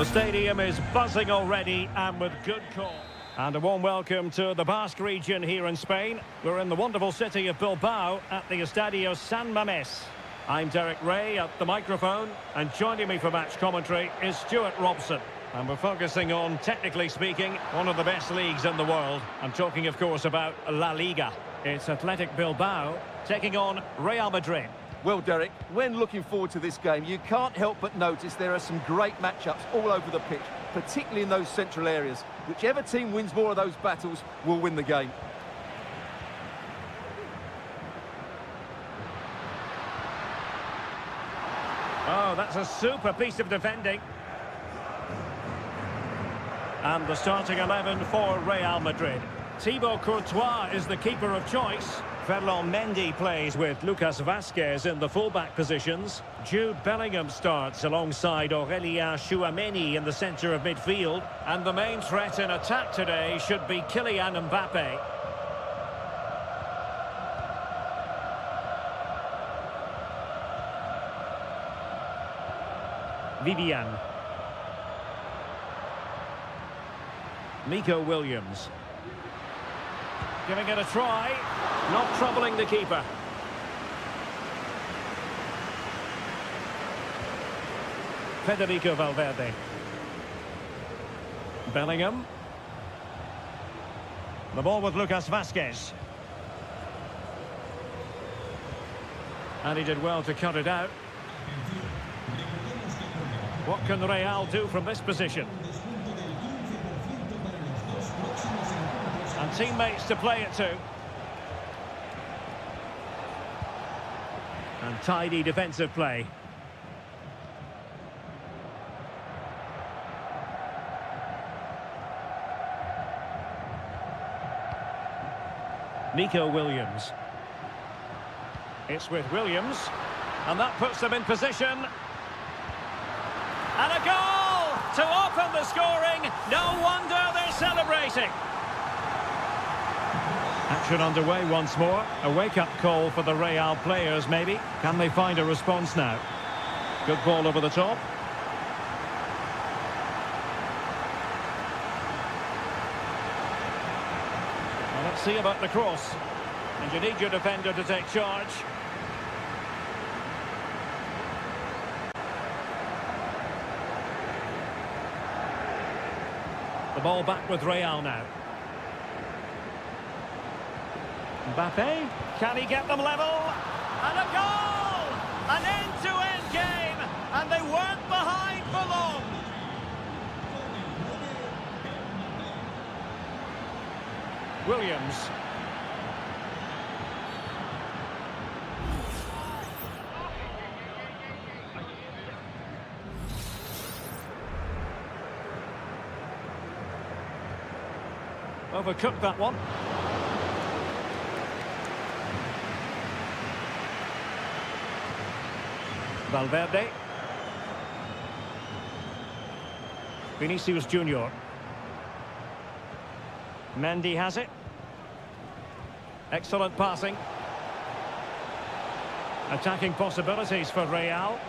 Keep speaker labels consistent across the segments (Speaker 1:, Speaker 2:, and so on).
Speaker 1: The stadium is buzzing already and with good call. And a warm welcome to the Basque region here in Spain. We're in the wonderful city of Bilbao at the Estadio San Mamés. I'm Derek Ray at the microphone, and joining me for match commentary is Stuart Robson. And we're focusing on, technically speaking, one of the best leagues in the world. I'm talking, of course, about La Liga. It's Athletic Bilbao taking on Real Madrid.
Speaker 2: Well, Derek, when looking forward to this game, you can't help but notice there are some great matchups all over the pitch, particularly in those central areas. Whichever team wins more of those battles will win the game.
Speaker 1: Oh, that's a super piece of defending. And the starting 11 for Real Madrid. Thibaut Courtois is the keeper of choice. Ferland Mendy plays with Lucas Vazquez in the fullback positions. Jude Bellingham starts alongside Aurélien Tchouaméni in the centre of midfield. And the main threat in attack today should be Kylian Mbappé. Vivian. Nico Williams. Giving it a try. Not troubling the keeper. Federico Valverde. Bellingham. The ball with Lucas Vazquez. And he did well to cut it out. What can Real do from this position? And teammates to play it to. And tidy defensive play. Nico Williams. It's with Williams. And that puts them in position. And a goal to open the scoring. No wonder they're celebrating. Action underway once more. A wake-up call for the Real players, maybe. Can they find a response now? Good ball over the top. Well, let's see about the cross. And you need your defender to take charge. The ball back with Real now. Mbappé, can he get them level? And a goal! An end-to-end game, and they weren't behind for long. Williams. Overcooked that one. Valverde. Vinicius Junior. Mendy has it. Excellent passing. Attacking possibilities for Real.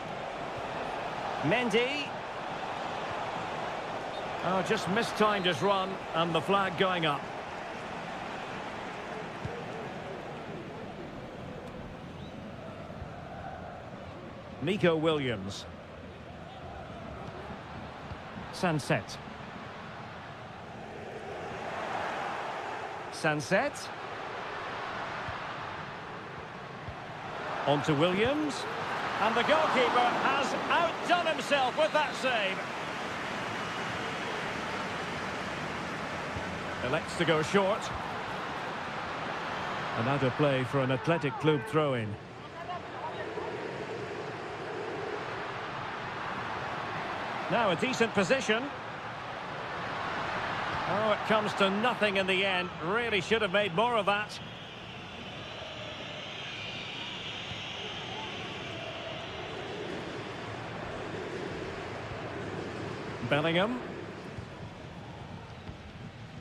Speaker 1: Mendy. Oh, just mistimed his run, and the flag going up. Nico Williams. Sunset. Sunset. On to Williams. And the goalkeeper has outdone himself with that save. Elects to go short. And out of play for an Athletic Club throw-in. Now a decent position. Oh, it comes to nothing in the end. Really should have made more of that. Bellingham.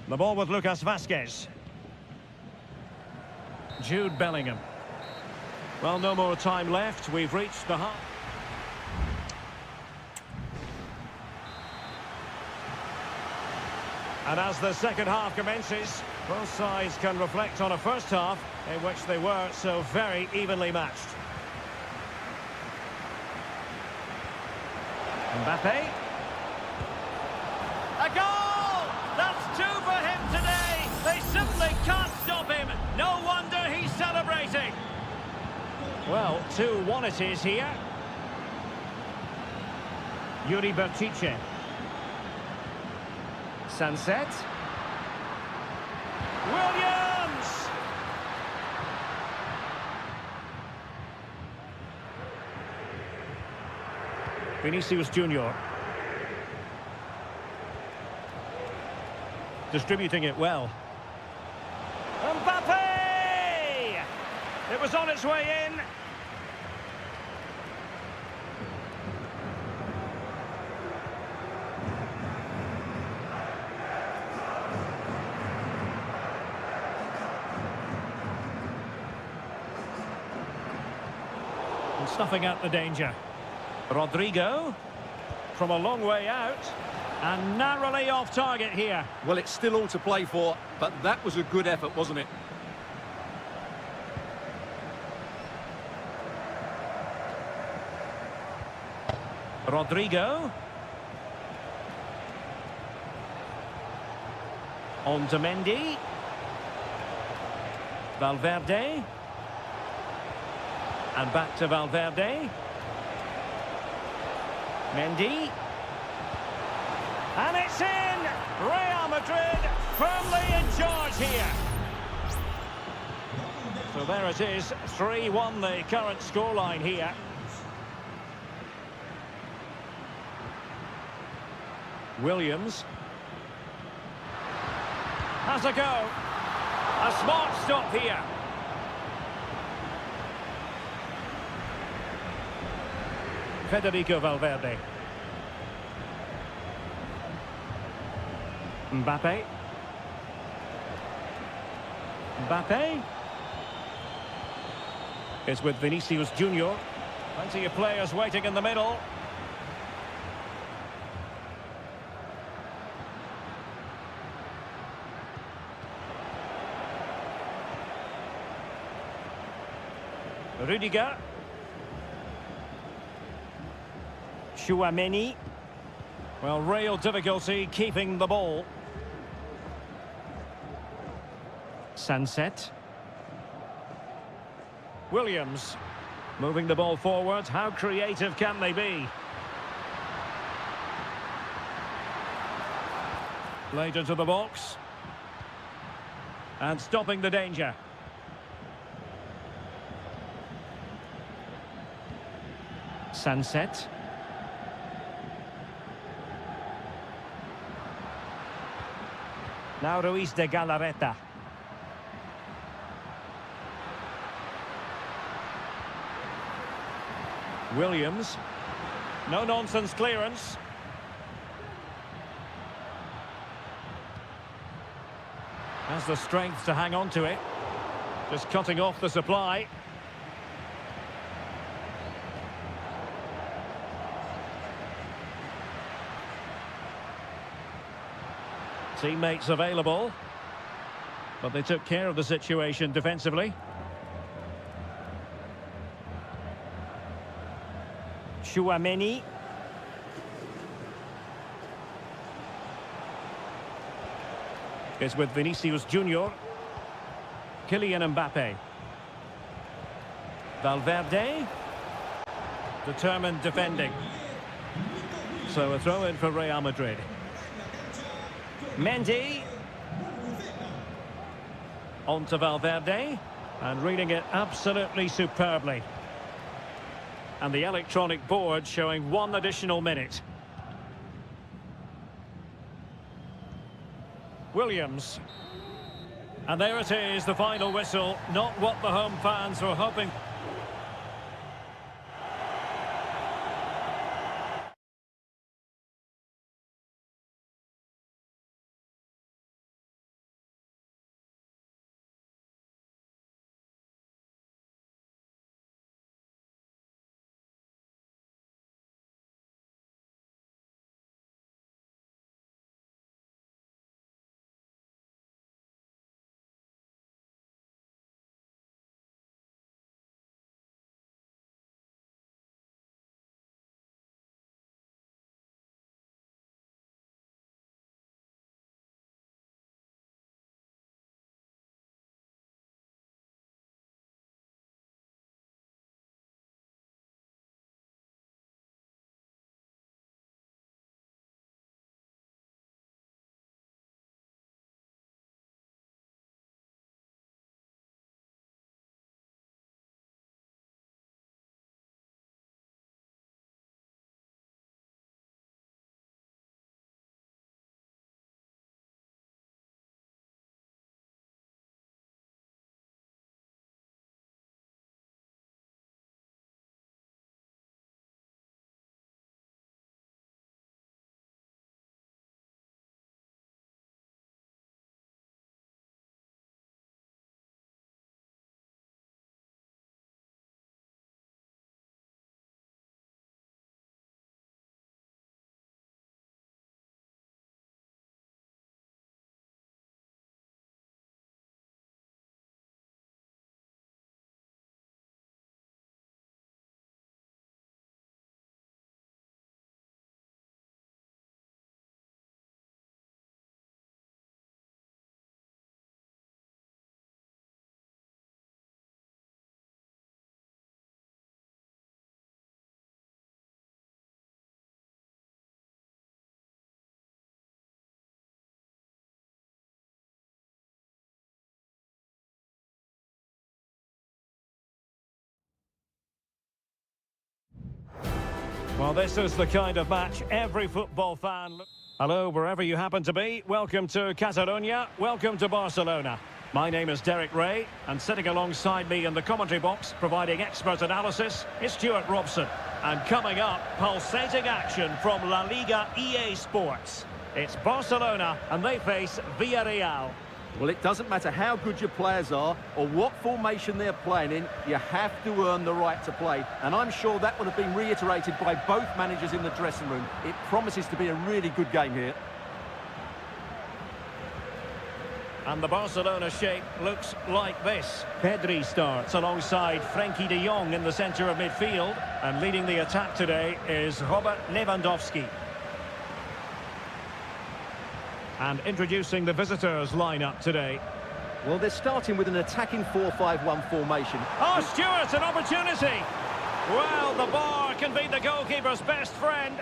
Speaker 1: The ball with Lucas Vazquez. Jude Bellingham. Well, no more time left. We've reached the half. And as the second half commences, both sides can reflect on a first half in which they were so very evenly matched. Mbappe. A goal! That's two for him today. They simply can't stop him. No wonder he's celebrating. Well, 2-1 it is here. Yuri Bertice. Sunset. Williams! Vinicius Junior. Distributing it well. Mbappe! It was on its way in. And snuffing out the danger. Rodrigo from a long way out and narrowly off target here.
Speaker 2: Well, it's still all to play for, but that was a good effort, wasn't it?
Speaker 1: Rodrigo. On to Mendy. Valverde. And back to Valverde. Mendy. And it's in! Real Madrid firmly in charge here. So there it is, 3-1 the current scoreline here. Williams. Has a go. A smart stop here. Federico Valverde. Mbappe. Mbappe. It's with Vinicius Junior. Plenty of players waiting in the middle. Rudiger. Chouameni. Well, real difficulty keeping the ball. Sunset. Williams. Moving the ball forward. How creative can they be? Played into the box. And stopping the danger. Sunset. Now Ruiz de Galarreta. Williams. No-nonsense clearance. Has the strength to hang on to it. Just cutting off the supply. Teammates available, but they took care of the situation defensively. Chouameni. Is with Vinicius Junior. Kylian Mbappe. Valverde. Determined defending. So a throw in for Real Madrid. Mendy. On to Valverde. And reading it absolutely superbly. And the electronic board showing 1 additional minute. Williams. And there it is, the final whistle. Not what the home fans were hoping. Well, this is the kind of match every football fan... Hello, wherever you happen to be. Welcome to Catalonia. Welcome to Barcelona. My name is Derek Ray, and sitting alongside me in the commentary box, providing expert analysis, is Stuart Robson. And coming up, pulsating action from La Liga EA Sports. It's Barcelona, and they face Villarreal.
Speaker 2: Well, it doesn't matter how good your players are or what formation they're playing in, you have to earn the right to play. And I'm sure that would have been reiterated by both managers in the dressing room. It promises to be a really good game here.
Speaker 1: And the Barcelona shape looks like this. Pedri starts alongside Frenkie de Jong in the centre of midfield. And leading the attack today is Robert Lewandowski. And introducing the visitors lineup today.
Speaker 2: Well, they're starting with an attacking 4-5-1 formation.
Speaker 1: Oh, Stuart, an opportunity! Well, the bar can be the goalkeeper's best friend.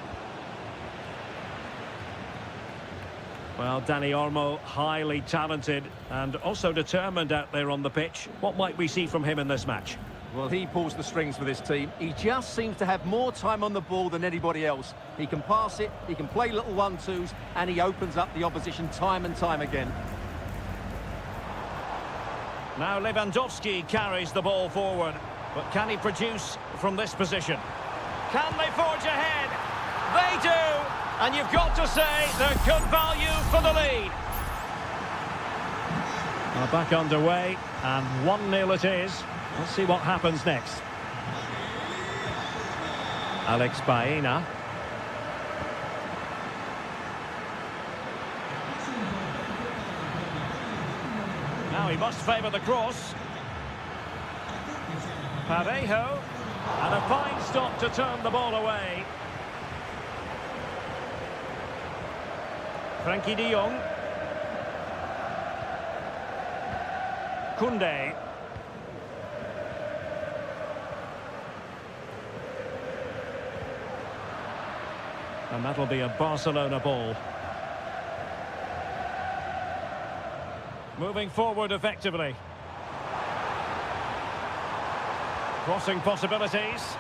Speaker 1: Well, Dani Olmo, highly talented and also determined out there on the pitch. What might we see from him in this match?
Speaker 2: Well, he pulls the strings for this team. He just seems to have more time on the ball than anybody else. He can pass it, he can play little 1-2s, and he opens up the opposition time and time again.
Speaker 1: Now Lewandowski carries the ball forward, but can he produce from this position? Can they forge ahead? They do! And you've got to say they're good value for the lead. Well, back underway, and 1-0 it is. Let's see what happens next. Alex Baena. Now he must favour the cross. Parejo. And a fine stop to turn the ball away. Frenkie de Jong. Koundé. And that'll be a Barcelona ball. Moving forward effectively. Crossing possibilities.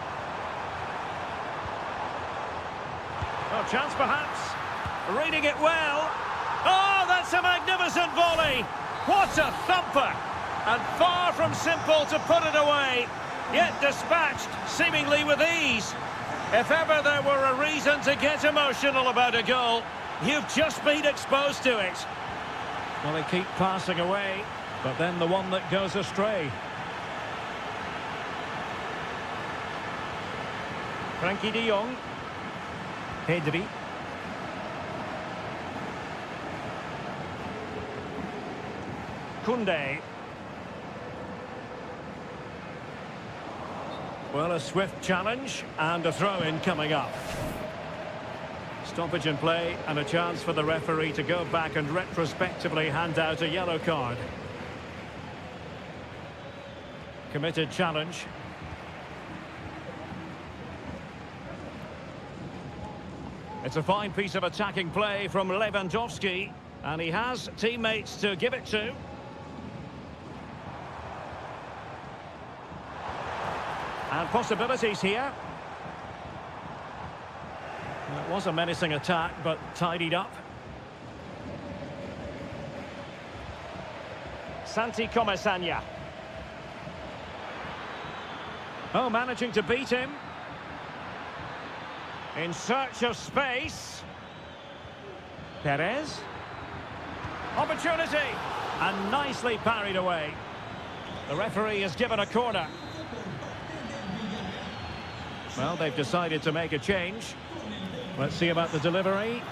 Speaker 1: Oh, chance perhaps. Reading it well. Oh, that's a magnificent volley. What a thumper. And far from simple to put it away. Yet dispatched seemingly with ease. If ever there were a reason to get emotional about a goal, you've just been exposed to it. Well, they keep passing away, but then the one that goes astray. Frenkie de Jong. Pedri. Koundé. Well, a swift challenge and a throw-in coming up. Stoppage in play and a chance for the referee to go back and retrospectively hand out a yellow card. Committed challenge. It's a fine piece of attacking play from Lewandowski, and he has teammates to give it to. And possibilities here. It was a menacing attack, but tidied up. Santi Comesaña. Oh, managing to beat him. In search of space. Perez. Opportunity. And nicely parried away. The referee has given a corner. Well, they've decided to make a change. Let's see about the delivery.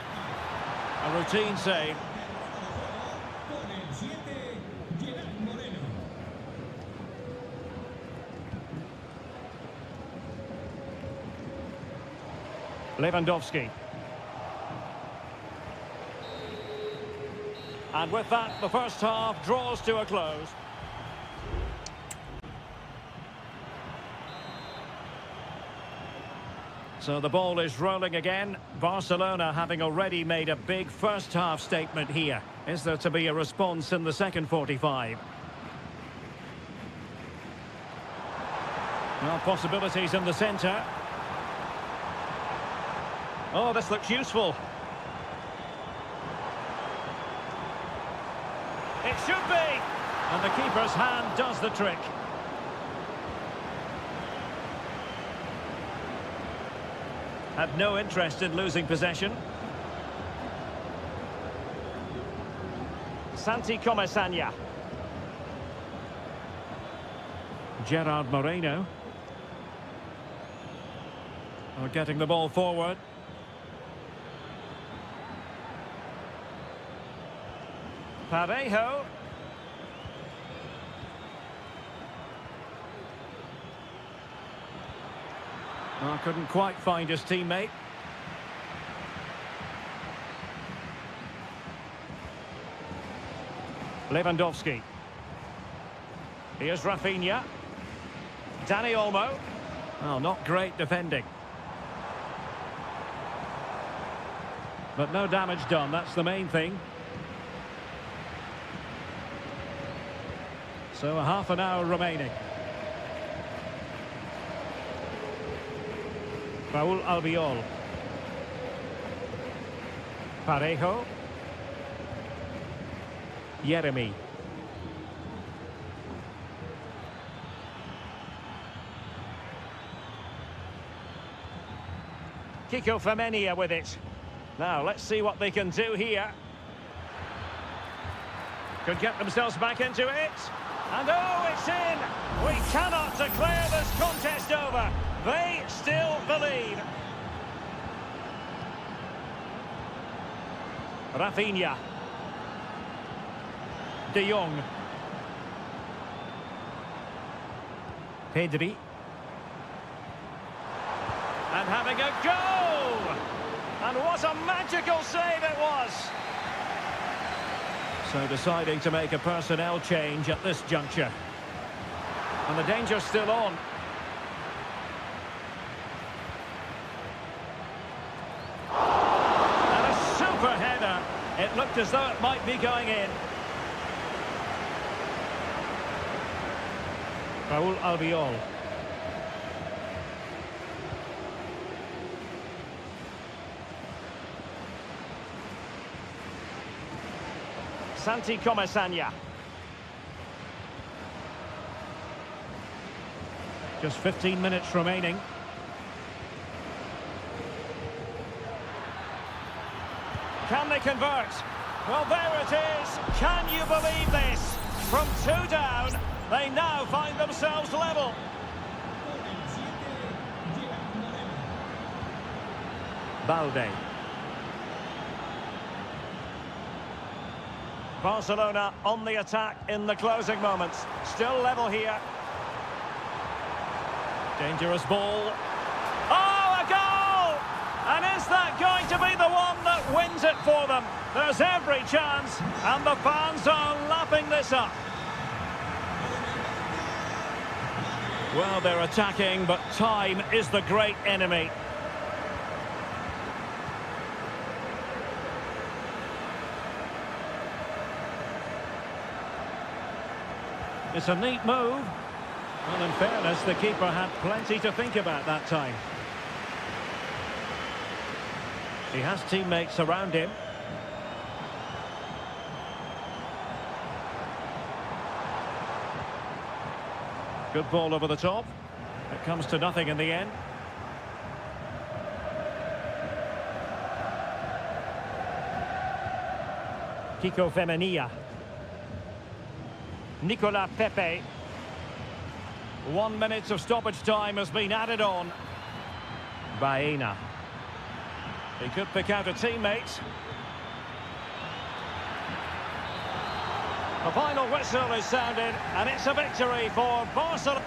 Speaker 1: A routine save. Lewandowski. And with that, the first half draws to a close. So the ball is rolling again. Barcelona having already made a big first half statement here. Is there to be a response in the second 45? Well, possibilities in the centre. Oh, this looks useful. It should be! And the keeper's hand does the trick. Had no interest in losing possession. Santi Comesaña. Gerard Moreno. Are getting the ball forward. Parejo. Oh, couldn't quite find his teammate. Lewandowski. Here's Rafinha. Dani Olmo. Well, not great defending. But no damage done, that's the main thing. So a half an hour remaining. Raúl Albiol. Parejo. Yeremy. Kiko Femenia with it. Now, let's see what they can do here. Could get themselves back into it. And oh, it's in! We cannot declare this contest over. They still believe. Rafinha. De Jong. Pedri. And having a go! And what a magical save it was! So deciding to make a personnel change at this juncture. And the danger's still on. And a super header. It looked as though it might be going in. Raúl Albiol. Santi Comesaña. Just 15 minutes remaining. Can they convert? Well, there it is. Can you believe this? From 2 down, they now find themselves level. Balde. Barcelona on the attack in the closing moments. Still level here. Dangerous ball. Oh, a goal! And is that going to be the one that wins it for them? There's every chance, and the fans are lapping this up. Well, they're attacking, but time is the great enemy. It's a neat move. Well, in fairness, the keeper had plenty to think about that time. He has teammates around him. Good ball over the top. It comes to nothing in the end. Kiko Femenia. Nicolas Pepe. 1 minute of stoppage time has been added on. Baena. He could pick out a teammate. The final whistle is sounded, and it's a victory for Barcelona.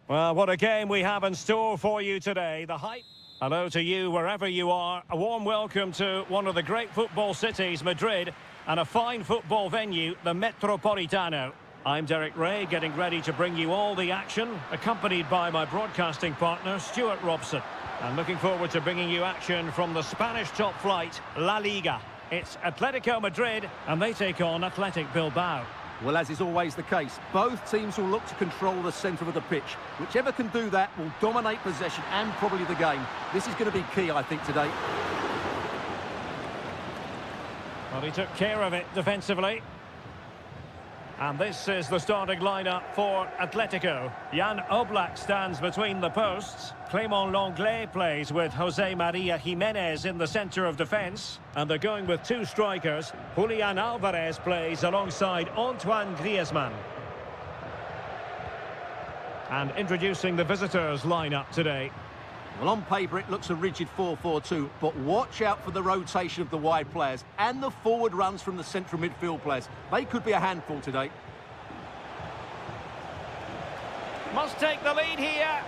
Speaker 1: Well, what a game we have in store for you today. The hype. Hello to you wherever you are. A warm welcome to one of the great football cities, Madrid, and a fine football venue, the Metropolitano. I'm Derek Ray, getting ready to bring you all the action, accompanied by my broadcasting partner, Stuart Robson. And looking forward to bringing you action from the Spanish top flight, La Liga. It's Atletico Madrid, and they take on Athletic Bilbao.
Speaker 2: Well, as is always the case, both teams will look to control the centre of the pitch. Whichever can do that will dominate possession and probably the game. This is going to be key, I think, today.
Speaker 1: Well, he took care of it defensively. And this is the starting lineup for Atletico. Jan Oblak stands between the posts. Clément Lenglet plays with Jose Maria Jimenez in the centre of defence. And they're going with two strikers. Julian Alvarez plays alongside Antoine Griezmann. And introducing the visitors lineup today.
Speaker 2: Well, on paper it looks a rigid 4-4-2, but watch out for the rotation of the wide players and the forward runs from the central midfield players. They could be a handful today.
Speaker 1: Must take the lead here.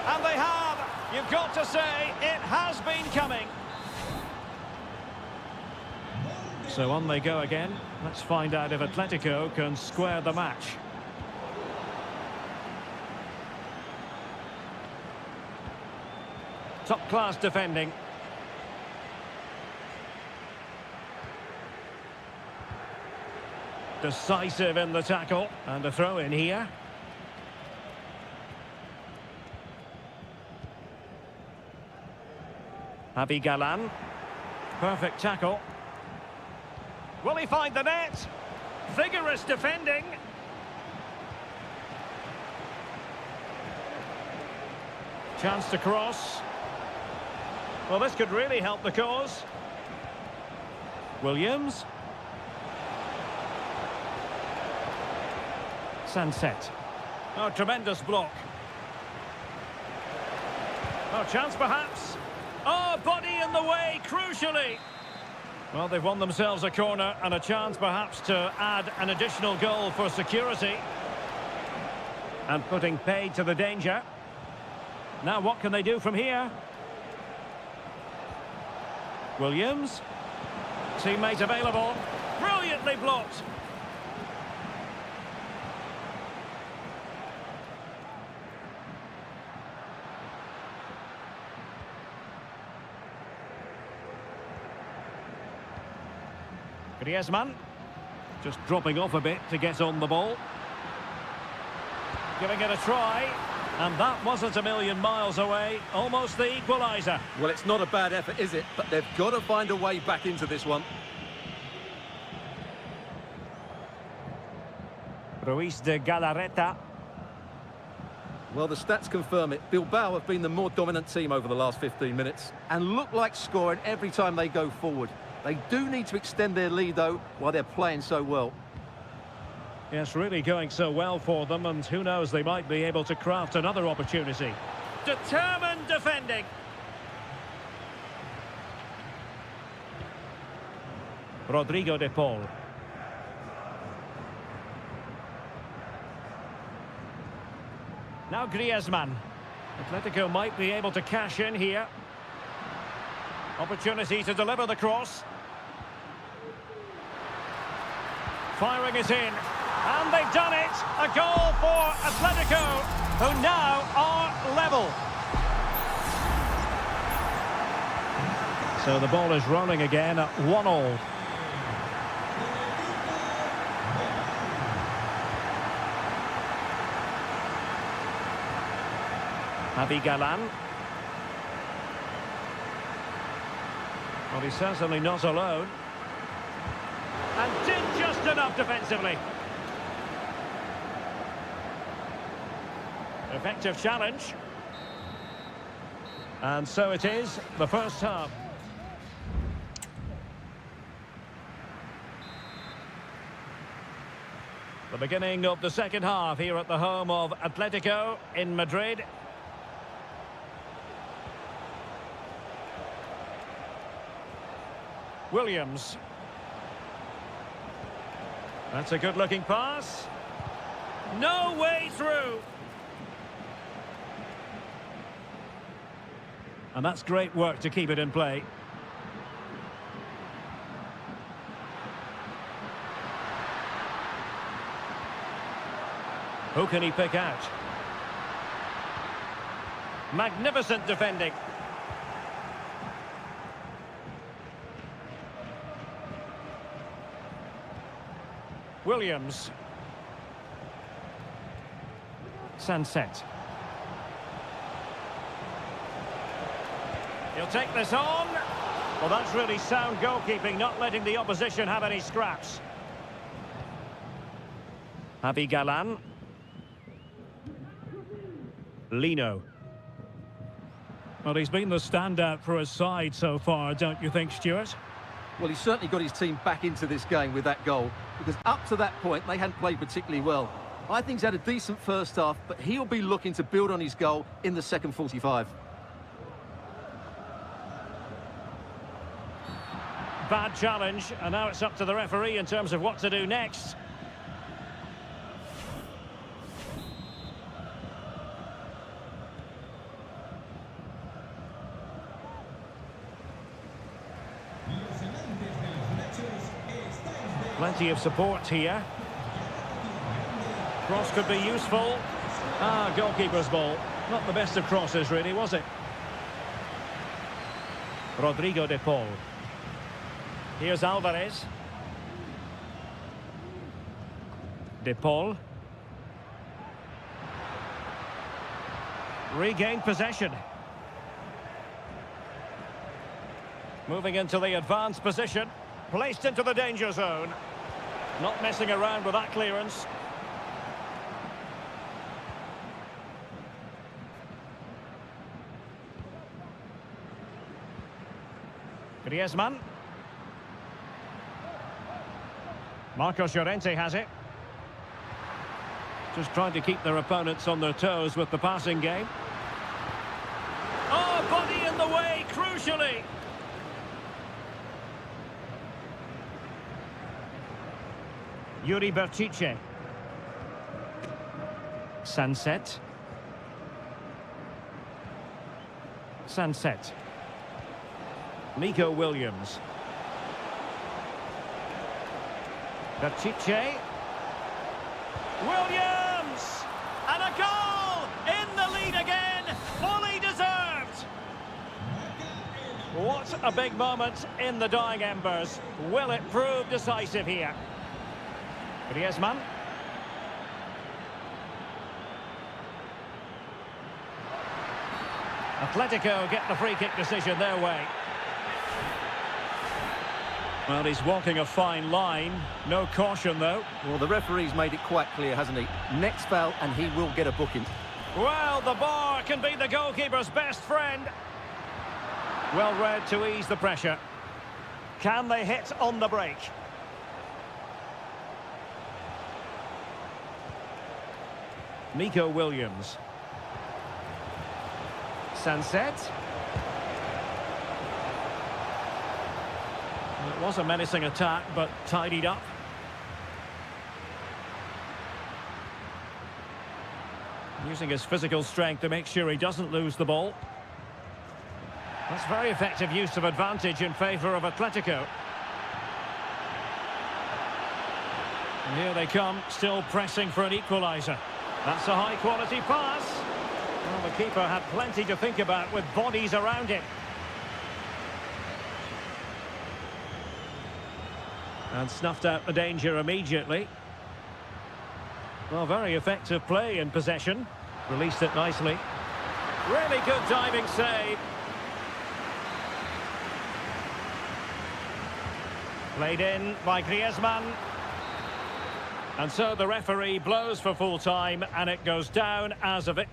Speaker 1: And they have. You've got to say, it has been coming. So on they go again. Let's find out if Atletico can square the match. Top-class defending. Decisive in the tackle. And a throw in here. Javi Galan. Perfect tackle. Will he find the net? Vigorous defending. Chance to cross. Well, this could really help the cause. Williams. Sunset. Oh, tremendous block. Oh, chance perhaps. Oh, body in the way, crucially. Well, they've won themselves a corner and a chance perhaps to add an additional goal for security. And putting paid to the danger. Now what can they do from here? Williams. Teammate available. Brilliantly blocked. Griezmann. Just dropping off a bit to get on the ball. Giving it a try. And that wasn't a million miles away. Almost the equaliser.
Speaker 2: Well, it's not a bad effort, is it? But they've got to find a way back into this one.
Speaker 1: Ruiz de Galarreta.
Speaker 2: Well, the stats confirm it. Bilbao have been the more dominant team over the last 15 minutes and look like scoring every time they go forward. They do need to extend their lead, though, while they're playing so well.
Speaker 1: Yes, really going so well for them, and who knows, they might be able to craft another opportunity. Determined defending. Rodrigo de Paul. Now Griezmann. Atletico might be able to cash in here. Opportunity to deliver the cross. Firing it in. And they've done it! A goal for Atletico, who now are level. So the ball is rolling again at 1-1. Javi Galan. Well, he's certainly not alone. And did just enough defensively. Effective challenge. And so it is, the first half. The beginning of the second half here at the home of Atletico in Madrid. Williams. That's a good-looking pass. No way through. And that's great work to keep it in play. Who can he pick out? Magnificent defending. Williams. Sunset. He'll take this on. Well, that's really sound goalkeeping, not letting the opposition have any scraps. Javi Galan. Lino.
Speaker 3: Well, he's been the standout for his side so far, don't you think, Stuart?
Speaker 2: Well, he's certainly got his team back into this game with that goal, because up to that point, they hadn't played particularly well. I think he's had a decent first half, but he'll be looking to build on his goal in the second 45.
Speaker 1: Bad challenge, and now it's up to the referee in terms of what to do next. Plenty of support here. Cross could be useful. Goalkeeper's ball. Not the best of crosses, really, was it? Rodrigo de Paul. Here's Alvarez. De Paul. Regained possession. Moving into the advanced position. Placed into the danger zone. Not messing around with that clearance. Griezmann. Marcos Llorente has it. Just trying to keep their opponents on their toes with the passing game. Oh, body in the way, crucially. Yuri Berchiche. Sunset. Sunset. Nico Williams. Berchiche. Williams! And a goal! In the lead again! Fully deserved! What a big moment in the dying embers. Will it prove decisive here? Griezmann. Atletico get the free kick decision their way.
Speaker 3: Well, he's walking a fine line. No caution, though.
Speaker 2: Well, the referee's made it quite clear, hasn't he? Next foul and he will get a booking.
Speaker 1: Well, the bar can be the goalkeeper's best friend. Well read to ease the pressure. Can they hit on the break? Nico Williams. Sunset. It was a menacing attack, but tidied up. Using his physical strength to make sure he doesn't lose the ball. That's very effective use of advantage in favour of Atletico. And here they come, still pressing for an equaliser. That's a high-quality pass. Well, the keeper had plenty to think about with bodies around him. And snuffed out the danger immediately. Well, very effective play in possession. Released it nicely. Really good diving save. Played in by Griezmann. And so the referee blows for full time, and it goes down as a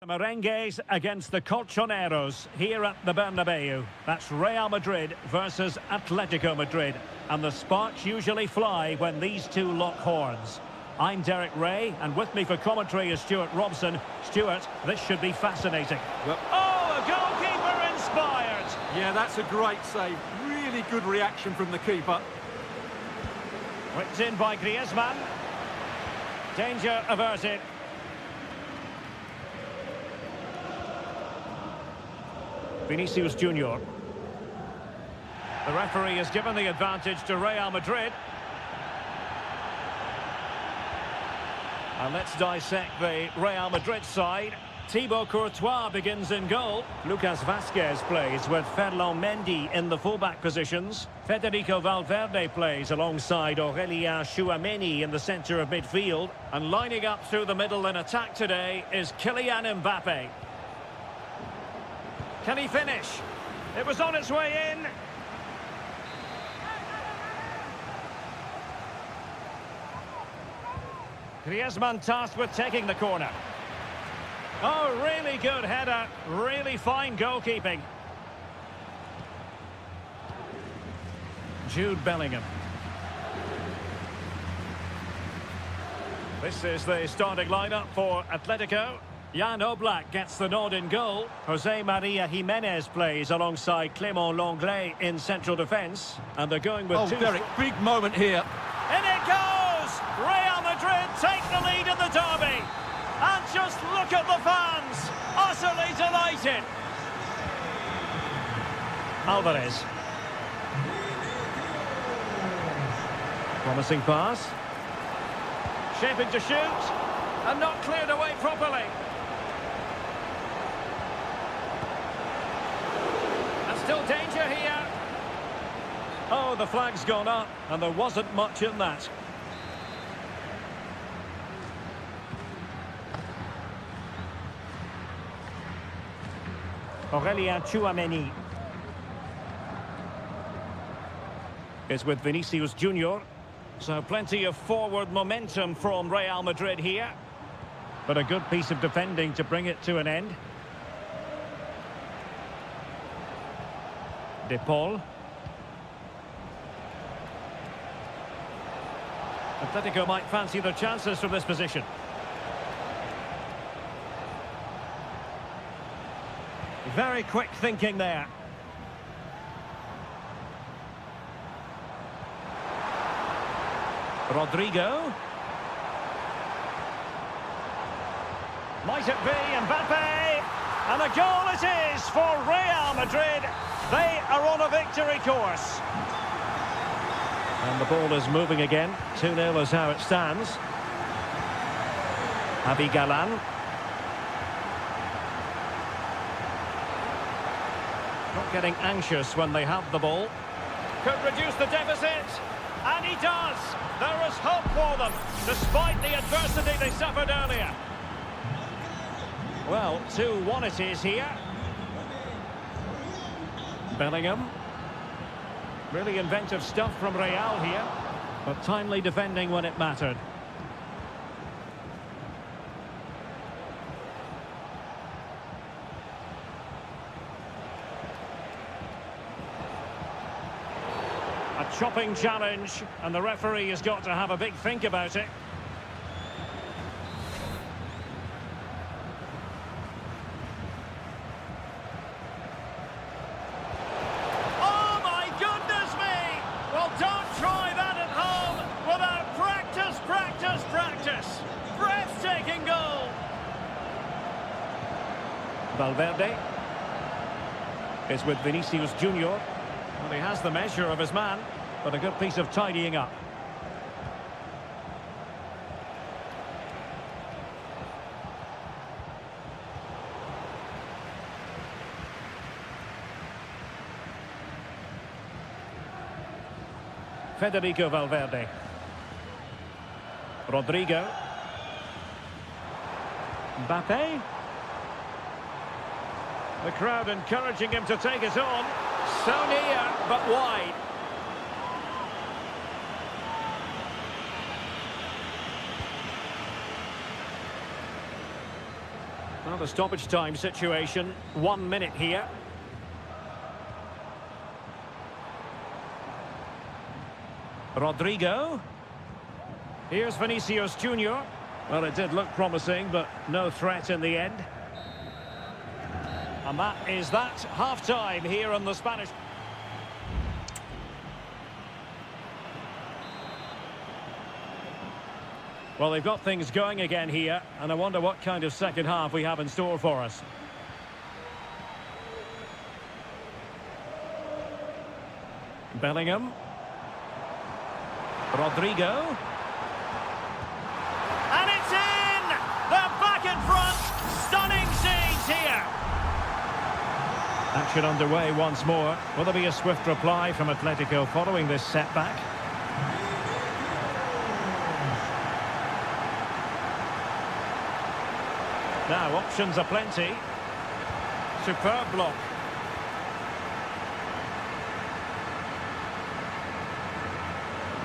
Speaker 1: Merengues against the Colchoneros here at the Bernabeu. That's Real Madrid versus Atletico Madrid. And the sparks usually fly when these two lock horns. I'm Derek Ray, and with me for commentary is Stuart Robson. Stuart, this should be fascinating.
Speaker 2: Well,
Speaker 1: oh, a goalkeeper inspired!
Speaker 2: Yeah, that's a great save. Really good reaction from the keeper.
Speaker 1: Whipped in by Griezmann. Danger averted. Vinicius Junior. The referee has given the advantage to Real Madrid. And let's dissect the Real Madrid side. Thibaut Courtois begins in goal. Lucas Vazquez plays with Ferland Mendy in the fullback positions. Federico Valverde plays alongside Aurélien Tchouameni in the centre of midfield. And lining up through the middle in attack today is Kylian Mbappe. Can he finish? It was on its way in. Griezmann tasked with taking the corner. Oh, really good header. Really fine goalkeeping. Jude Bellingham. This is the starting lineup for Atletico. Jan Oblak gets the nod in goal. Jose Maria Jimenez plays alongside Clément Lenglet in central defence. And they're going with two...
Speaker 2: Derek, big moment here.
Speaker 1: In it goes! Real Madrid take the lead in the derby. And just look at the fans, utterly delighted. Alvarez. Promising pass. Shaping to shoot. And not cleared away properly. And still danger here. Oh, the flag's gone up, and there wasn't much in that. Aurélien Tchouameni is with Vinicius Junior. So plenty of forward momentum from Real Madrid here. But a good piece of defending to bring it to an end. De Paul. Atletico might fancy their chances from this position. Very quick thinking there. Rodrigo. Might it be Mbappe? And a goal it is for Real Madrid. They are on a victory course. And the ball is moving again. 2-0 is how it stands. Javi Galán. Not getting anxious when they have the ball. Could reduce the deficit. And he does. There is hope for them, despite the adversity they suffered earlier. Well, 2-1 it is here. Bellingham. Really inventive stuff from Real here, but timely defending when it mattered. A chopping challenge, and the referee has got to have a big think about it. Oh my goodness me! Well, don't try that at home without practice, practice, practice. Breathtaking goal. Valverde is with Vinicius Junior. Well, he has the measure of his man, but a good piece of tidying up. Federico Valverde. Rodrigo. Mbappe. The crowd encouraging him to take it on. So near, but wide. Well, the stoppage time situation, 1 minute here. Rodrigo. Here's Vinicius Junior. Well, it did look promising, but no threat in the end. And that is that. Half-time here on the Spanish. Well, they've got things going again here, and I wonder what kind of second half we have in store for us. Bellingham. Rodrigo. And it's in! They're back in front! Stunning scenes here! Action underway once more. Will there be a swift reply from Atletico following this setback? Now, options are plenty. Superb block.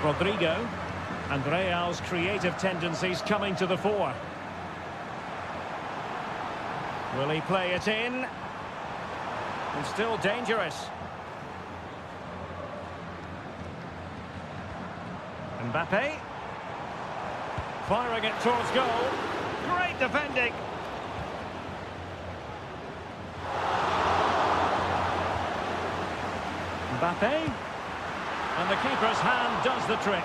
Speaker 1: Rodrigo. And Real's creative tendencies coming to the fore. Will he play it in? And still dangerous. Mbappe. Firing it towards goal. Great defending. Mbappe. And the keeper's hand does the trick.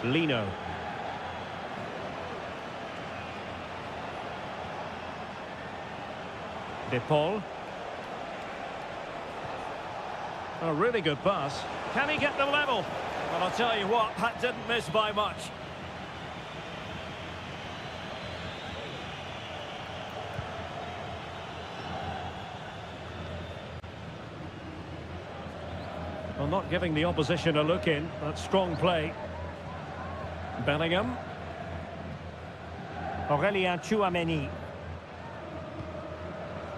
Speaker 1: Lino. De Paul. A really good pass. Can he get them level? Well, I'll tell you what, that didn't miss by much. Well, not giving the opposition a look in. That's strong play. Bellingham. Aurelien Tchouameni.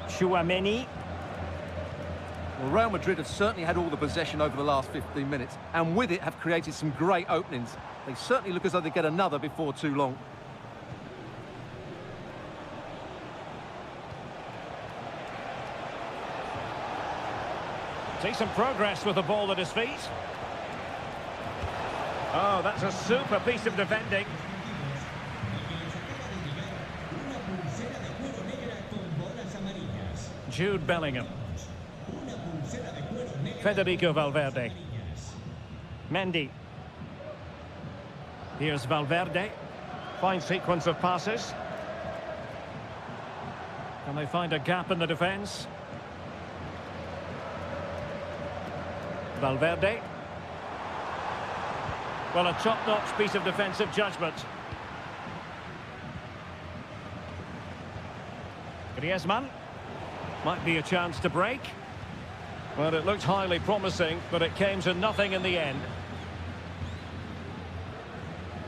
Speaker 1: Tchouameni.
Speaker 2: Well, Real Madrid have certainly had all the possession over the last 15 minutes, and with it have created some great openings. They certainly look as though they get another before too long.
Speaker 1: Decent progress with the ball at his feet. Oh, that's a super piece of defending. Jude Bellingham. Federico Valverde. Mendy. Here's Valverde. Fine sequence of passes. Can they find a gap in the defence? Valverde. Well, a top-notch piece of defensive judgment. Griezmann. Might be a chance to break. Well, it looked highly promising, but it came to nothing in the end.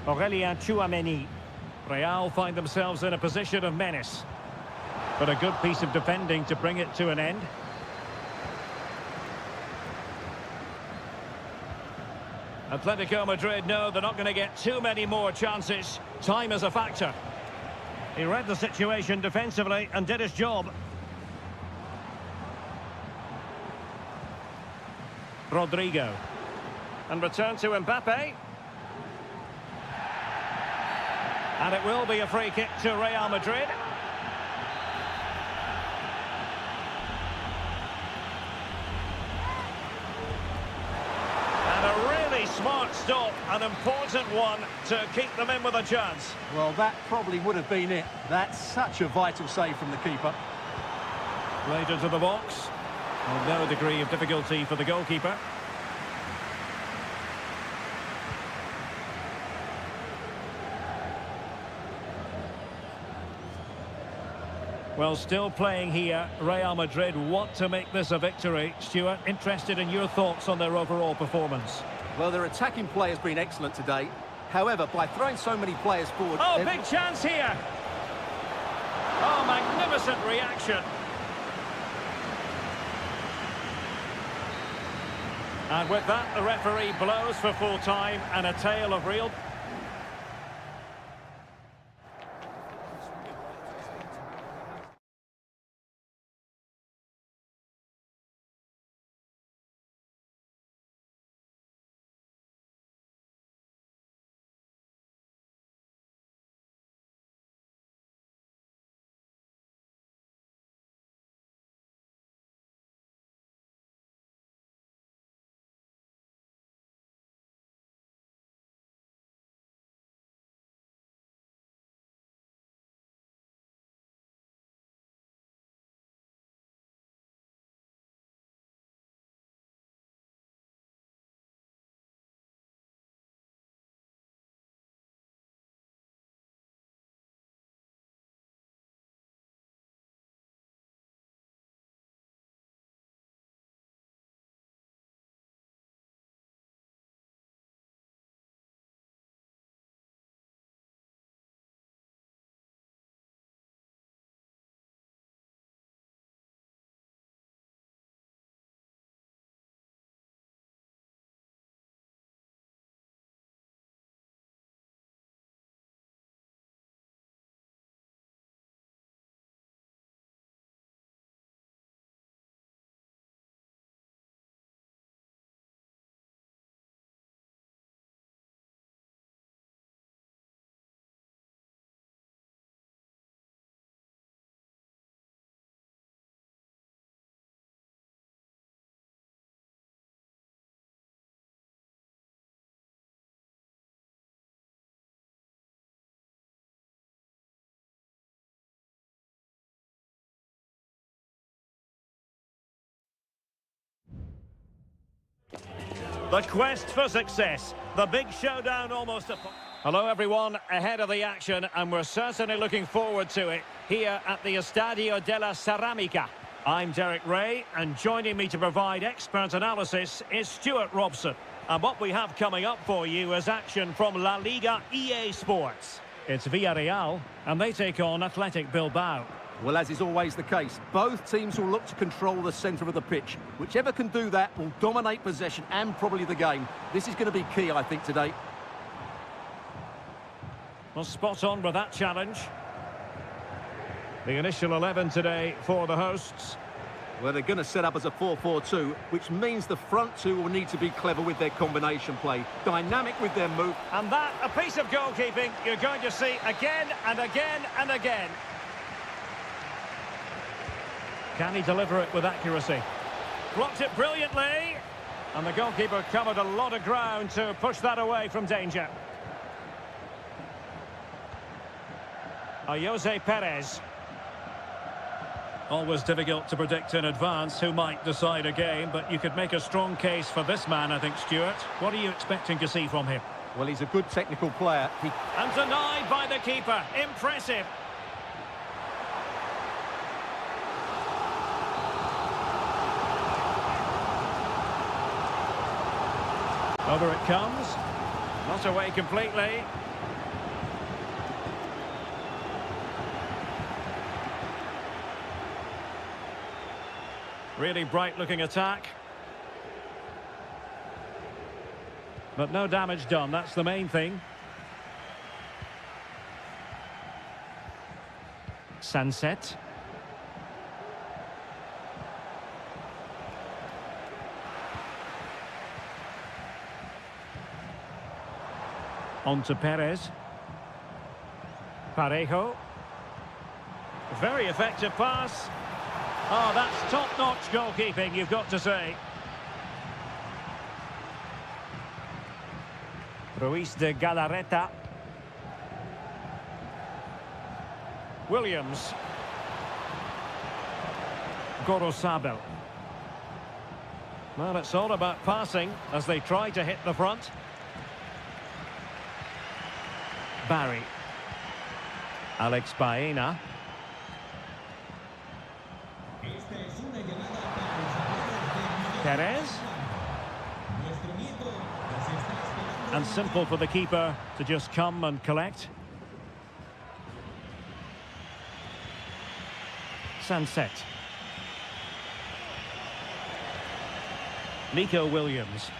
Speaker 1: Aurelien Tchouameni. Real find themselves in a position of menace. But a good piece of defending to bring it to an end. Atletico Madrid know they're not going to get too many more chances. Time is a factor. He read the situation defensively and did his job. Rodrigo. And return to Mbappe. And it will be a free kick to Real Madrid. And a really smart stop, an important one to keep them in with a chance.
Speaker 2: Well, that probably would have been it. That's such a vital save from the keeper.
Speaker 1: Played into the box. With no degree of difficulty for the goalkeeper. Well, still playing here. Real Madrid want to make this a victory. Stuart, interested in your thoughts on their overall performance?
Speaker 2: Well, their attacking play has been excellent today. However, by throwing so many players forward...
Speaker 1: Oh, big chance here! Oh, magnificent reaction. And with that, the referee blows for full time and a tale of real... The quest for success. The big showdown almost upon... Hello everyone, ahead of the action, and we're certainly looking forward to it here at the Estadio della Ceramica. I'm Derek Ray, and joining me to provide expert analysis is Stuart Robson. And what we have coming up for you is action from La Liga EA Sports. It's Villarreal, and they take on Athletic Bilbao.
Speaker 2: Well, as is always the case, both teams will look to control the centre of the pitch. Whichever can do that will dominate possession and probably the game. This is going to be key, I think, today.
Speaker 1: Well, spot on with that challenge. The initial 11 today for the hosts.
Speaker 2: Well, they're going to set up as a 4-4-2, which means the front two will need to be clever with their combination play, dynamic with their move.
Speaker 1: And that, a piece of goalkeeping you're going to see again and again and again. Can he deliver it with accuracy? Blocked it brilliantly. And the goalkeeper covered a lot of ground to push that away from danger. Jose Perez. Always difficult to predict in advance who might decide a game, but you could make a strong case for this man, I think, Stuart. What are you expecting to see from him?
Speaker 2: Well, he's a good technical player.
Speaker 1: And denied by the keeper. Impressive. Over it comes. Not away completely. Really bright-looking attack. But no damage done, that's the main thing. Sunset. On to Perez. Parejo. Very effective pass. Oh, that's top-notch goalkeeping, you've got to say. Ruiz de Galarreta. Williams. Gorosabel. Well, it's all about passing as they try to hit the front. Barry. Alex Baena. Perez. And simple for the keeper to just come and collect. Sunset. Nico Williams.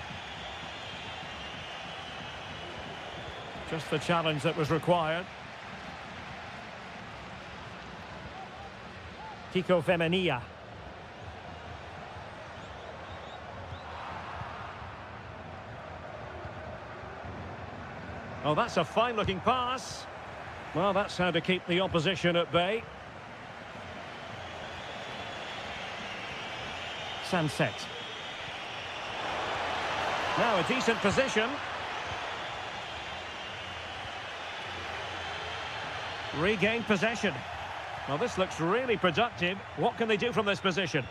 Speaker 1: Just the challenge that was required. Kiko Femenia. Oh, that's a fine-looking pass. Well, that's how to keep the opposition at bay. Sunset. Now a decent position. Regained possession. Well, this looks really productive. What can they do from this position?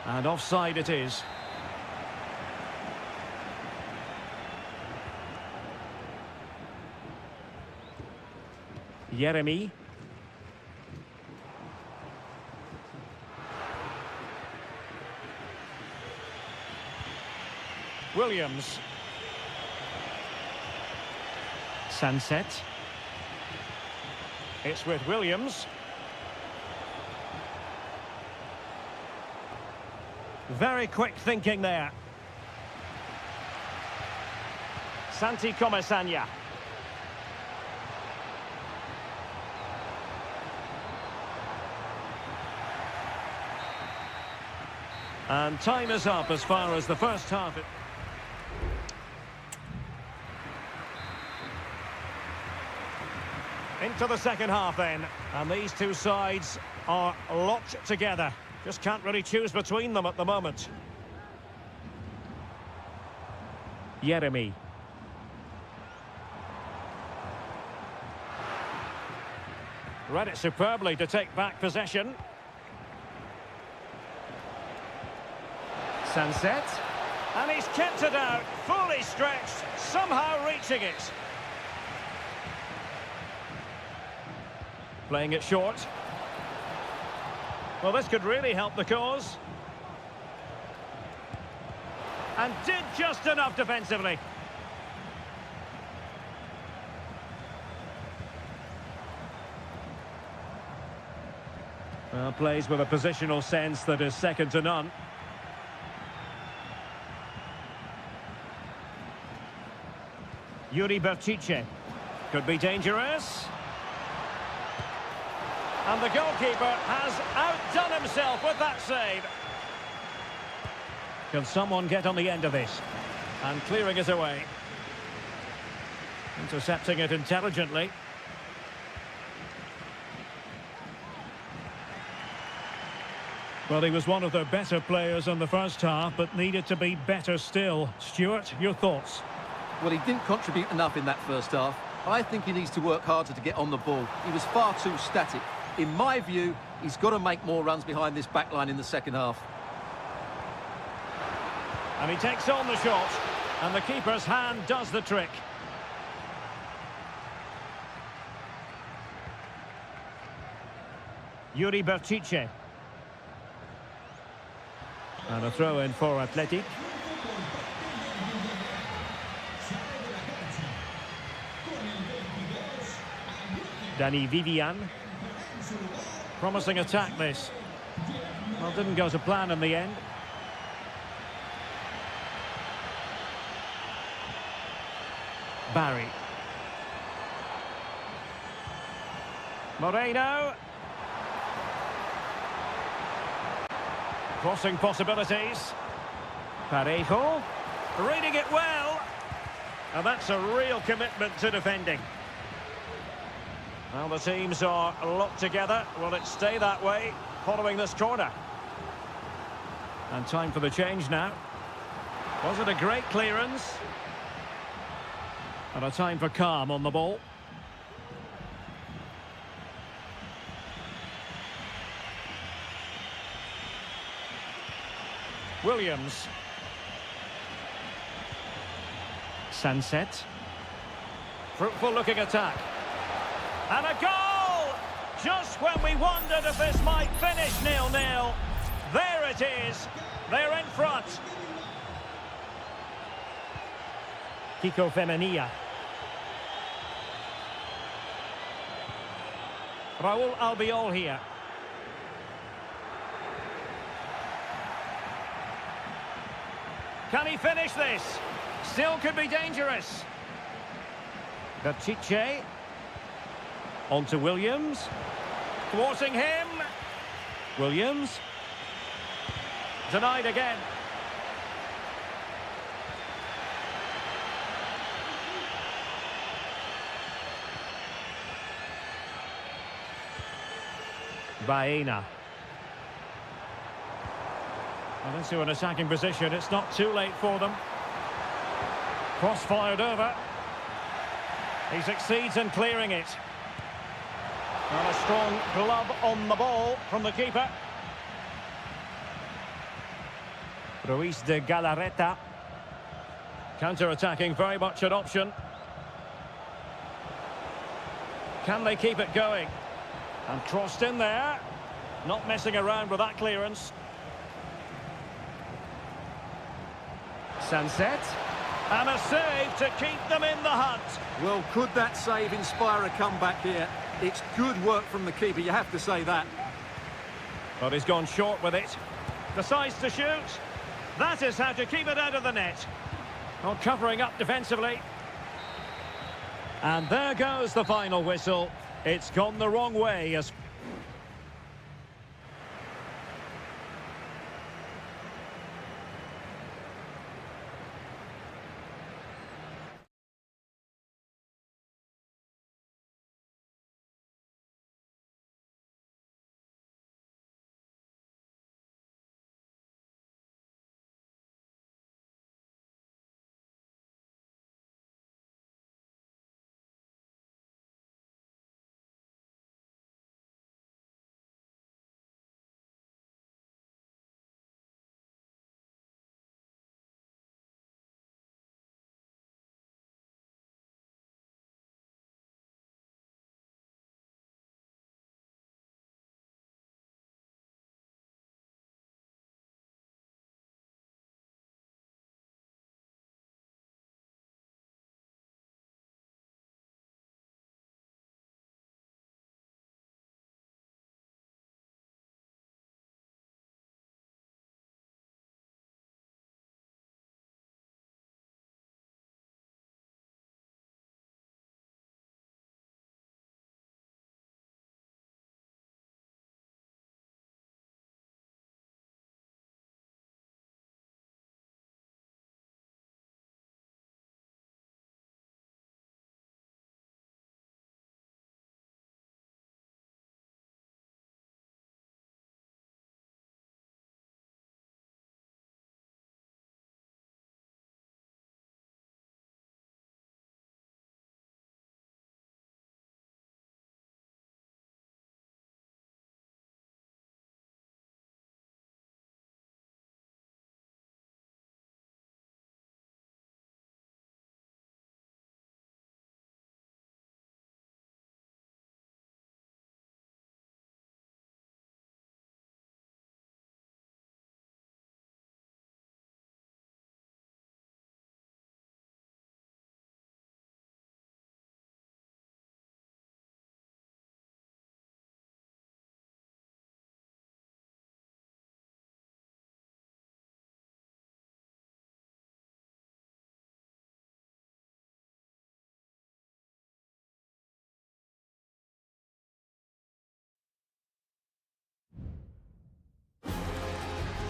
Speaker 1: And offside it is. Jeremy. Williams. Sunset. It's with Williams. Very quick thinking there. Santi Comesaña. And time is up as far as the first half. Into the second half then. And these two sides are locked together. Just can't really choose between them at the moment. Jeremy. Read it superbly to take back possession. Sunset. And he's kept it out, fully stretched, somehow reaching it. Playing it short. Well, this could really help the cause. And did just enough defensively. Well, plays with a positional sense that is second to none. Yuri Bertice. Could be dangerous. And the goalkeeper has outdone himself with that save. Can someone get on the end of this? And clearing it away. Intercepting it intelligently.
Speaker 3: Well, he was one of their better players in the first half, but needed to be better still. Stuart, your thoughts?
Speaker 2: Well, he didn't contribute enough in that first half. I think he needs to work harder to get on the ball. He was far too static. In my view, he's got to make more runs behind this back line in the second half.
Speaker 1: And he takes on the shot. And the keeper's hand does the trick. Yuri Bertice. And a throw in for Athletic. Danny Vivian. Promising attack this. Well, didn't go to plan in the end. Barry. Moreno. Crossing possibilities. Parejo. Reading it well. And that's a real commitment to defending. Well, the teams are locked together. Will it stay that way following this corner? And time for the change now. Was it a great clearance? And a time for calm on the ball. Williams. Sunset. Fruitful looking attack. And a goal! Just when we wondered if this might finish 0-0. There it is. They're in front. Kiko Femenia. Raúl Albiol here. Can he finish this? Still could be dangerous. Gachiche. On to Williams. Thwarting him. Williams. Denied again. Baena. Well, into an attacking position. It's not too late for them. Cross fired over. He succeeds in clearing it. And a strong glove on the ball from the keeper. Ruiz de Galarreta. Counter-attacking, very much an option. Can they keep it going? And crossed in there. Not messing around with that clearance. Sunset. And a save to keep them in the hunt.
Speaker 2: Well, could that save inspire a comeback here? It's good work from the keeper, you have to say that.
Speaker 1: But he's gone short with it. Decides to shoot. That is how to keep it out of the net. Not covering up defensively. And there goes the final whistle. It's gone the wrong way as...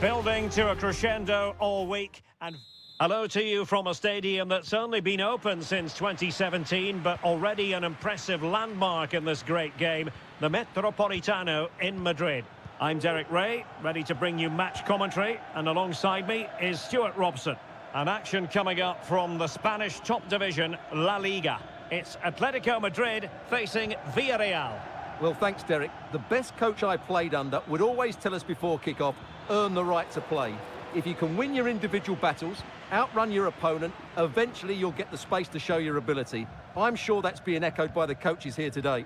Speaker 1: Building to a crescendo all week, and hello to you from a stadium that's only been open since 2017, but already an impressive landmark in this great game, the Metropolitano in Madrid. I'm Derek Ray, ready to bring you match commentary, and alongside me is Stuart Robson. An action coming up from the Spanish top division, La Liga. It's Atletico Madrid facing Villarreal.
Speaker 2: Well, thanks, Derek. The best coach I played under would always tell us before kick-off, earn the right to play. If you can win your individual battles, outrun your opponent, eventually you'll get the space to show your ability. I'm sure that's being echoed by the coaches here today.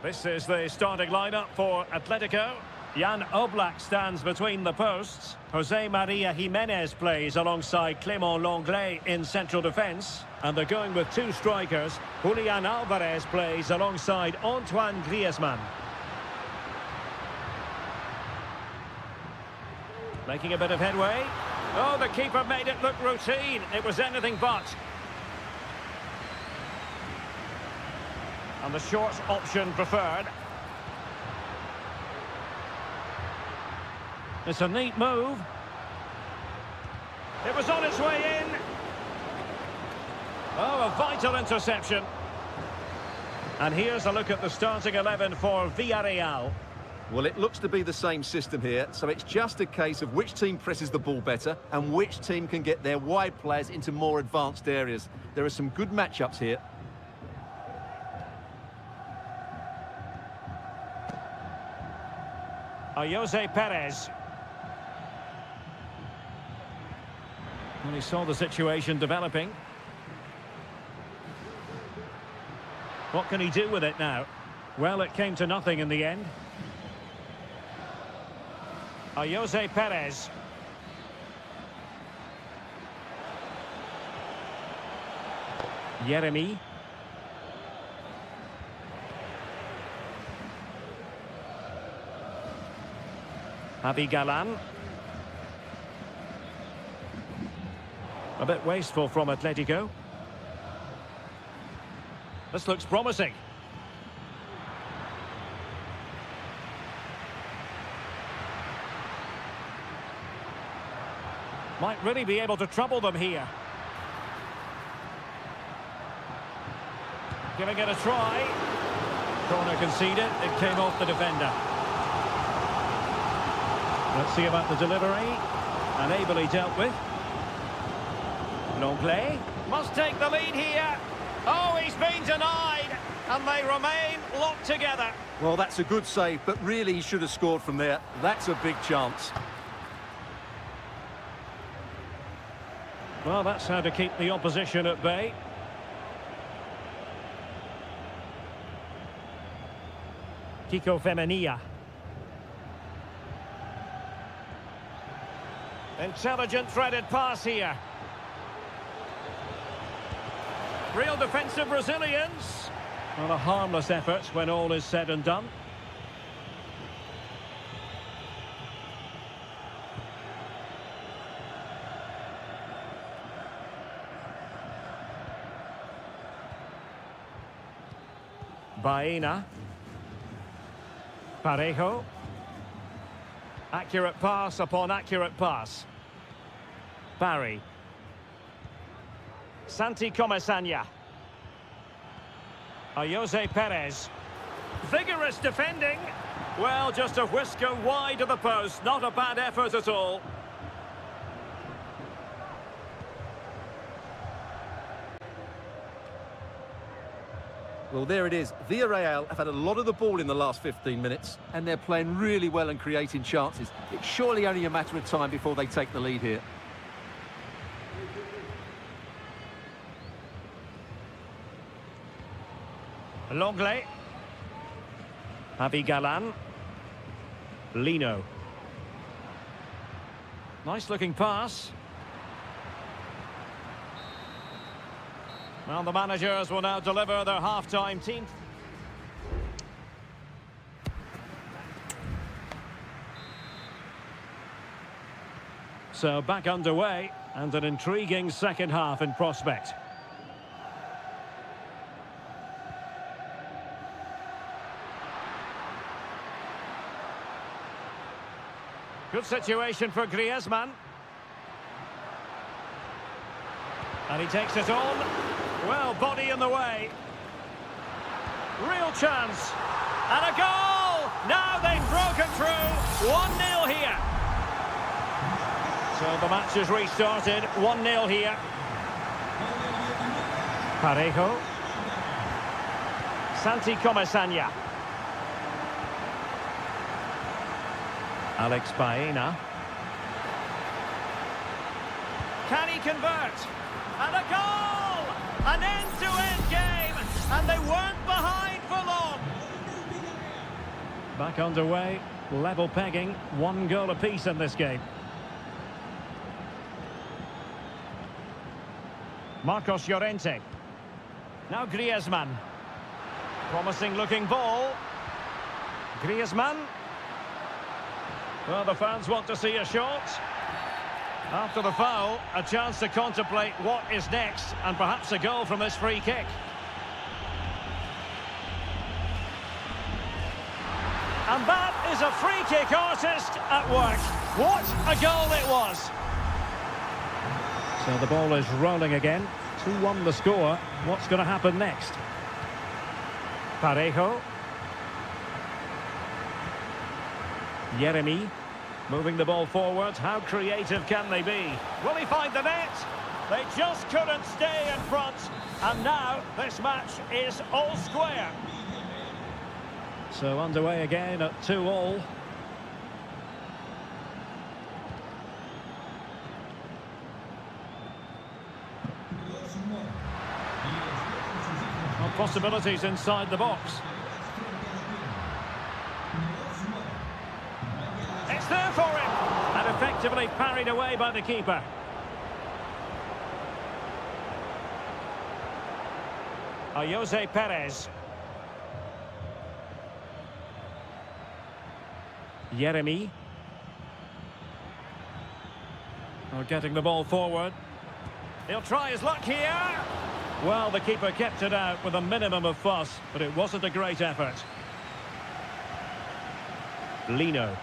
Speaker 1: This is the starting lineup for Atletico. Jan Oblak stands between the posts. Jose Maria Jimenez plays alongside Clément Lenglet in central defence. And they're going with two strikers. Julian Alvarez plays alongside Antoine Griezmann. Making a bit of headway. Oh, the keeper made it look routine. It was anything but. And the short option preferred. It's a neat move. It was on its way in. Oh, a vital interception. And here's a look at the starting 11 for Villarreal.
Speaker 2: Well, it looks to be the same system here, so it's just a case of which team presses the ball better and which team can get their wide players into more advanced areas. There are some good matchups here.
Speaker 1: Jose Perez. Well, he saw the situation developing. What can he do with it now? Well, it came to nothing in the end. Jose Perez. Yeremy. Javi Galan. A bit wasteful from Atletico. This looks promising. Might really be able to trouble them here. Giving it a try. Corner conceded. It came off the defender. Let's see about the delivery. And ably dealt with. Longley must take the lead here. Oh, he's been denied. And they remain locked together.
Speaker 2: Well, that's a good save, but really he should have scored from there. That's a big chance.
Speaker 1: Well, that's how to keep the opposition at bay. Kiko Femenia. Intelligent threaded pass here. Real defensive resilience. Well, a harmless effort when all is said and done. Baena. Parejo. Accurate pass upon accurate pass. Barry. Santi Comesaña. Jose Perez. Vigorous defending. Well, just a whisker wide of the post. Not a bad effort at all.
Speaker 2: Well, there it is. Villarreal have had a lot of the ball in the last 15 minutes, and they're playing really well and creating chances. It's surely only a matter of time before they take the lead here.
Speaker 1: Longley. Javi Galan. Lino. Nice looking pass. Well, the managers will now deliver their half-time team. So back underway, and an intriguing second half in prospect. Good situation for Griezmann. And he takes it on. Well, body in the way. Real chance. And a goal! Now they've broken through. 1-0 here. So the match has restarted. 1-0 here. Parejo. Santi Comesaña. Alex Baena. Can he convert? And a goal! An end-to-end game, and they weren't behind for long. Back underway, level pegging, 1 goal apiece in this game. Marcos Llorente. Now Griezmann. Promising looking ball. Griezmann. Well, the fans want to see a shot. After the foul, a chance to contemplate what is next, and perhaps a goal from this free kick. And that is a free kick artist at work. What a goal it was!
Speaker 3: So the ball is rolling again. 2-1 the score. What's going to happen next? Parejo. Yeremy. Moving the ball forward. How creative can they be?
Speaker 1: Will he find the net? They just couldn't stay in front. And now this match is all square.
Speaker 3: So underway again at 2-2.
Speaker 1: Possibilities inside the box. It's there for him! And effectively parried away by the keeper. Jose Perez.
Speaker 3: Yeremy. Getting the ball forward.
Speaker 1: He'll try his luck here.
Speaker 3: Well, the keeper kept it out with a minimum of fuss, but it wasn't a great effort. Lino.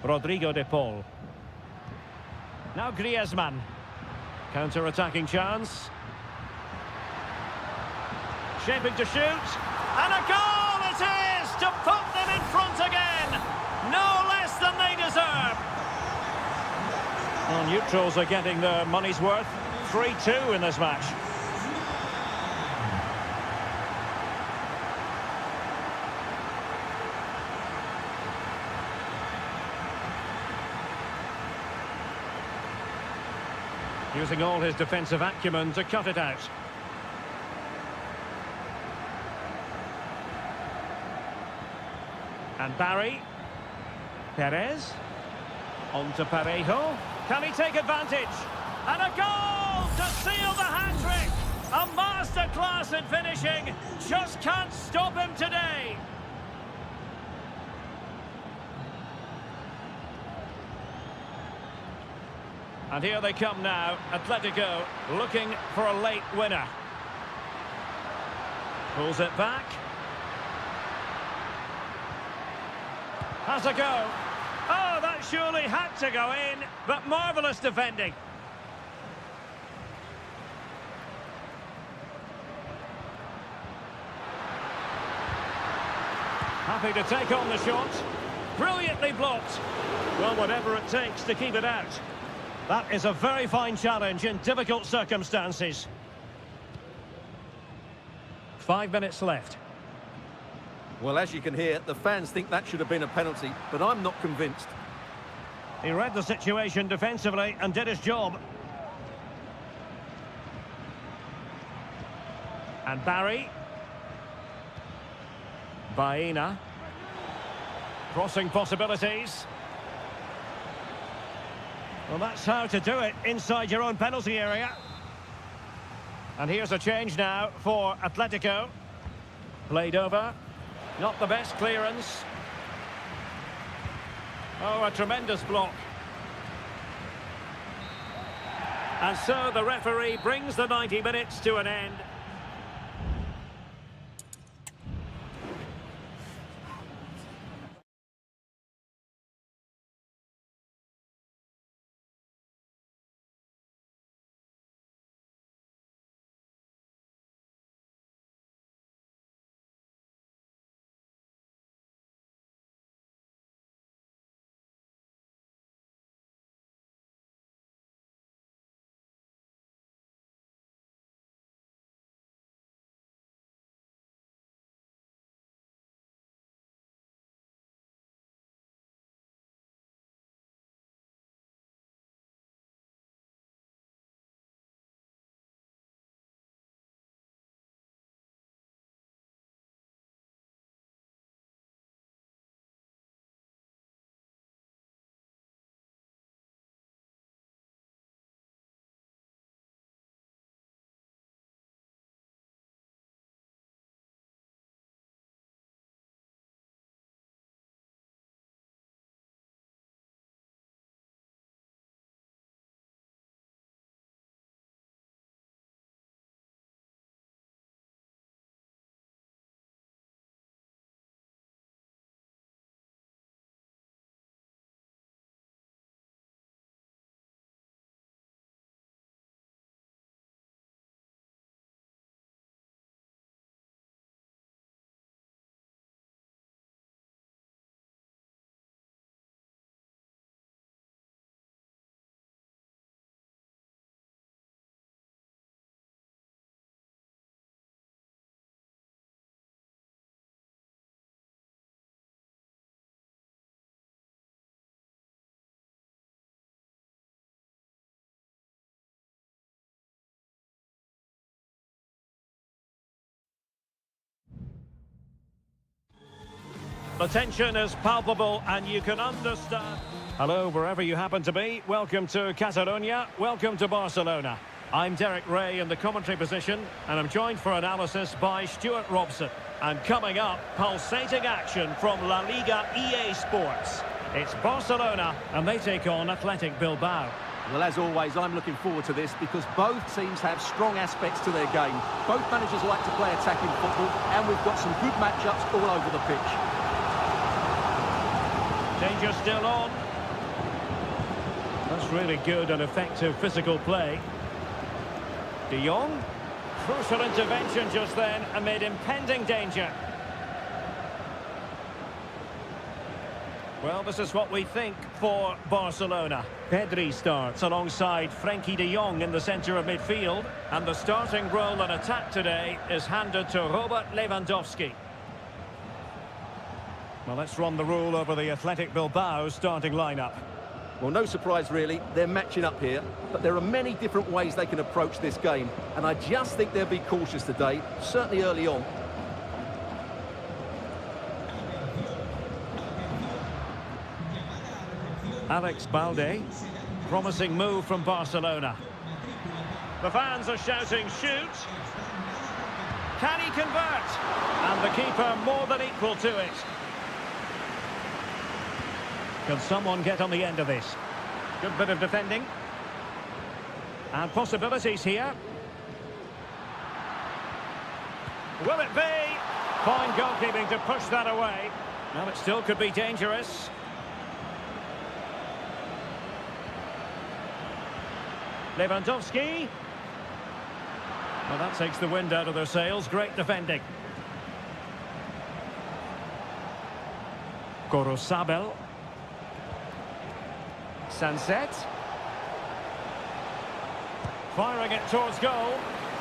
Speaker 3: Rodrigo de Paul.
Speaker 1: Now Griezmann.
Speaker 3: Counter-attacking chance.
Speaker 1: Shaping to shoot. And a goal it is to put them in front again. No less than they deserve.
Speaker 3: Well, neutrals are getting their money's worth. 3-2 in this match. Using all his defensive acumen to cut it out. And Barry. Perez. On to Parejo.
Speaker 1: Can he take advantage? And a goal to seal the hat-trick! A masterclass in finishing. Just can't stop him today.
Speaker 3: And here they come now. Atletico looking for a late winner. Pulls it back.
Speaker 1: Has a go. Oh, that surely had to go in, but marvellous defending.
Speaker 3: Happy to take on the shot.
Speaker 1: Brilliantly blocked.
Speaker 3: Well, whatever it takes to keep it out.
Speaker 1: That is a very fine challenge in difficult circumstances.
Speaker 3: 5 minutes left.
Speaker 2: Well, as you can hear, the fans think that should have been a penalty, but I'm not convinced.
Speaker 1: He read the situation defensively and did his job.
Speaker 3: And Barry. Baena.
Speaker 1: Crossing possibilities. Well, that's how to do it inside your own penalty area. And here's a change now for Atletico.
Speaker 3: Played over.
Speaker 1: Not the best clearance. Oh, a tremendous block. And so the referee brings the 90 minutes to an end. The tension is palpable and you can understand. Hello, wherever you happen to be. Welcome to Catalonia. Welcome to Barcelona. I'm Derek Ray in the commentary position, and I'm joined for analysis by Stuart Robson. And coming up, pulsating action from La Liga EA Sports. It's Barcelona, and they take on Athletic Bilbao.
Speaker 2: Well, as always, I'm looking forward to this because both teams have strong aspects to their game. Both managers like to play attacking football, and we've got some good matchups all over the pitch.
Speaker 1: Danger still on. That's really good and effective physical play. De Jong. Crucial intervention just then amid impending danger. Well, this is what we think for Barcelona. Pedri starts alongside Frenkie de Jong in the centre of midfield. And the starting role in attack today is handed to Robert Lewandowski. Well, let's run the rule over the Athletic Bilbao starting lineup.
Speaker 2: Well, no surprise really, they're matching up here, but there are many different ways they can approach this game, and I just think they'll be cautious today, certainly early on.
Speaker 1: Alex Balde, promising move from Barcelona. The fans are shouting, shoot! Can he convert? And the keeper more than equal to it. Can someone get on the end of this? Good bit of defending. And possibilities here. Will it be? Fine goalkeeping to push that away. Well, it still could be dangerous. Lewandowski. Well, that takes the wind out of their sails. Great defending. Gorosabel. Sunset. Firing it towards goal.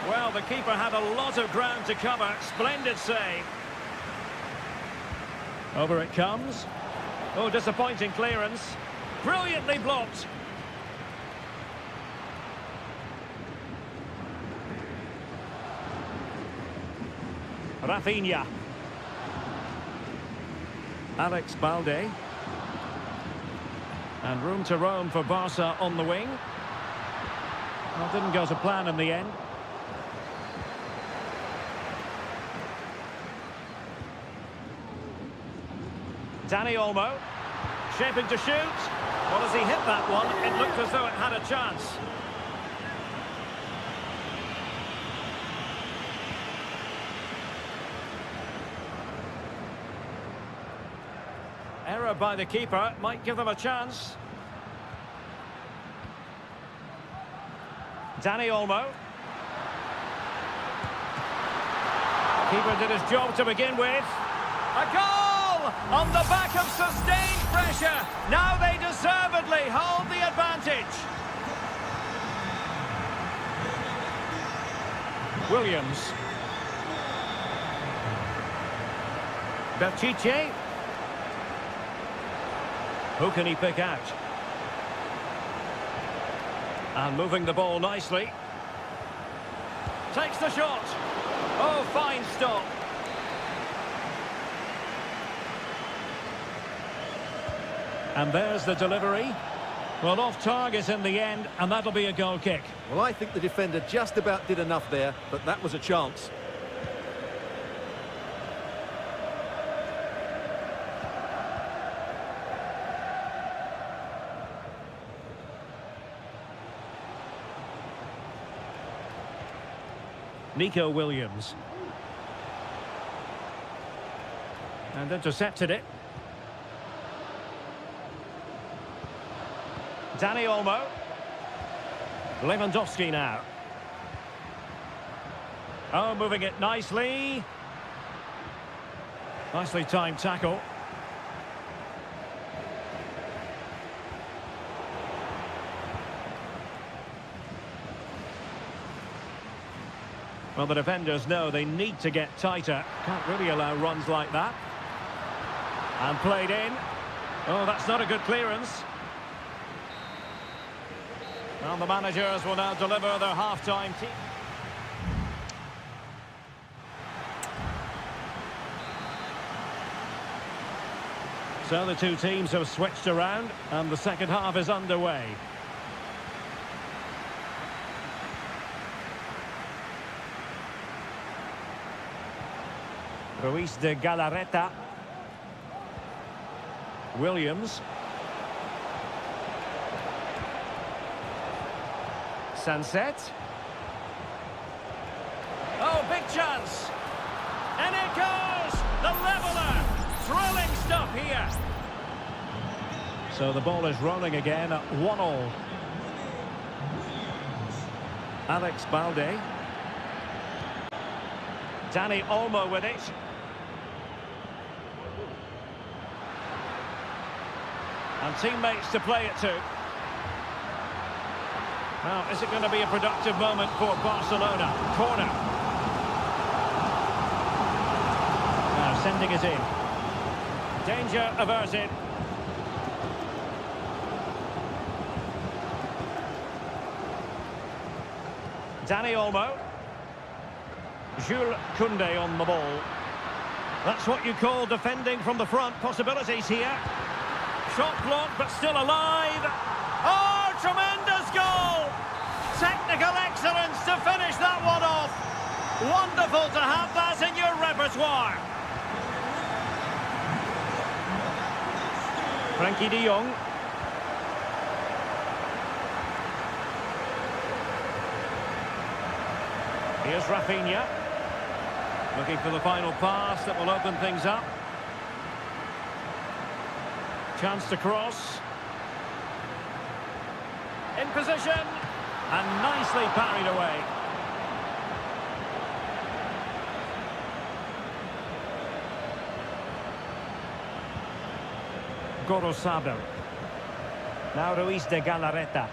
Speaker 1: Well, the keeper had a lot of ground to cover. Splendid save. Over it comes. Oh, disappointing clearance. Brilliantly blocked. Rafinha. Alex Balde. And room to roam for Barca on the wing. Well, didn't go to plan in the end. Dani Olmo. Shaping to shoot. Well, as he hit that one, it looked as though it had a chance. Error by the keeper might give them a chance. Dani Olmo. Keeper did his job to begin with. A goal! On the back of sustained pressure. Now they deservedly hold the advantage. Williams. Berchiche. Who can he pick out? And moving the ball nicely. Takes the shot. Oh, fine stop. And there's the delivery. Well, off target in the end, and that'll be a goal kick.
Speaker 2: Well, I think the defender just about did enough there, but that was a chance.
Speaker 1: Nico Williams. And intercepted it. Dani Olmo. Lewandowski now. Oh, moving it nicely. Nicely timed tackle. Well, the defenders know they need to get tighter. Can't really allow runs like that. And played in. Oh, that's not a good clearance. Well, the managers will now deliver their half-time team. So the two teams have switched around and the second half is underway. Ruiz de Galarreta. Williams. Sunset. Oh, big chance. And it goes! The leveller! Thrilling stuff here. So the ball is rolling again at 1-1. Alex Balde. Dani Olmo with it. And teammates to play it to. Now, is it going to be a productive moment for Barcelona? Corner. Now, sending it in. Danger averted. Dani Olmo. Jules Koundé on the ball. That's what you call defending from the front. Possibilities here. Shot blocked, but still alive. Oh, tremendous goal! Technical excellence to finish that one off. Wonderful to have that in your repertoire. Frankie de Jong. Here's Rafinha. Looking for the final pass that will open things up. Chance to cross. In position. And nicely parried away. Gorosabel. Now Ruiz de Galarreta.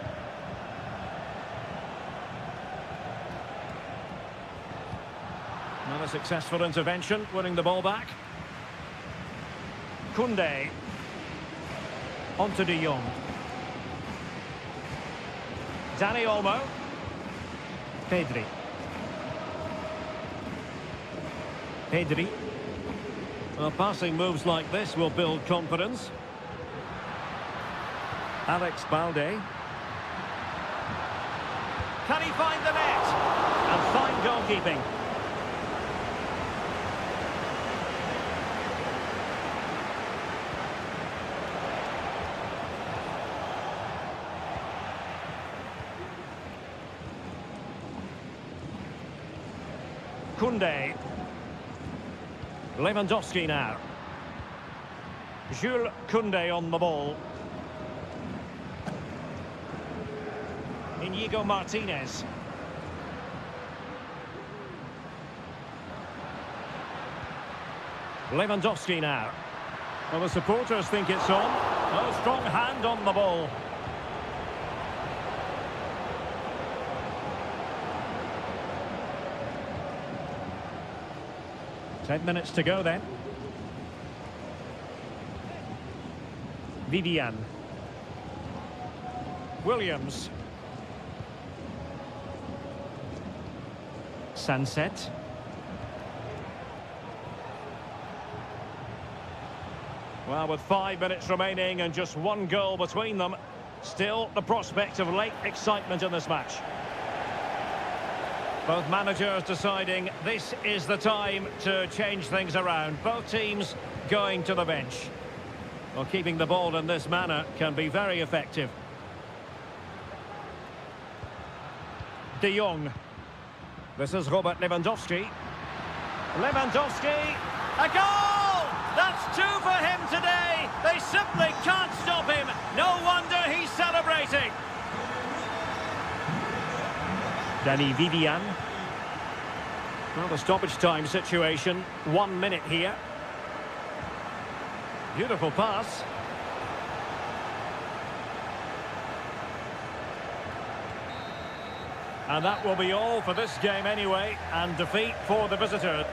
Speaker 1: Another successful intervention, winning the ball back. Koundé. Onto de Jong. Dani Olmo. Pedri. Well, passing moves like this will build confidence. Alex Balde. Can he find the net? And fine goalkeeping. Koundé. Lewandowski now. Jules Koundé on the ball. Inigo Martinez. Lewandowski now. Well, the supporters think it's on. No strong hand on the ball. Ten minutes to go then. Vivian. Williams. Sunset. Well, with 5 minutes remaining and just one goal between them, still the prospect of late excitement in this match. Both managers deciding this is the time to change things around. Both teams going to the bench. Well, keeping the ball in this manner can be very effective. De Jong. This is Robert Lewandowski. Lewandowski. A goal! That's 2 for him today. They simply can't stop him. No wonder he's celebrating. Dani Vivian. Well, the stoppage time situation. 1 minute here. Beautiful pass. And that will be all for this game anyway, and defeat for the visitor.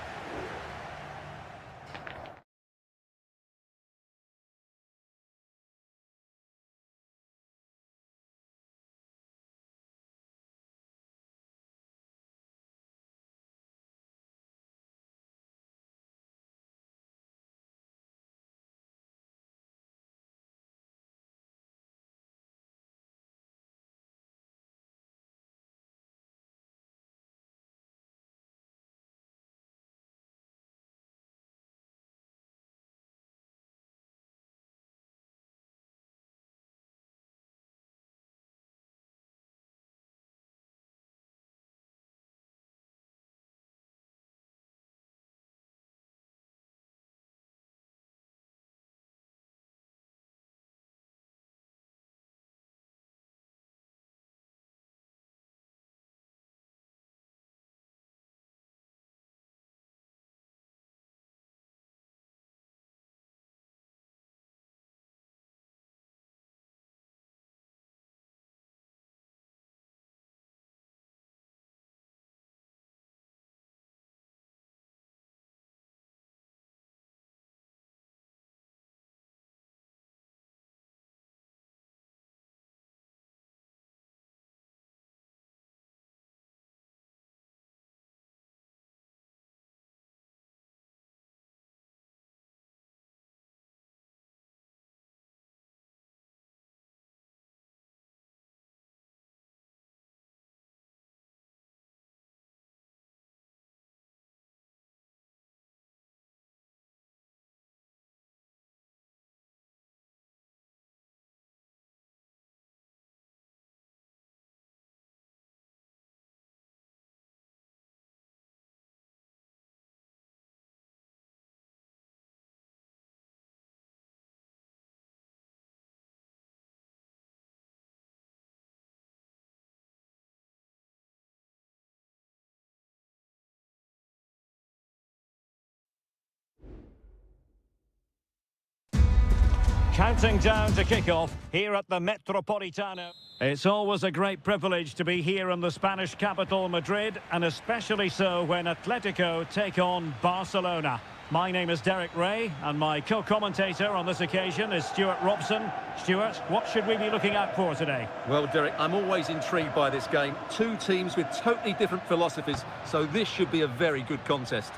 Speaker 1: Counting down to kick-off here at the Metropolitano. It's always a great privilege to be here in the Spanish capital, Madrid, and especially so when Atletico take on Barcelona. My name is Derek Ray, and my co-commentator on this occasion is Stuart Robson. Stuart, what should we be looking out for today?
Speaker 2: Well, Derek, I'm always intrigued by this game. Two teams with totally different philosophies, so this should be a very good contest.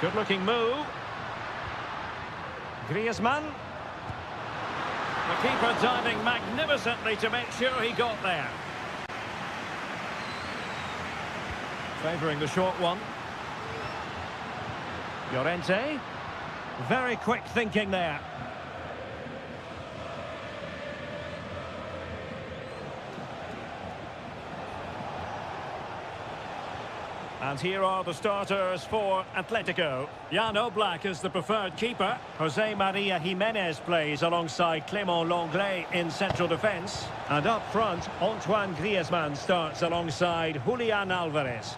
Speaker 1: Good-looking move. Griezmann. The keeper diving magnificently to make sure he got there. Favouring the short one. Llorente. Very quick thinking there. And here are the starters for Atletico. Jan Oblak is the preferred keeper. Jose Maria Jimenez plays alongside Clément Lenglet in central defence. And up front, Antoine Griezmann starts alongside Julian Alvarez.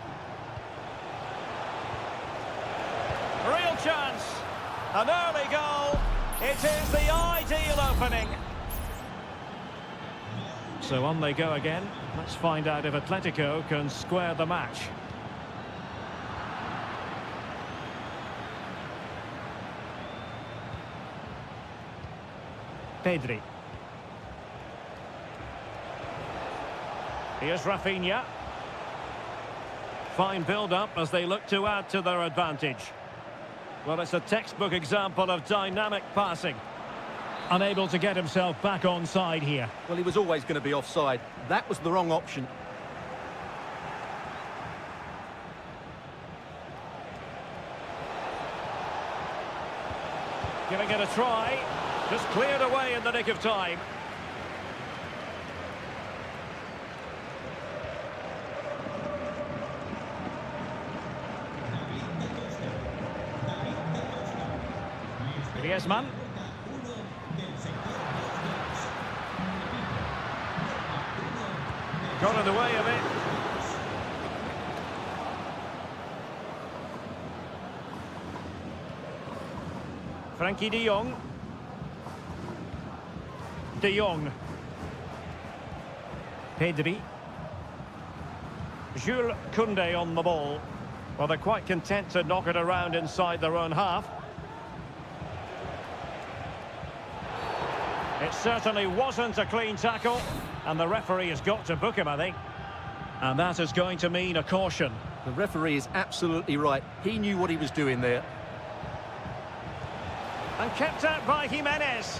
Speaker 1: Real chance. An early goal. It is the ideal opening. So on they go again. Let's find out if Atletico can square the match. Pedri. Here's Rafinha. Fine build-up as they look to add to their advantage. Well, it's a textbook example of dynamic passing. Unable to get himself back onside here.
Speaker 2: Well, he was always going to be offside. That was the wrong option.
Speaker 1: Giving it a try. Just cleared away in the nick of time. Griezmann. Got in the way of it. Frankie de Jong. De Jong. Pedri. Jules Koundé on the ball. Well, they're quite content to knock it around inside their own half. It certainly wasn't a clean tackle, and the referee has got to book him, I think. And that is going to mean a caution.
Speaker 2: The referee is absolutely right. He knew what he was doing there.
Speaker 1: And kept out by Jimenez.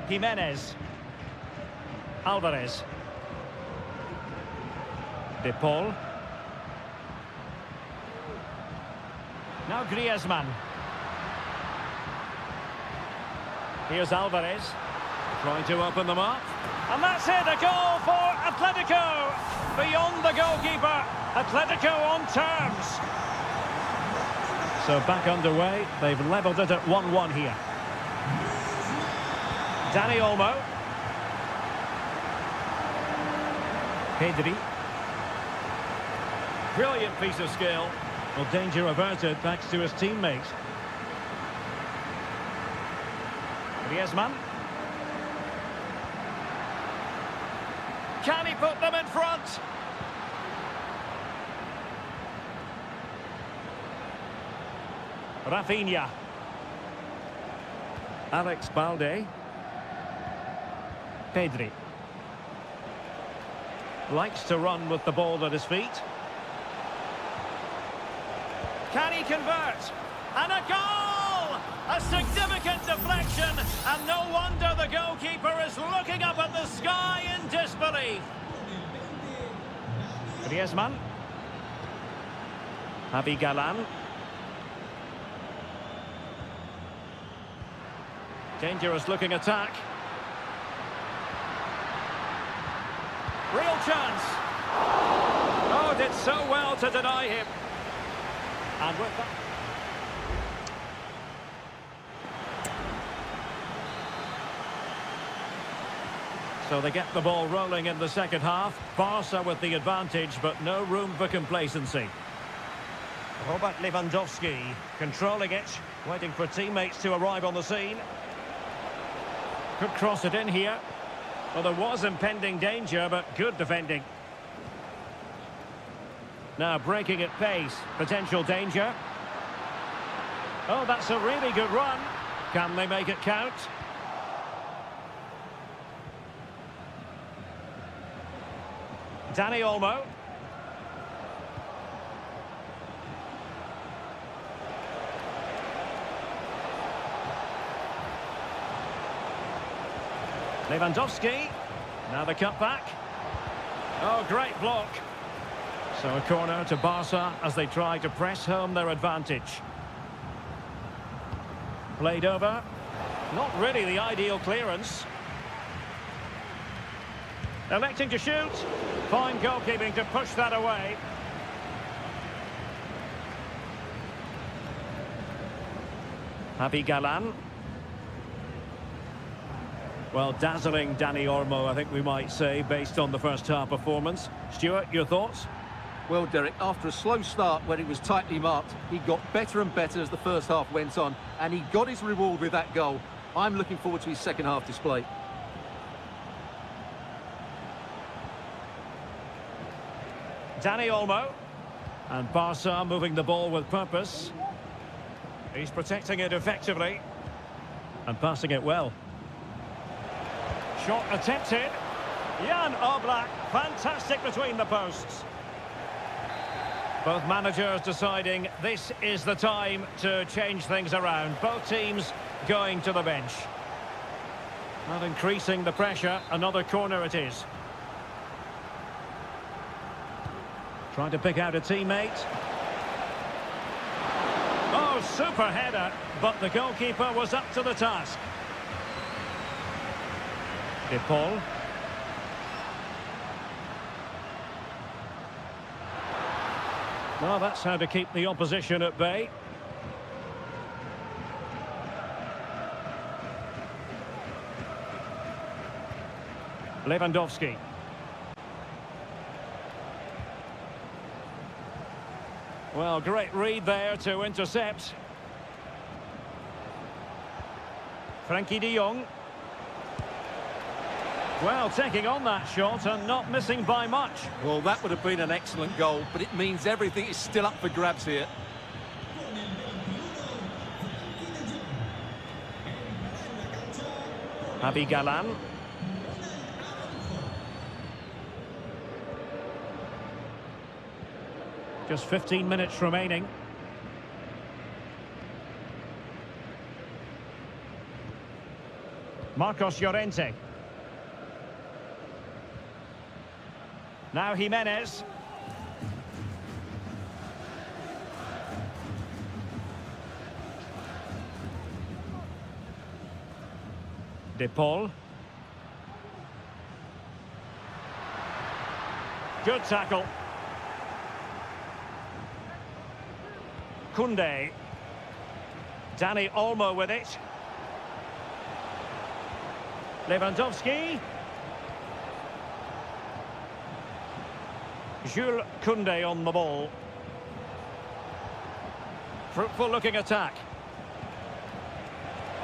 Speaker 1: Jimenez. Alvarez. De Paul. Now Griezmann. Here's Alvarez. Trying to open them up. And that's it, a goal for Atletico. Beyond the goalkeeper. Atletico on terms. So back underway. They've levelled it at 1-1 here. Dani Olmo. Pedri. Brilliant piece of skill. Well, danger averted thanks to his teammates. Griezmann. Can he put them in front? Rafinha. Alex Balde. Pedri. Likes to run with the ball at his feet. Can he convert? And a goal! A significant deflection, and no wonder the goalkeeper is looking up at the sky in disbelief. Griezmann. Javi Galán. Dangerous looking attack. Real chance. Oh, did so well to deny him. And with that... So they get the ball rolling in the second half. Barca with the advantage, but no room for complacency. Robert Lewandowski controlling it, waiting for teammates to arrive on the scene. Could cross it in here. Well, there was impending danger, but good defending. Now breaking at pace, potential danger. Oh, that's a really good run. Can they make it count? Dani Olmo. Lewandowski. Now the cutback. Oh, great block. So a corner to Barca as they try to press home their advantage. Played over. Not really the ideal clearance. Electing to shoot. Fine goalkeeping to push that away. Javi Galan. Well, dazzling Dani Olmo, I think we might say, based on the first half performance. Stuart, your thoughts?
Speaker 2: Well, Derek, after a slow start when it was tightly marked, he got better and better as the first half went on, and he got his reward with that goal. I'm looking forward to his second half display.
Speaker 1: Dani Olmo. And Barca moving the ball with purpose. He's protecting it effectively. And passing it well. Shot attempted. Jan Oblak, fantastic between the posts. Both managers deciding this is the time to change things around. Both teams going to the bench. And increasing the pressure, another corner it is. Trying to pick out a teammate. Oh, super header, but the goalkeeper was up to the task. De Paul. Well, that's how to keep the opposition at bay. Lewandowski. Well, great read there to intercept. Frankie de Jong. Well, taking on that shot and not missing by much.
Speaker 2: Well, that would have been an excellent goal, but it means everything is still up for grabs here.
Speaker 1: Javi Galan. Just 15 minutes remaining. Marcos Llorente. Now Jimenez. De Paul. Good tackle. Koundé. Dani Olmo with it. Lewandowski. Jules Koundé on the ball. Fruitful looking attack.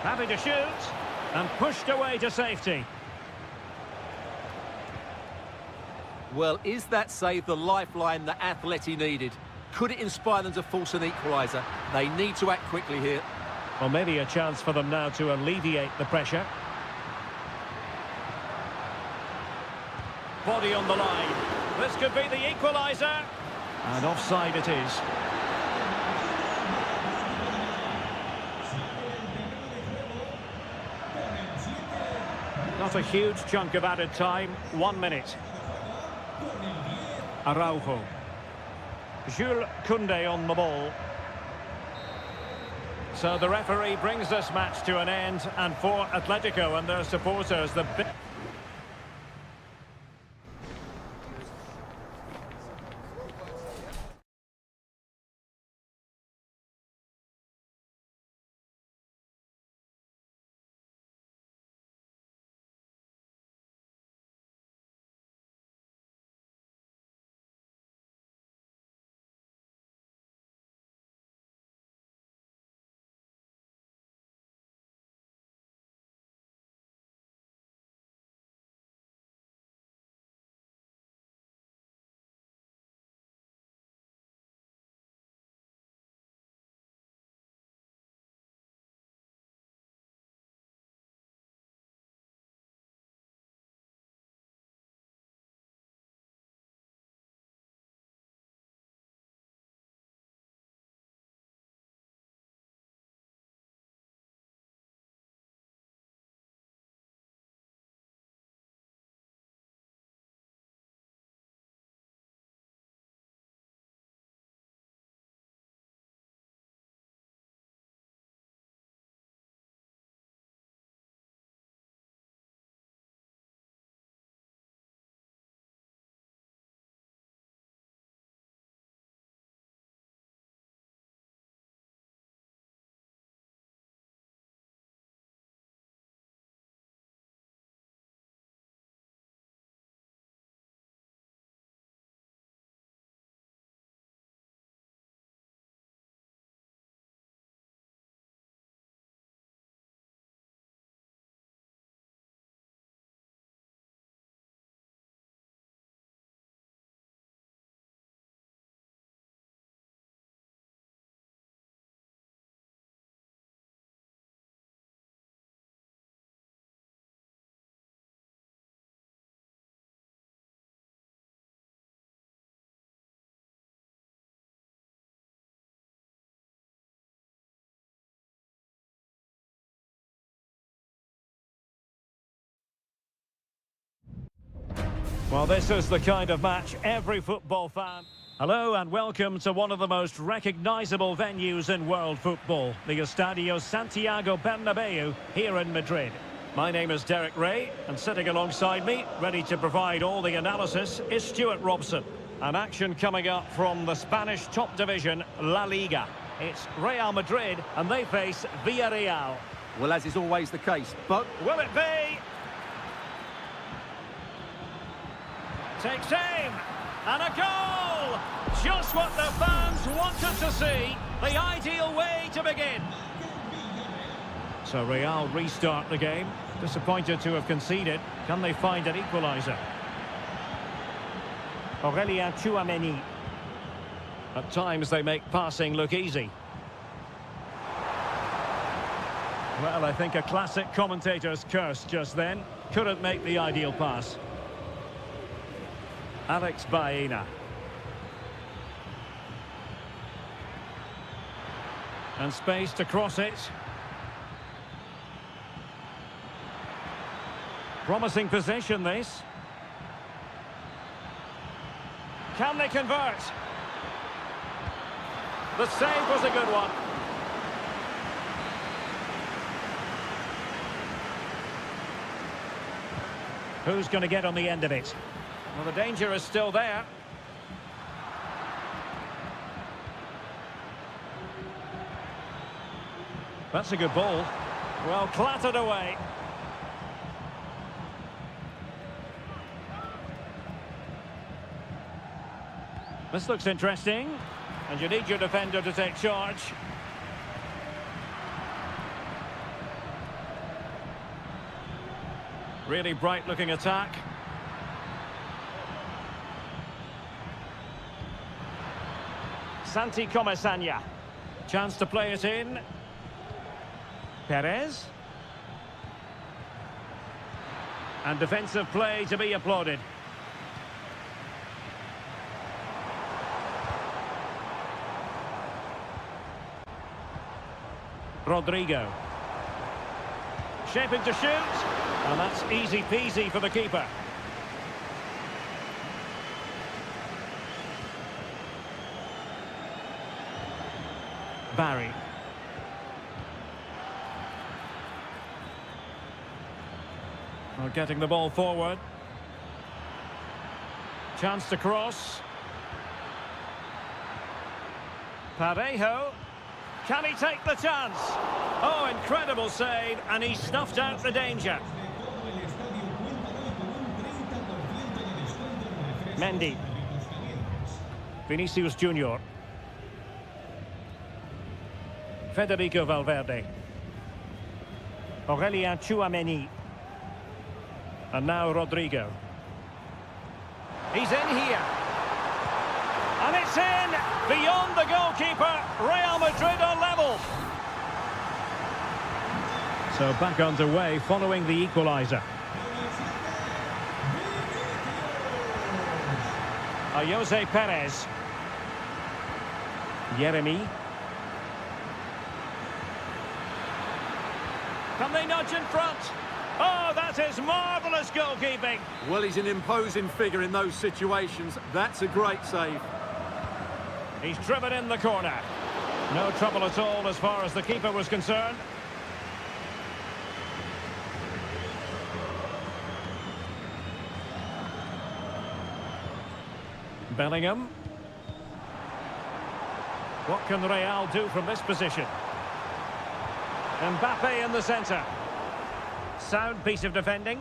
Speaker 1: Happy to shoot. And pushed away to safety.
Speaker 2: Well, is that save the lifeline that Atleti needed? Could it inspire them to force an equaliser? They need to act quickly here.
Speaker 1: Well, maybe a chance for them now to alleviate the pressure. Body on the line. This could be the equaliser. And offside it is. Not a huge chunk of added time. 1 minute. Araujo. Jules Koundé on the ball. So the referee brings this match to an end, and for Atletico and their supporters, the Well, this is the kind of match every football fan... Hello and welcome to one of the most recognisable venues in world football, the Estadio Santiago Bernabeu here in Madrid. My name is Derek Ray, and sitting alongside me, ready to provide all the analysis, is Stuart Robson. An action coming up from the Spanish top division, La Liga. It's Real Madrid, and they face Villarreal.
Speaker 2: Well, as is always the case, but...
Speaker 1: Will it be? Takes aim, and a goal! Just what the fans wanted to see. The ideal way to begin. So Real restart the game. Disappointed to have conceded. Can they find an equaliser? Aurélien Tchouaméni. At times they make passing look easy. Well, I think a classic commentator's curse just then. Couldn't make the ideal pass. Alex Baena. And space to cross it. Promising possession, this. Can they convert? The save was a good one. Who's going to get on the end of it? Well, the danger is still there. That's a good ball. Well, clattered away. This looks interesting. And you need your defender to take charge. Really bright-looking attack. Santi Comesaña. Chance to play it in. Perez. And defensive play to be applauded. Rodrigo. Shaping to shoot. And that's easy peasy for the keeper. Barry. Well, getting the ball forward. Chance to cross. Parejo. Can he take the chance? Oh, incredible save, and he snuffed out the danger. Mendy. Vinicius Junior. Federico Valverde. Aurélien Tchouaméni. And now Rodrigo. He's in here. And it's in! Beyond the goalkeeper, Real Madrid are level. So back underway following the equaliser. Jose Perez. Yeremi. Can they nudge in front? Oh, that is marvellous goalkeeping.
Speaker 2: Well, he's an imposing figure in those situations. That's a great save.
Speaker 1: He's driven in the corner. No trouble at all as far as the keeper was concerned. Bellingham. What can Real do from this position? Mbappe in the centre. Sound piece of defending.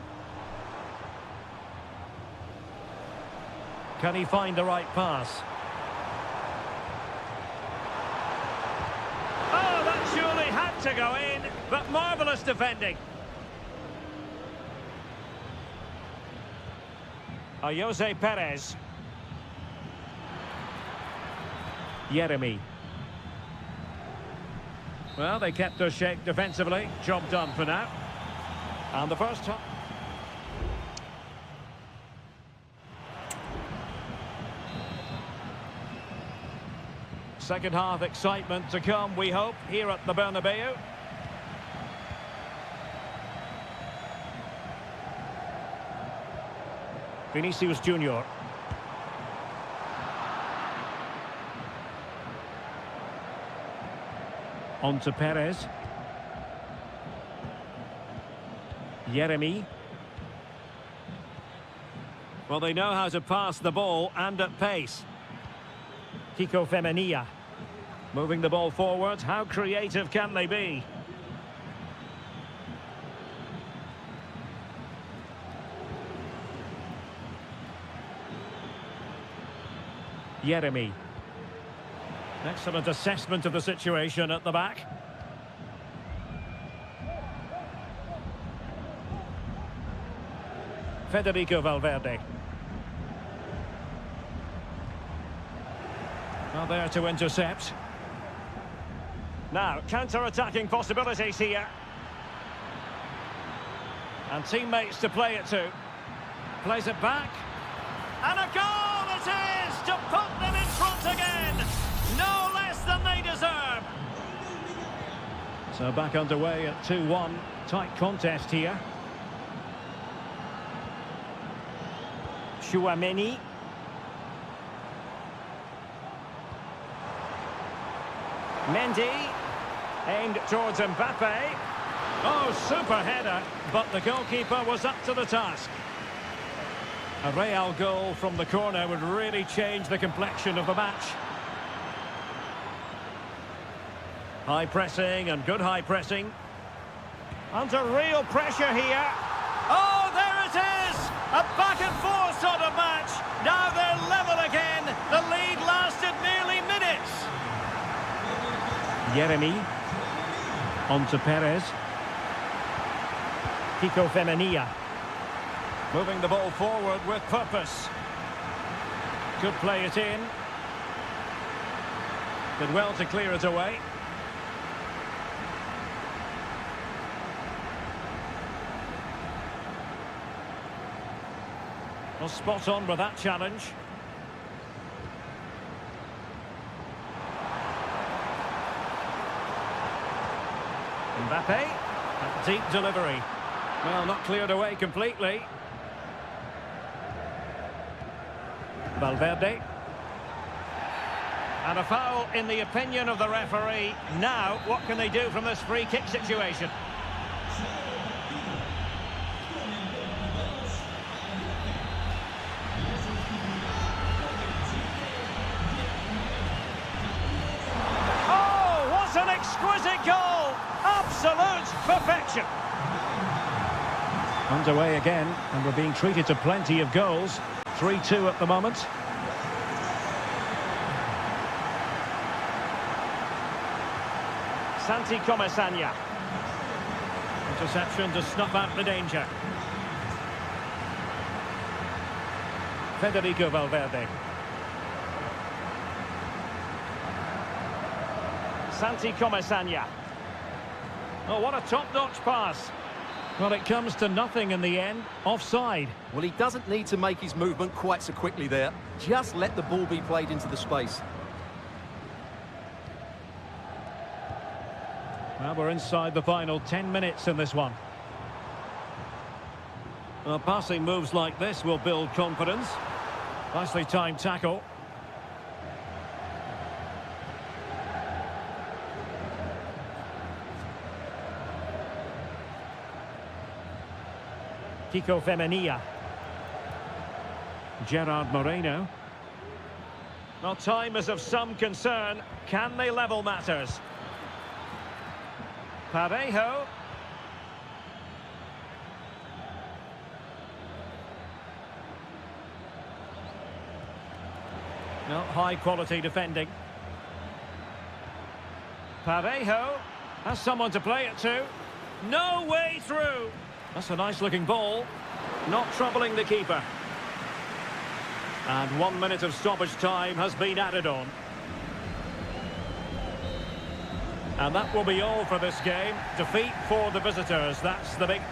Speaker 1: Can he find the right pass? Oh, that surely had to go in, but marvellous defending. Jose Perez. Yeremi. Well, they kept their shape defensively. Job done for now. And the first time. Second half excitement to come, we hope, here at the Bernabeu. Vinicius Junior. On to Perez. Yeremy. Well, they know how to pass the ball and at pace. Kiko Femenia. Moving the ball forward. How creative can they be? Yeremy. Excellent assessment of the situation at the back. Federico Valverde. Well, there to intercept. Now, counter-attacking possibilities here. And teammates to play it to. Plays it back. And a goal it is to put them in front again. No less than they deserve. So back underway at 2-1. Tight contest here. Chouameni. Mendy. Aimed towards Mbappe. Oh, super header. But the goalkeeper was up to the task. A Real goal from the corner would really change the complexion of the match. High pressing and good high pressing. Under real pressure here. Oh, there it is! A back and forth sort of match. Now they're level again. The lead lasted nearly minutes. Yeremy. On to Perez. Kiko Femenia. Moving the ball forward with purpose. Could play it in. Did well to clear it away. Well, spot on with that challenge. Mbappe. A deep delivery. Well, not cleared away completely. Valverde. And a foul in the opinion of the referee. Now, what can they do from this free kick situation? Oh, what an exquisite goal! Absolute perfection! Underway again, and we're being treated to plenty of goals. 3-2 at the moment. Santi Comesaña. Interception to snuff out the danger. Federico Valverde. Santi Comesaña. Oh, what a top-notch pass. Well, it comes to nothing in the end. Offside.
Speaker 2: Well, he doesn't need to make his movement quite so quickly there. Just let the ball be played into the space.
Speaker 1: Well, we're inside the final 10 minutes in this one. Well, passing moves like this will build confidence. Nicely timed tackle. Kiko Femenia. Gerard Moreno. Well, time is of some concern. Can they level matters? Parejo. No, high quality defending. Parejo has someone to play it to. No way through. That's a nice looking ball. Not troubling the keeper. And 1 minute of stoppage time has been added on. And that will be all for this game. Defeat for the visitors. That's the big...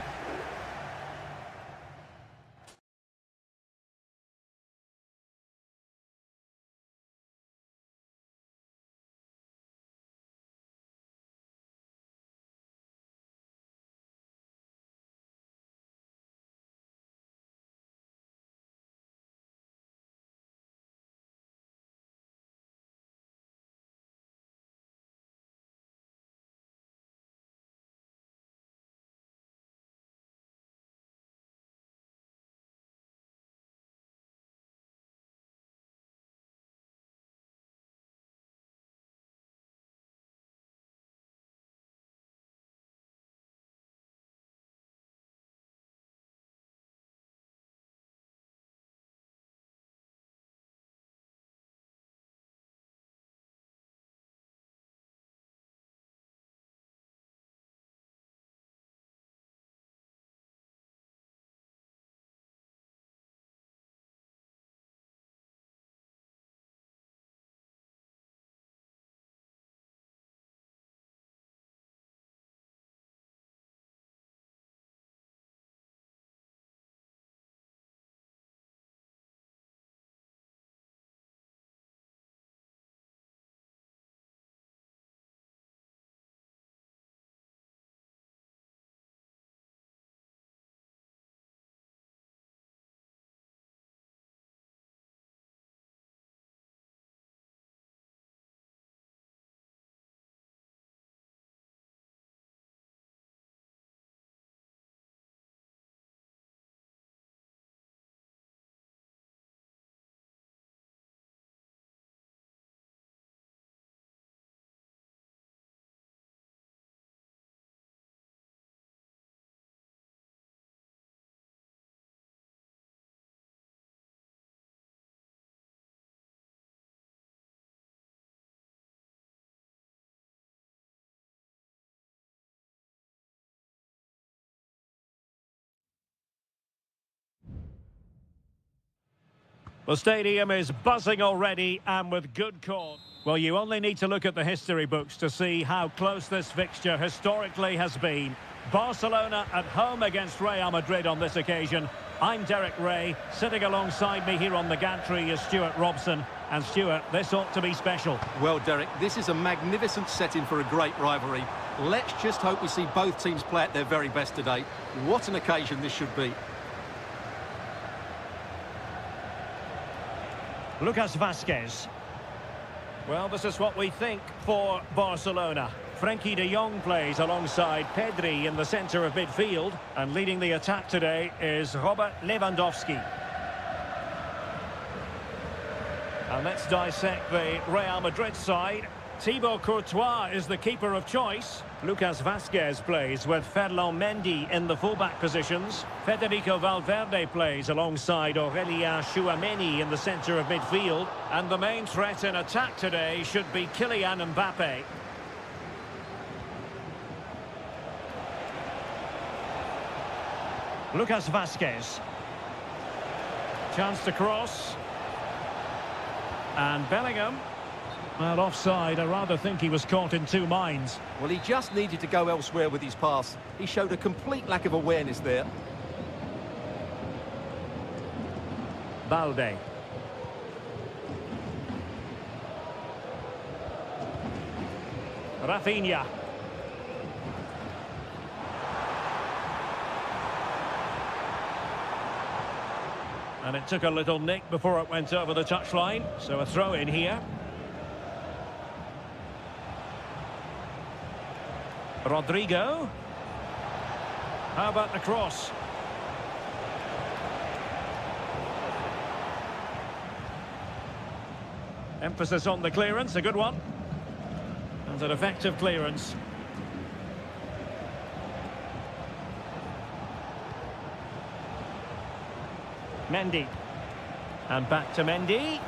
Speaker 1: The stadium is buzzing already and with good cause. Well, you only need to look at the history books to see how close this fixture historically has been. Barcelona at home against Real Madrid on this occasion. I'm Derek Ray. Sitting alongside me here on the gantry is Stuart Robson. And Stuart, this ought to be special.
Speaker 2: Well, Derek, this is a magnificent setting for a great rivalry. Let's just hope we see both teams play at their very best today. What an occasion this should be.
Speaker 1: Lucas Vazquez. Well, this is what we think for Barcelona. Frenkie de Jong plays alongside Pedri in the centre of midfield. And leading the attack today is Robert Lewandowski. And let's dissect the Real Madrid side. Thibaut Courtois is the keeper of choice. Lucas Vazquez plays with Ferland Mendy in the fullback positions. Federico Valverde plays alongside Aurélien Tchouameni in the centre of midfield. And the main threat in attack today should be Kylian Mbappe. Lucas Vazquez. Chance to cross. And Bellingham. Well, offside. I rather think he was caught in two minds.
Speaker 2: Well, he just needed to go elsewhere with his pass. He showed a complete lack of awareness there.
Speaker 1: Balde. Rafinha. And it took a little nick before it went over the touchline. So a throw in here. Rodrigo. How about the cross? Emphasis on the clearance, a good one. And an effective clearance. Mendy. And back to Mendy.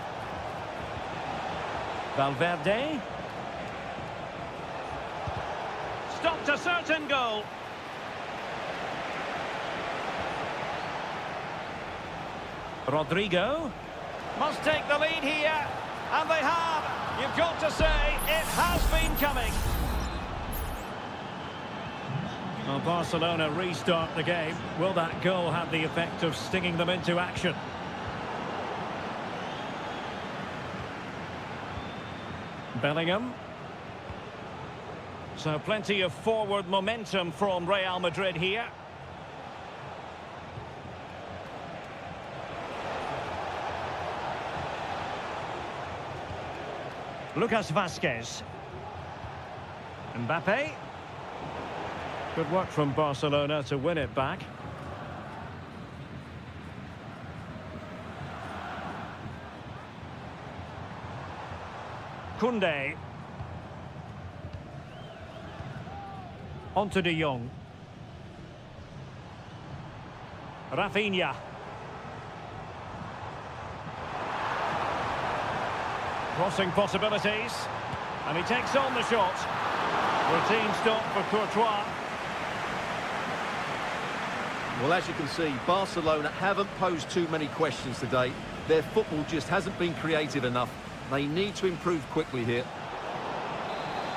Speaker 1: Valverde. Stopped a certain goal. Rodrigo. Must take the lead here. And they have. You've got to say, it has been coming. Well, Barcelona restart the game. Will that goal have the effect of stinging them into action? Bellingham. So plenty of forward momentum from Real Madrid here. Lucas Vazquez. Mbappe. Good work from Barcelona to win it back. Koundé. On to de Jong. Rafinha. Crossing possibilities. And he takes on the shot. Routine stop for Courtois.
Speaker 2: Well, as you can see, Barcelona haven't posed too many questions today. Their football just hasn't been creative enough. They need to improve quickly here.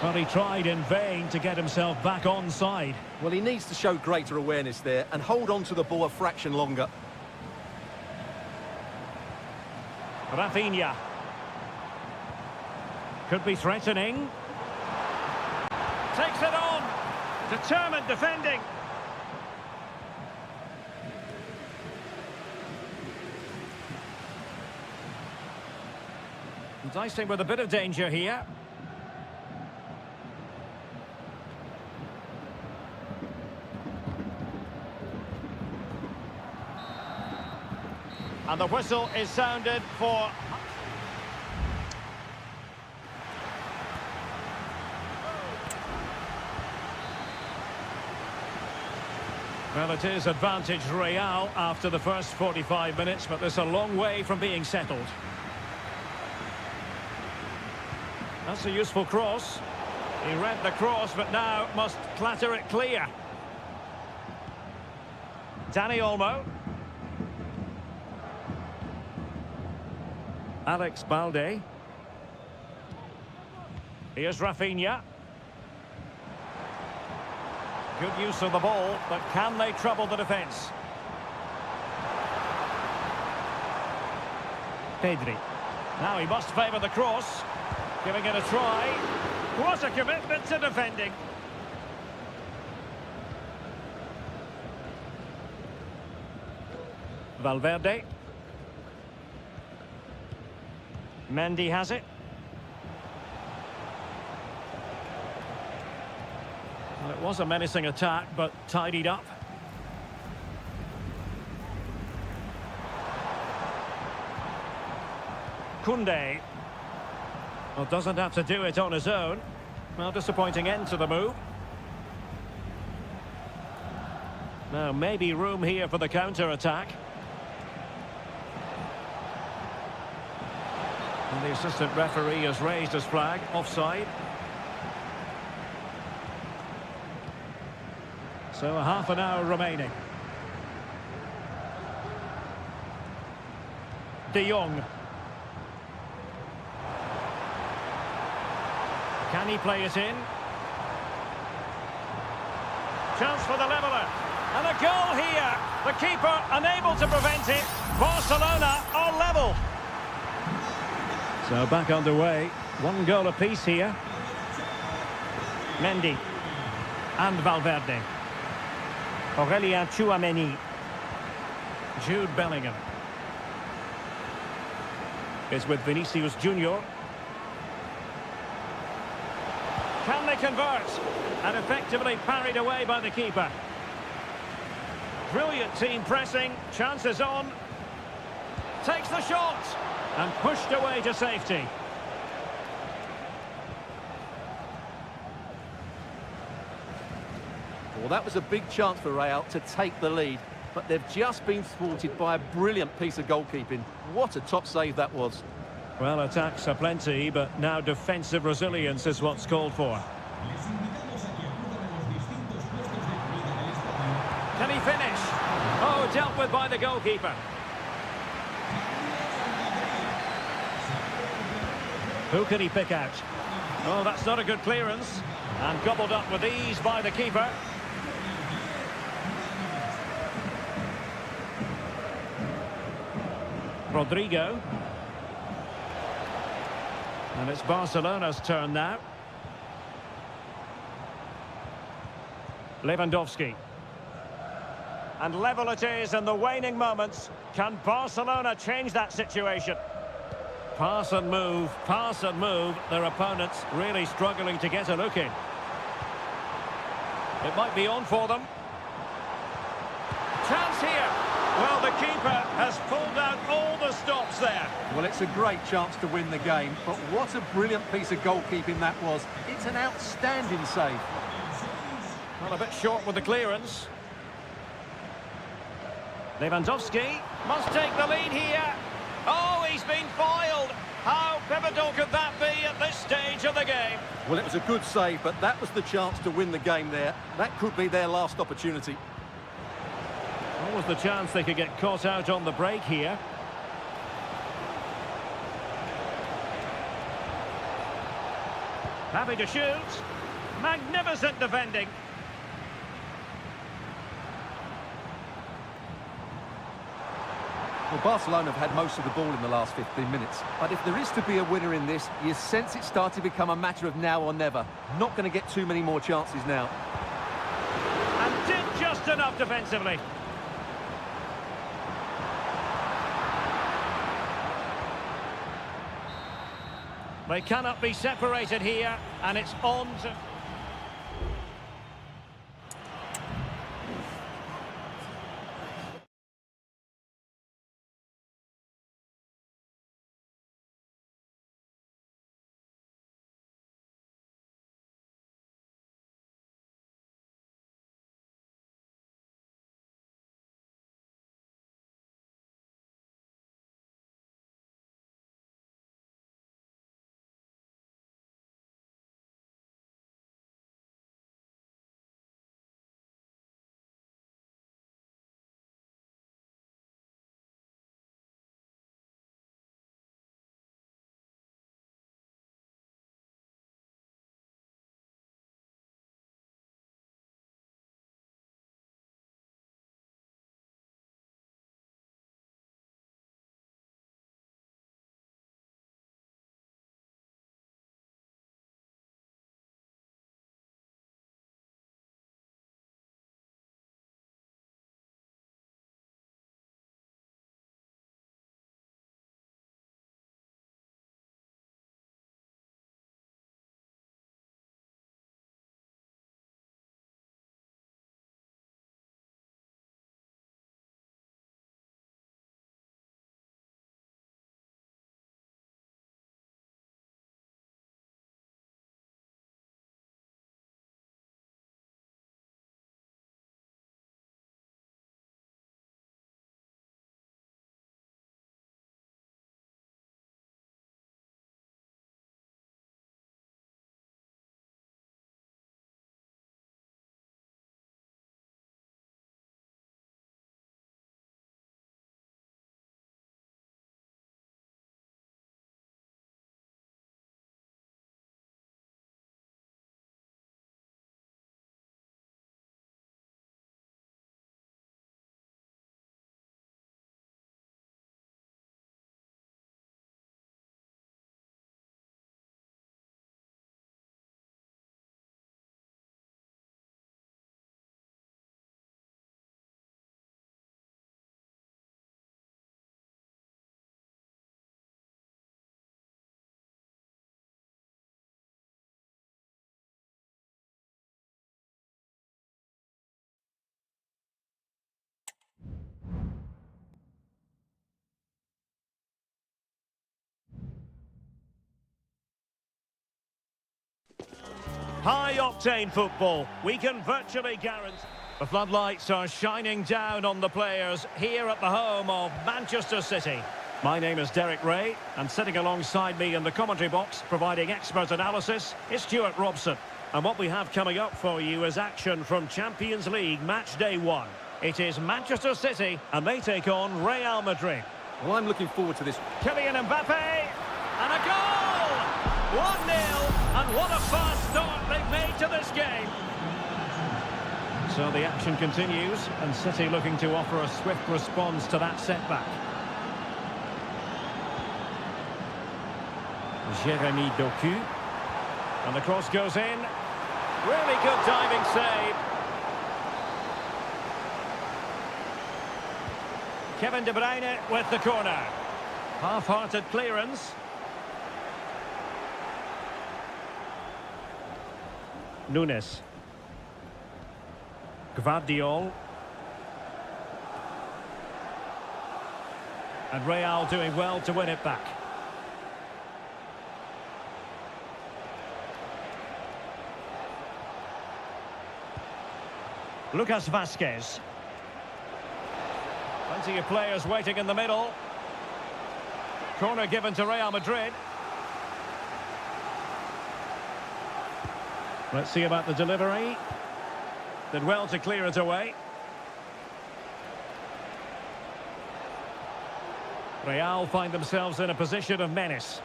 Speaker 3: Well, he tried in vain to get himself back onside.
Speaker 2: Well, he needs to show greater awareness there and hold on to the ball a fraction longer.
Speaker 1: Rafinha. Could be threatening. Takes it on. Determined defending. Dicing with a bit of danger here. And the whistle is sounded for... Well, it is advantage Real after the first 45 minutes, but there's a long way from being settled. That's a useful cross. He read the cross, but now must clatter it clear. Dani Olmo. Alex Balde. Here's Rafinha. Good use of the ball, but can they trouble the defence? Pedri. Now he must favour the cross. Giving it a try. What a commitment to defending. Valverde. Mendy has it. Well, it was a menacing attack, but tidied up. Koundé. Well, doesn't have to do it on his own. Well, disappointing end to the move. Now, maybe room here for the counter-attack. And the assistant referee has raised his flag, offside. So a half an hour remaining. De Jong. Can he play it in? Chance for the leveller. And a goal here. The keeper unable to prevent it. Barcelona are level. So back underway. One goal apiece here. Mendy. And Valverde. Aurelien Tchouameni. Jude Bellingham. Is with Vinicius Junior. Can they convert? And effectively parried away by the keeper. Brilliant team pressing. Chances on. Takes the shot. And pushed away to safety.
Speaker 2: Well, that was a big chance for Real to take the lead, but they've just been thwarted by a brilliant piece of goalkeeping. What a top save that was.
Speaker 1: Well, attacks are plenty, but now defensive resilience is what's called for. Can he finish? Oh, dealt with by the goalkeeper. Who can he pick out? Oh, that's not a good clearance. And gobbled up with ease by the keeper. Rodrigo. And it's Barcelona's turn now. Lewandowski. And level it is in the waning moments. Can Barcelona change that situation? Pass and move, pass and move. Their opponents really struggling to get a look in. It might be on for them. Chance here. Well, the keeper has pulled out all the stops there.
Speaker 2: Well, it's a great chance to win the game, but what a brilliant piece of goalkeeping that was. It's an outstanding save.
Speaker 1: Well, a bit short with the clearance. Lewandowski must take the lead here. Oh, he's been foiled. How pivotal could that be at this stage of the game?
Speaker 2: Well, it was a good save, but that was the chance to win the game there. That could be their last opportunity.
Speaker 1: What was the chance they could get caught out on the break here? Happy to shoot. Magnificent defending.
Speaker 2: Well, Barcelona have had most of the ball in the last 15 minutes. But if there is to be a winner in this, you sense it's starting to become a matter of now or never. Not going to get too many more chances now.
Speaker 1: And did just enough defensively. They cannot be separated here, and it's on to... High-octane football. We can virtually guarantee... The floodlights are shining down on the players here at the home of Manchester City. My name is Derek Ray, and sitting alongside me in the commentary box, providing expert analysis, is Stuart Robson. And what we have coming up for you is action from Champions League Match Day 1. It is Manchester City, and they take on Real Madrid.
Speaker 2: Well, I'm looking forward to this.
Speaker 1: Kylian Mbappe, and a goal! 1-0, and what a fast start they've made to this game. So the action continues, and City looking to offer a swift response to that setback. Jeremy Doku. And the cross goes in. Really good diving save. Kevin De Bruyne with the corner. Half-hearted clearance. Nunes. Gvardiol. And Real doing well to win it back. Lucas Vazquez. Plenty of players waiting in the middle. Corner given to Real Madrid. Let's see about the delivery. Did well to clear it away. Real find themselves in a position of menace.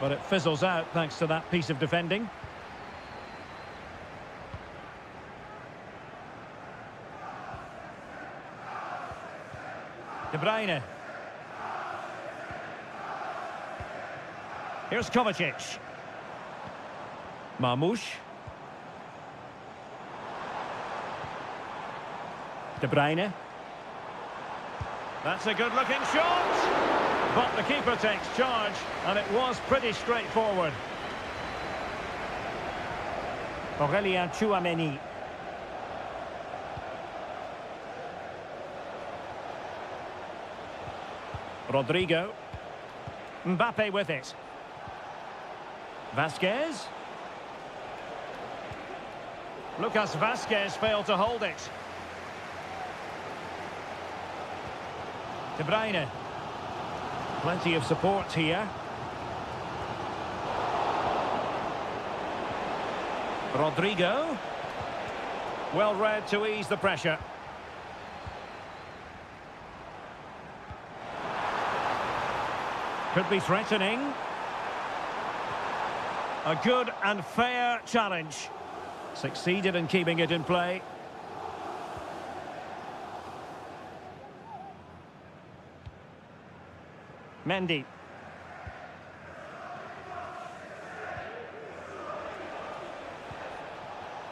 Speaker 1: But it fizzles out thanks to that piece of defending. De Bruyne. Here's Kovacic. Marmoush. De Bruyne. That's a good-looking shot. But the keeper takes charge, and it was pretty straightforward. Aurélien Tchouaméni. Rodrigo. Mbappe with it. Vazquez. Lucas Vazquez failed to hold it. De Bruyne. Plenty of support here. Rodrigo. Well read to ease the pressure. Could be threatening. A good and fair challenge. Succeeded in keeping it in play. Mendy.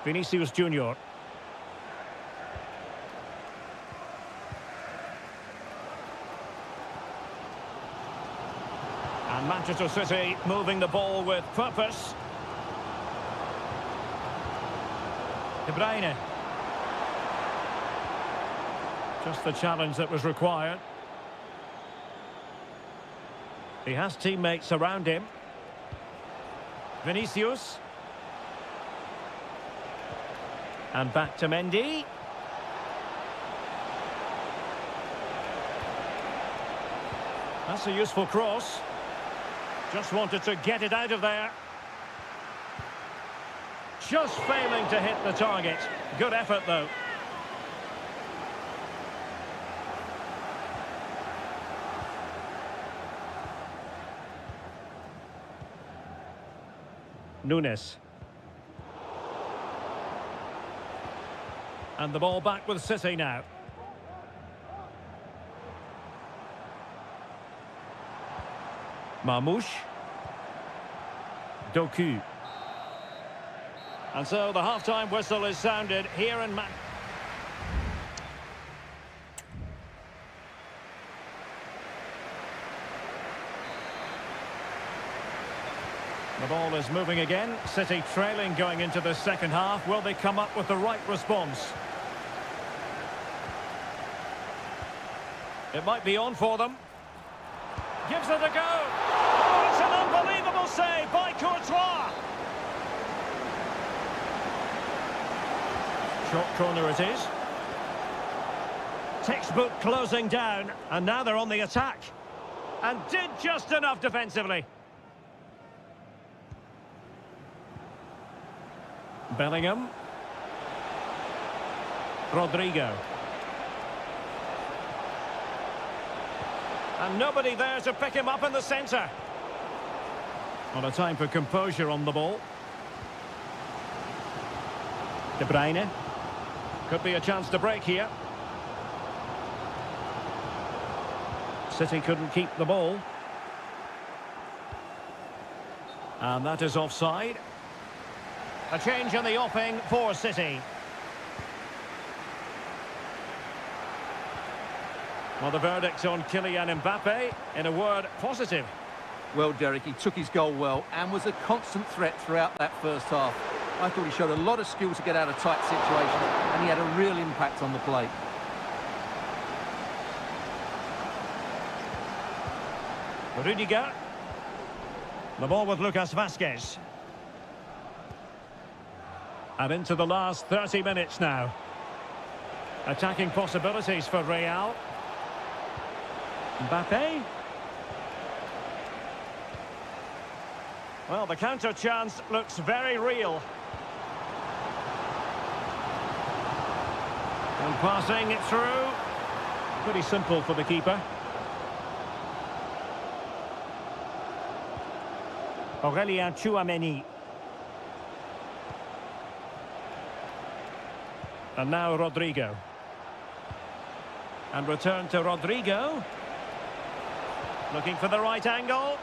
Speaker 1: Vinicius Junior. And Manchester City moving the ball with purpose. De Bruyne. Just the challenge that was required. He has teammates around him. Vinicius. And back to Mendy. That's a useful cross. Just wanted to get it out of there. Just failing to hit the target. Good effort, though. Nunes. And the ball back with City now. Marmoush. Doku. And so the half-time whistle is sounded here in The ball is moving again. City trailing going into the second half. Will they come up with the right response? It might be on for them. Gives it a go. Oh, it's an unbelievable save by Courtois. Short corner it is. Textbook closing down, and now they're on the attack. And did just enough defensively. Bellingham. Rodrigo. And nobody there to pick him up in the centre. Well, a time for composure on the ball. De Bruyne. Could be a chance to break here. City couldn't keep the ball. And that is offside. A change in the offing for City. Well, the verdict on Kylian Mbappe, in a word, positive.
Speaker 2: Well, Derek, he took his goal well and was a constant threat throughout that first half. I thought he showed a lot of skill to get out of tight situations, and he had a real impact on the play.
Speaker 1: Rudiger. The ball with Lucas Vazquez. And into the last 30 minutes now. Attacking possibilities for Real. Mbappe. Well, the counter chance looks very real. And passing it through. Pretty simple for the keeper. Aurélien Tchouameni. And now Rodrigo. And return to Rodrigo. Looking for the right angle.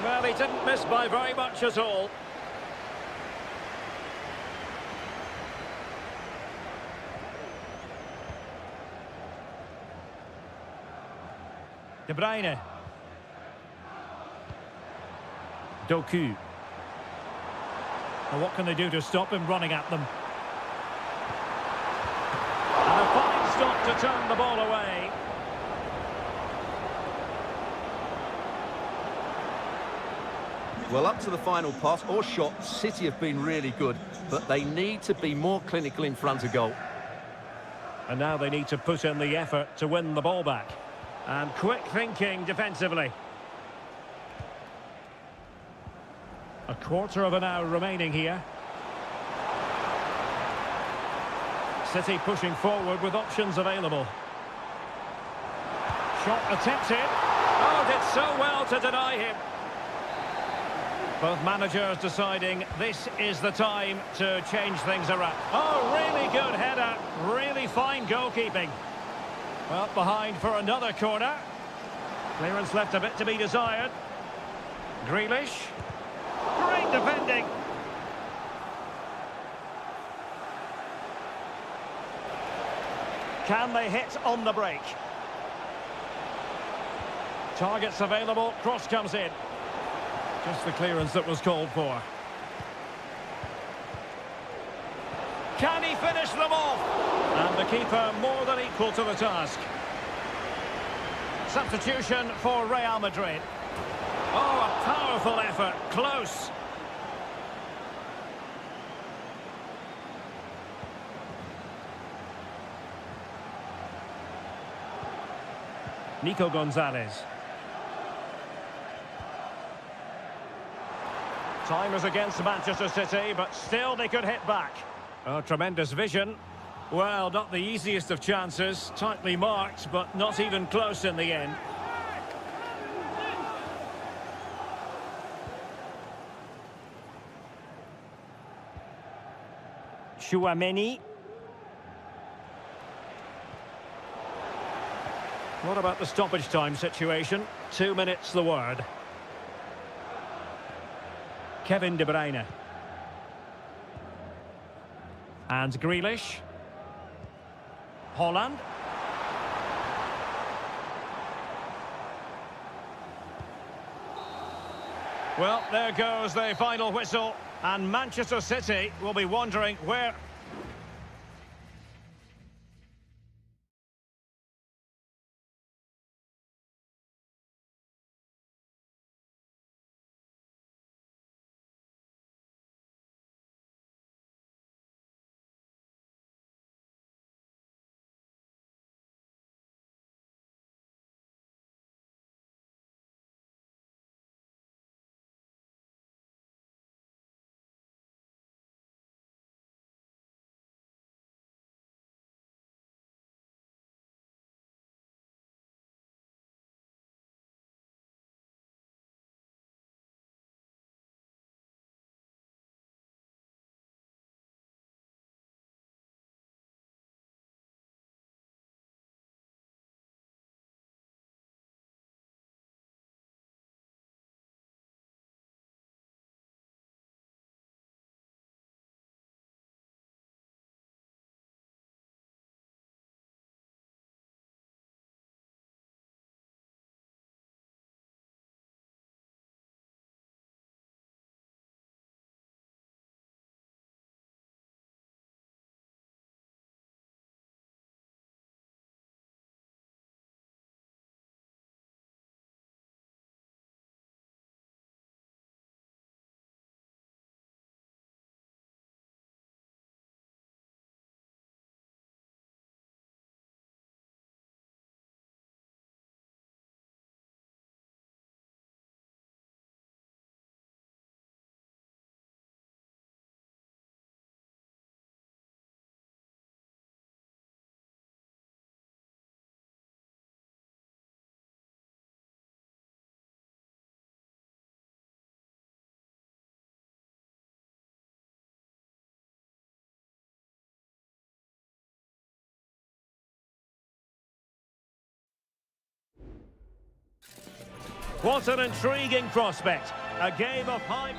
Speaker 1: Well, he didn't miss by very much at all. De Bruyne. Doku.
Speaker 3: Well, what can they do to stop him running at them?
Speaker 1: And a fine stop to turn the ball away.
Speaker 2: Well, up to the final pass or shot, City have been really good, but they need to be more clinical in front of goal.
Speaker 1: And now they need to put in the effort to win the ball back. And quick thinking defensively.
Speaker 3: A quarter of an hour remaining here.
Speaker 1: City pushing forward with options available. Shot attempted. Oh, did so well to deny him. Both managers deciding this is the time to change things around. Oh, really good header. Really fine goalkeeping. Well, behind for another corner. Clearance left a bit to be desired. Grealish. Great defending. Can they hit on the break? Targets available. Cross comes in. Just the clearance that was called for. Can he finish them off? And the keeper more than equal to the task. Substitution for Real Madrid. Oh, a powerful effort. Close. Nico Gonzalez. Time is against Manchester City, but still they could hit back. Oh, tremendous vision. Well, not the easiest of chances. Tightly marked, but not even close in the end. Tchouameni. What about the stoppage time situation? 2 minutes the word. Kevin De Bruyne. And Grealish. Holland. Well, there goes the final whistle. And Manchester City will be wondering where What an intriguing prospect. A game of high...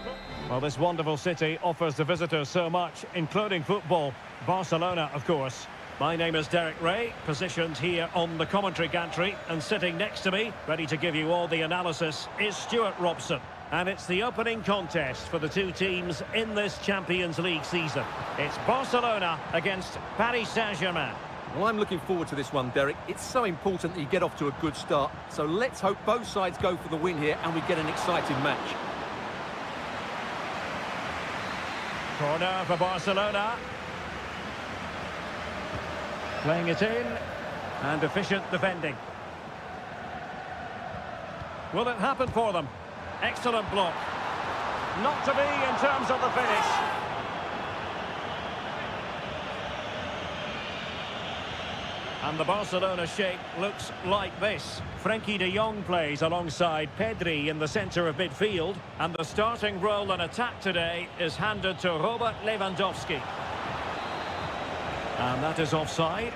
Speaker 1: Well, this wonderful city offers the visitors so much, including football. Barcelona, of course. My name is Derek Ray, positioned here on the commentary gantry, and sitting next to me, ready to give you all the analysis, is Stuart Robson. And it's the opening contest for the two teams in this Champions League season. It's Barcelona against Paris Saint-Germain.
Speaker 2: Well, I'm looking forward to this one, Derek. It's so important that you get off to a good start. So let's hope both sides go for the win here and we get an exciting match.
Speaker 1: Corner for Barcelona. Playing it in. And efficient defending. Will it happen for them? Excellent block. Not to be in terms of the finish. And the Barcelona shape looks like this. Frenkie de Jong plays alongside Pedri in the centre of midfield. And the starting role in attack today is handed to Robert Lewandowski. And that is offside.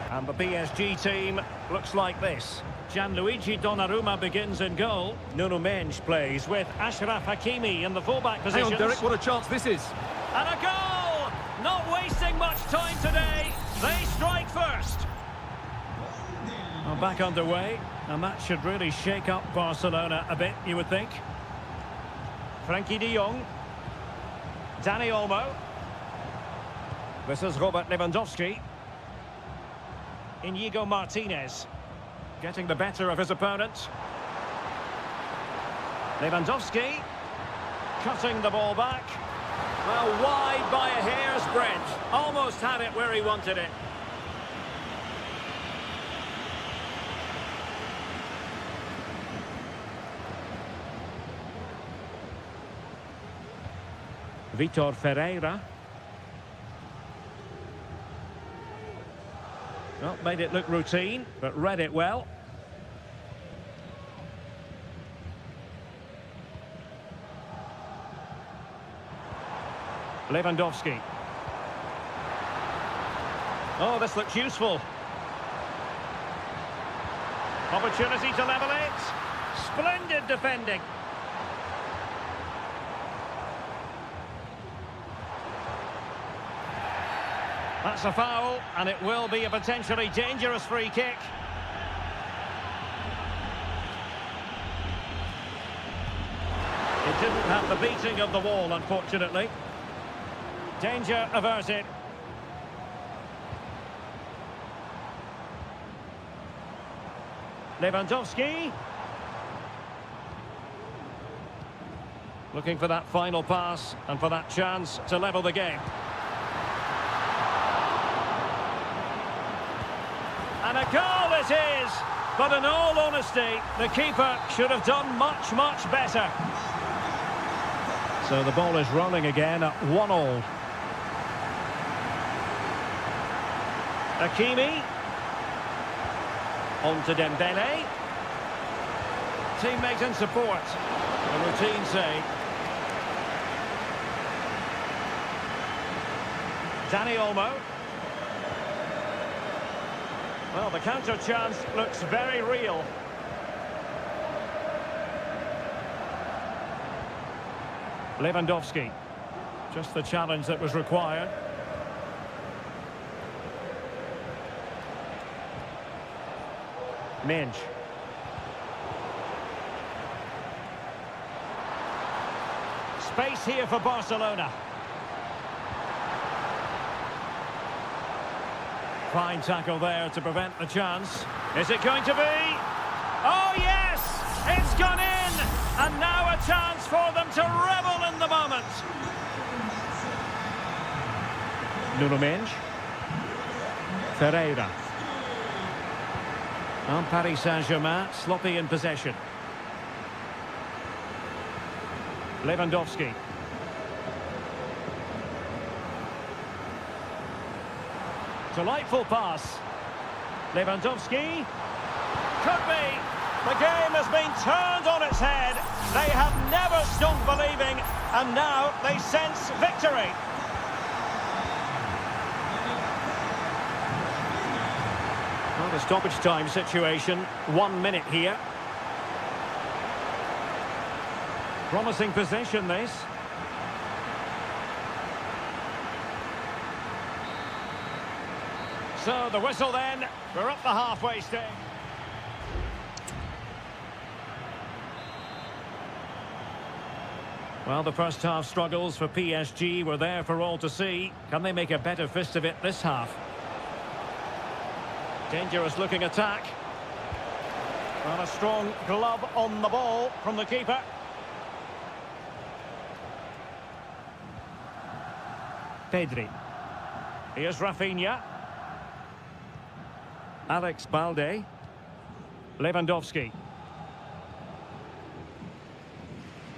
Speaker 1: And the PSG team looks like this. Gianluigi Donnarumma begins in goal. Nuno Mendes plays with Achraf Hakimi in the fullback position.
Speaker 2: Hang on, Derek, what a chance this is.
Speaker 1: And a goal! Not wasting much time today. They strike first. Well, back underway, and that should really shake up Barcelona a bit, you would think. Frenkie de Jong. Dani Olmo. This is Robert Lewandowski. Inigo Martinez. Getting the better of his opponent. Lewandowski. Cutting the ball back. Well, wide by a hair's breadth. Almost had it where he wanted it. Vitor Ferreira. Well, made it look routine, but read it well. Lewandowski. Oh, this looks useful. Opportunity to level it. Splendid defending. That's a foul, and it will be a potentially dangerous free kick. It didn't have the beating of the wall, unfortunately. Danger averted. Lewandowski. Looking for that final pass and for that chance to level the game. And a goal it is! But in all honesty, the keeper should have done much, much better. So the ball is rolling again at 1-1. Hakimi. On to Dembele. Teammate in support. A routine save. Dani Olmo. Well, the counter chance looks very real. Lewandowski. Just the challenge that was required. Mendes. Space here for Barcelona. Fine tackle there to prevent the chance. Is it going to be? Oh yes! It's gone in! And now a chance for them to revel in the moment. Nuno Mendes. Ferreira. And Paris Saint-Germain sloppy in possession. Lewandowski. Delightful pass. Lewandowski. Could be. The game has been turned on its head. They have never stopped believing, and now they sense victory. Well, The stoppage time situation, 1 minute here. Promising possession, this. So the whistle then, we're up the halfway stage. Well, the first half struggles for PSG were there for all to see. Can they make a better fist of it this half? Dangerous looking attack. Well, a strong glove on the ball from the keeper. Pedri. Here's Rafinha. Alex Balde. Lewandowski.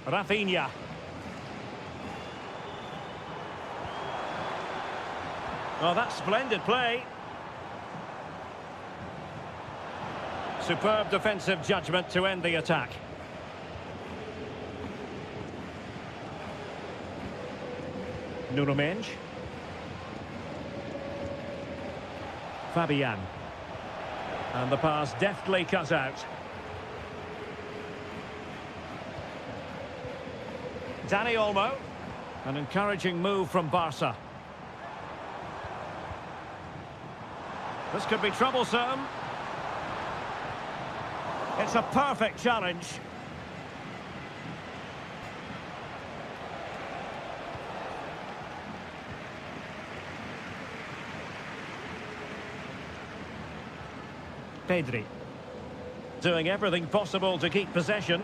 Speaker 1: Rafinha. Oh, that's splendid play. Superb defensive judgment to end the attack. Nuno Mendes. Fabian. And the pass deftly cut out. Dani Olmo. An encouraging move from Barca. This could be troublesome. It's a perfect challenge. Pedri. Doing everything possible to keep possession.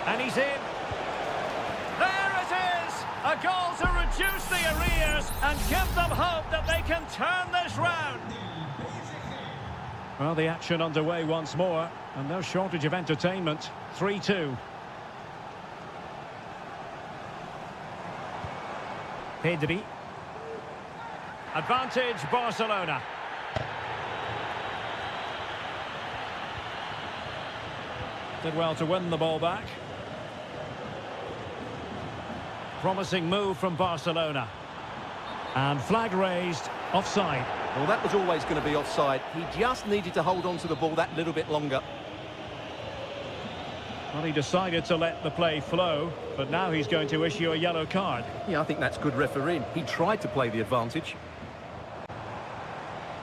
Speaker 1: And he's in. There it is! A goal to reduce the arrears and give them hope that they can turn this round. Well, the action underway once more, and no shortage of entertainment. 3-2. Pedri. Advantage Barcelona. Did well to win the ball back. Promising move from Barcelona. And flag raised, offside.
Speaker 2: Well, that was always going to be offside. He just needed to hold on to the ball that little bit longer.
Speaker 1: Well, he decided to let the play flow, but now he's going to issue a yellow card.
Speaker 2: Yeah, I think that's good refereeing. He tried to play the advantage.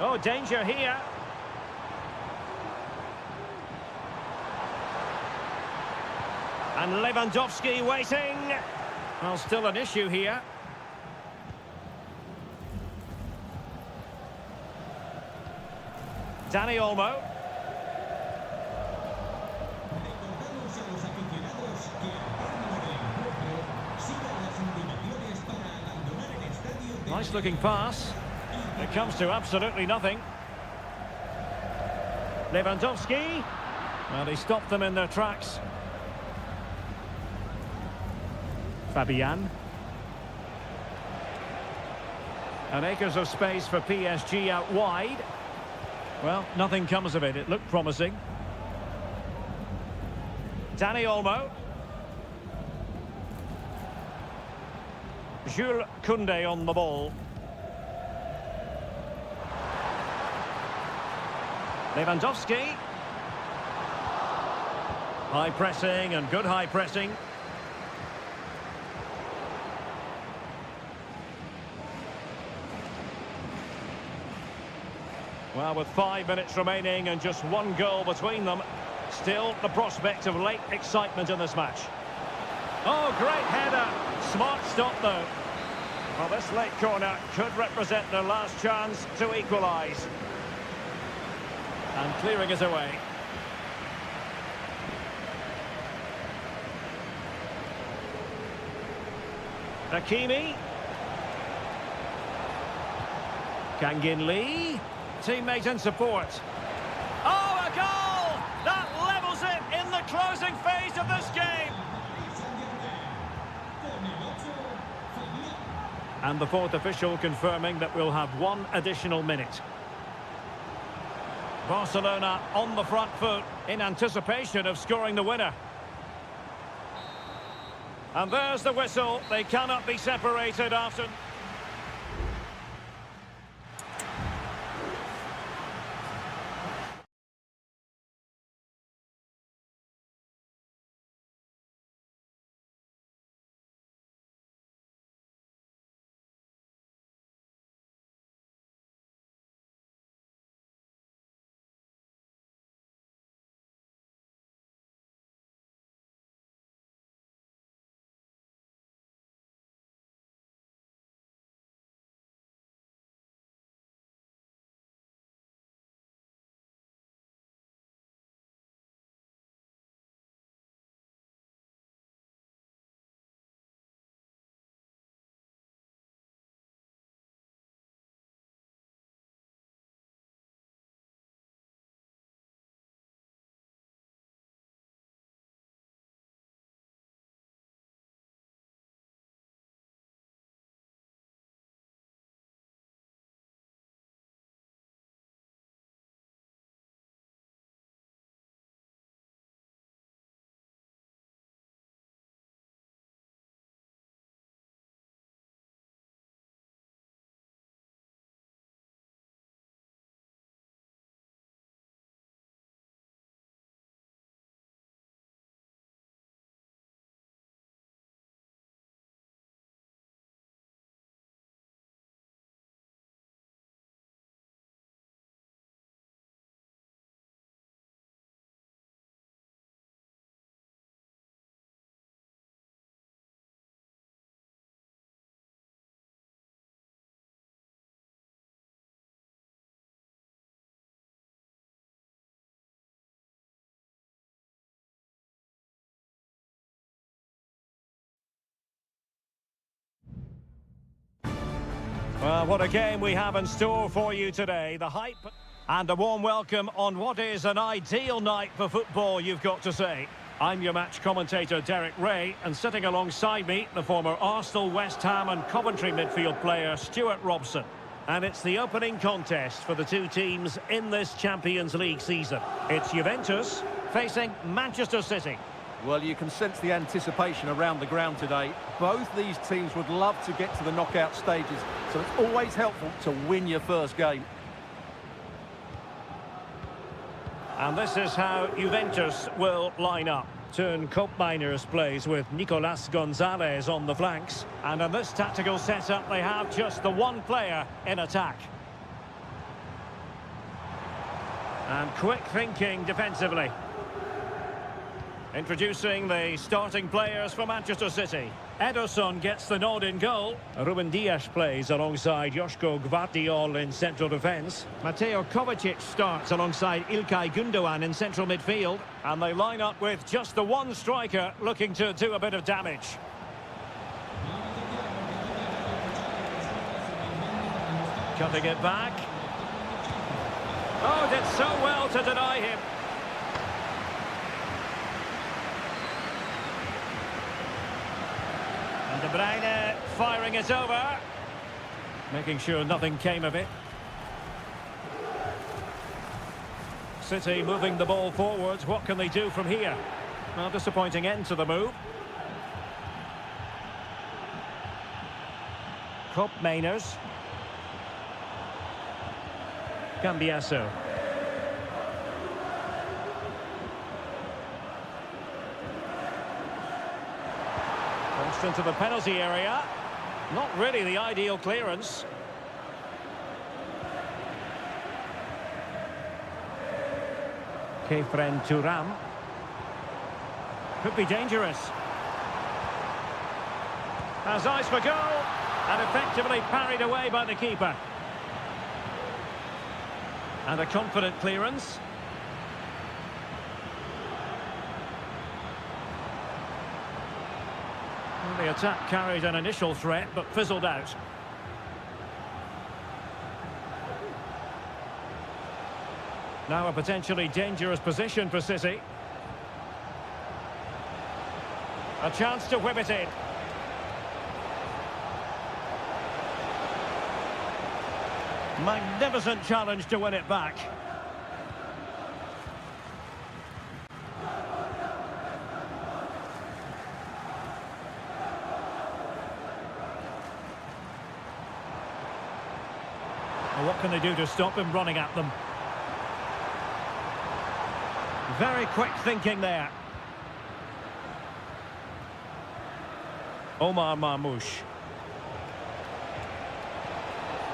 Speaker 1: Oh, danger here. And Lewandowski waiting. Well, still an issue here. Dani Olmo. Nice looking pass. It comes to absolutely nothing. Lewandowski. Well, he stopped them in their tracks. Fabian. And acres of space for PSG out wide. Well, nothing comes of it. It looked promising. Dani Olmo. Jules Koundé on the ball. Lewandowski. High pressing and good high pressing. Well, with 5 minutes remaining and just one goal between them, still the prospect of late excitement in this match. Oh, great header. Smart stop, though. Well, this late corner could represent their last chance to equalise. And clearing it away. Hakimi. Kangin Lee. Teammate and support. Oh, a goal! That levels it in the closing phase of this game. And the fourth official confirming that we'll have one additional minute. Barcelona on the front foot in anticipation of scoring the winner. And there's the whistle. They cannot be separated after... Well, what a game we have in store for you today. The hype and a warm welcome on what is an ideal night for football, you've got to say. I'm your match commentator, Derek Ray, and sitting alongside me, the former Arsenal, West Ham and Coventry midfield player, Stuart Robson. And it's the opening contest for the two teams in this Champions League season. It's Juventus facing Manchester City.
Speaker 2: Well, you can sense the anticipation around the ground today. Both these teams would love to get to the knockout stages, so it's always helpful to win your first game.
Speaker 1: And this is how Juventus will line up.
Speaker 3: Turn Miners plays with Nicolas Gonzalez on the flanks.
Speaker 1: And in this tactical setup, they have just the one player in attack. And quick thinking defensively. Introducing the starting players for Manchester City. Ederson gets the nod in goal.
Speaker 3: Ruben Dias plays alongside Joško Gvardiol in central defence.
Speaker 1: Mateo Kovacic starts alongside Ilkay Gundogan in central midfield. And they line up with just the one striker looking to do a bit of damage. Cutting it back. Oh, did so well to deny him. And De Bruyne firing it over. Making sure nothing came of it. City moving the ball forwards. What can they do from here? Well, disappointing end to the move. Miners. Cambiasso. Crossed into the penalty area. Not really the ideal clearance. Kefren Turam. Could be dangerous. Has eyes for goal. And effectively parried away by the keeper. And a confident clearance. Well, the attack carried an initial threat, but fizzled out. Now a potentially dangerous position for City. A chance to whip it in. Magnificent challenge to win it back.
Speaker 3: what can they do to stop him running at them?
Speaker 1: Very quick thinking there. Omar Marmoush.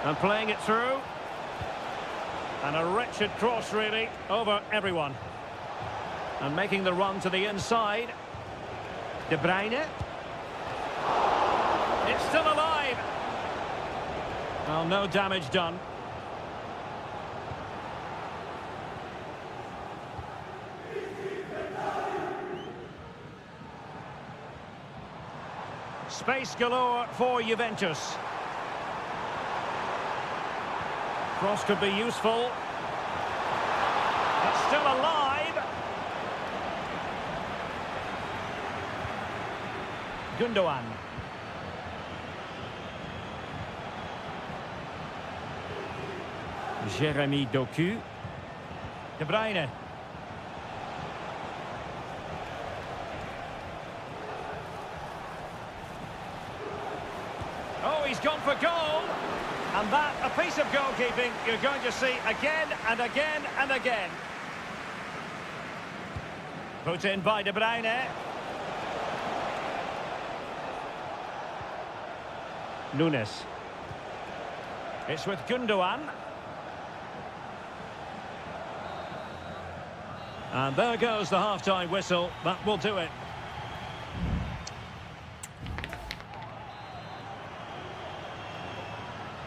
Speaker 1: And playing it through. And a wretched cross, really, over everyone. And making the run to the inside. De Bruyne. It's still alive. Well, no damage done. Space galore for Juventus. Cross could be useful. It's still alive. Gundogan. Jeremy Doku. De Bruyne. Oh, he's gone for goal. And that, a piece of goalkeeping you're going to see again and again and again. Put in by De Bruyne. Nunes. It's with Gundogan. And there goes the half-time whistle. That will do it.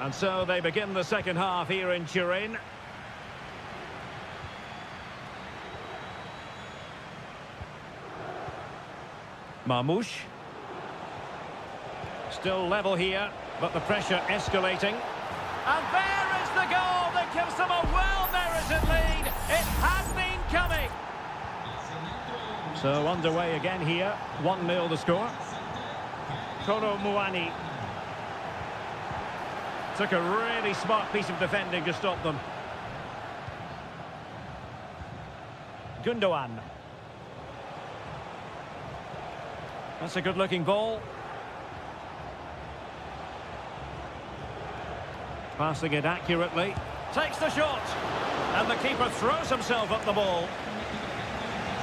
Speaker 1: And so they begin the second half here in Turin. Marmoush. Still level here, but the pressure escalating. And there is the goal that gives them a well-merited lead. It has been coming. So underway again here. 1-0 the score. Kolo Muani. Took a really smart piece of defending to stop them. Gundogan. That's a good-looking ball. Passing it accurately. Takes the shot. And the keeper throws himself at the ball.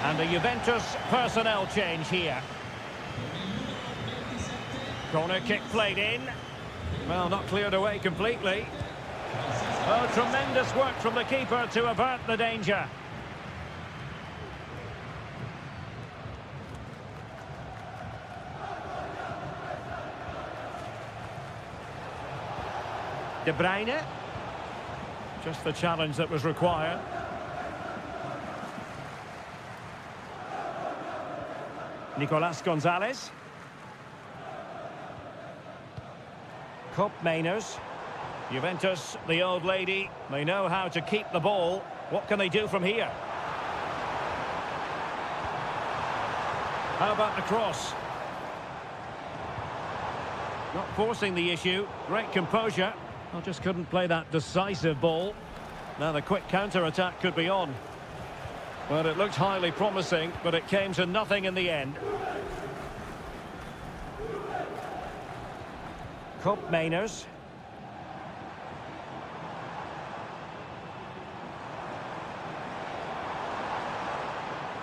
Speaker 1: And a Juventus personnel change here. Corner kick played in. Well, not cleared away completely. Oh, tremendous work from the keeper to avert the danger. De Bruyne. Just the challenge that was required. Nicolas Gonzalez. Cup Mainers. Juventus, the old lady, they know how to keep the ball. What can they do from here? How about the cross? Not forcing the issue. Great composure. I just couldn't play that decisive ball. Now the quick counter-attack could be on. Well, it looked highly promising, but it came to nothing in the end. Cup Mainers.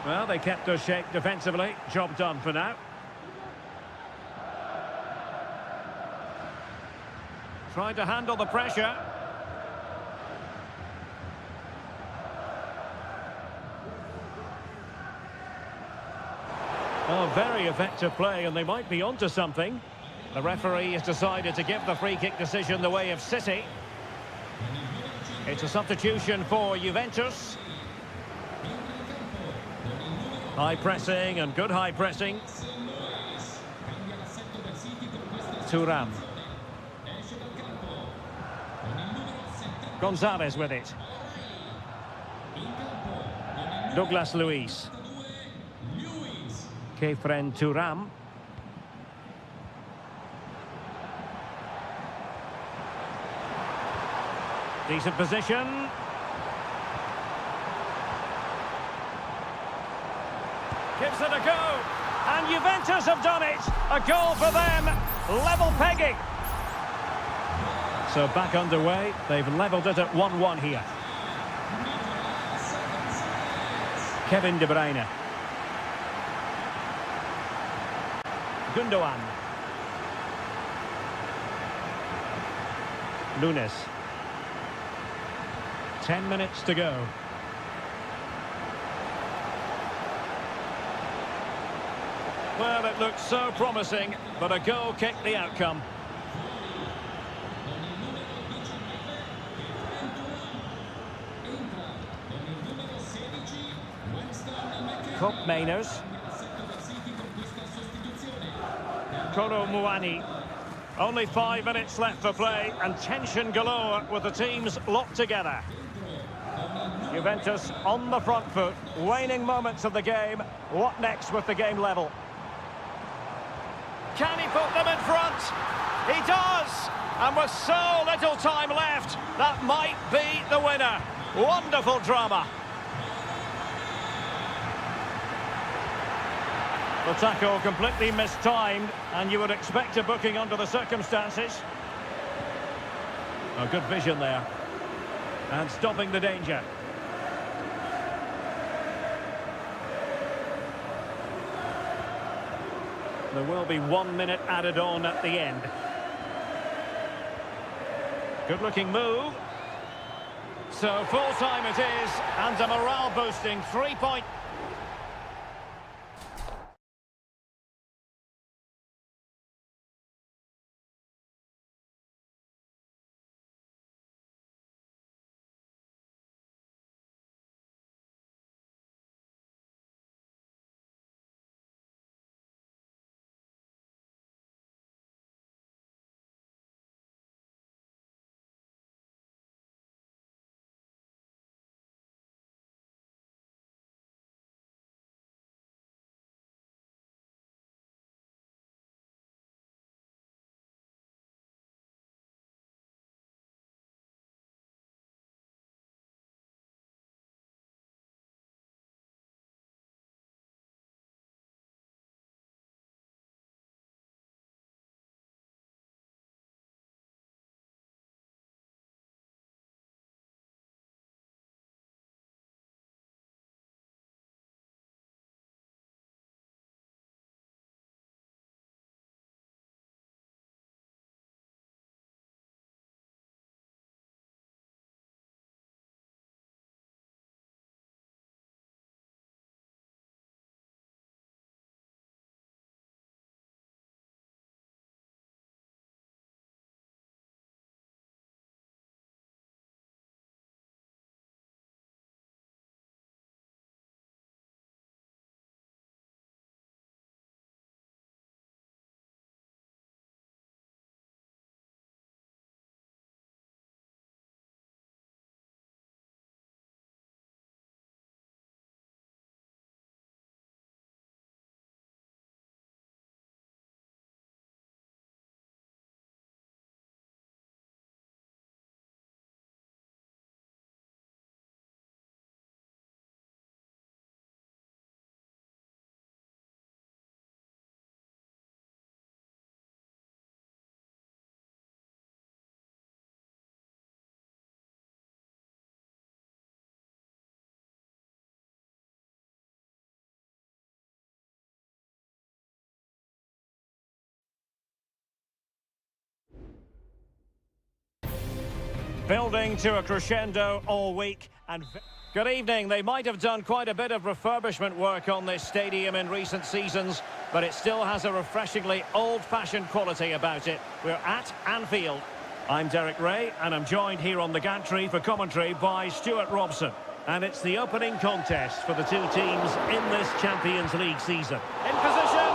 Speaker 1: Well, they kept their shape defensively. Job done for now. Trying to handle the pressure. Oh, very effective play, and they might be onto something. The referee has decided to give the free-kick decision the way of City. It's a substitution for Juventus. High pressing and good high pressing. Thuram. Gonzalez with it. Douglas Luiz. Kefren Thuram. Decent position. Gives it a go. And Juventus have done it. A goal for them. Level pegging. So back underway. They've levelled it at 1-1 here. Kevin De Bruyne. Gundogan. Nunes. 10 minutes to go. Well, it looks so promising, but a goal kicked the outcome. Cup Mainers. Kolo Muani. Only 5 minutes left for play and tension galore with the teams locked together. Juventus on the front foot, waning moments of the game. What next with the game level? Can he put them in front? He does! And with so little time left, that might be the winner. Wonderful drama. The tackle completely mistimed, and you would expect a booking under the circumstances. A good vision there. And stopping the danger. There will be 1 minute added on at the end. Good looking move. So full time it is, and a morale boosting 3-point. Building to a crescendo all week. And good evening. They might have done quite a bit of refurbishment work on this stadium in recent seasons, but it still has a refreshingly old-fashioned quality about it. We're at Anfield. I'm Derek Ray, and I'm joined here on the gantry for commentary by Stuart Robson. And it's the opening contest for the two teams in this Champions League season. In position,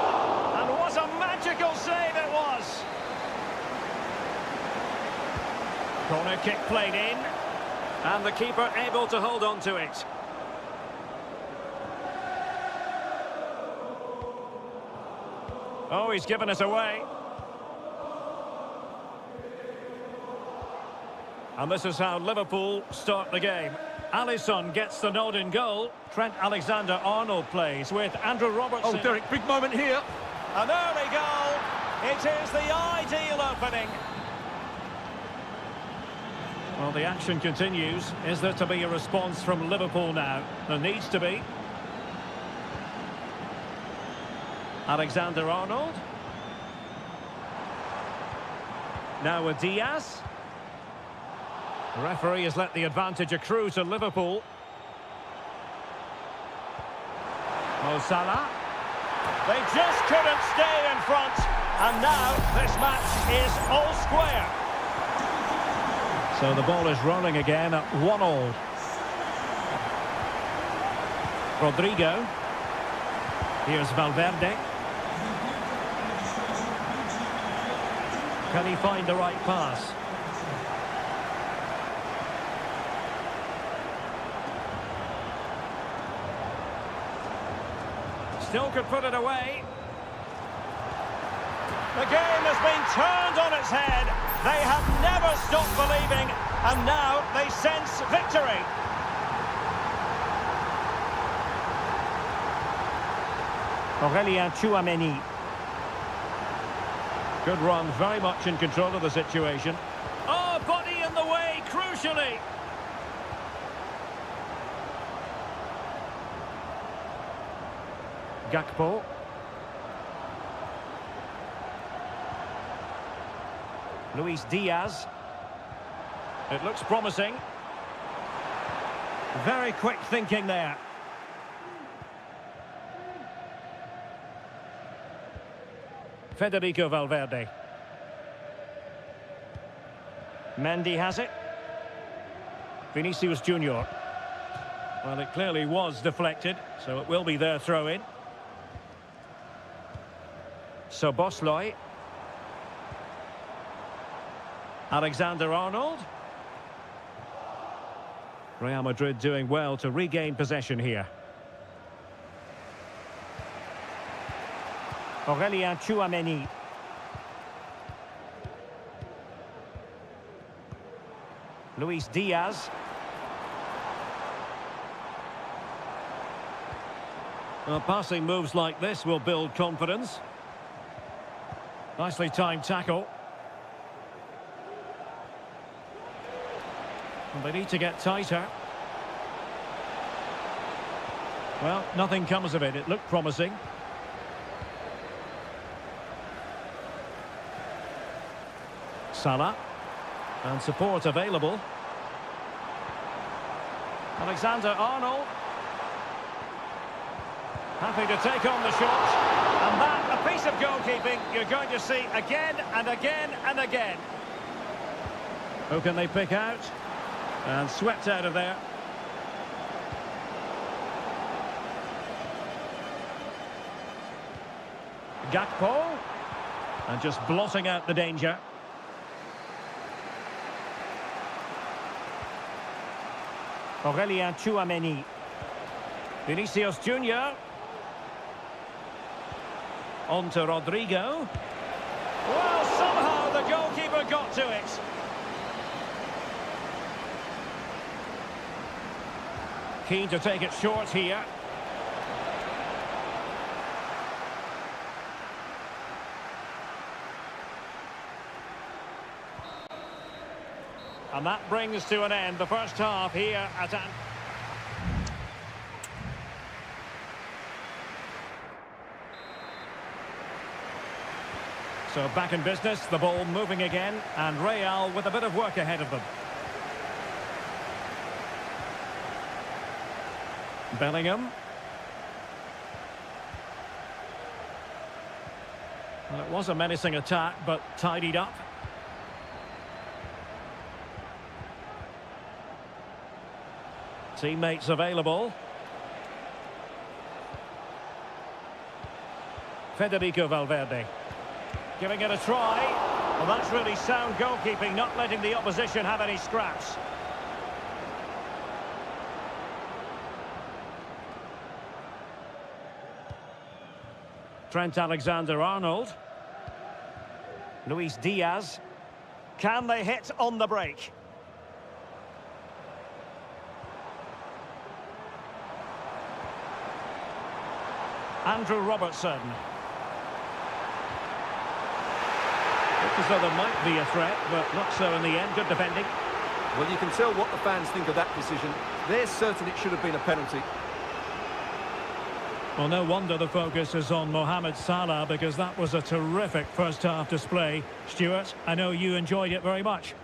Speaker 1: and what a magical save it was! Corner kick played in, and the keeper able to hold on to it. Oh, he's given it away. And this is how Liverpool start the game. Alisson gets the nod in goal. Trent Alexander-Arnold plays with Andrew Robertson.
Speaker 2: Oh, Derek, big moment here.
Speaker 1: And there we go. It is the ideal opening.
Speaker 3: Well, the action continues. Is there to be a response from Liverpool now? There needs to be. Alexander-Arnold. Now with Diaz. The referee has let the advantage accrue to Liverpool. Mo Salah. They just couldn't stay in front. And now this match is all square. So the ball is rolling again at 1-1. Rodrigo. Here's Valverde. Can he find the right pass? Still could put it away. The game has been turned on its head. They have never stopped believing, and now they sense victory.
Speaker 1: Aurélien Tchouaméni.
Speaker 3: Good run, very much in control of the situation.
Speaker 1: Oh, body in the way, crucially.
Speaker 3: Gakpo.
Speaker 1: Luis Diaz.
Speaker 3: It looks promising.
Speaker 1: Very quick thinking there.
Speaker 3: Federico Valverde.
Speaker 1: Mendy has it.
Speaker 3: Vinicius Junior. Well, it clearly was deflected, so it will be their throw-in.
Speaker 1: Szoboszlai.
Speaker 3: Alexander-Arnold. Real Madrid doing well to regain possession here.
Speaker 1: Aurélien Tchouaméni. Luis Diaz.
Speaker 3: Well, passing moves like this will build confidence. Nicely timed tackle. And they need to get tighter. Well, nothing comes of it. It looked promising. Salah. And support available.
Speaker 1: Alexander-Arnold. Happy to take on the shot. And that, a piece of goalkeeping you're going to see again and again and again.
Speaker 3: Who can they pick out? And swept out of there.
Speaker 1: Gakpo.
Speaker 3: And just blotting out the danger.
Speaker 1: Aurélien Tchouaméni. Vinicius Junior.
Speaker 3: On to Rodrigo.
Speaker 1: Well, somehow the goalkeeper got to it.
Speaker 3: Keen to take it short here.
Speaker 1: And that brings to an end the first half here at
Speaker 3: So back in business, the ball moving again, and Real with a bit of work ahead of them. Bellingham. Well, it was a menacing attack, but tidied up. Teammates available. Federico Valverde.
Speaker 1: giving it a try. Well, that's really sound goalkeeping, not letting the opposition have any scraps. Trent Alexander-Arnold. Luis Diaz. Can they hit on the break? Andrew Robertson.
Speaker 3: Looks as though there might be a threat, but not so in the end. Good defending.
Speaker 2: Well, you can tell what the fans think of that decision. They're certain it should have been a penalty.
Speaker 1: Well, no wonder the focus is on Mohamed Salah, because that was a terrific first-half display. Stuart, I know you enjoyed it very much.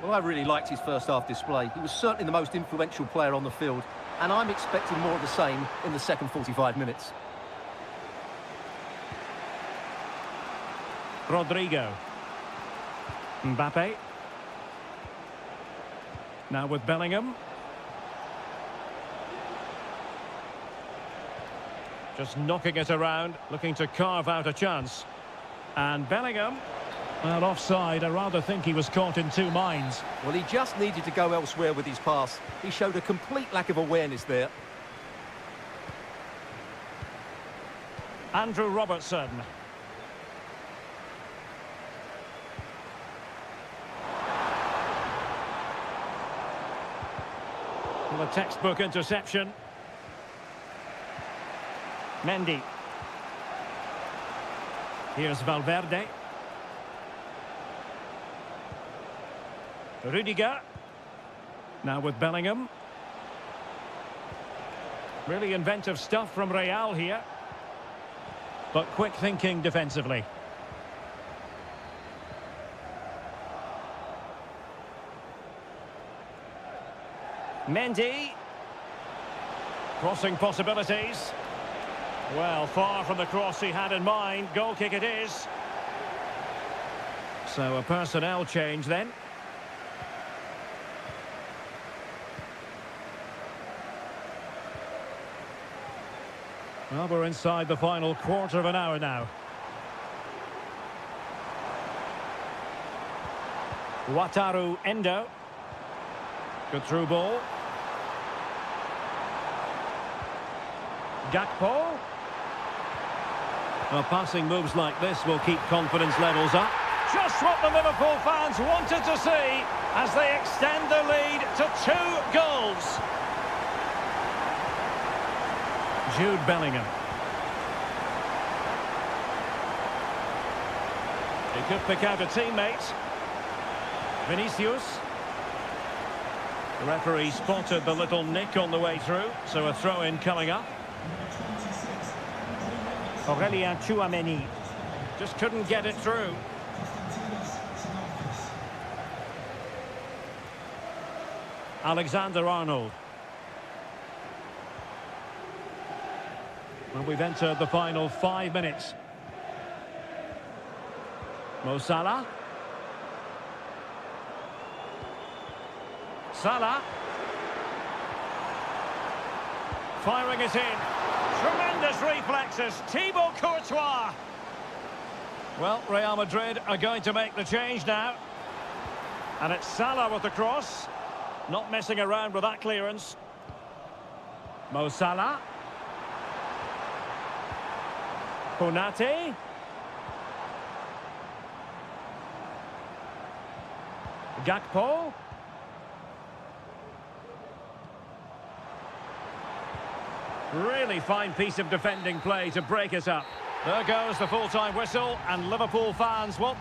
Speaker 2: Well, I really liked his first-half display. He was certainly the most influential player on the field, and I'm expecting more of the same in the second 45 minutes.
Speaker 1: Rodrigo. Mbappe. Now with Bellingham. Just knocking it around, looking to carve out a chance. And Bellingham, well, offside. I rather think he was caught in two minds.
Speaker 2: Well, he just needed to go elsewhere with his pass. He showed a complete lack of awareness there.
Speaker 1: Andrew Robertson. Well, a textbook interception. Mendy. Here's Valverde. Rudiger. Now with Bellingham. Really inventive stuff from Real here. But quick thinking defensively. Mendy. Crossing possibilities. Well, far from the cross he had in mind. Goal kick it is. So a personnel change then. Well, we're inside the final quarter of an hour now. Wataru Endo. Good through ball. Gakpo. Well, passing moves like this will keep confidence levels up. Just what the Liverpool fans wanted to see as they extend the lead to 2 goals. Jude Bellingham. He could pick out a teammate. Vinicius. The referee spotted the little nick on the way through, so a throw-in coming up. Aurelien Tchouameni just couldn't get it through. Alexander-Arnold. Well, we've entered the final 5 minutes. Mo Salah. Salah. Firing it in. Tremendous reflexes. Thibaut Courtois. Well, Real Madrid are going to make the change now. And it's Salah with the cross. Not messing around with that clearance. Mo Salah. Konate. Gakpo. Really fine piece of defending play to break it up. There goes the full-time whistle, and Liverpool fans, well,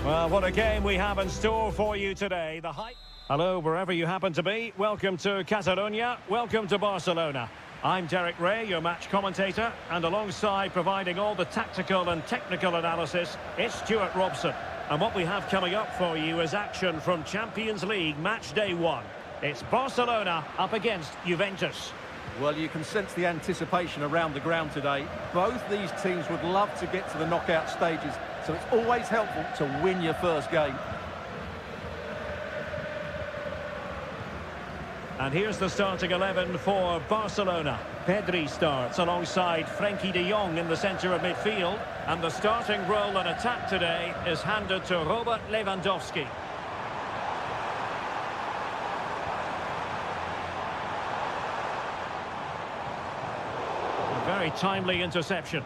Speaker 1: Well, what a game we have in store for you today. Hello, wherever you happen to be. Welcome to Catalonia. Welcome to Barcelona. I'm Derek Ray, your match commentator, and alongside providing all the tactical and technical analysis, it's Stuart Robson. And what we have coming up for you is action from Champions League match day 1. It's Barcelona up against Juventus.
Speaker 2: Well, you can sense the anticipation around the ground today. Both these teams would love to get to the knockout stages, so it's always helpful to win your first game.
Speaker 1: And here's the starting 11 for Barcelona. Pedri starts alongside Frenkie de Jong in the centre of midfield. And the starting role in attack today is handed to Robert Lewandowski. A very timely interception.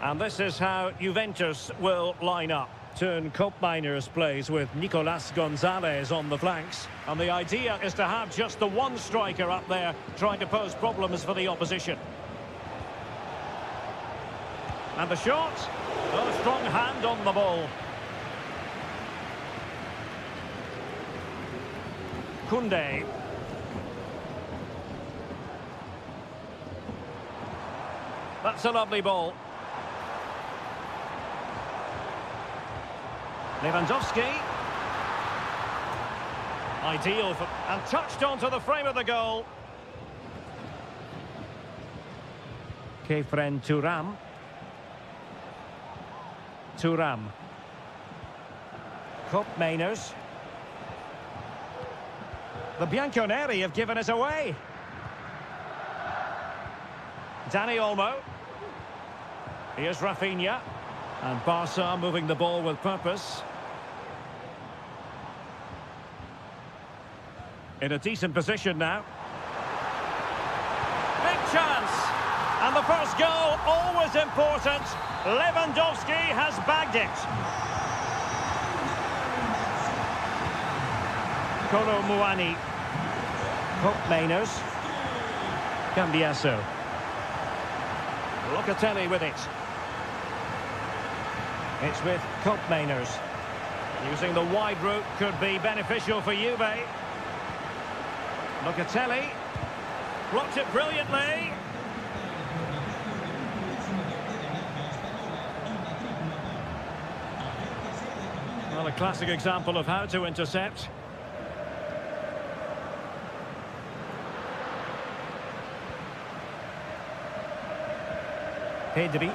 Speaker 1: And this is how Juventus will line up. Turn Koopmeiners plays with Nicolas Gonzalez on the flanks. And the idea is to have just the one striker up there trying to pose problems for the opposition. And the shot. Oh, strong hand on the ball. Koundé. That's a lovely ball. Lewandowski. Ideal for... and touched onto the frame of the goal. Kefren Thuram. Thuram. Koopmeiners. The Bianconeri have given us away. Dani Olmo. Here's Rafinha. And Barca moving the ball with purpose. In a decent position now. Big chance! And the first goal, always important. Lewandowski has bagged it. Kolo Muani. Koopmeiners. Cambiasso. Locatelli with it. It's with Koopmeiners. Using the wide route could be beneficial for Juve. Locatelli. Blocked it brilliantly. Well, a classic example of how to intercept. Pedri.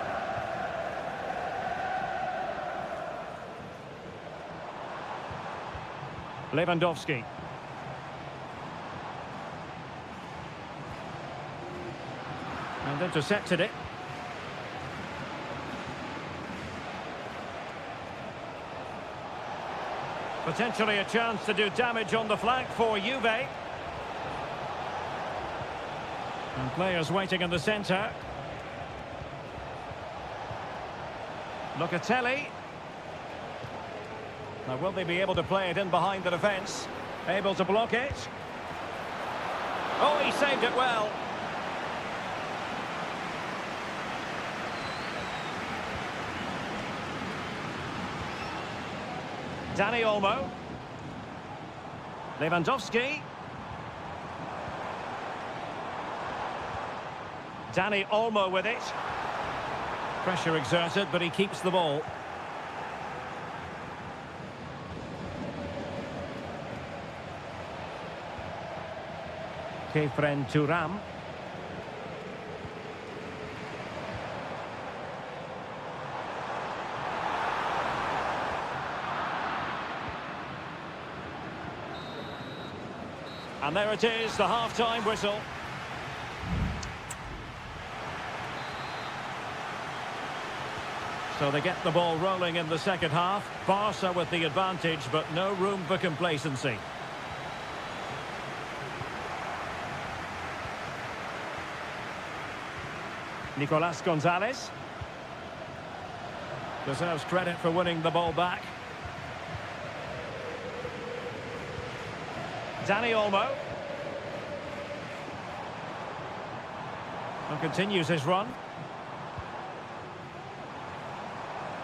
Speaker 1: Lewandowski. And intercepted it. Potentially a chance to do damage on the flank for Juve. And players waiting in the centre. Locatelli. Now, will they be able to play it in behind the defence? Able to block it. Oh, he saved it well. Dani Olmo. Lewandowski. Dani Olmo with it. Pressure exerted, but he keeps the ball. Kefren Thuram. And there it is, the half-time whistle. So they get the ball rolling in the second half. Barca with the advantage, but no room for complacency. Nicolas Gonzalez deserves credit for winning the ball back. Dani Olmo. And continues his run.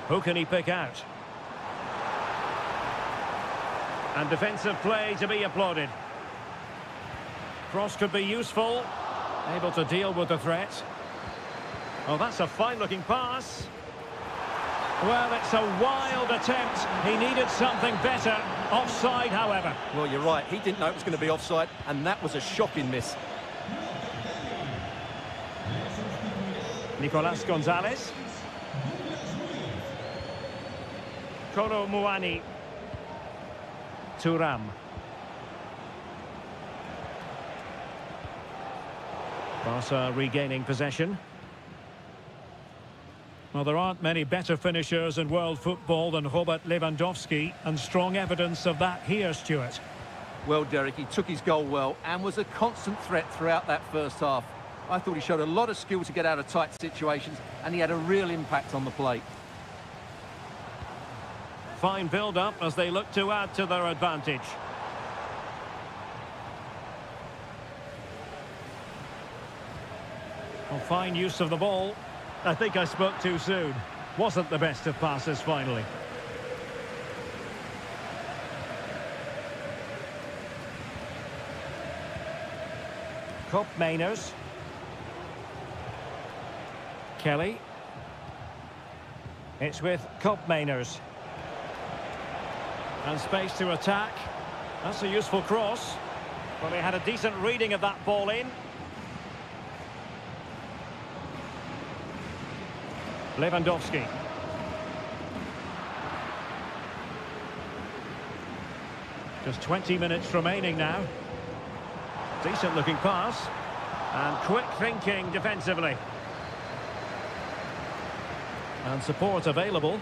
Speaker 1: Who can he pick out? And defensive play to be applauded. Cross could be useful. Able to deal with the threat. Oh, that's a fine-looking pass. Well, it's a wild attempt. He needed something better. Offside, however.
Speaker 2: Well, you're right. He didn't know it was going to be offside, and that was a shocking miss.
Speaker 1: Nicolas Gonzalez. Kolo Muani. Thuram. Barca regaining possession. Well, there aren't many better finishers in world football than Robert Lewandowski, and strong evidence of that here, Stuart.
Speaker 2: Well, Derek, he took his goal well and was a constant threat throughout that first half. I thought he showed a lot of skill to get out of tight situations, and he had a real impact on the plate.
Speaker 1: Fine build-up as they look to add to their advantage. Well, fine use of the ball. I think I spoke too soon. Wasn't the best of passes finally. Cop Mainers. Kelly. It's with Cop Mainers. And space to attack. That's a useful cross. Well, he had a decent reading of that ball in. Lewandowski. Just 20 minutes remaining now. Decent looking pass. And quick thinking defensively. And support available.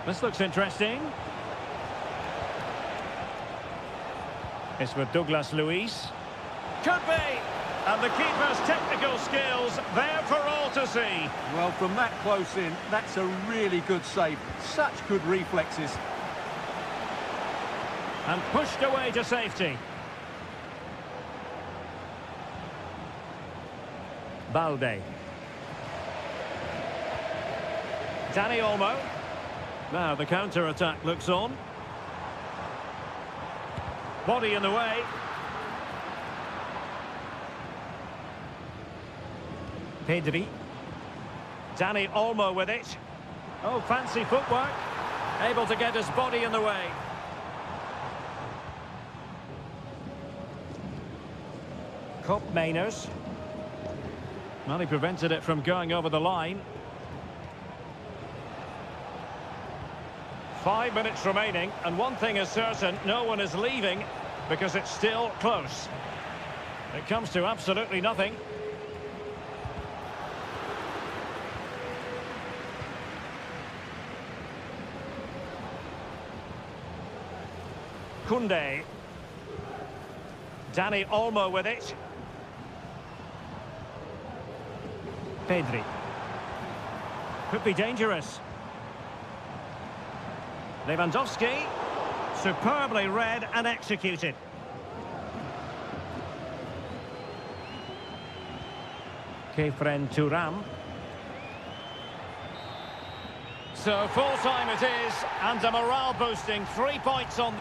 Speaker 1: This looks interesting. It's with Douglas Luiz. Could be! And the keeper's technical skills there for all to see.
Speaker 2: Well, from that close in, that's a really good save. Such good reflexes.
Speaker 1: And pushed away to safety. Balde. Dani Olmo. Now the counter-attack looks on. Body in the way. Pedri. Dani Olmo with it. Oh, fancy footwork. Able to get his body in the way. Cop Mainers. Well, he prevented it from going over the line. 5 minutes remaining, and one thing is certain, no one is leaving because it's still close. It comes to absolutely nothing. Koundé. Dani Olmo with it. Pedri. Could be dangerous. Lewandowski, superbly read and executed. Kefren Thuram. So full time it is, and a morale boosting 3 points on.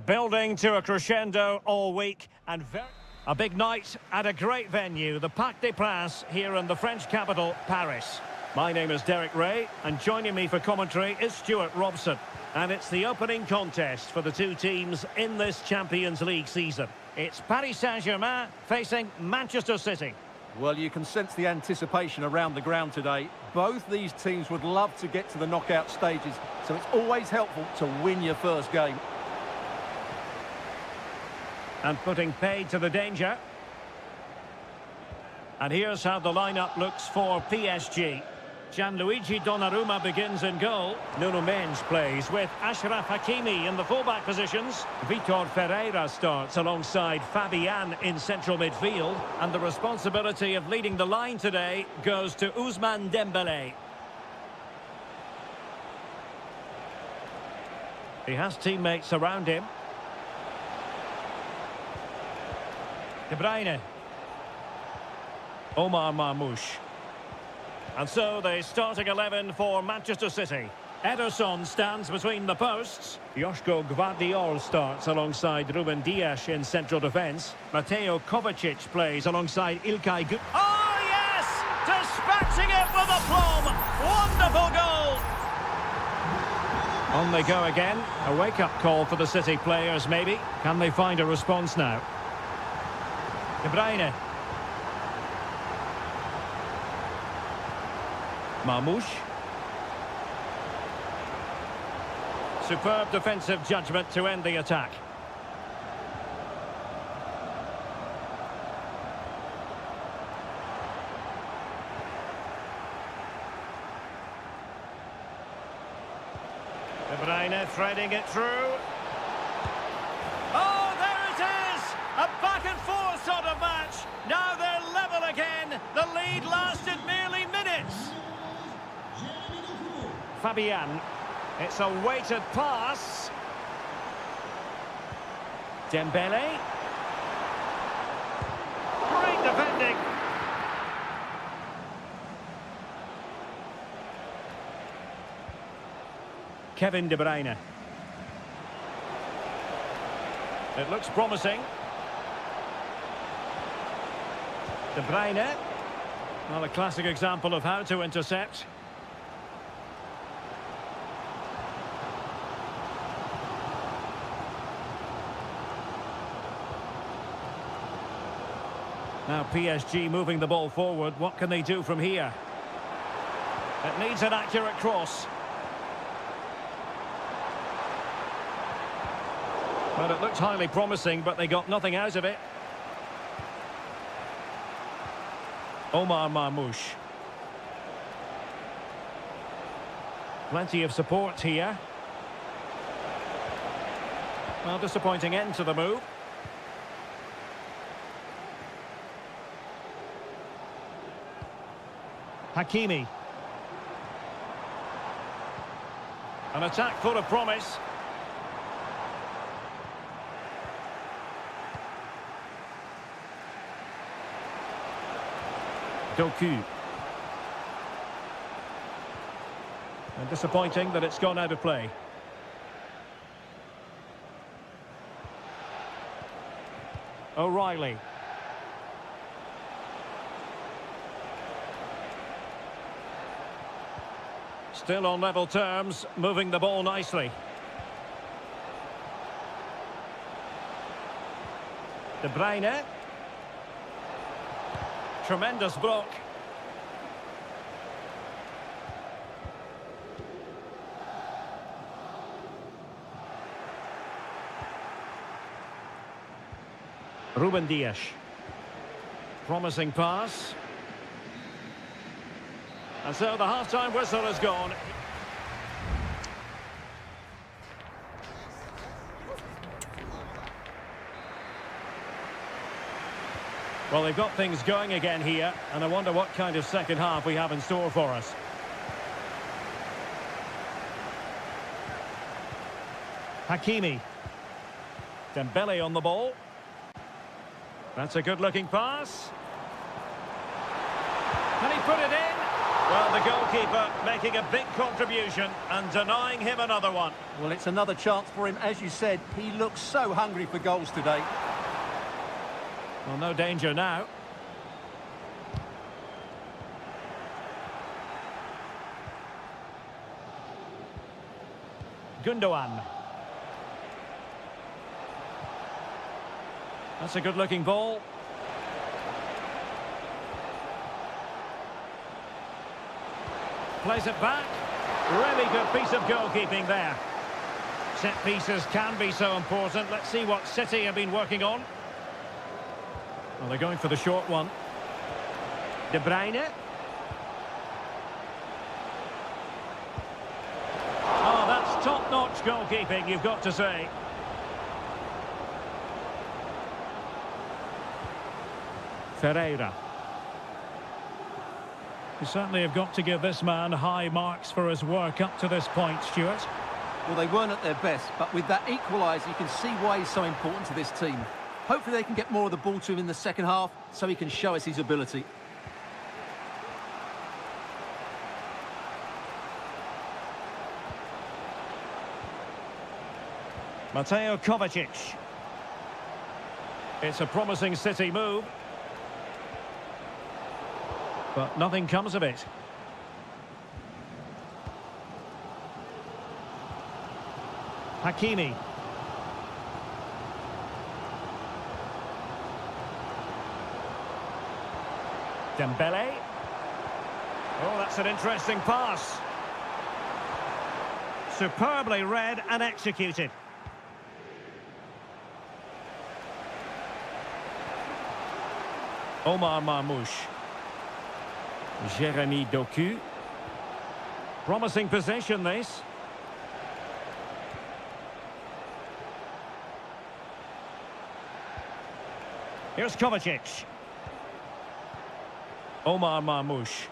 Speaker 1: Building to a crescendo all week, and a big night at a great venue, the Parc des Princes, here in the French capital, Paris. My name is Derek Ray, and joining me for commentary is Stuart Robson. And it's the opening contest for the two teams in this Champions League season. It's Paris Saint-Germain facing Manchester City.
Speaker 2: Well, you can sense the anticipation around the ground today. Both these teams would love to get to the knockout stages, so it's always helpful to win your first game.
Speaker 1: And putting paid to the danger. And here's how the lineup looks for PSG. Gianluigi Donnarumma begins in goal. Nuno Mendes plays with Achraf Hakimi in the fullback positions. Vitor Ferreira starts alongside Fabian in central midfield. And the responsibility of leading the line today goes to Ousmane Dembélé. He has teammates around him. De Bruyne. Omar Marmoush. And so the starting 11 for Manchester City. Ederson stands between the posts. Joško Gvardiol starts alongside Ruben Dias in central defence. Mateo Kovacic plays alongside Ilkay Gundogan. Oh yes! Dispatching it with aplomb! Wonderful goal! On they go again. A wake-up call for the City players maybe. Can they find a response now? De Bruyne. Marmoush. Superb defensive judgment to end the attack. De Bruyne threading it through. Oh, there it is! A back and forth sort of match. Now they're level again. The lead lasted merely minutes. Fabian. It's a weighted pass. Dembele. Great defending. Kevin De Bruyne. It looks promising. De Bruyne. Well, a classic example of how to intercept. Now PSG moving the ball forward. What can they do from here? It needs an accurate cross. Well, it looked highly promising, but they got nothing out of it. Omar Marmoush. Plenty of support here. Well, disappointing end to the move. Hakimi. An attack full of promise. Doku. And disappointing that it's gone out of play. O'Reilly. Still on level terms, moving the ball nicely. De Bruyne. Tremendous block. Ruben Dias. Promising pass. And so the half-time whistle has gone. Well, they've got things going again here, and I wonder what kind of second half we have in store for us. Hakimi. Dembele on the ball. That's a good-looking pass. Can he put it in? Well, the goalkeeper making a big contribution and denying him another one.
Speaker 2: Well, it's another chance for him. As you said, he looks so hungry for goals today.
Speaker 1: Well, no danger now. Gundogan. That's a good-looking ball. Plays it back. Really good piece of goalkeeping there. Set pieces can be so important. Let's see what City have been working on. Well, they're going for the short one. De Bruyne. Oh, that's top-notch goalkeeping, you've got to say. Ferreira. You certainly have got to give this man high marks for his work up to this point, Stuart.
Speaker 2: Well, they weren't at their best, but with that equaliser, you can see why he's so important to this team. Hopefully they can get more of the ball to him in the second half so he can show us his ability.
Speaker 1: Mateo Kovacic. It's a promising City move. But nothing comes of it. Hakimi. Dembele. Oh, that's an interesting pass. Superbly read and executed. Omar Marmoush. Jeremy Doku. Promising possession, this. Here's Kovacic. Omar Marmoush.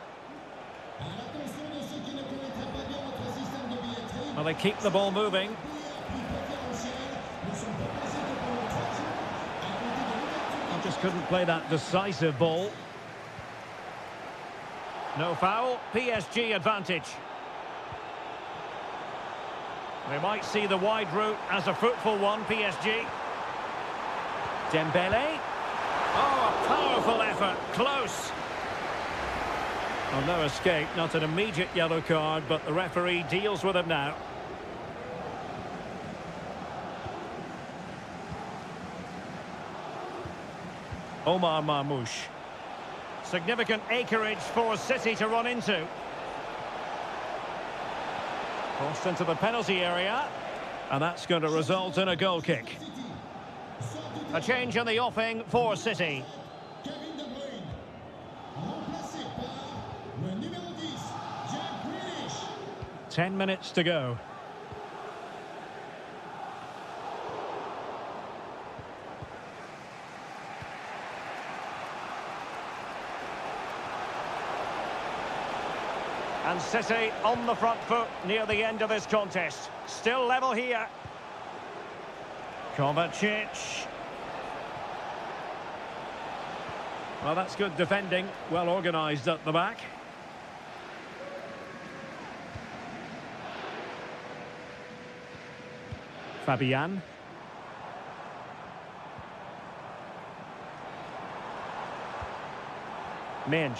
Speaker 1: Well, they keep the ball moving. I just couldn't play that decisive ball. No foul, PSG advantage. They might see the wide route as a fruitful one, PSG. Dembele. Oh, a powerful effort, close. Oh, no escape, not an immediate yellow card, but the referee deals with him now. Omar Marmoush. Significant acreage for City to run into. Crossed into the penalty area. And that's going to result in a goal kick. A change in the offing for City. 10 minutes to go. And City on the front foot near the end of this contest. Still level here. Kovacic. Well, that's good defending. Well organised at the back. Fabian. Minge.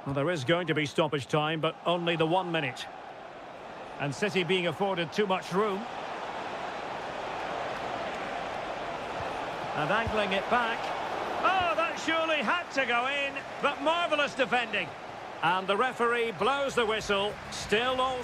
Speaker 1: Well, there is going to be stoppage time, but only the 1 minute. And City being afforded too much room. And angling it back. Oh, that surely had to go in, but marvellous defending. And the referee blows the whistle, still all...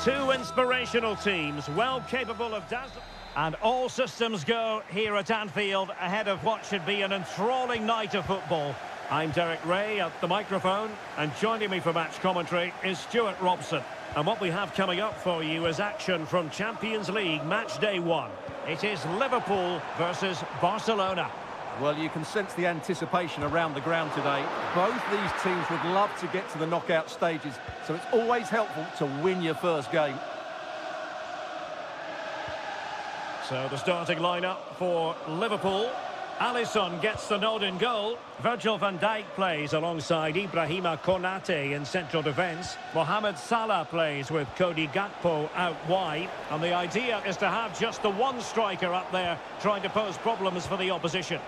Speaker 1: Two inspirational teams, well capable of dazzling. And all systems go here at Anfield ahead of what should be an enthralling night of football. I'm Derek Ray at the microphone, and joining me for match commentary is Stuart Robson. And what we have coming up for you is action from Champions League match day 1. It is Liverpool versus Barcelona.
Speaker 2: Well, you can sense the anticipation around the ground today. Both these teams would love to get to the knockout stages, so it's always helpful to win your first game.
Speaker 1: So the starting lineup for Liverpool. Alisson gets the nod in goal. Virgil van Dijk plays alongside Ibrahima Konate in central defence. Mohamed Salah plays with Cody Gakpo out wide. And the idea is to have just the one striker up there trying to pose problems for the opposition.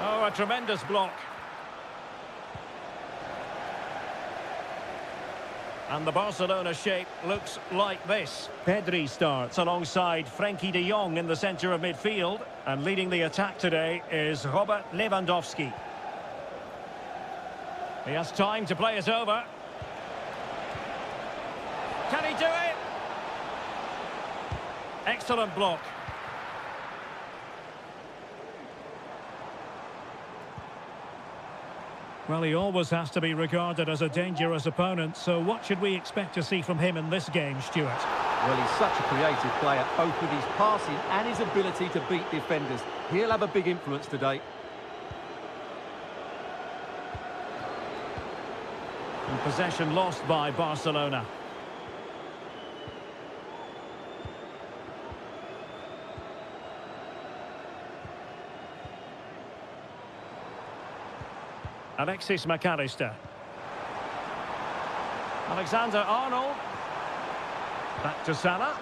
Speaker 1: Oh, a tremendous block. And the Barcelona shape looks like this. Pedri starts alongside Frenkie de Jong in the centre of midfield. And leading the attack today is Robert Lewandowski. He has time to play it over. Can he do it? Excellent block. Well, he always has to be regarded as a dangerous opponent, so what should we expect to see from him in this game, Stuart?
Speaker 2: Well, he's such a creative player, both with his passing and his ability to beat defenders. He'll have a big influence today.
Speaker 1: And possession lost by Barcelona. Alexis McAllister. Alexander-Arnold. Back to Salah.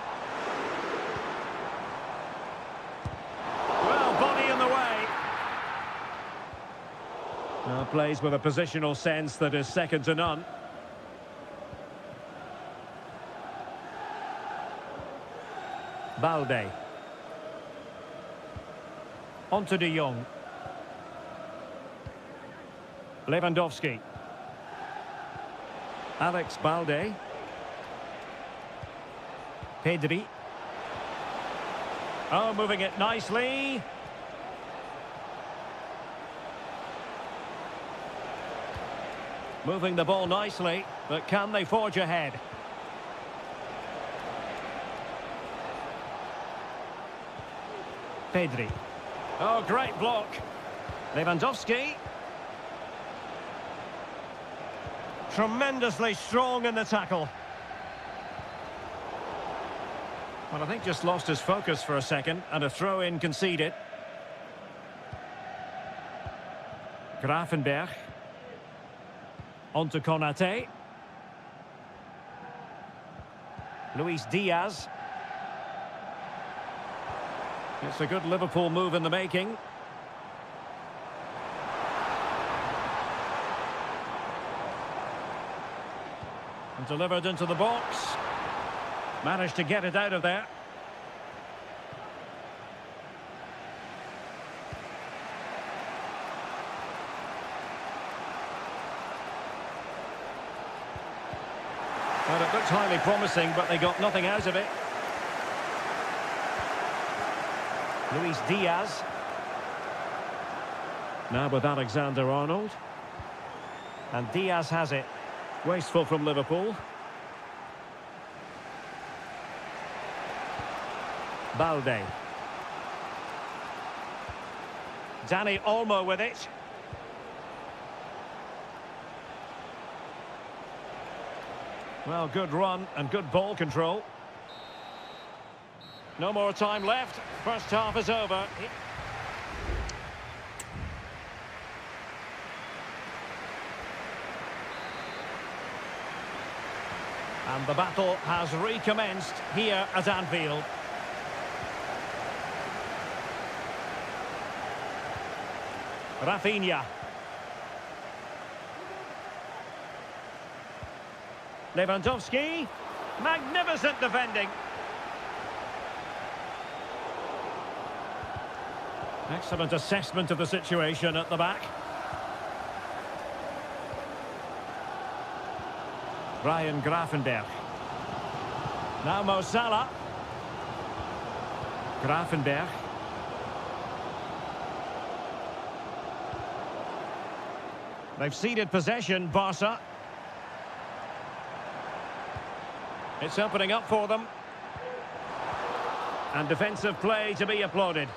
Speaker 1: Well, body in the way. Now plays with a positional sense that is second to none. Balde. On to de Jong. Lewandowski. Alex Balde. Pedri. Oh, moving it nicely. Moving the ball nicely, but can they forge ahead? Pedri. Oh, great block. Lewandowski. Tremendously strong in the tackle. Well, I think just lost his focus for a second, and a throw-in conceded. Gravenberch. On to Konate. Luis Diaz. It's a good Liverpool move in the making. And delivered into the box. Managed to get it out of there. Well, it looked highly promising, but they got nothing out of it. Luis Diaz. Now with Alexander-Arnold. And Diaz has it. Wasteful from Liverpool. Balde. Dani Olmo with it. Well, good run and good ball control. No more time left. First half is over. And the battle has recommenced here at Anfield. Rafinha. Lewandowski. Magnificent defending. Excellent assessment of the situation at the back. Ryan Gravenberch. Now Mo Salah. Grafenberg. They've ceded possession, Barca. It's opening up for them. And defensive play to be applauded.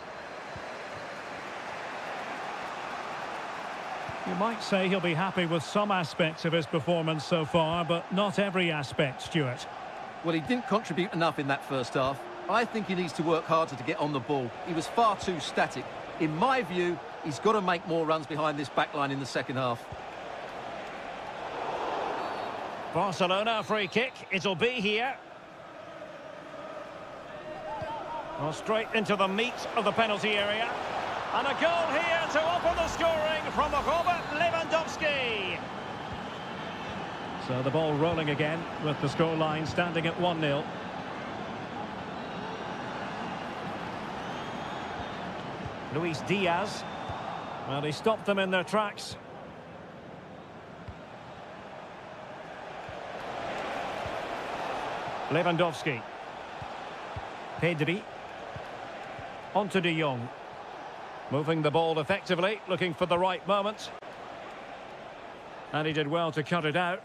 Speaker 1: You might say he'll be happy with some aspects of his performance so far, but not every aspect, Stuart.
Speaker 2: Well, he didn't contribute enough in that first half. I think he needs to work harder to get on the ball. He was far too static. In my view, he's got to make more runs behind this backline in the second half.
Speaker 1: Barcelona free kick, it'll be here. Well, straight into the meat of the penalty area. And a goal here to open the scoring from Robert Lewandowski. So the ball rolling again with the scoreline standing at 1-0. Luis Diaz. Well, he stopped them in their tracks. Lewandowski. Pedri. On to De Jong. Moving the ball effectively, looking for the right moment. And he did well to cut it out.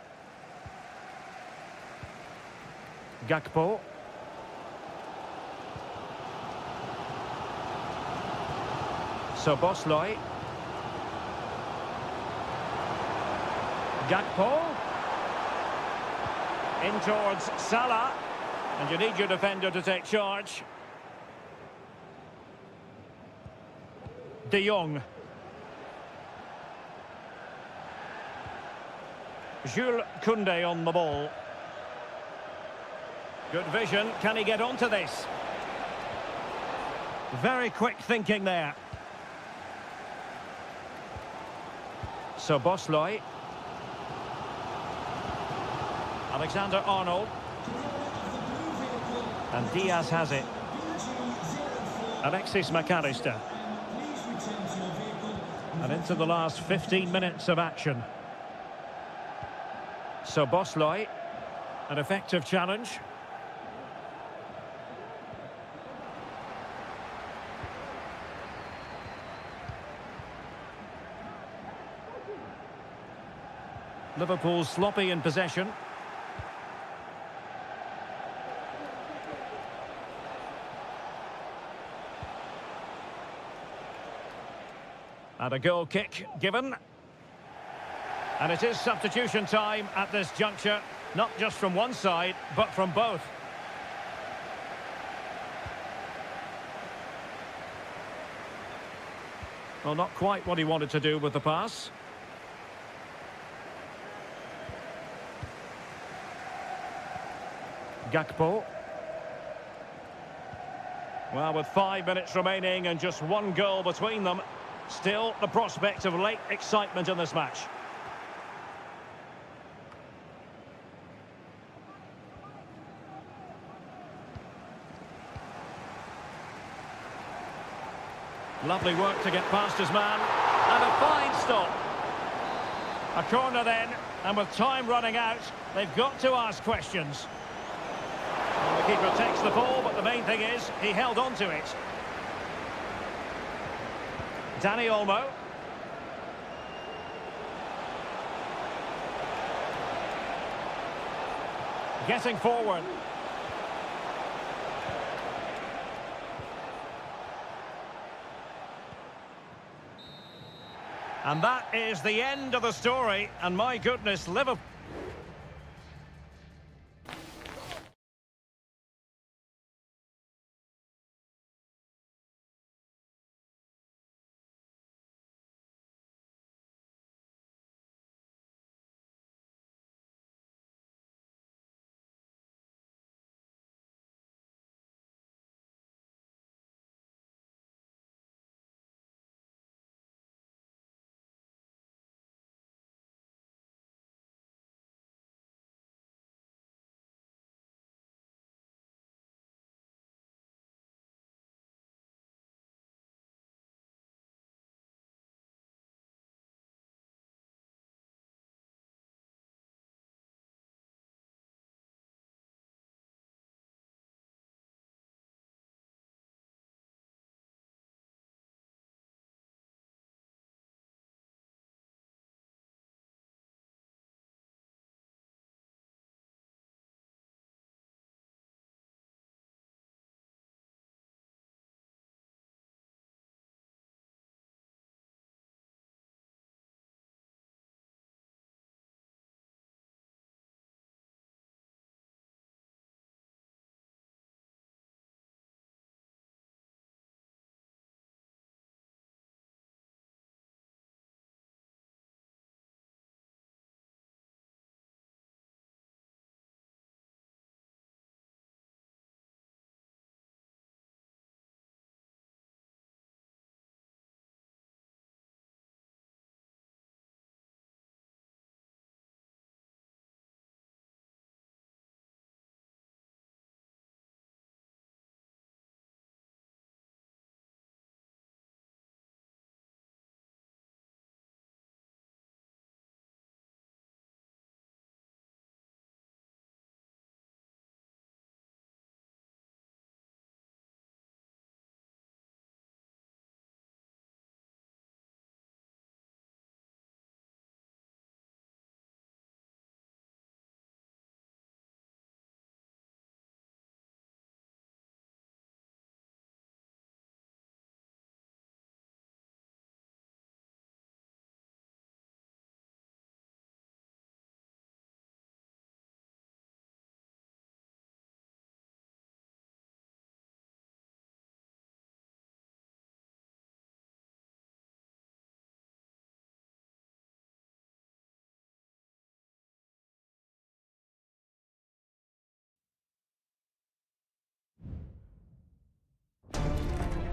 Speaker 1: Gakpo. Szoboszlai. Gakpo. In towards Salah. And you need your defender to take charge. De Jong. Jules Koundé on the ball. Good vision. Can he get onto this? Very quick thinking there. Szoboszlai. Alexander-Arnold. And Diaz has it. Alexis McAllister. And into the last 15 minutes of action. Szoboszlai. An effective challenge. Liverpool sloppy in possession. And a goal kick given. And it is substitution time at this juncture. Not just from one side, but from both. Well, not quite what he wanted to do with the pass. Gakpo. Well, with 5 minutes remaining and just one goal between them, still the prospect of late excitement in this match. Lovely work to get past his man. And a fine stop. A corner then, and with time running out, they've got to ask questions. And the keeper takes the ball, but the main thing is he held on to it. Dani Olmo. Getting forward. And that is the end of the story. And my goodness, Liverpool...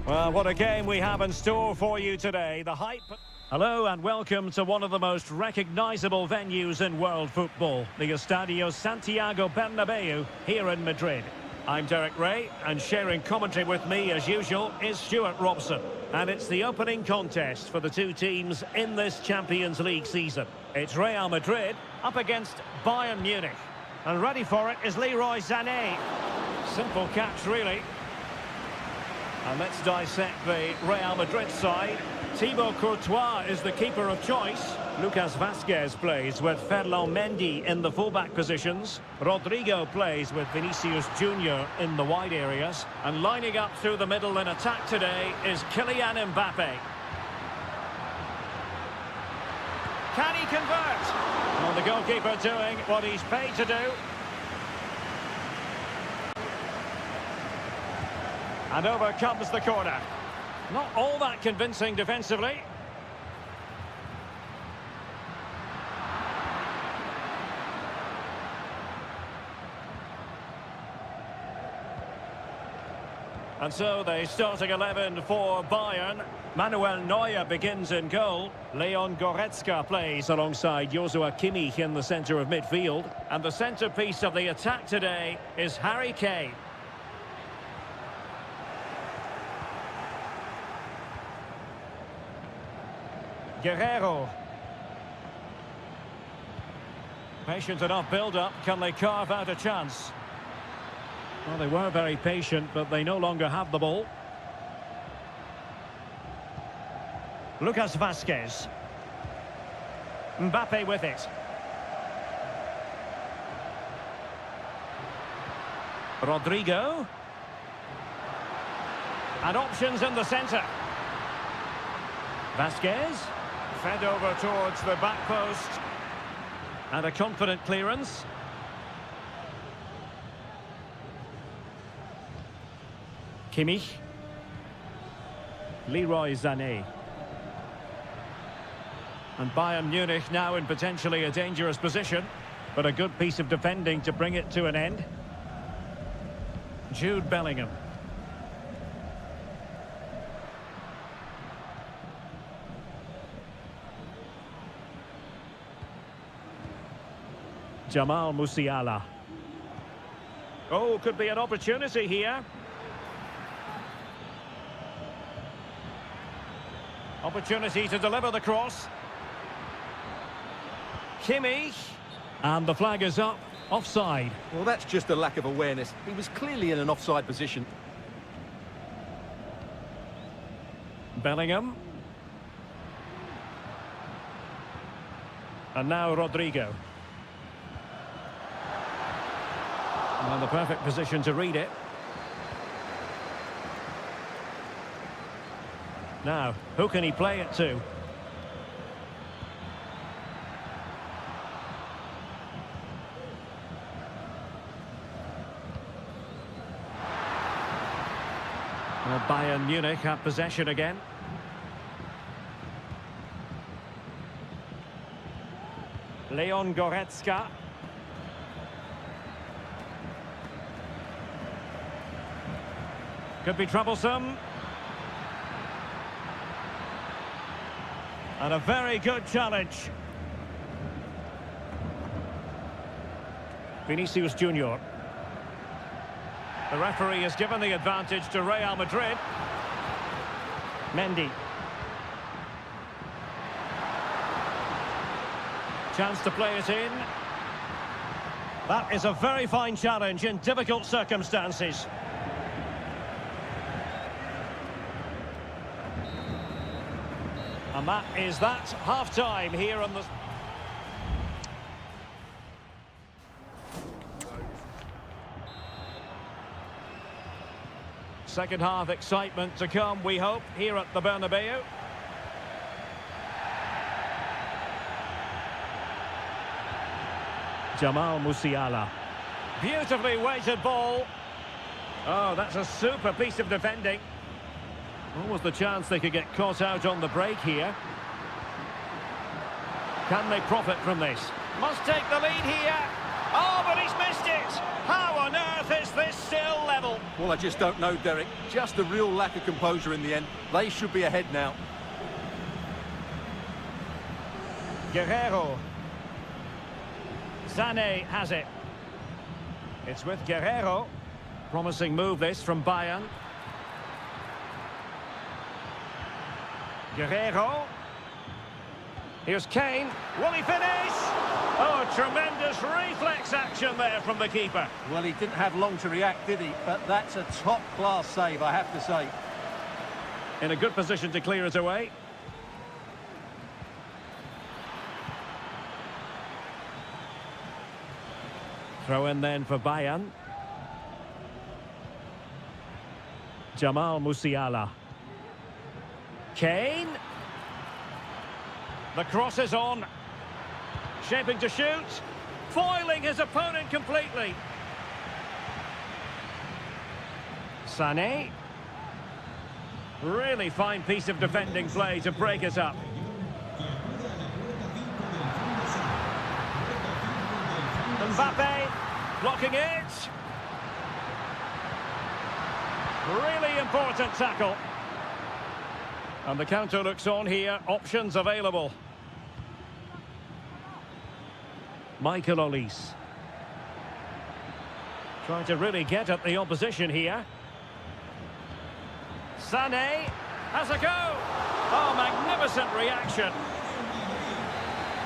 Speaker 1: Well, what a game we have in store for you today. The hype... Hello and welcome to one of the most recognisable venues in world football, the Estadio Santiago Bernabeu here in Madrid. I'm Derek Ray, and sharing commentary with me as usual is Stuart Robson. And it's the opening contest for the two teams in this Champions League season. It's Real Madrid up against Bayern Munich. And ready for it is Leroy Sané. Simple catch, really. And let's dissect the Real Madrid side. Thibaut Courtois is the keeper of choice. Lucas Vazquez plays with Ferland Mendy in the fullback positions. Rodrigo plays with Vinicius Junior in the wide areas. And lining up through the middle in attack today is Kylian Mbappe. Can he convert? Well, the goalkeeper doing what he's paid to do. And over comes the corner. Not all that convincing defensively. And so the starting 11 for Bayern. Manuel Neuer begins in goal. Leon Goretzka plays alongside Joshua Kimmich in the centre of midfield. And the centrepiece of the attack today is Harry Kane. Guerrero. Patient enough build-up. Can they carve out a chance? Well, they were very patient, but they no longer have the ball. Lucas Vazquez. Mbappe with it. Rodrigo. And options in the centre. Vazquez. Fed over towards the back post. And a confident clearance. Kimmich. Leroy Sané. And Bayern Munich now in potentially a dangerous position, but a good piece of defending to bring it to an end. Jude Bellingham. Jamal Musiala. Oh, could be an opportunity here. Opportunity to deliver the cross. Kimmich. And the flag is up. Offside.
Speaker 2: Well, that's just a lack of awareness. He was clearly in an offside position.
Speaker 1: Bellingham. And now Rodrigo. And the perfect position to read it. Now, who can he play it to? Well, Bayern Munich have possession again. Leon Goretzka. Could be troublesome. And a very good challenge. Vinicius Junior. The referee has given the advantage to Real Madrid. Mendy. Chance to play it in. That is a very fine challenge in difficult circumstances. And that is that. Half-time here on the... Second half excitement to come, we hope, here at the Bernabeu. Jamal Musiala. Beautifully weighted ball. Oh, that's a super piece of defending. What was the chance they could get caught out on the break here? Can they profit from this? Must take the lead here. Oh, but he's missed it. How on earth is this still level?
Speaker 2: Well, I just don't know, Derek. Just a real lack of composure in the end. They should be ahead now.
Speaker 1: Guerrero. Sané has it. It's with Guerrero. Promising move this from Bayern. Guerrero. Here's Kane. Will he finish? Oh, tremendous reflex action there from the keeper.
Speaker 2: Well, he didn't have long to react, did he? But that's a top-class save, I have to say.
Speaker 1: In a good position to clear it away. Throw in then for Bayern. Jamal Musiala. Kane. The cross is on. Shaping to shoot. Foiling his opponent completely. Sané. Really fine piece of defending play to break it up. Mbappe blocking it. Really important tackle. And the counter looks on here. Options available. Michael Olise. Trying to really get at the opposition here. Sané has a go. Oh, magnificent reaction.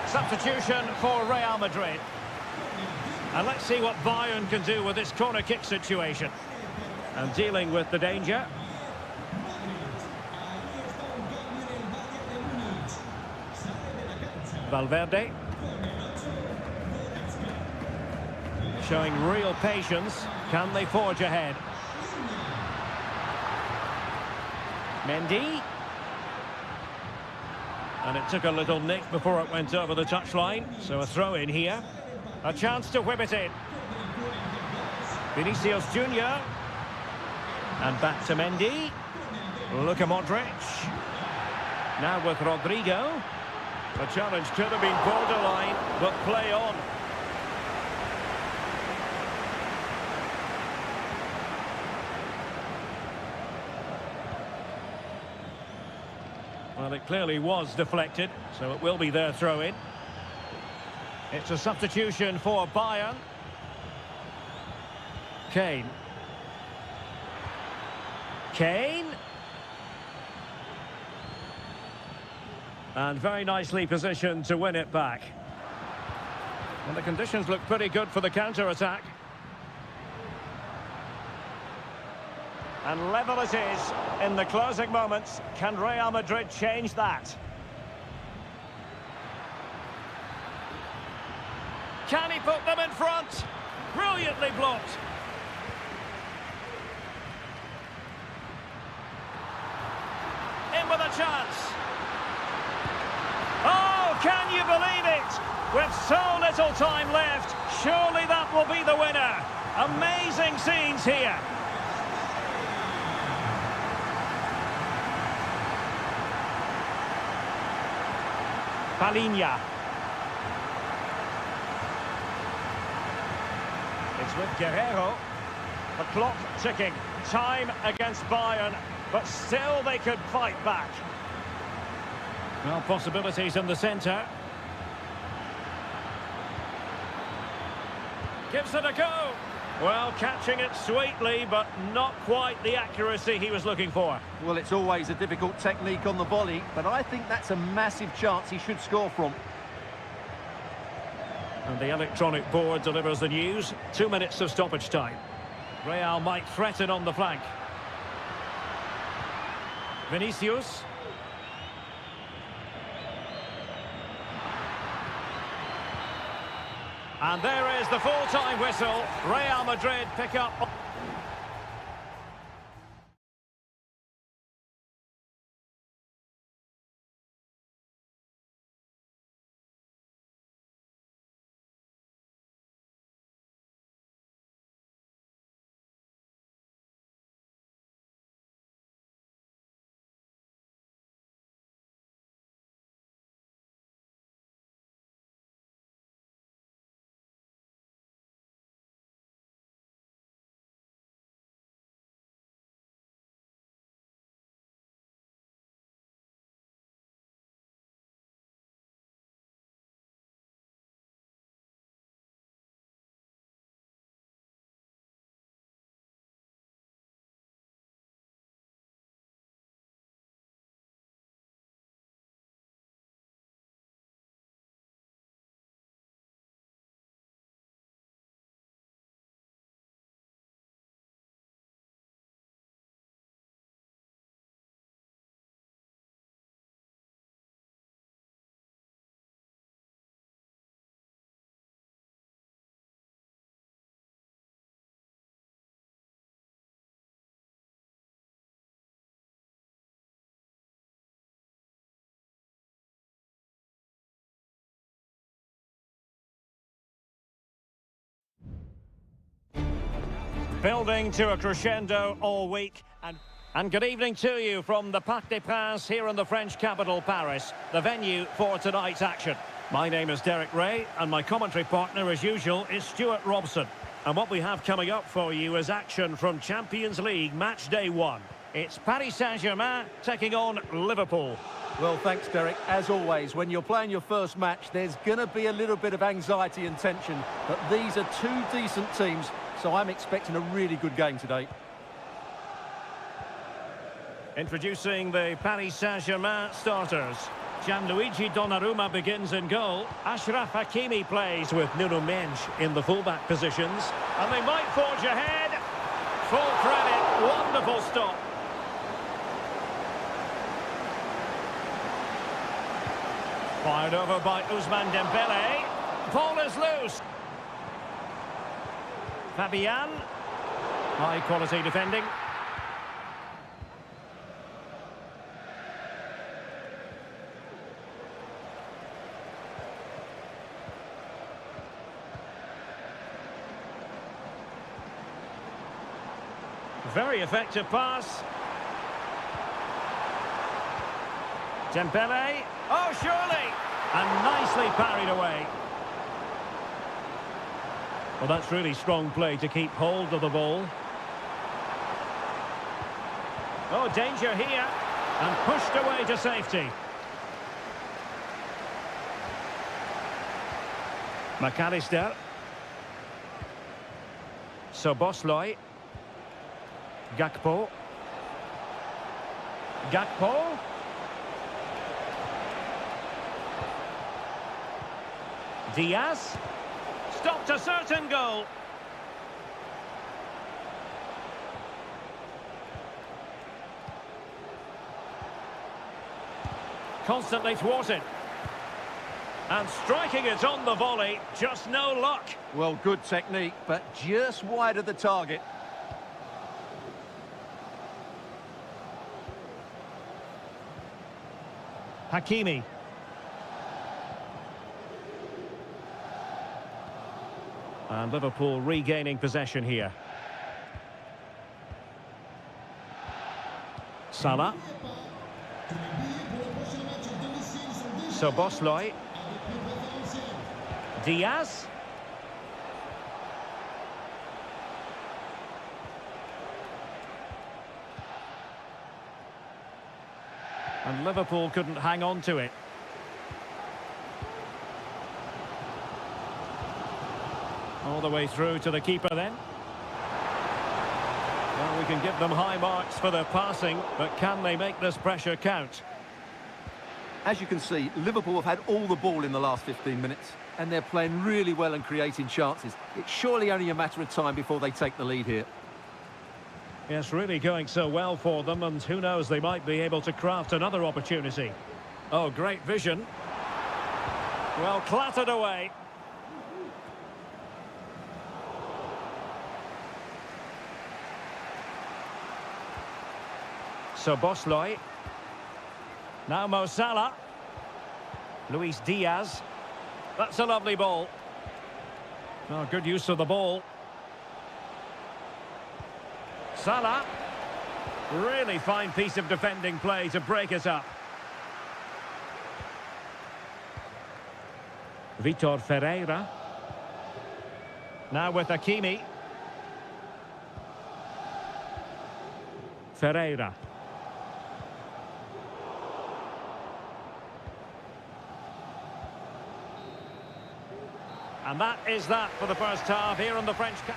Speaker 1: Substitution for Real Madrid. And let's see what Bayern can do with this corner kick situation. And dealing with the danger. Valverde. Showing real patience. Can they forge ahead? Mendy. And it took a little nick before it went over the touchline. So a throw in here. A chance to whip it in. Vinicius Junior. And back to Mendy. Luka Modric. Now with Rodrigo. The challenge could have been borderline, but play on. Well, it clearly was deflected, so it will be their throw-in. It's a substitution for Bayern. Kane. Kane. And very nicely positioned to win it back. And the conditions look pretty good for the counter-attack. And level it is in the closing moments. Can Real Madrid change that? Can he put them in front? Brilliantly blocked. In with a chance. Oh, can you believe it? With so little time left, surely that will be the winner. Amazing scenes here. Palinha. It's with Guerrero. The clock ticking. Time against Bayern, but still they could fight back. Well, possibilities in the centre. Gives it a go. Well, catching it sweetly, but not quite the accuracy he was looking for.
Speaker 2: Well, it's always a difficult technique on the volley, but I think that's a massive chance he should score from.
Speaker 1: And the electronic board delivers the news. 2 minutes of stoppage time. Real might threaten on the flank. Vinicius. And there is the full-time whistle. Real Madrid pick up... Building to a crescendo all week. And good evening to you from the Parc des Princes here in the French capital, Paris, the venue for tonight's action. My name is Derek Ray, and my commentary partner, as usual, is Stuart Robson. And what we have coming up for you is action from Champions League Match Day 1. It's Paris Saint-Germain taking on Liverpool.
Speaker 2: Well, thanks, Derek. As always, when you're playing your first match, there's going to be a little bit of anxiety and tension. But these are two decent teams, so I'm expecting a really good game today.
Speaker 1: Introducing the Paris Saint-Germain starters. Gianluigi Donnarumma begins in goal. Achraf Hakimi plays with Nuno Mendes in the fullback positions. And they might forge ahead. Full credit, wonderful stop. Fired over by Ousmane Dembele. Ball is loose. Fabian. High quality defending. Very effective pass. Dembele. Oh, surely! And nicely parried away. Well, that's really strong play to keep hold of the ball. Oh, danger here. And pushed away to safety. McAllister. Szoboszlai. Gakpo. Gakpo. Diaz. Stopped a certain goal. Constantly thwarted. And striking it on the volley. Just no luck.
Speaker 2: Well, good technique, but just wide of the target.
Speaker 1: Hakimi. And Liverpool regaining possession here. Salah. Szoboszlai. Diaz. And Liverpool couldn't hang on to it. All the way through to the keeper then. Well, we can give them high marks for their passing, but can they make this pressure count?
Speaker 2: As you can see, Liverpool have had all the ball in the last 15 minutes, and they're playing really well and creating chances. It's surely only a matter of time before they take the lead here.
Speaker 1: Yes, really going so well for them, and who knows, they might be able to craft another opportunity. Oh, great vision. Well, clattered away. Szoboszlai. Now Mo Salah. Luis Diaz. That's a lovely ball. Oh, good use of the ball. Salah. Really fine piece of defending play to break it up. Vitor Ferreira. Now with Hakimi. Ferreira. And that is that for the first half here on the French camp.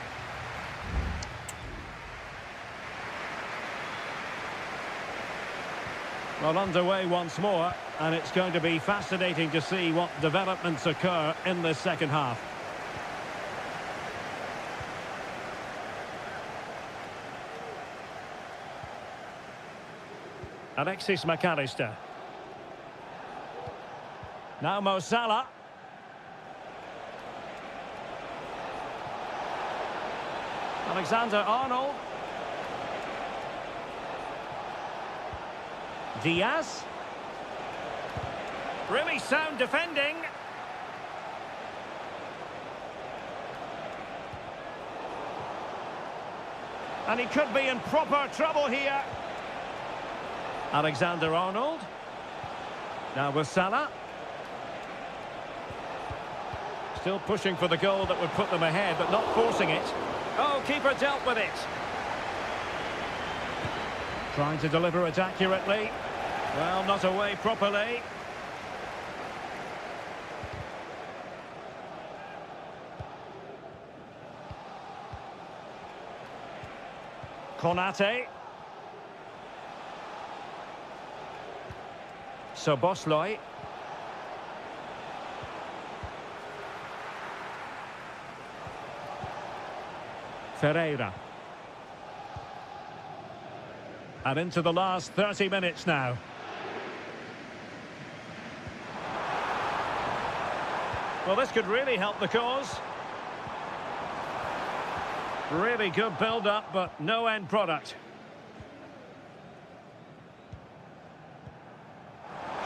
Speaker 1: Well, underway once more, and it's going to be fascinating to see what developments occur in this second half. Alexis McAllister. Now Mo Salah. Alexander-Arnold. Diaz. Really sound defending. And he could be in proper trouble here. Alexander-Arnold. Now with Salah. Still pushing for the goal that would put them ahead, but not forcing it. Oh, keeper dealt with it. Trying to deliver it accurately. Well, not away properly. Konate. Szoboszlai. Ferreira. And into the last 30 minutes now. Well, this could really help the cause. Really good build-up, but no end product.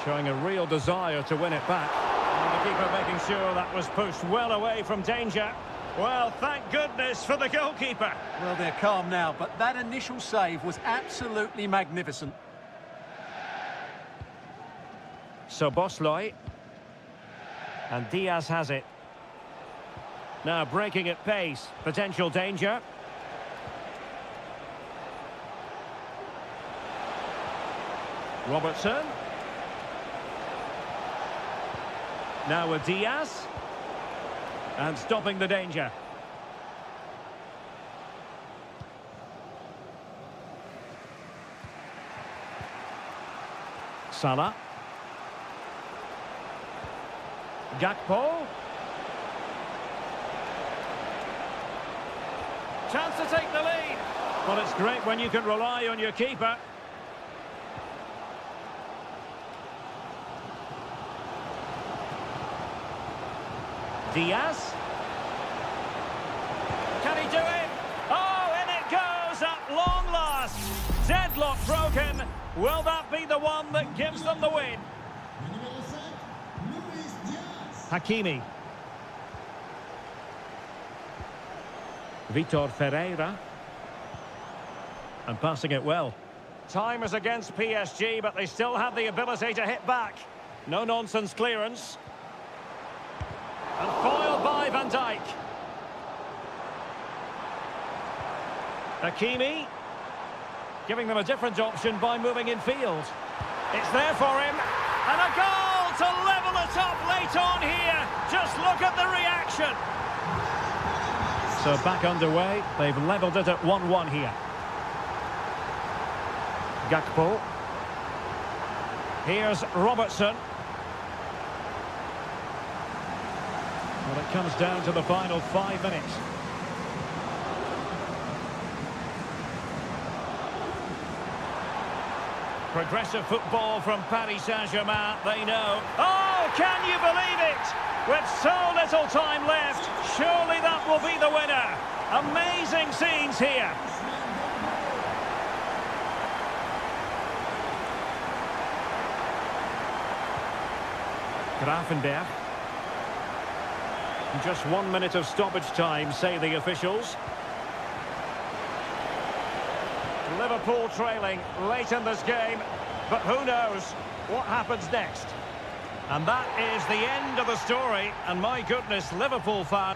Speaker 1: Showing a real desire to win it back. And the keeper making sure that was pushed well away from danger. Well, thank goodness for the goalkeeper.
Speaker 2: Well, they're calm now, but that initial save was absolutely magnificent.
Speaker 1: Szoboszlai. And Diaz has it. Now breaking at pace. Potential danger. Robertson. Now with Diaz. And stopping the danger. Salah. Gakpo. Chance to take the lead. Well, it's great when you can rely on your keeper. Diaz. Can he do it? Oh, in it goes at long last. Deadlock broken. Will that be the one that gives them the win? Hakimi. Vitor Ferreira. And passing it well. Time is against PSG, but they still have the ability to hit back. No-nonsense clearance. And foiled by Van Dijk. Hakimi. Giving them a different option by moving in field. It's there for him. And a goal to level it up late on here. Just look at the reaction. So back underway. They've levelled it at 1-1 here. Gakpo. Here's Robertson. Well, it comes down to the final 5 minutes. Progressive football from Paris Saint-Germain, they know. Oh, can you believe it? With so little time left, surely that will be the winner. Amazing scenes here. Grafenberg. Just 1 minute of stoppage time, say the officials. Liverpool trailing late in this game, but who knows what happens next. And that is the end of the story, and my goodness, Liverpool fan.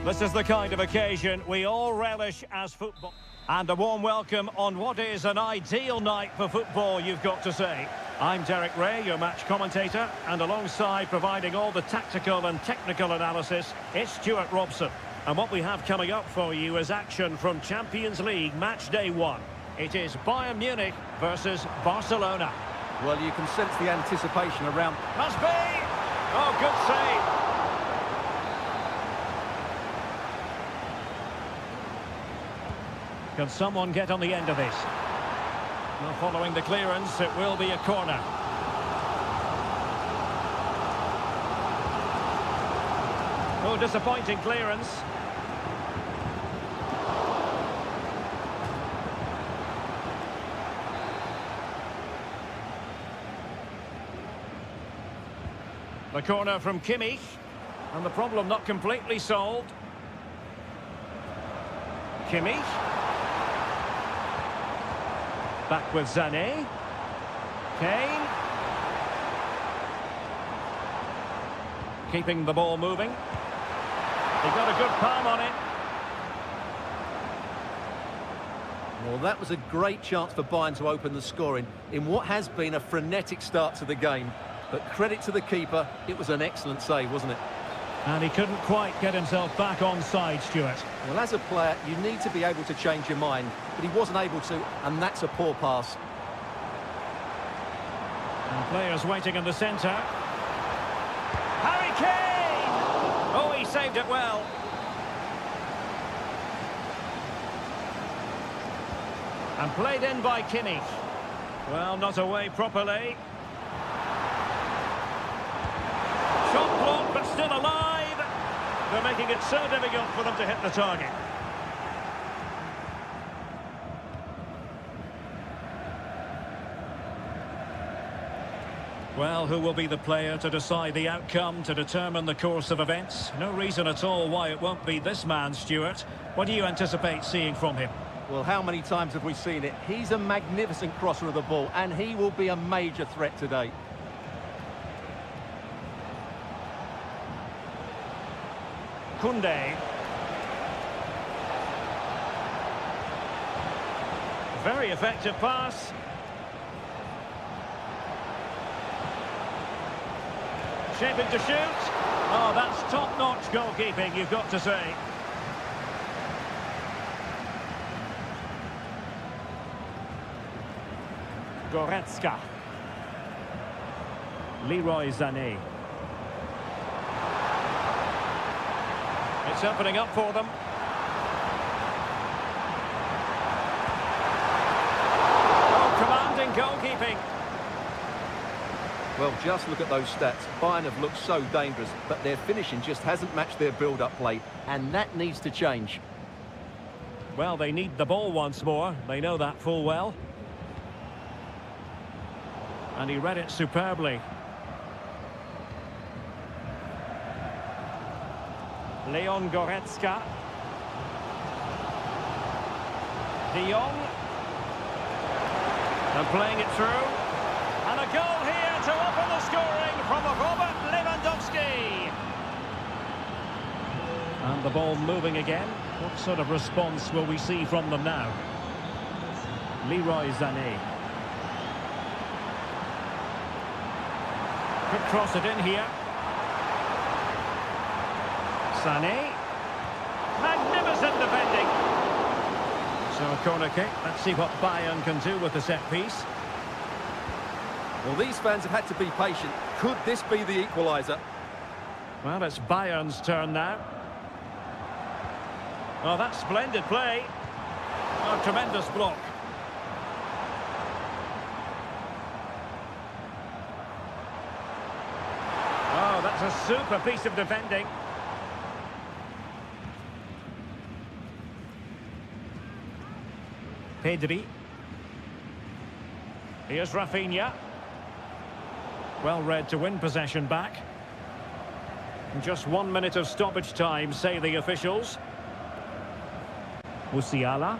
Speaker 1: This is the kind of occasion we all relish as football. And a warm welcome on what is an ideal night for football, you've got to say. I'm Derek Ray, your match commentator, and alongside providing all the tactical and technical analysis, it's Stuart Robson. And what we have coming up for you is action from Champions League match day 1. It is Bayern Munich versus Barcelona.
Speaker 2: Well, you can sense the anticipation around.
Speaker 1: Must be! Oh, good save. Can someone get on the end of this? Well, following the clearance, it will be a corner. Oh, disappointing clearance. The corner from Kimmich. And the problem not completely solved. Kimmich. Back with Sané. Kane. Keeping the ball moving. He got a good palm on it.
Speaker 2: Well, that was a great chance for Bayern to open the scoring in what has been a frenetic start to the game. But credit to the keeper, it was an excellent save, wasn't it?
Speaker 1: And he couldn't quite get himself back on side, Stuart.
Speaker 2: Well, as a player, you need to be able to change your mind, but he wasn't able to, and that's a poor pass.
Speaker 1: And players waiting in the centre. Harry Kane! Oh, he saved it well. And played in by Kimmich. Well, not away properly. Shot blocked, but still alive. They're making it so difficult for them to hit the target. Well, who will be the player to decide the outcome, to determine the course of events? No reason at all why it won't be this man, Stuart. What do you anticipate seeing from him?
Speaker 2: Well, how many times have we seen it? He's a magnificent crosser of the ball, and he will be a major threat today.
Speaker 1: Koundé. Very effective pass. Shaping to shoot. Oh, that's top-notch goalkeeping, you've got to say. Goretzka. Leroy Sané. It's opening up for them. Oh, commanding goalkeeping.
Speaker 2: Well, just look at those stats. Bayern have looked so dangerous, but their finishing just hasn't matched their build-up play, and that needs to change.
Speaker 1: Well, they need the ball once more. They know that full well. And he read it superbly. Leon Goretzka. De Jong. And playing it through. And a goal here to open the scoring from Robert Lewandowski. And the ball moving again. What sort of response will we see from them now? Leroy Sané. Could cross it in here. Sané. Magnificent defending. So a corner kick. Let's see what Bayern can do with the set piece.
Speaker 2: Well, these fans have had to be patient. Could this be the equaliser?
Speaker 1: Well, it's Bayern's turn now. Oh, that's splendid play. Oh, tremendous block. Oh, that's a super piece of defending. Pedri. Here's Rafinha. Well read to win possession back. Just 1 minute of stoppage time, say the officials. Musiala.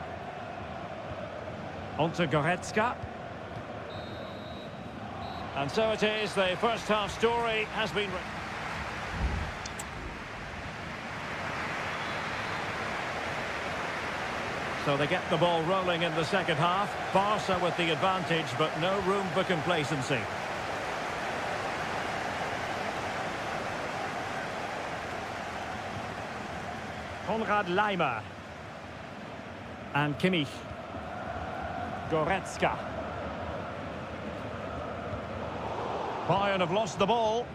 Speaker 1: On to Goretzka. And so it is, the first half story has been written. So they get the ball rolling in the second half. Barca with the advantage, but no room for complacency. Konrad Laimer. And Kimmich. Goretzka. Bayern have lost the ball.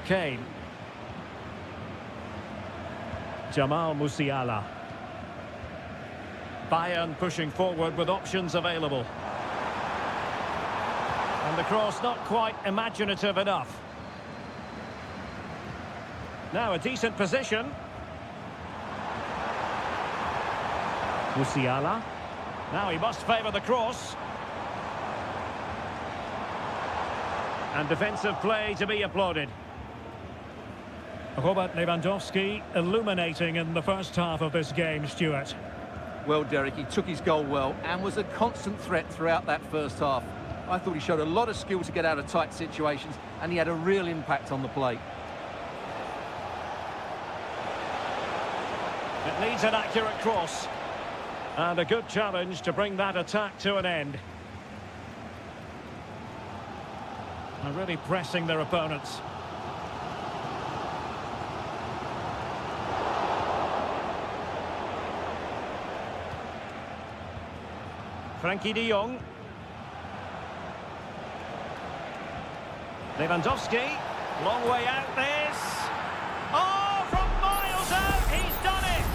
Speaker 1: Kane. Jamal Musiala. Bayern pushing forward with options available. And the cross not quite imaginative enough. Now a decent position. Musiala. Now he must favour the cross. And defensive play to be applauded. Robert Lewandowski illuminating in the first half of this game, Stuart.
Speaker 2: Well, Derek, he took his goal well and was a constant threat throughout that first half. I thought he showed a lot of skill to get out of tight situations, and he had a real impact on the plate.
Speaker 1: It needs an accurate cross. And a good challenge to bring that attack to an end. And really pressing their opponents. Frankie de Jong. Lewandowski. Long way out this. Oh, from miles out, he's done it!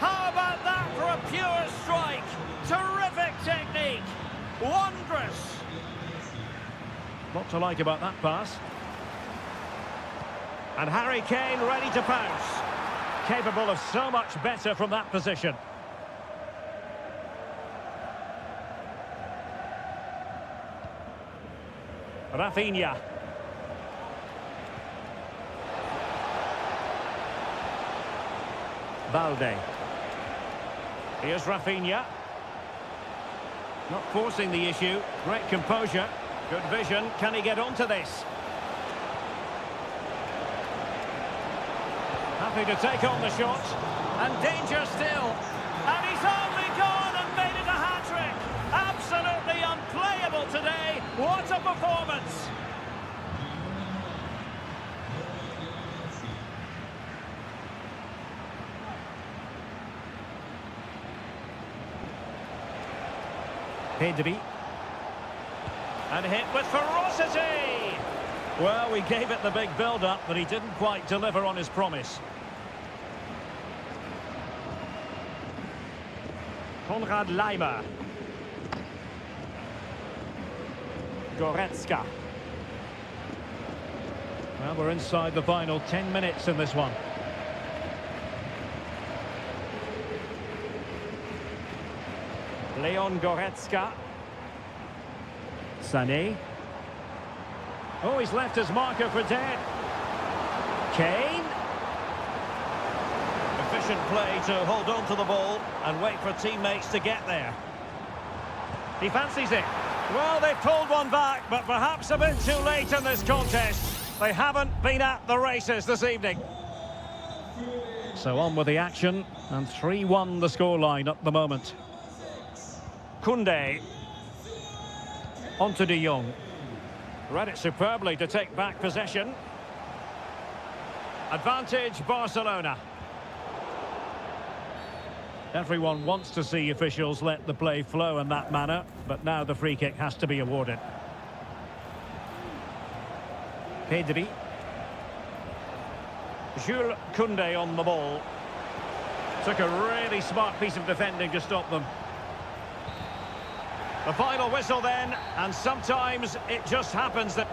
Speaker 1: How about that for a pure strike? Terrific technique. Wondrous. What to like about that pass. And Harry Kane ready to pounce. Capable of so much better from that position. Rafinha. Balde. Here's Rafinha. Not forcing the issue. Great composure. Good vision. Can he get onto this? Happy to take on the shot. And danger still. And he's only gone and made it a hat-trick. Absolutely unplayable today. What a performance. Pedri. And hit with ferocity. Well, we gave it the big build-up, but he didn't quite deliver on his promise. Konrad Laimer. Goretzka. Well, we're inside the final 10 minutes in this one. Leon Goretzka. Sané. Oh, he's left his marker for dead. Kane. Efficient play to hold on to the ball and wait for teammates to get there. He fancies it. Well, they've pulled one back, but perhaps a bit too late in this contest. They haven't been at the races this evening. So on with the action, and 3-1 the scoreline at the moment. Koundé. On to de Jong. Read it superbly to take back possession. Advantage Barcelona. Everyone wants to see officials let the play flow in that manner, but now the free kick has to be awarded. Pedri. Jules Koundé on the ball. Took a really smart piece of defending to stop them. The final whistle then, and sometimes it just happens that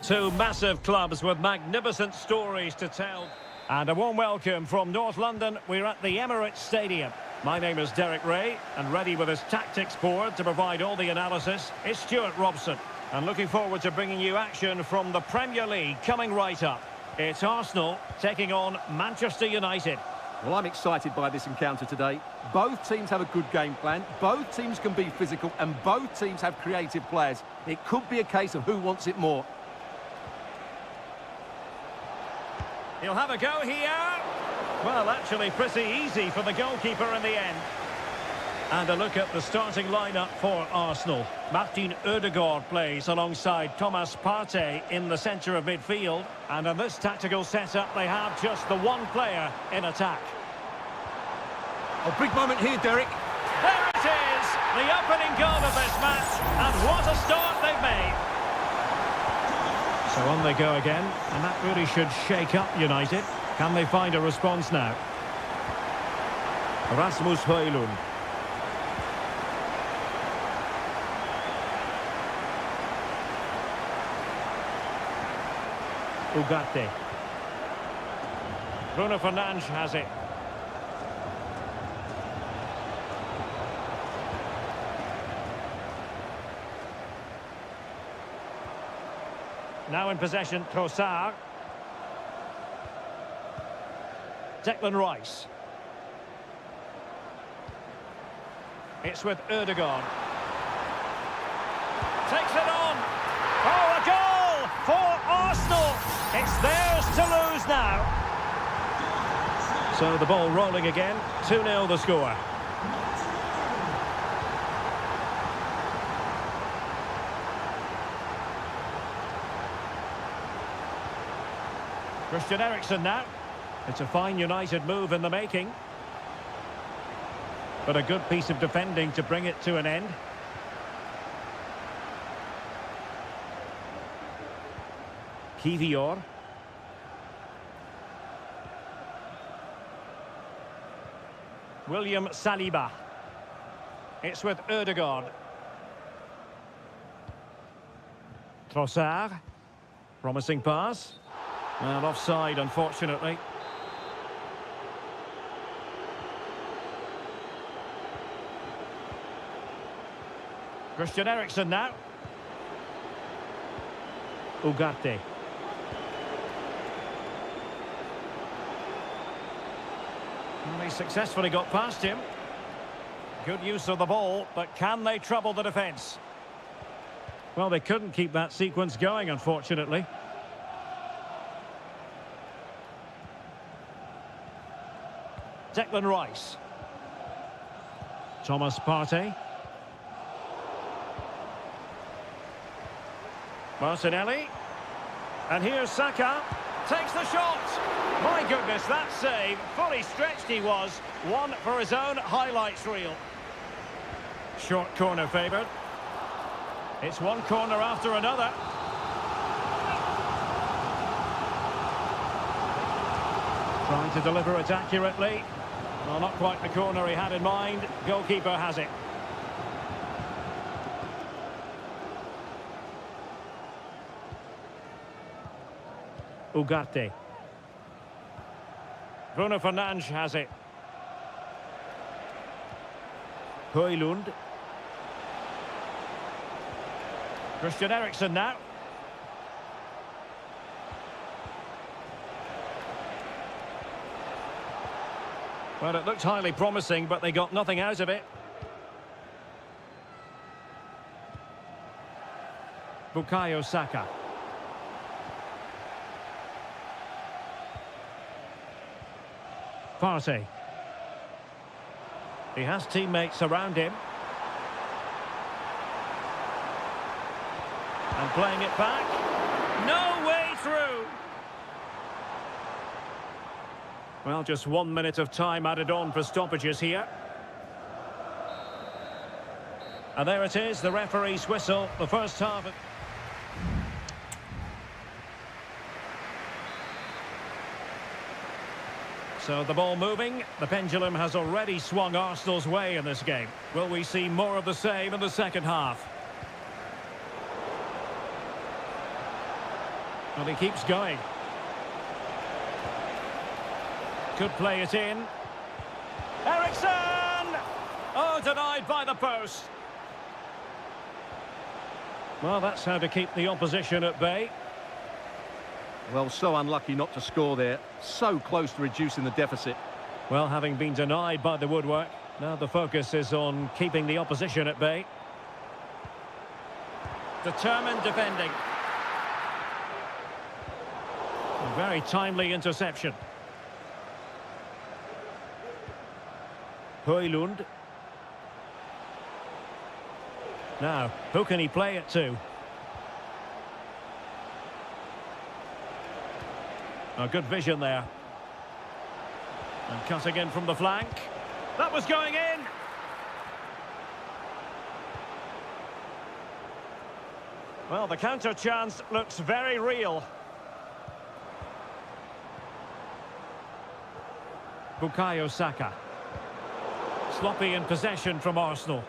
Speaker 1: Two massive clubs with magnificent stories to tell. And a warm welcome from North London. We're at the Emirates Stadium. My name is Derek Ray, and ready with his tactics board to provide all the analysis is Stuart Robson. And looking forward to bringing you action from the Premier League coming right up. It's Arsenal taking on Manchester United.
Speaker 2: Well, I'm excited by this encounter today. Both teams have a good game plan, both teams can be physical, and both teams have creative players. It could be a case of who wants it more.
Speaker 1: He'll have a go here. Well, actually pretty easy for the goalkeeper in the end. And a look at the starting lineup for Arsenal. Martin Ødegaard plays alongside Thomas Partey in the centre of midfield. And in this tactical setup, they have just the one player in attack.
Speaker 2: A big moment here, Derek.
Speaker 1: There it is! The opening goal of this match. And what a start they've made. So on they go again, and that really should shake up United. Can they find a response now? Rasmus Højlund. Ugarte. Bruno Fernandes has it. Now in possession, Trossard. Declan Rice. It's with Ødegaard. Takes it on. Oh, a goal for Arsenal. It's theirs to lose now. So the ball rolling again. 2-0 the score. Christian Eriksen now. It's a fine United move in the making. But a good piece of defending to bring it to an end. Kivior. William Saliba. It's with Ødegaard. Trossard. Promising pass. Well, offside, unfortunately. Christian Eriksen now. Ugarte. Well, he successfully got past him. Good use of the ball, but can they trouble the defence? Well, they couldn't keep that sequence going, unfortunately. Declan Rice. Thomas Partey. Martinelli. And here's Saka. Takes the shot. My goodness, that save. Fully stretched he was. One for his own highlights reel. Short corner favoured. It's one corner after another. Trying to deliver it accurately. Well, not quite the corner he had in mind. Goalkeeper has it. Ugarte. Bruno Fernandes has it. Højlund. Christian Eriksen now. Well, it looked highly promising, but they got nothing out of it. Bukayo Saka. Partey. He has teammates around him. And playing it back. No way through. Well, just 1 minute of time added on for stoppages here. And there it is, the referee's whistle, the first half. So the ball moving, the pendulum has already swung Arsenal's way in this game. Will we see more of the same in the second half? Well, he keeps going. Could play it in. Ericsson! Oh, denied by the post. Well, that's how to keep the opposition at bay.
Speaker 2: Well, so unlucky not to score there. So close to reducing the deficit.
Speaker 1: Well, having been denied by the woodwork, now the focus is on keeping the opposition at bay. Determined defending. A very timely interception. Højlund. Now, who can he play it to? A good vision there. And cutting in from the flank. That was going in! Well, the counter chance looks very real. Bukayo Saka. Sloppy in possession from Arsenal.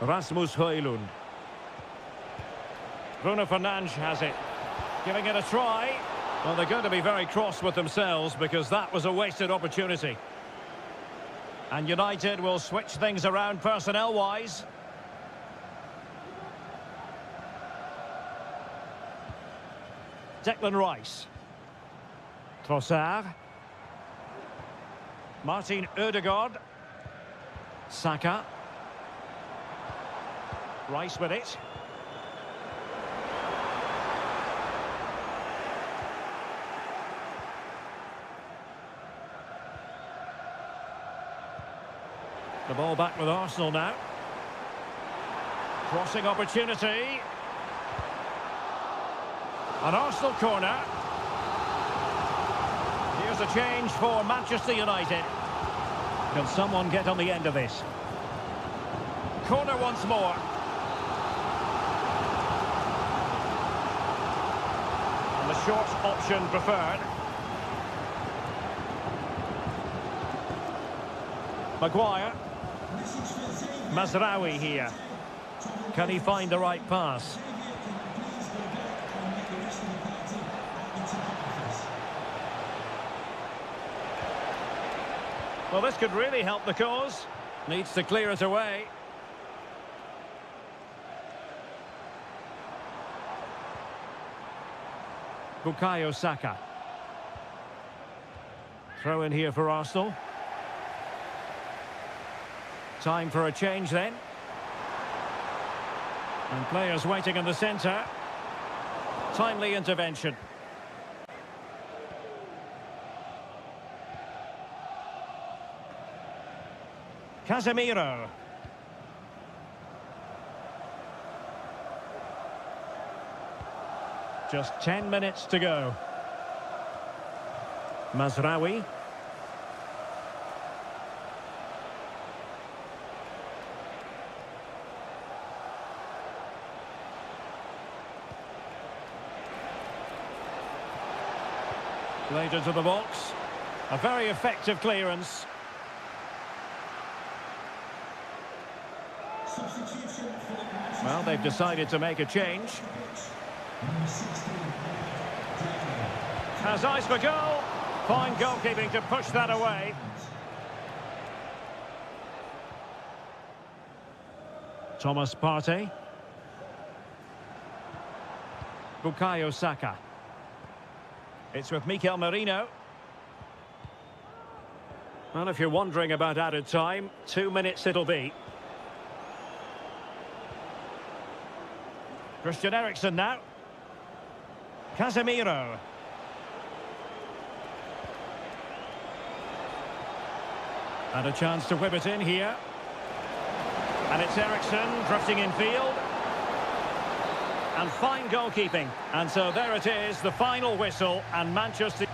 Speaker 1: Rasmus Højlund. Bruno Fernandes has it. Giving it a try. Well, they're going to be very cross with themselves because that was a wasted opportunity. And United will switch things around personnel-wise. Declan Rice. Trossard. Martin Ødegaard. Saka. Rice with it. The ball back with Arsenal now. Crossing opportunity. An Arsenal corner. Here's a change for Manchester United. Can someone get on the end of this? Corner once more. And the short option preferred. Maguire. Mazraoui here. Can he find the right pass? Well, this could really help the cause. Needs to clear it away. Bukayo Saka. Throw in here for Arsenal. Time for a change then. And players waiting in the centre. Timely intervention. Casemiro. Just 10 minutes to go. Mazraoui. Played into the box. A very effective clearance. Well, they've decided to make a change. Has eyes for goal. Fine goalkeeping to push that away. Thomas Partey. Bukayo Saka. It's with Mikel Merino. Well, if you're wondering about added time, 2 minutes it'll be. Christian Eriksen now. Casemiro. And a chance to whip it in here. And it's Eriksen drifting in field. And fine goalkeeping. And so there it is, the final whistle, and Manchester...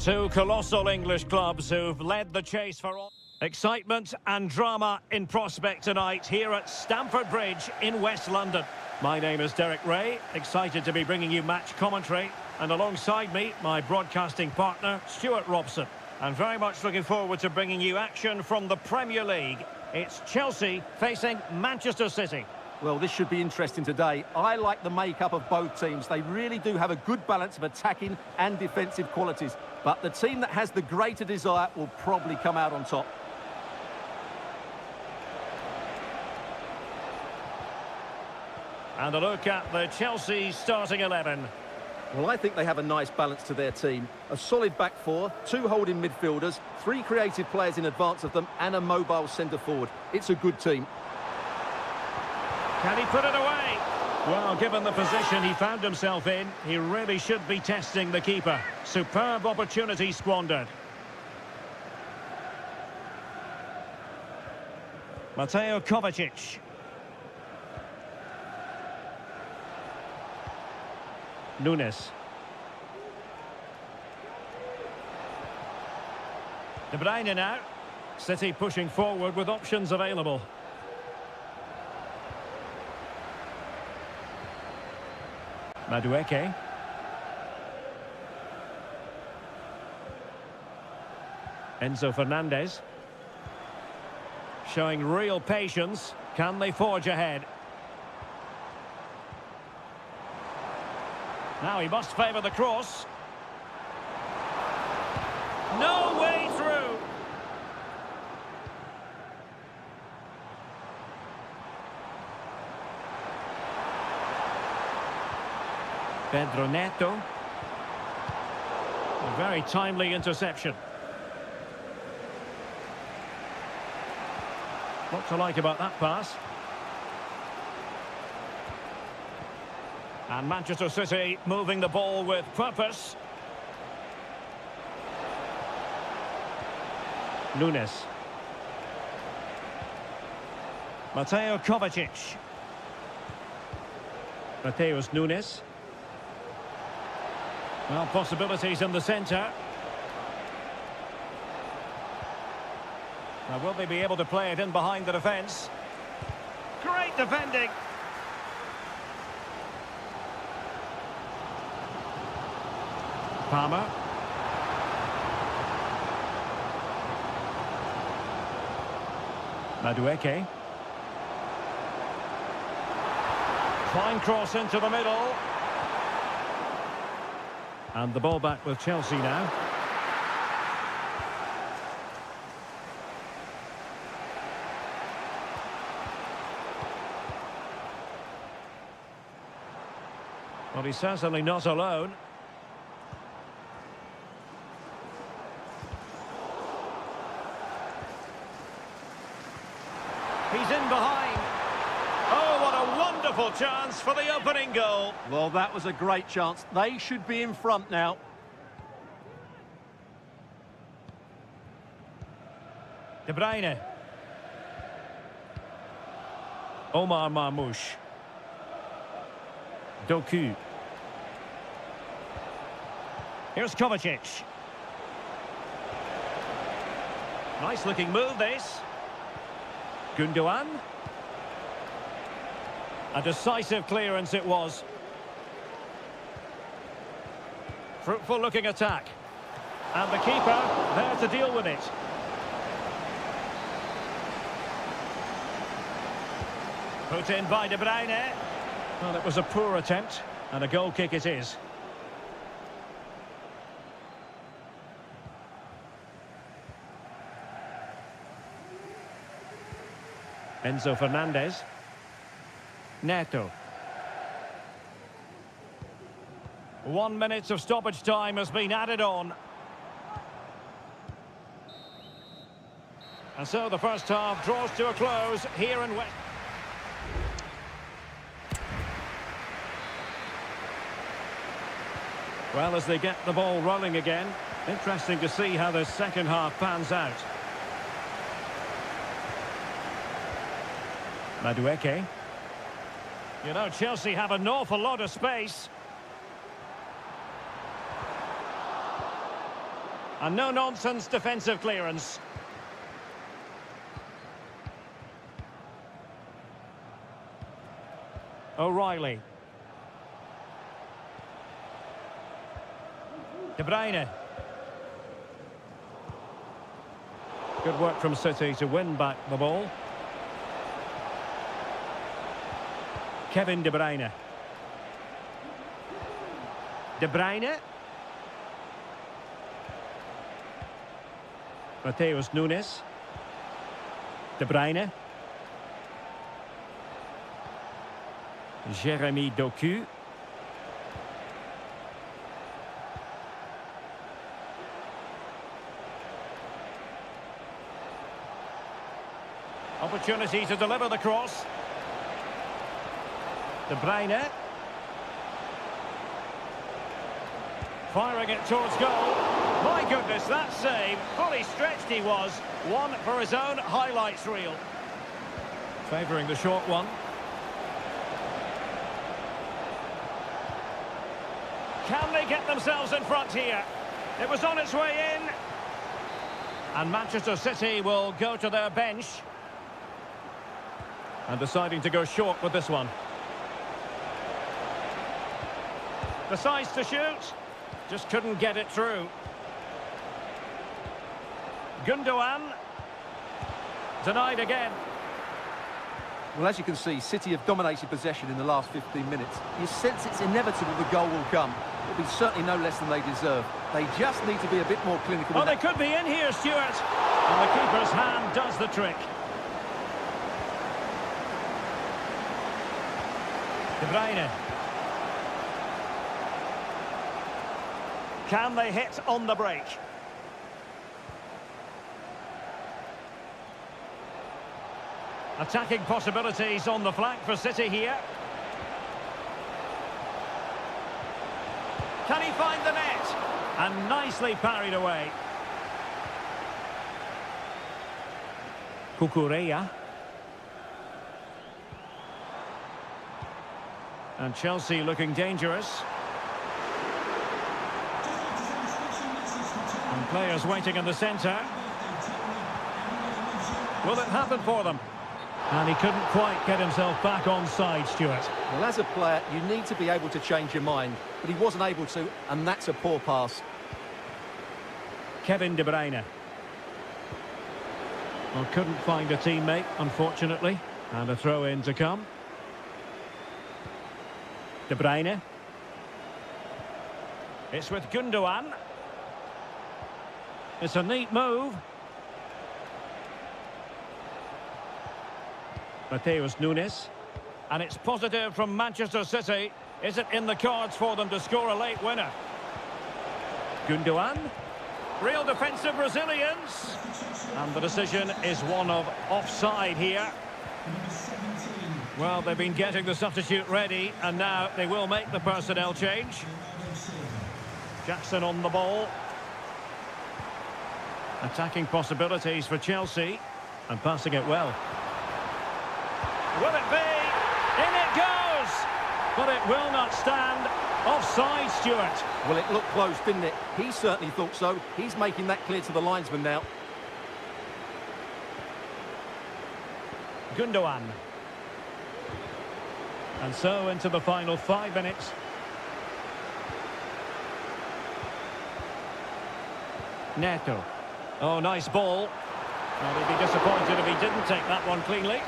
Speaker 1: Two colossal English clubs who've led the chase for all. Excitement and drama in prospect tonight here at Stamford Bridge in West London. My name is Derek Ray, excited to be bringing you match commentary. And alongside me, my broadcasting partner, Stuart Robson. And very much looking forward to bringing you action from the Premier League. It's Chelsea facing Manchester City.
Speaker 2: Well, this should be interesting today. I like the makeup of both teams. They really do have a good balance of attacking and defensive qualities. But the team that has the greater desire will probably come out on top.
Speaker 1: And a look at the Chelsea starting 11.
Speaker 2: Well, I think they have a nice balance to their team. A solid back four, two holding midfielders, three creative players in advance of them, and a mobile centre-forward. It's a good team.
Speaker 1: Can he put it away? Well, given the position he found himself in, he really should be testing the keeper. Superb opportunity squandered. Mateo Kovacic. Nunes. De Bruyne now. City pushing forward with options available. Madueke. Enzo Fernandez. Showing real patience. Can they forge ahead? Now he must favour the cross. No way through. Pedro Neto. A very timely interception. What to like about that pass? And Manchester City moving the ball with purpose. Nunes. Mateo Kovacic. Mateus Nunes. Well, possibilities in the centre. Now, will they be able to play it in behind the defence? Great defending. Palmer. Madueke. Fine cross into the middle. And the ball back with Chelsea now. Well, he's certainly not alone. He's in behind. Oh, what a wonderful chance for the opening goal.
Speaker 2: Well, that was a great chance. They should be in front now.
Speaker 1: De Bruyne. Omar Marmoush. Doku. Here's Kovacic. Nice looking move, this. Gundogan. A decisive clearance it was. Fruitful looking attack. And the keeper there to deal with it. Put in by De Bruyne. Well, it was a poor attempt, and a goal kick it is. Enzo Fernandez. Neto. 1 minute of stoppage time has been added on. And so the first half draws to a close here in West. Well, as they get the ball rolling again, interesting to see how the second half pans out. Madueke. You know, Chelsea have an awful lot of space. And no-nonsense defensive clearance. O'Reilly. De Bruyne. Good work from City to win back the ball. Kevin De Bruyne. De Bruyne. Mateus Nunes. De Bruyne. Jeremy Doku. Opportunity to deliver the cross. De Bruyne. Firing it towards goal. My goodness, that save. Fully stretched he was. One for his own highlights reel. Favouring the short one. Can they get themselves in front here? It was on its way in. And Manchester City will go to their bench. And deciding to go short with this one. Decides to shoot. Just couldn't get it through. Gundogan. Denied again.
Speaker 2: Well, as you can see, City have dominated possession in the last 15 minutes. You sense it's inevitable the goal will come. It'll be certainly no less than they deserve. They just need to be a bit more clinical.
Speaker 1: Oh, they could be in here, Stuart. And the keeper's hand does the trick. De Bruyne. Can they hit on the break? Attacking possibilities on the flank for City here. Can he find the net? And nicely parried away. Cucurella. And Chelsea looking dangerous. And players waiting in the centre. Will it happen for them? And he couldn't quite get himself back on side, Stuart.
Speaker 2: Well, as a player, you need to be able to change your mind. But he wasn't able to, and that's a poor pass.
Speaker 1: Kevin De Bruyne. Well, couldn't find a teammate, unfortunately. And a throw-in to come. De Bruyne. It's with Gundogan. It's a neat move. Mateus Nunes. And it's positive from Manchester City. Is it in the cards for them to score a late winner? Gundogan. Real defensive resilience. And the decision is one of offside here. Well, they've been getting the substitute ready, and now they will make the personnel change. Jackson on the ball. Attacking possibilities for Chelsea, and passing it well. Will it be? In it goes! But it will not stand. Offside, Stuart.
Speaker 2: Well, it looked close, didn't it? He certainly thought so. He's making that clear to the linesman now.
Speaker 1: Gundogan. And so into the final 5 minutes. Neto. Oh, nice ball. Well, he'd be disappointed if he didn't take that one cleanly.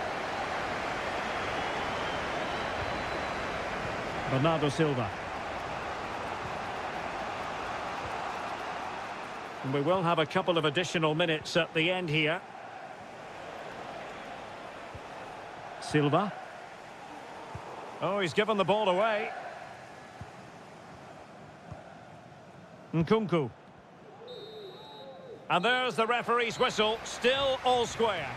Speaker 1: Bernardo Silva. And we will have a couple of additional minutes at the end here. Silva. Oh, he's given the ball away. Nkunku. And there's the referee's whistle, still all square.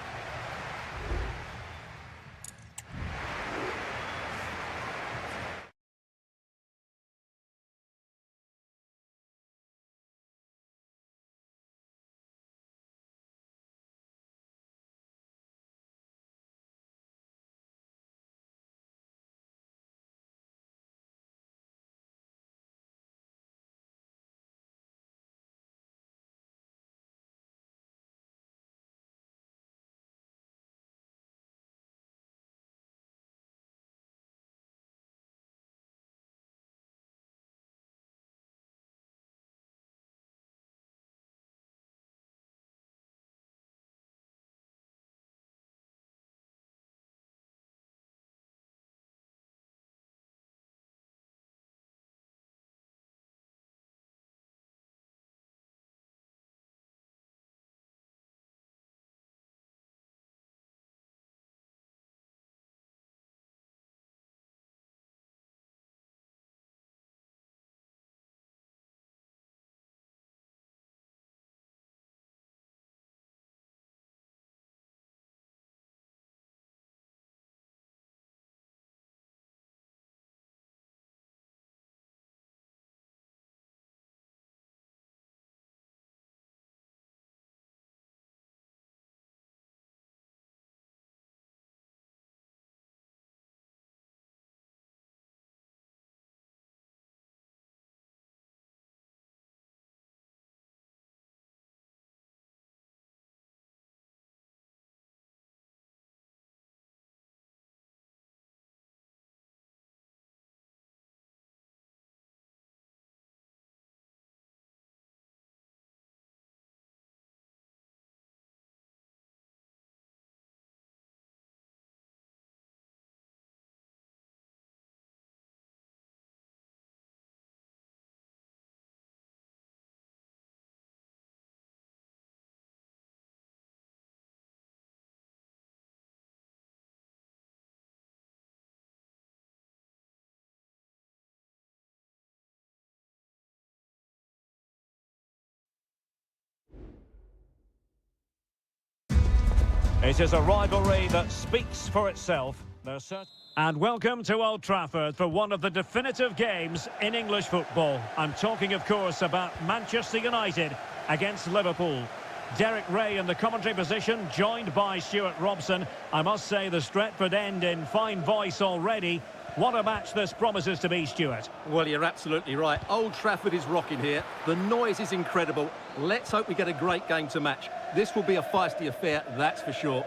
Speaker 1: It is a rivalry that speaks for itself. And welcome to Old Trafford for one of the definitive games in English football. I'm talking, of course, about Manchester United against Liverpool. Derek Ray in the commentary position, joined by Stuart Robson. I must say the Stretford end in fine voice already. What a match this promises to be, Stuart.
Speaker 2: Well, you're absolutely right. Old Trafford is rocking here. The noise is incredible. Let's hope we get a great game to match. This will be a feisty affair, that's for sure.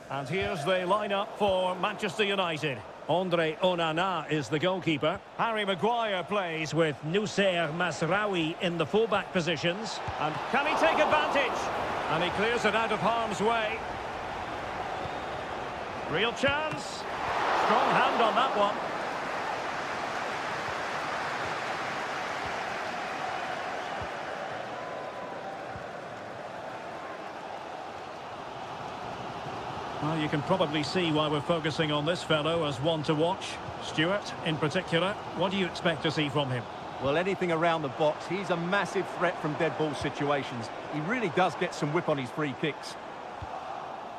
Speaker 1: And here's the lineup for Manchester United. Andre Onana is the goalkeeper. Harry Maguire plays with Noussair Masraoui in the fullback positions. And can he take advantage? And he clears it out of harm's way. Real chance. Strong hand on that one. Well, you can probably see why we're focusing on this fellow as one to watch. Stuart, in particular, what do you expect to see from him?
Speaker 2: Well, anything around the box. He's a massive threat from dead ball situations. He really does get some whip on his free kicks.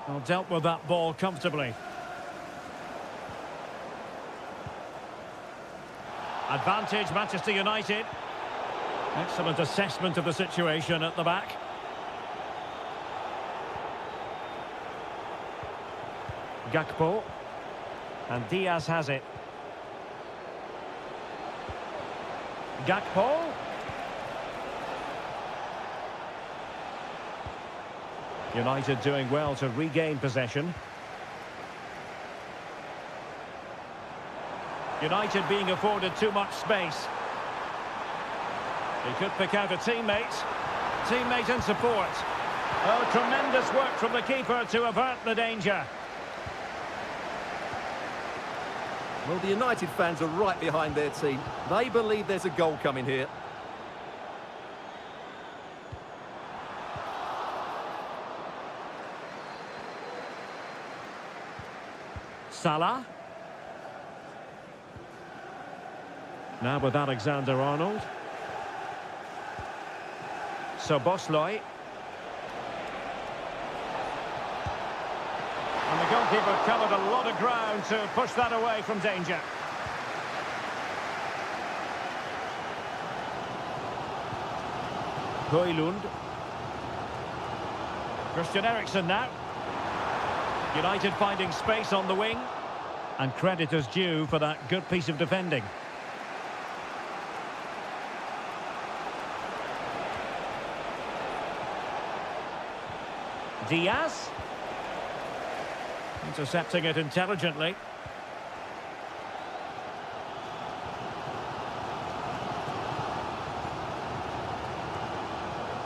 Speaker 1: Well, dealt with that ball comfortably. Advantage, Manchester United. Excellent assessment of the situation at the back. Gakpo. And Diaz has it. Gakpo. United doing well to regain possession. United being afforded too much space. He could pick out a teammate. Teammate in support. Oh, tremendous work from the keeper to avert the danger.
Speaker 2: Well, the United fans are right behind their team. They believe there's a goal coming here.
Speaker 1: Salah. Now with Alexander-Arnold. Szoboszlai. And the goalkeeper covered a lot of ground to push that away from danger. Højlund. Christian Eriksen now. United finding space on the wing. And credit is due for that good piece of defending. Diaz. Intercepting it intelligently.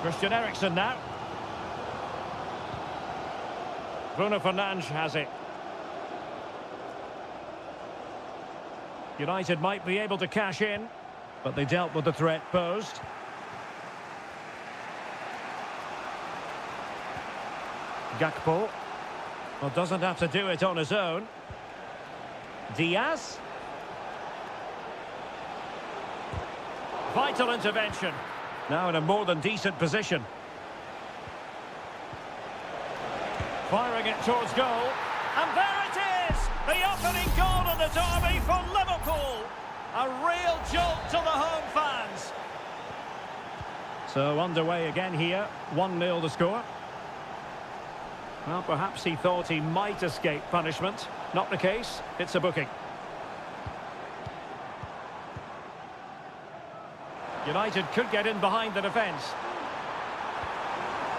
Speaker 1: Christian Eriksen now. Bruno Fernandes has it. United might be able to cash in, but they dealt with the threat posed. Gakpo. Well, doesn't have to do it on his own. Diaz. Vital intervention. Now in a more than decent position. Firing it towards goal. And there it is! The opening goal of the derby for Liverpool. A real jolt to the home fans. So underway again here. 1-0 the score. Well, perhaps he thought he might escape punishment. Not the case. It's a booking. United could get in behind the defence.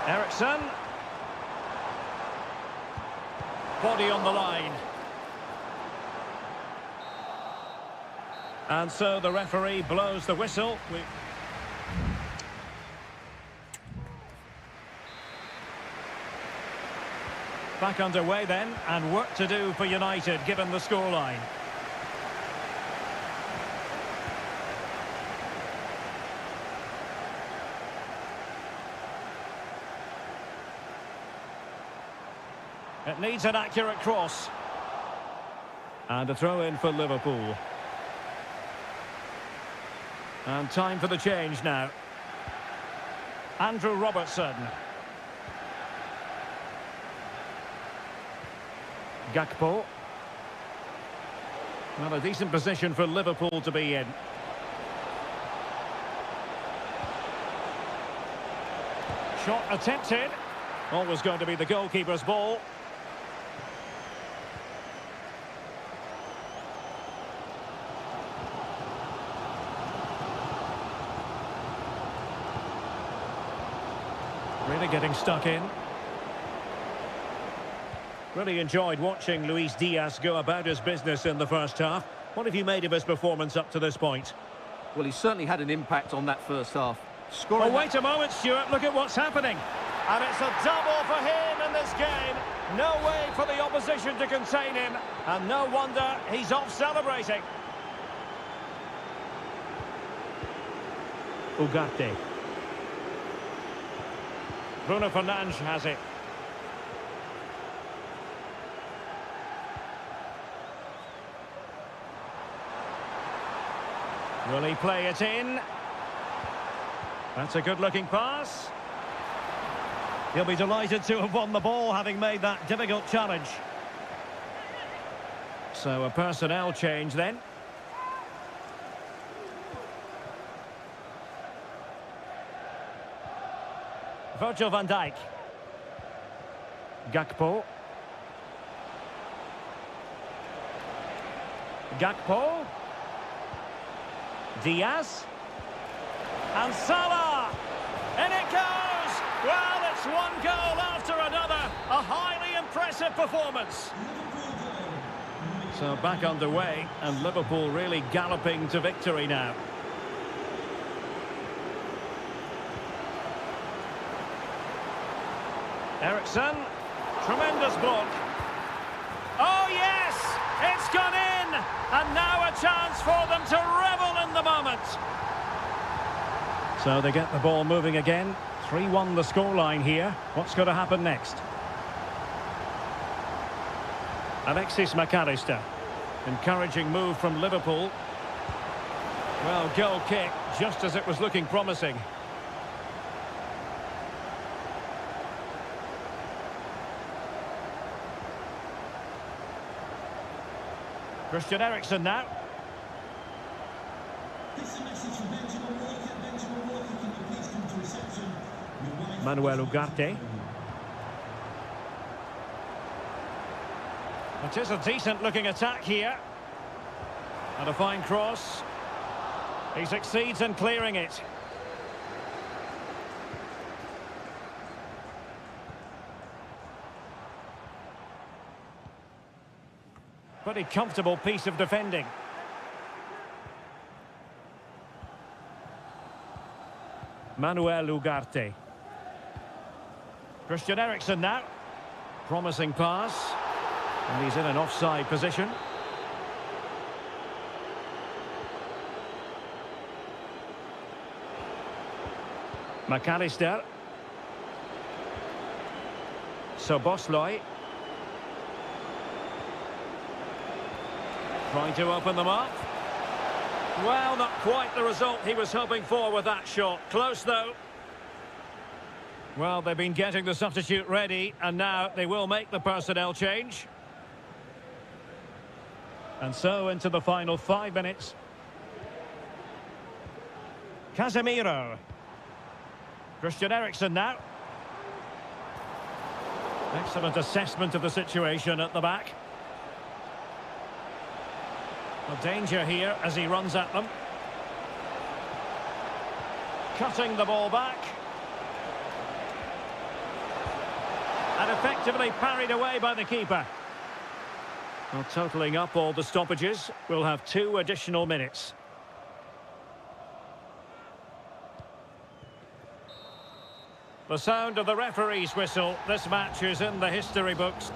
Speaker 1: Eriksen. Body on the line. And so the referee blows the whistle. Back underway then, and work to do for United given the scoreline. It needs an accurate cross. And a throw in for Liverpool. And time for the change now. Andrew Robertson. Gakpo. Well, a decent position for Liverpool to be in. Shot attempted. Always going to be the goalkeeper's ball. Really getting stuck in. Really enjoyed watching Luis Diaz go about his business in the first half. What have you made of his performance up to this point?
Speaker 2: Well, he certainly had an impact on that first half.
Speaker 1: Well, wait a moment, Stuart. Look at what's happening. And it's a double for him in this game. No way for the opposition to contain him. And no wonder he's off celebrating. Ugarte. Bruno Fernandes has it. Will he play it in? That's a good-looking pass. He'll be delighted to have won the ball, having made that difficult challenge. So a personnel change then. Virgil van Dijk. Gakpo. Gakpo. Diaz. And Salah. In it goes. Well, it's one goal after another. A highly impressive performance. So back underway, and Liverpool really galloping to victory now. Eriksen, tremendous block. Oh yes, it's gone in, and now a chance for them to revel in the moment. So they get the ball moving again. 3-1 the scoreline here. What's going to happen next? Alexis McAllister. Encouraging move from Liverpool. Well, goal kick, just as it was looking promising. Christian Eriksen now. Manuel Ugarte. It is a decent looking attack here. And a fine cross. He succeeds in clearing it. Pretty comfortable piece of defending. Manuel Ugarte. Christian Eriksen now. Promising pass. And he's in an offside position. McAllister. Szoboszlai. Trying to open them up. Well, not quite the result he was hoping for with that shot. Close, though. Well, they've been getting the substitute ready, and now they will make the personnel change. And so into the final 5 minutes. Casemiro. Christian Eriksen now. Excellent assessment of the situation at the back. A danger here as he runs at them. Cutting the ball back. And effectively parried away by the keeper. Well, totalling up all the stoppages, we'll have 2 additional minutes. The sound of the referee's whistle. This match is in the history books.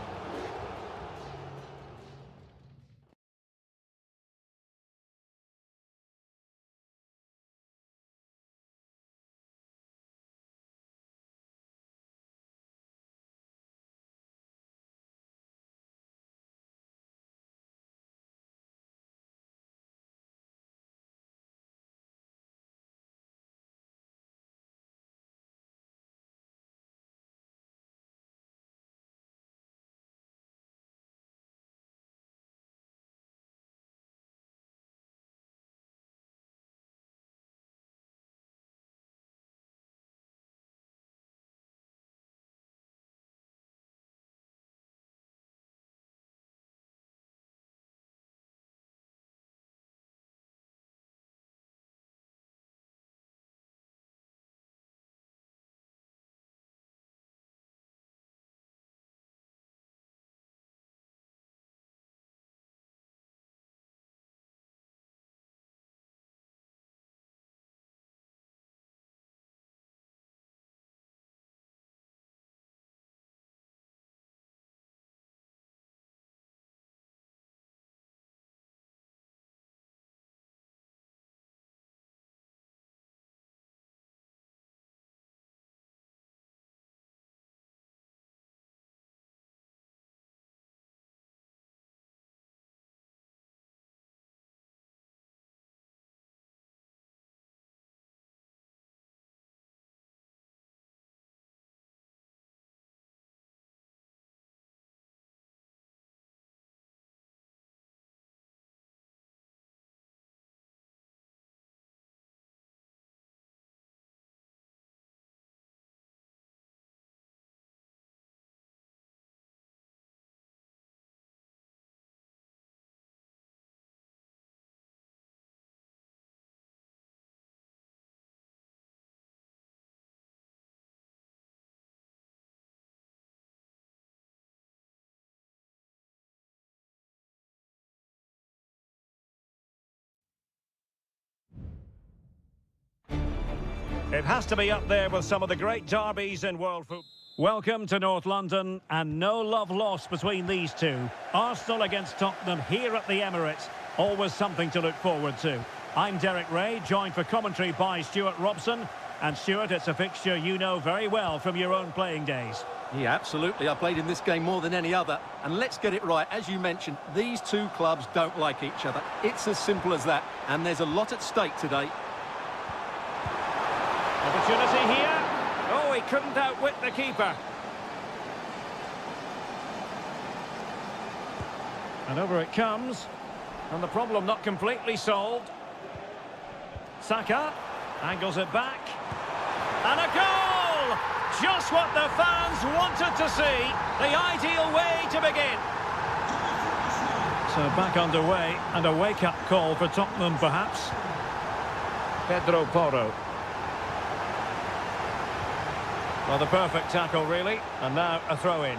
Speaker 1: It has to be up there with some of the great derbies in world football. Welcome to North London, and no love lost between these two. Arsenal against Tottenham here at the Emirates. Always something to look forward to. I'm Derek Ray, joined for commentary by Stuart Robson. And Stuart, it's a fixture you know very well from your own playing days.
Speaker 2: Yeah, absolutely. I played in this game more than any other. And let's get it right. As you mentioned, these two clubs don't like each other. It's as simple as that. And there's a lot at stake today.
Speaker 1: Opportunity here. Oh, he couldn't outwit the keeper. And over it comes. And the problem not completely solved. Saka angles it back. And a goal! Just what the fans wanted to see. The ideal way to begin. So back underway, and a wake-up call for Tottenham, perhaps. Pedro Porro. Well, the perfect tackle, really. And now a throw-in.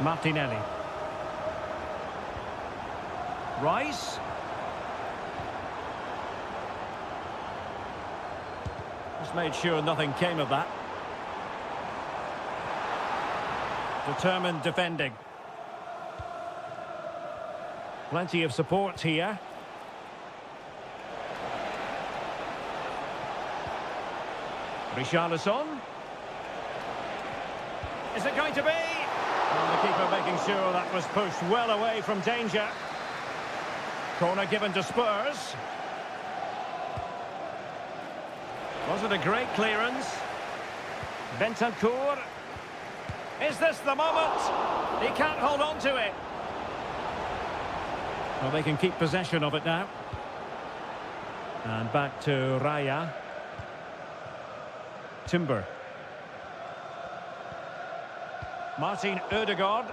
Speaker 1: Martinelli. Rice. Just made sure nothing came of that. Determined defending. Plenty of support here. Richarlison. Is it going to be? And the keeper making sure that was pushed well away from danger. Corner given to Spurs. Was it a great clearance? Bentancur. Is this the moment? He can't hold on to it. Well, they can keep possession of it now. And back to Raya. Timber. Martin Ødegaard.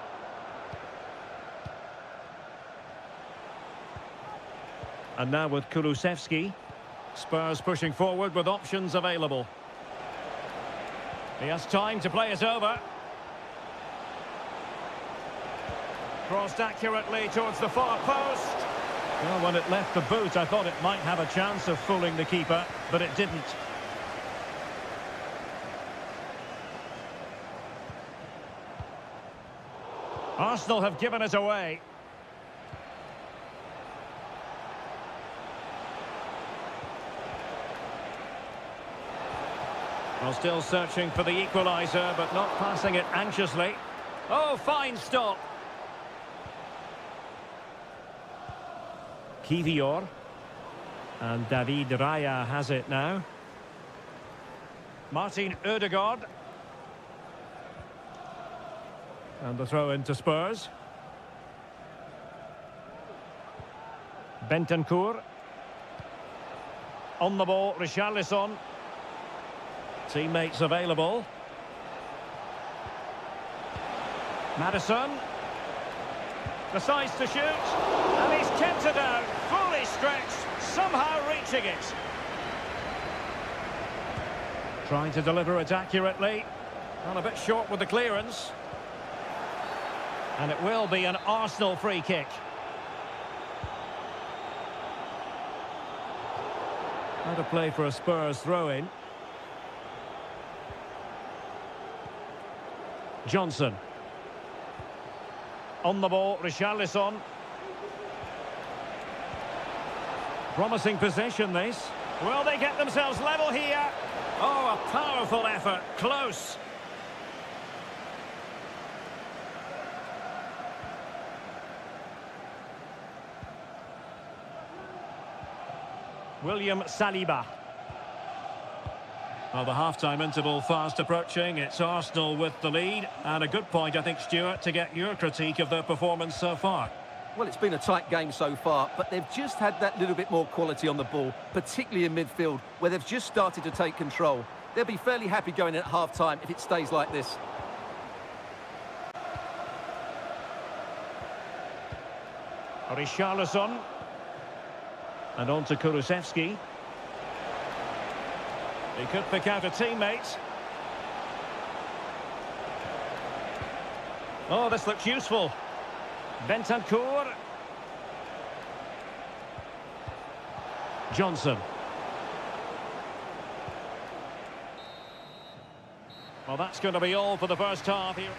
Speaker 1: And now with Kulusevski. Spurs pushing forward with options available. He has time to play it over. Crossed accurately towards the far post. Well, when it left the boot, I thought it might have a chance of fooling the keeper, but it didn't. Arsenal have given it away. Well, still searching for the equaliser, but not passing it anxiously. Oh, fine stop. Kivior. And David Raya has it now. Martin Ødegaard. And the throw into Spurs. Bentancur. On the ball, Richarlison. Teammates available. Maddison. Decides to shoot. And he's kept it out. Fully stretched. Somehow reaching it. Trying to deliver it accurately. And a bit short with the clearance. And it will be an Arsenal free kick. How to play for a Spurs throw-in. Johnson. On the ball, Richarlison. Promising possession, this. Will they get themselves level here? Oh, a powerful effort. Close. William Saliba. Well, the half-time interval fast approaching. It's Arsenal with the lead. And a good point, I think, Stuart, to get your critique of their performance so far.
Speaker 2: Well, it's been a tight game so far, but they've just had that little bit more quality on the ball, particularly in midfield, where they've just started to take control. They'll be fairly happy going in at half-time if it stays like this.
Speaker 1: Richarlison. And on to Kulusevski. He could pick out a teammate. Oh, this looks useful. Bentancur. Johnson. Well, that's going to be all for the first half here.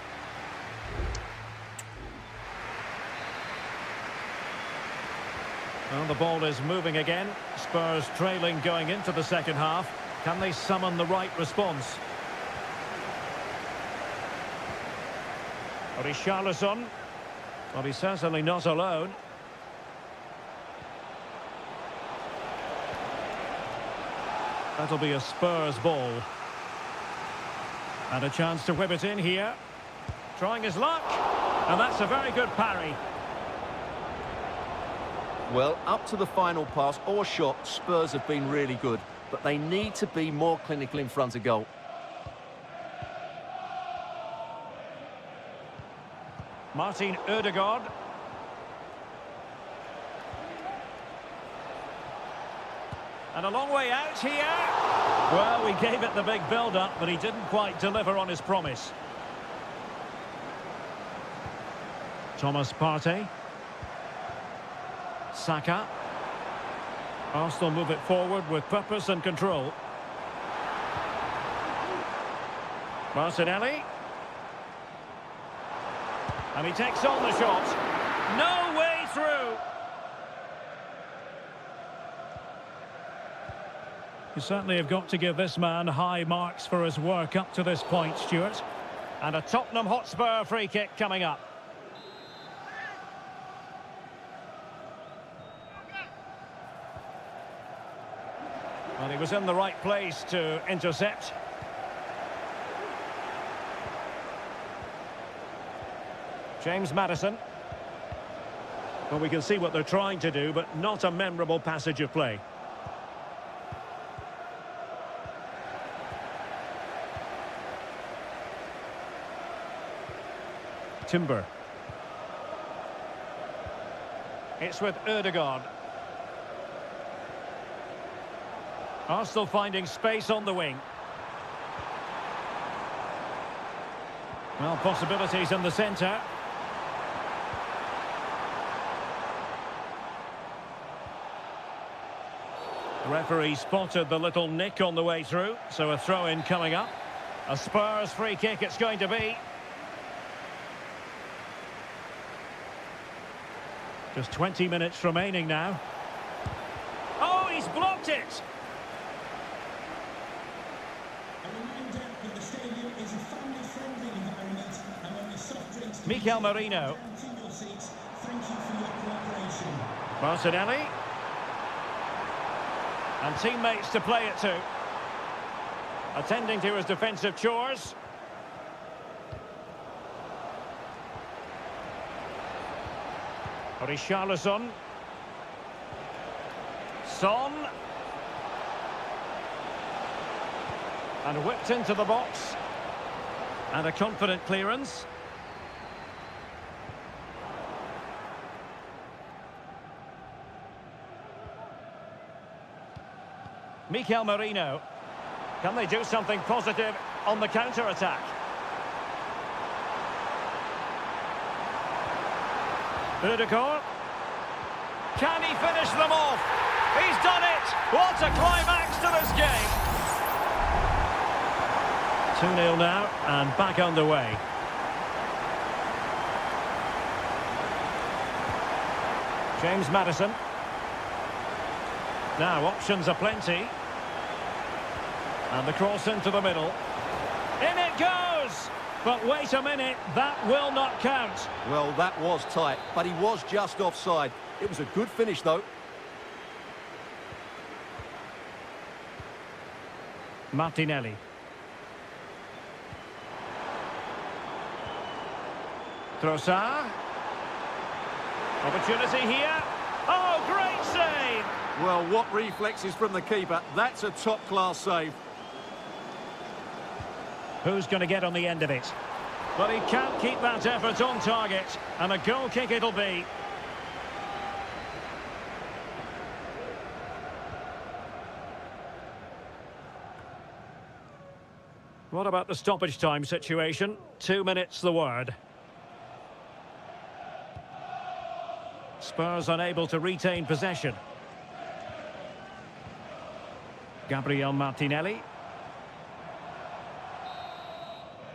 Speaker 1: Well, the ball is moving again. Spurs trailing going into the second half. Can they summon the right response? Richarlison. Well, he's certainly not alone. That'll be a Spurs ball. And a chance to whip it in here. Trying his luck. And that's a very good parry.
Speaker 2: Well, up to the final pass or shot, Spurs have been really good. But they need to be more clinical in front of goal.
Speaker 1: Martin Ødegaard. And a long way out here. Well, we gave it the big build-up, but he didn't quite deliver on his promise. Thomas Partey. Saka. Arsenal move it forward with purpose and control. Martinelli. And he takes on the shot. No way through. You certainly have got to give this man high marks for his work up to this point, Stuart. And a Tottenham Hotspur free kick coming up. Well, he was in the right place to intercept. James Maddison. Well, we can see what they're trying to do, but not a memorable passage of play. Timber. It's with Ødegaard. Arsenal finding space on the wing. Well, possibilities in the centre. The referee spotted the little nick on the way through, so a throw-in coming up. A Spurs free kick it's going to be. Just 20 minutes remaining now. Oh, he's blocked it! Mikel Merino. Martinelli. And teammates to play it to. Attending to his defensive chores. Richarlison. Son. And whipped into the box. And a confident clearance. Mikel Merino. Can they do something positive on the counter-attack? Ødegaard. Can he finish them off? He's done it! What a climax to this game! 2-0 now, and back underway. James Maddison. Now, options are plenty. And the cross into the middle. In it goes! But wait a minute, that will not count.
Speaker 2: Well, that was tight, but he was just offside. It was a good finish, though.
Speaker 1: Martinelli. Trossard. Opportunity here. Oh, great save!
Speaker 2: Well, what reflexes from the keeper. That's a top-class save.
Speaker 1: Who's going to get on the end of it? But he can't keep that effort on target. And a goal kick it'll be. What about the stoppage time situation? 2 minutes the word. Spurs unable to retain possession. Gabriel Martinelli.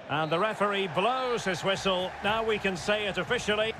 Speaker 1: And the referee blows his whistle. Now we can say it officially.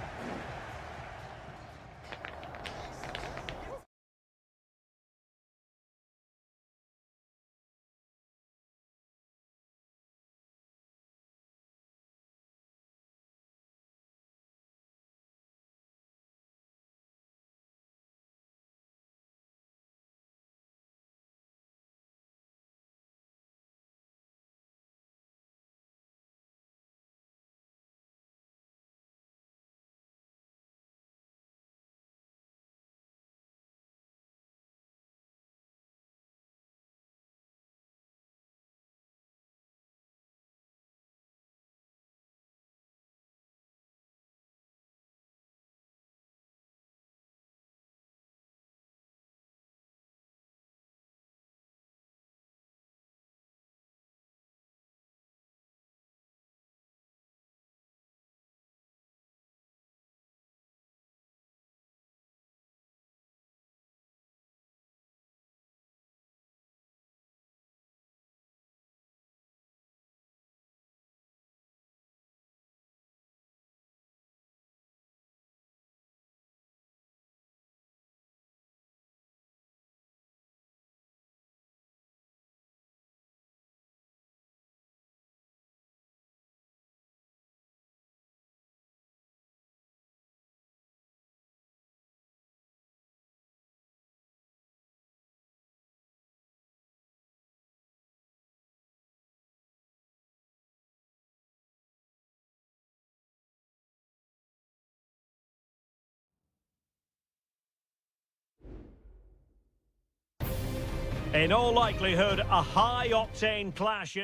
Speaker 1: In all likelihood, a high-octane clash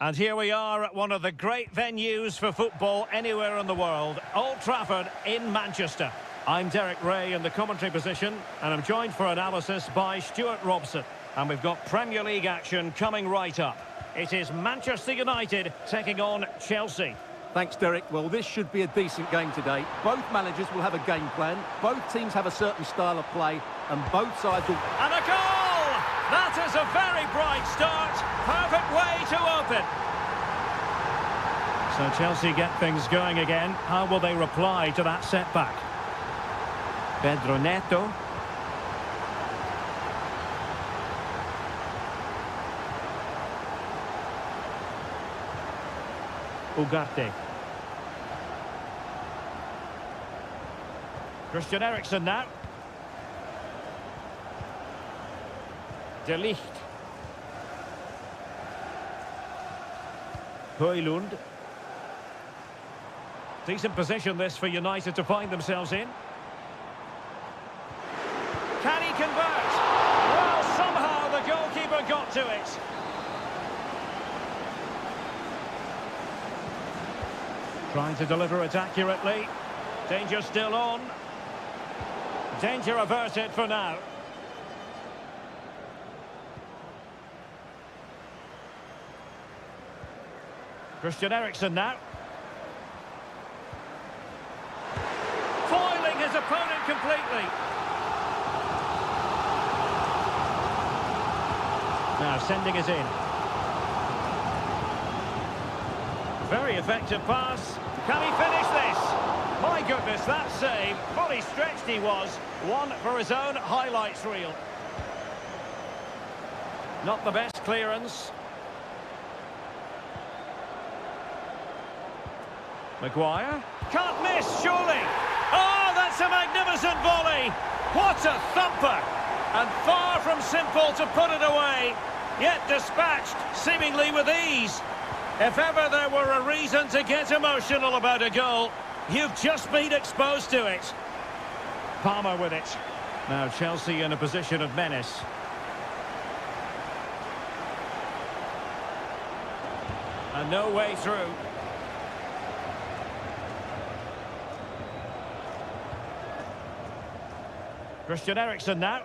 Speaker 1: And here we are at one of the great venues for football anywhere in the world, Old Trafford in Manchester. I'm Derek Ray in the commentary position, and I'm joined for analysis by Stuart Robson. And we've got Premier League action coming right up. It is Manchester United taking on Chelsea.
Speaker 2: Thanks, Derek. Well, this should be a decent game today. Both managers will have a game plan. Both teams have a certain style of play, and both sides will...
Speaker 1: And a goal! That is a very bright start. Perfect way to open. So Chelsea get things going again. How will they reply to that setback? Pedro Neto. Ugarte. Christian Eriksen now. De Ligt. Højlund. Decent position this for United to find themselves in. Can he convert? Well, somehow the goalkeeper got to it. Trying to deliver it accurately. Danger still on. Danger averted for now. Christian Eriksen now. Foiling his opponent completely. Now sending it in. Very effective pass. Can he finish this? My goodness, that save. Fully stretched he was. One for his own highlights reel. Not the best clearance. Maguire. Can't miss, surely. Oh, that's a magnificent volley. What a thumper. And far from simple to put it away. Yet dispatched, seemingly with ease. If ever there were a reason to get emotional about a goal, you've just been exposed to it. Palmer with it. Now Chelsea in a position of menace. And no way through. Christian Eriksen now.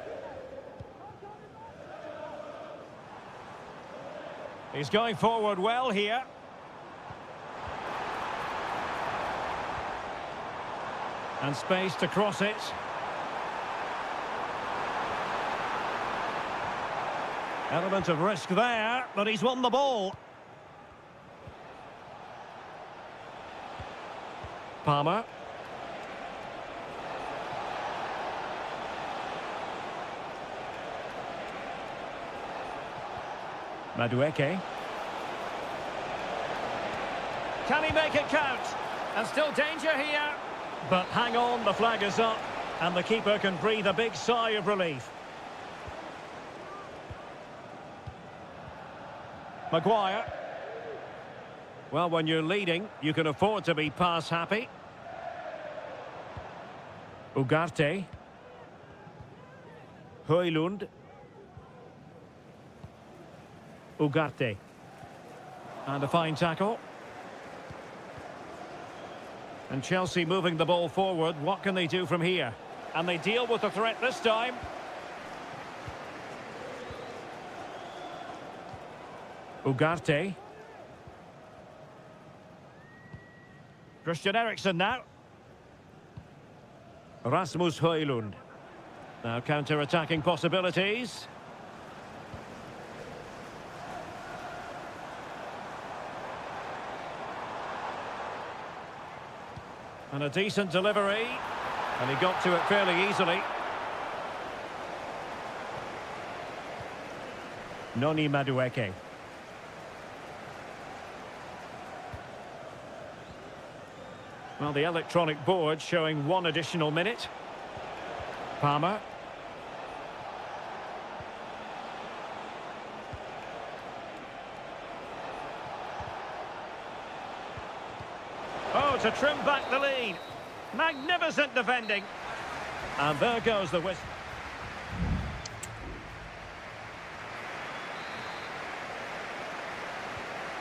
Speaker 1: He's going forward well here. And space to cross it. Element of risk there, but he's won the ball. Palmer. Madueke. Can he make it count? And still danger here. But hang on, the flag is up. And the keeper can breathe a big sigh of relief. Maguire. Well, when you're leading, you can afford to be pass happy. Ugarte. Højlund. Ugarte. And a fine tackle. And Chelsea moving the ball forward. What can they do from here? And they deal with the threat this time. Ugarte. Christian Eriksen now. Rasmus Højlund. Now counter-attacking possibilities. And a decent delivery. And he got to it fairly easily. Noni Madueke. Well, the electronic board showing one additional minute. Palmer. Oh, to trim back the lead. Magnificent defending. And there goes the whistle.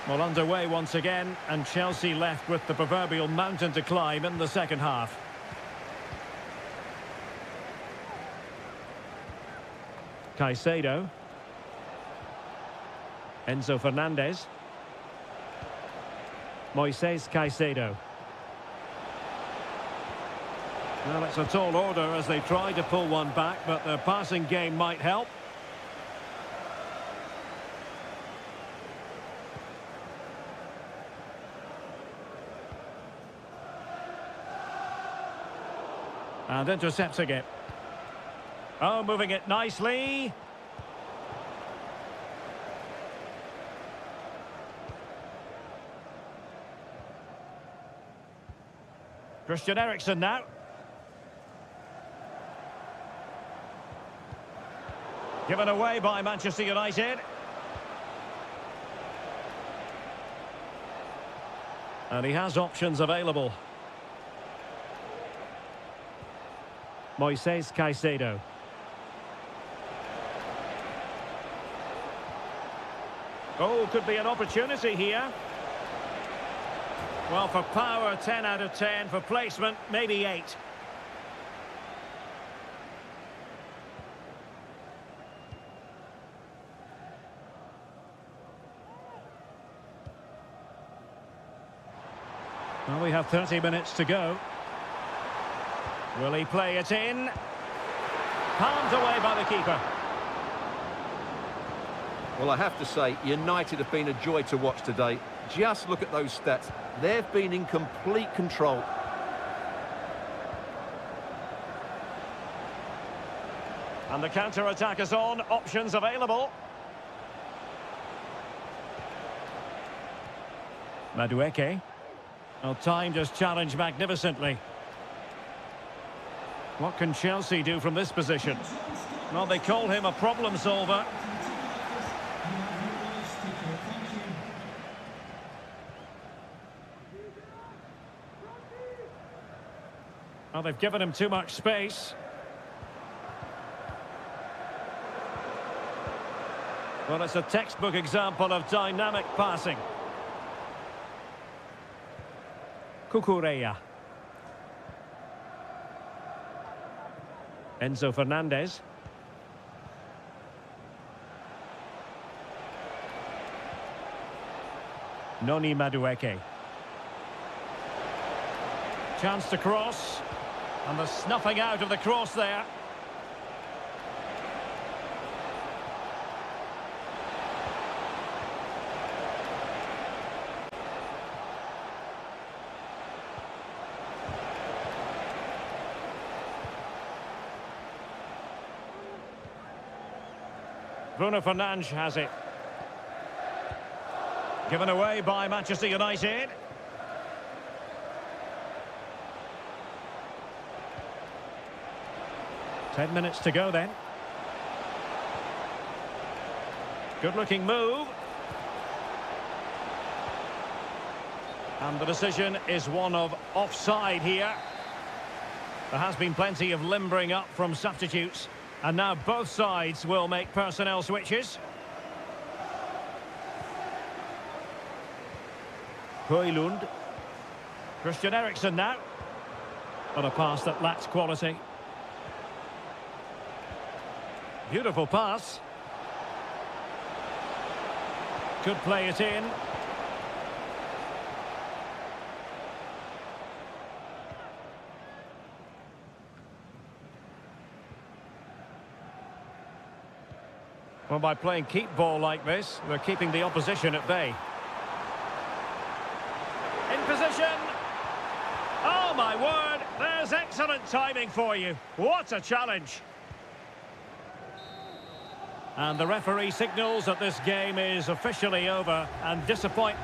Speaker 1: Well, underway once again, and Chelsea left with the proverbial mountain to climb in the second half. Caicedo. Enzo Fernandez. Moises Caicedo. Well, it's a tall order as they try to pull one back, but the passing game might help. And intercepting it. Oh, moving it nicely. Christian Eriksen now. Given away by Manchester United. And he has options available. Moises Caicedo. Oh, could be an opportunity here. Well, for power, 10 out of 10. For placement, maybe 8. Well, we have 30 minutes to go. Will he play it in? Palmed away by the keeper.
Speaker 2: Well, I have to say, United have been a joy to watch today. Just look at those stats. They've been in complete control.
Speaker 1: And the counter-attack is on. Options available. Madueke. Well, timed his challenge magnificently. What can Chelsea do from this position? Well, they call him a problem solver. Well, they've given him too much space. Well, it's a textbook example of dynamic passing. Cucurella. Enzo Fernandez. Noni Madueke. Chance to cross. And the snuffing out of the cross there. Bruno Fernandes has it. Given away by Manchester United. Ten minutes to go then. Good-looking move. And the decision is one of offside here. There has been plenty of limbering up from substitutes. And now both sides will make personnel switches. Højlund. Christian Eriksen now. But a pass that lacks quality. Beautiful pass. Could play it in. Well, by playing keep ball like this, they're keeping the opposition at bay. In position. Oh, my word. There's excellent timing for you. What a challenge. And the referee signals that this game is officially over and disappoint.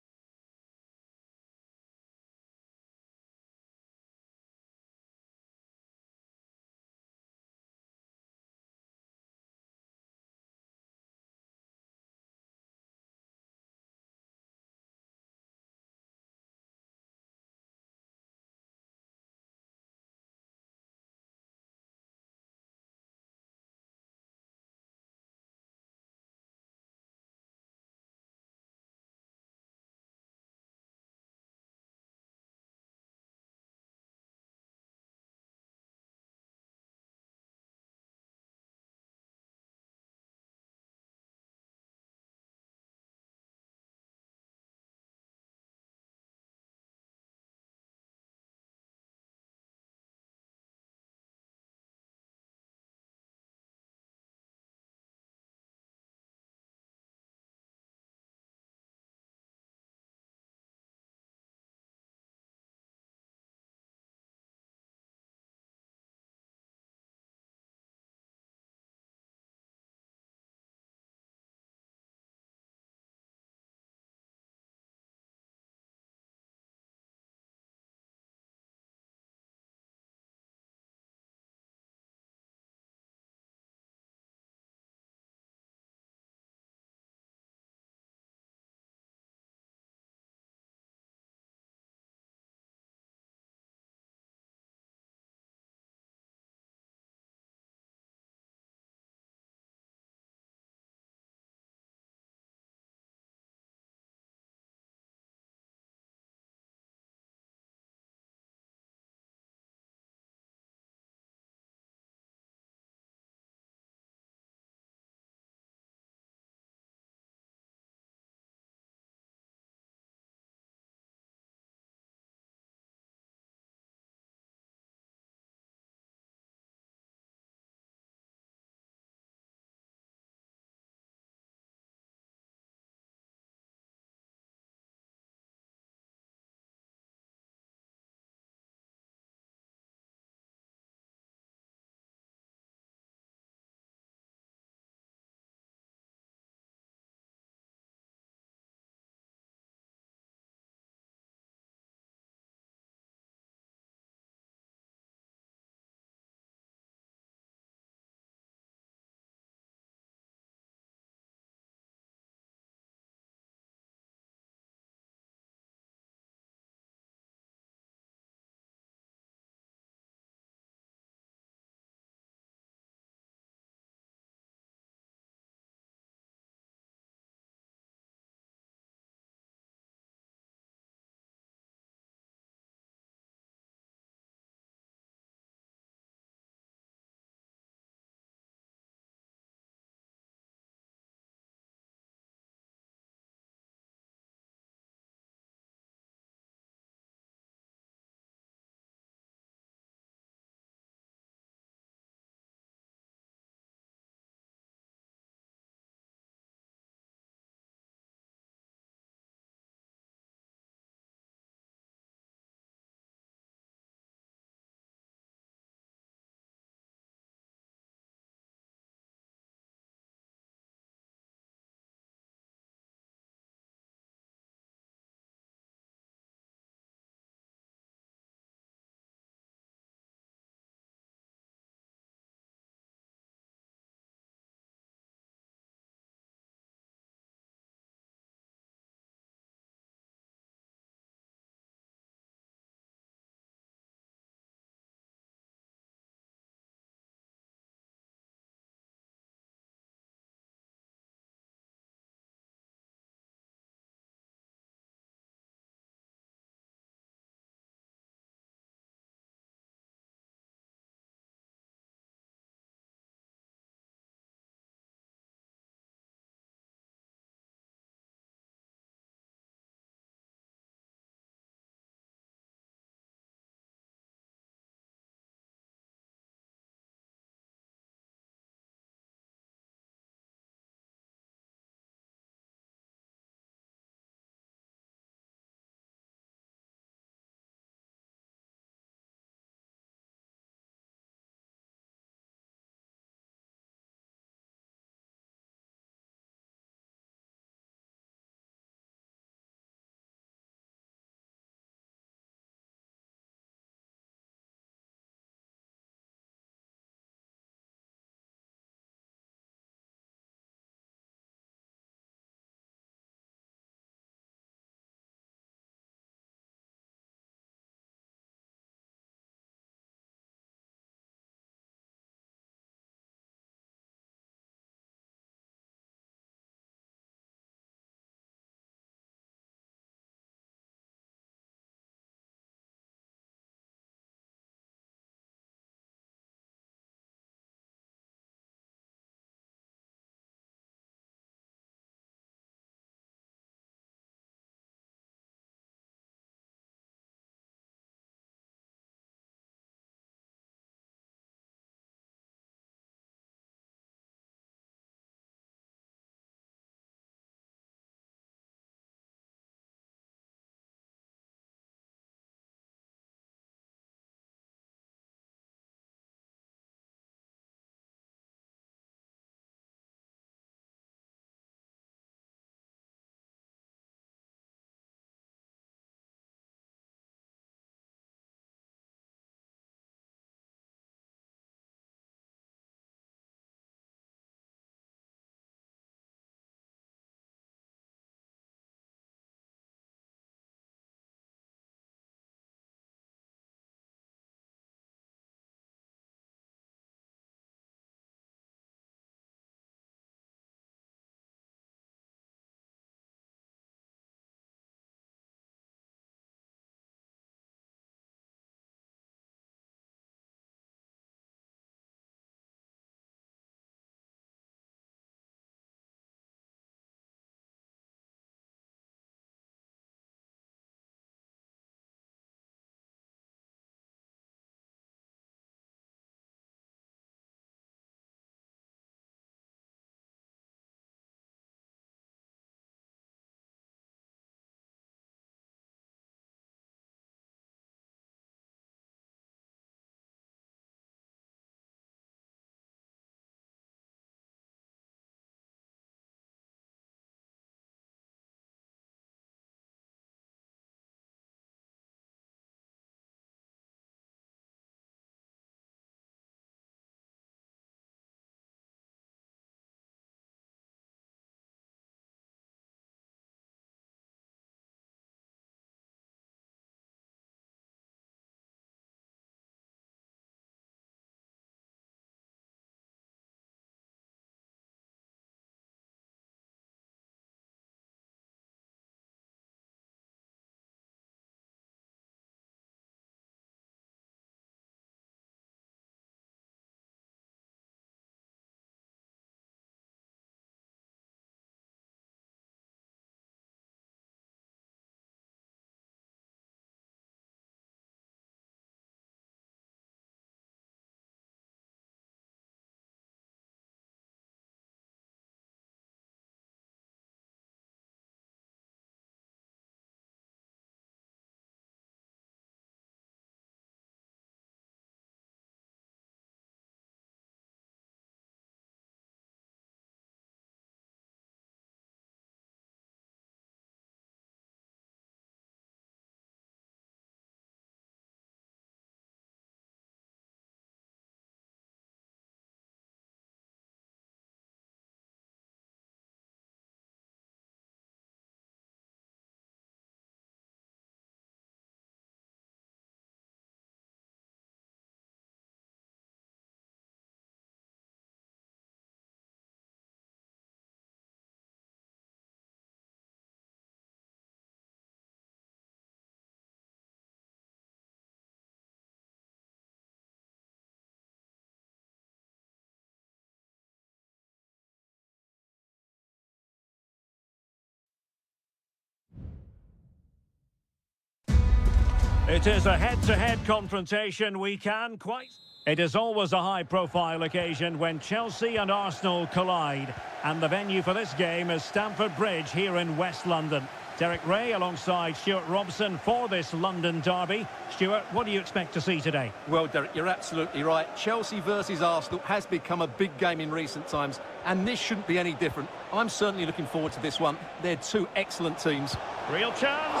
Speaker 1: It is a head-to-head confrontation. We can quite... It is always a high-profile occasion when Chelsea and Arsenal collide. And the venue for this game is Stamford Bridge here in West London. Derek Ray alongside Stuart Robson for this London derby. Stuart, what do you expect to see today?
Speaker 2: Well, Derek, you're absolutely right. Chelsea versus Arsenal has become a big game in recent times, and this shouldn't be any different. I'm certainly looking forward to this one. They're two excellent teams.
Speaker 1: Real chance.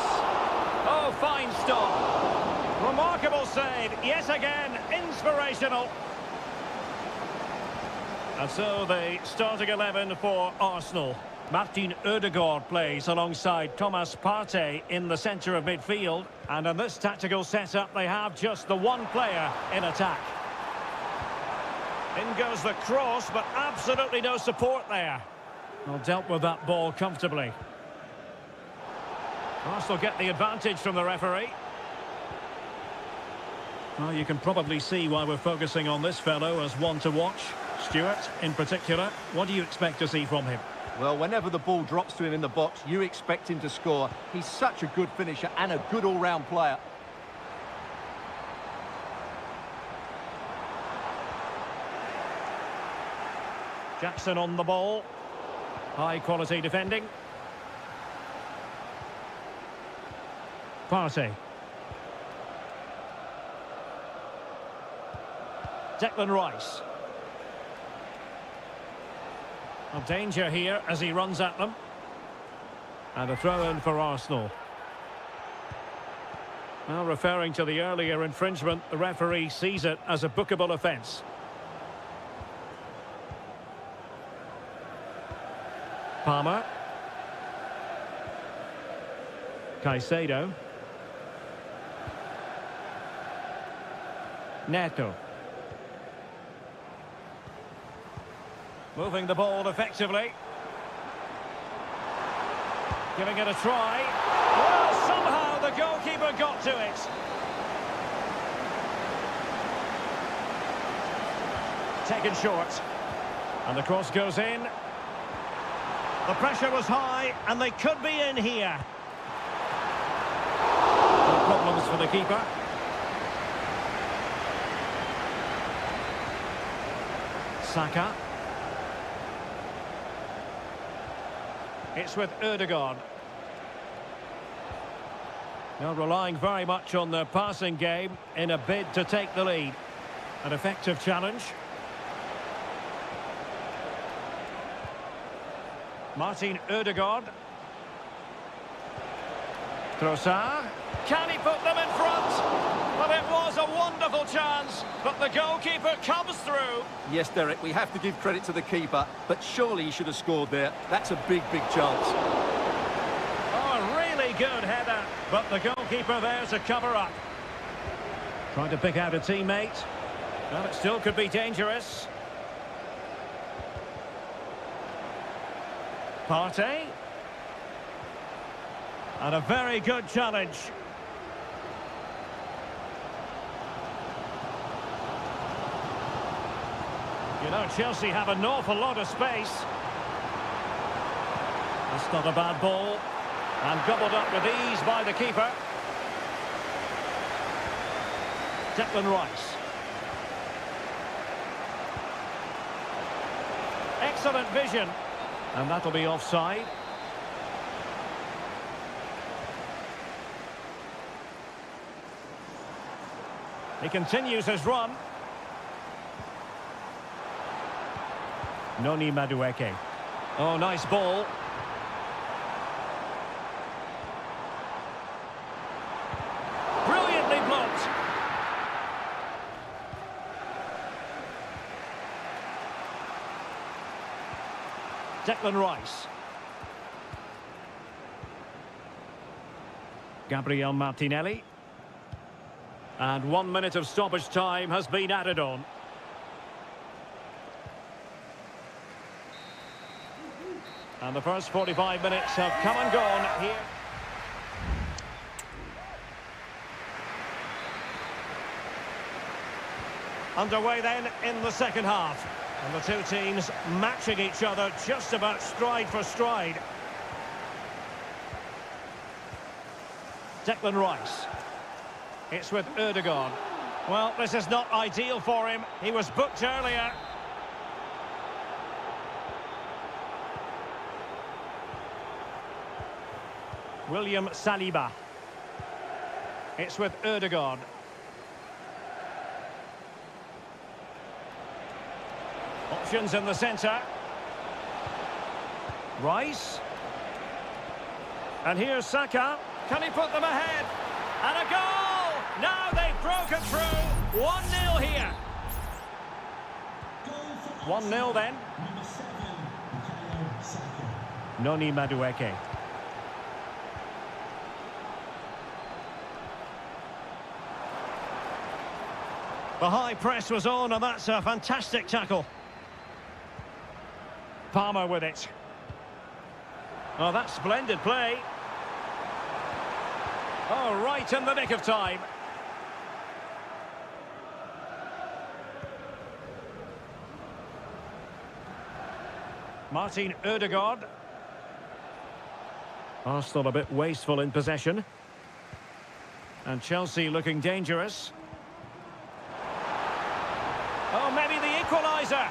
Speaker 1: Oh, fine stop. Remarkable save. Yet again, inspirational. And so the starting 11 for Arsenal. Martin Ødegaard plays alongside Thomas Partey in the centre of midfield. And in this tactical setup, they have just the one player in attack. In goes the cross, but absolutely no support there. Well, dealt with that ball comfortably. Arsenal get the advantage from the referee. Well, you can probably see why we're focusing on this fellow as one to watch. Stuart, in particular, what do you expect to see from him?
Speaker 2: Well, whenever the ball drops to him in the box, you expect him to score. He's such a good finisher and a good all-round player.
Speaker 1: Jackson on the ball. High-quality defending. Partey. Declan Rice. Danger here as he runs at them. And a throw-in for Arsenal. Well, referring to the earlier infringement, the referee sees it as a bookable offence. Palmer. Caicedo. Neto. Moving the ball effectively. Giving it a try. Well, somehow the goalkeeper got to it. Taken short. And the cross goes in. The pressure was high, and they could be in here. No problems for the keeper. Saka. It's with Ødegaard. Now relying very much on the passing game in a bid to take the lead. An effective challenge. Martin Ødegaard. Trossard. Can he put them in front? Well, it was a wonderful chance, but the goalkeeper comes through.
Speaker 2: Yes, Derek, we have to give credit to the keeper, but surely he should have scored there. That's a big, big chance.
Speaker 1: Oh, a really good header, but the goalkeeper there to cover up. Trying to pick out a teammate. Well, it still could be dangerous. Partey. And a very good challenge. You know, Chelsea have an awful lot of space. That's not a bad ball. And gobbled up with ease by the keeper. Declan Rice. Excellent vision. And that'll be offside. He continues his run. Noni Madueke. Oh, nice ball. Brilliantly blocked. Declan Rice. Gabriel Martinelli. And 1 minute of stoppage time has been added on. And the first 45 minutes have come and gone here. Underway then in the second half. And the two teams matching each other just about stride for stride. Declan Rice. It's with Ødegaard. Well, this is not ideal for him. He was booked earlier. William Saliba. It's with Ødegaard. Options in the centre. Rice. And here's Saka. Can he put them ahead? And a goal! Now they've broken through. 1-0 here. 1-0 then. Noni Madueke. The high press was on, and that's a fantastic tackle. Palmer with it. Oh, that's splendid play. Oh, right in the nick of time. Martin Ødegaard. Arsenal a bit wasteful in possession. And Chelsea looking dangerous. Oh, maybe the equaliser.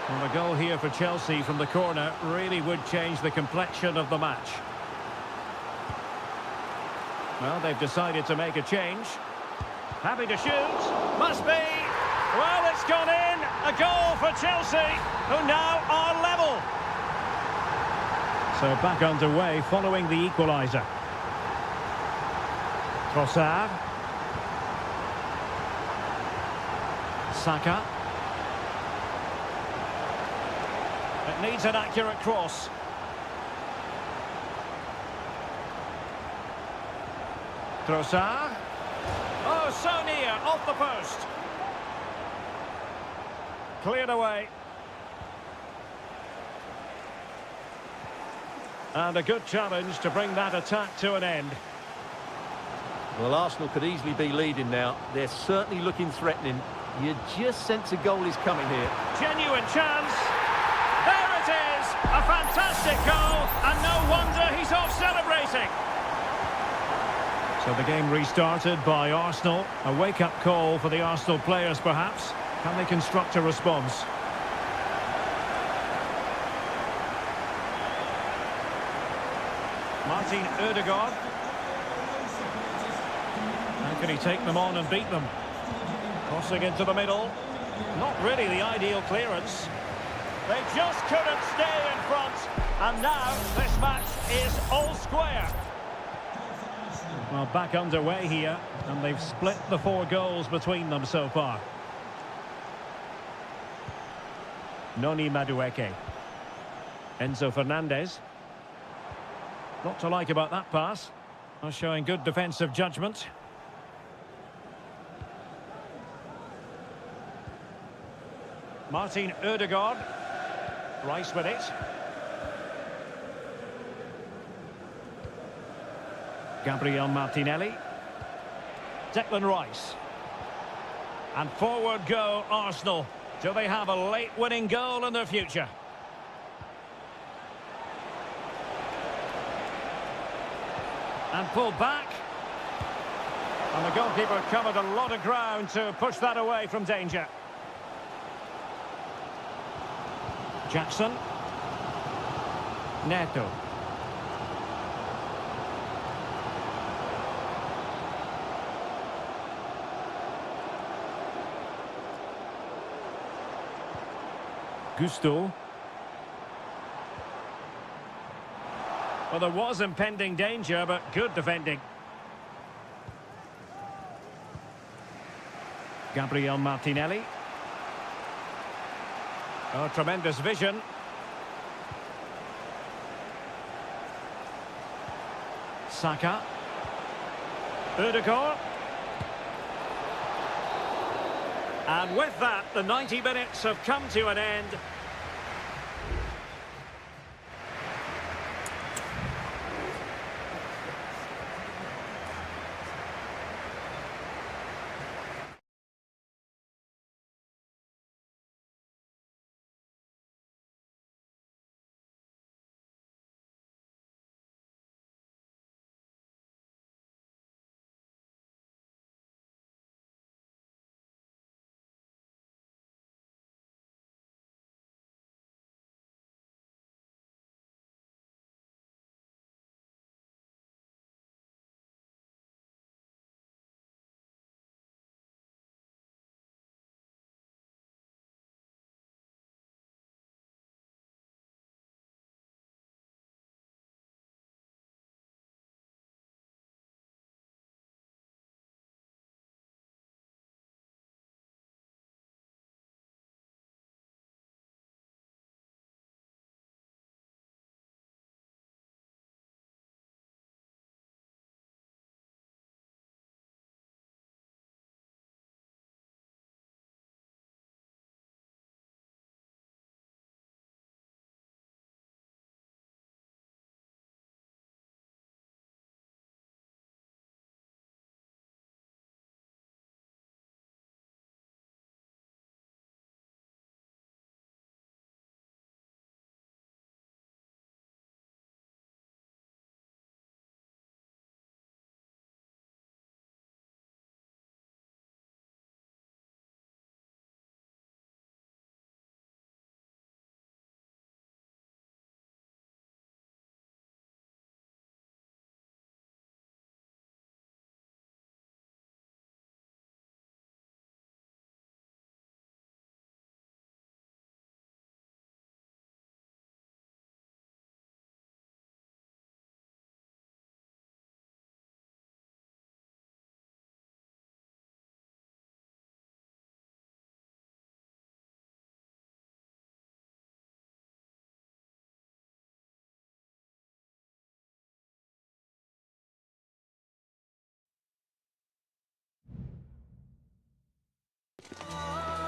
Speaker 1: Well, the goal here for Chelsea from the corner really would change the complexion of the match. Well, they've decided to make a change. Happy to shoot. Must be. Well, it's gone in. A goal for Chelsea, who now are level. So back underway following the equaliser. Trossard. Saka. It needs an accurate cross. Trossard. Oh, so near, off the post. Cleared away. And a good challenge to bring that attack to an end.
Speaker 2: Well, Arsenal could easily be leading now. They're certainly looking threatening. You just sense a goal is coming here.
Speaker 1: Genuine chance. There it is. A fantastic goal. And no wonder he's off celebrating. So the game restarted by Arsenal. A wake-up call for the Arsenal players, perhaps. Can they construct a response? Martin Ødegaard. How can he take them on and beat them? Crossing into the middle. Not really the ideal clearance. They just couldn't stay in front. And now this match is all square. Well, back underway here. And they've split the 4 goals between them so far. Noni Madueke. Enzo Fernandez. Not to like about that pass. Showing good defensive judgment. Martin Ødegaard. Rice with it. Gabriel Martinelli. Declan Rice. And forward go Arsenal. Do they have a late winning goal in their future? And pulled back. And the goalkeeper covered a lot of ground to push that away from danger. Jackson. Neto. Gusto. Well, there was impending danger, but good defending. Gabriel Martinelli. Oh, tremendous vision. Saka. Ødegaard. And with that, the 90 minutes have come to an end.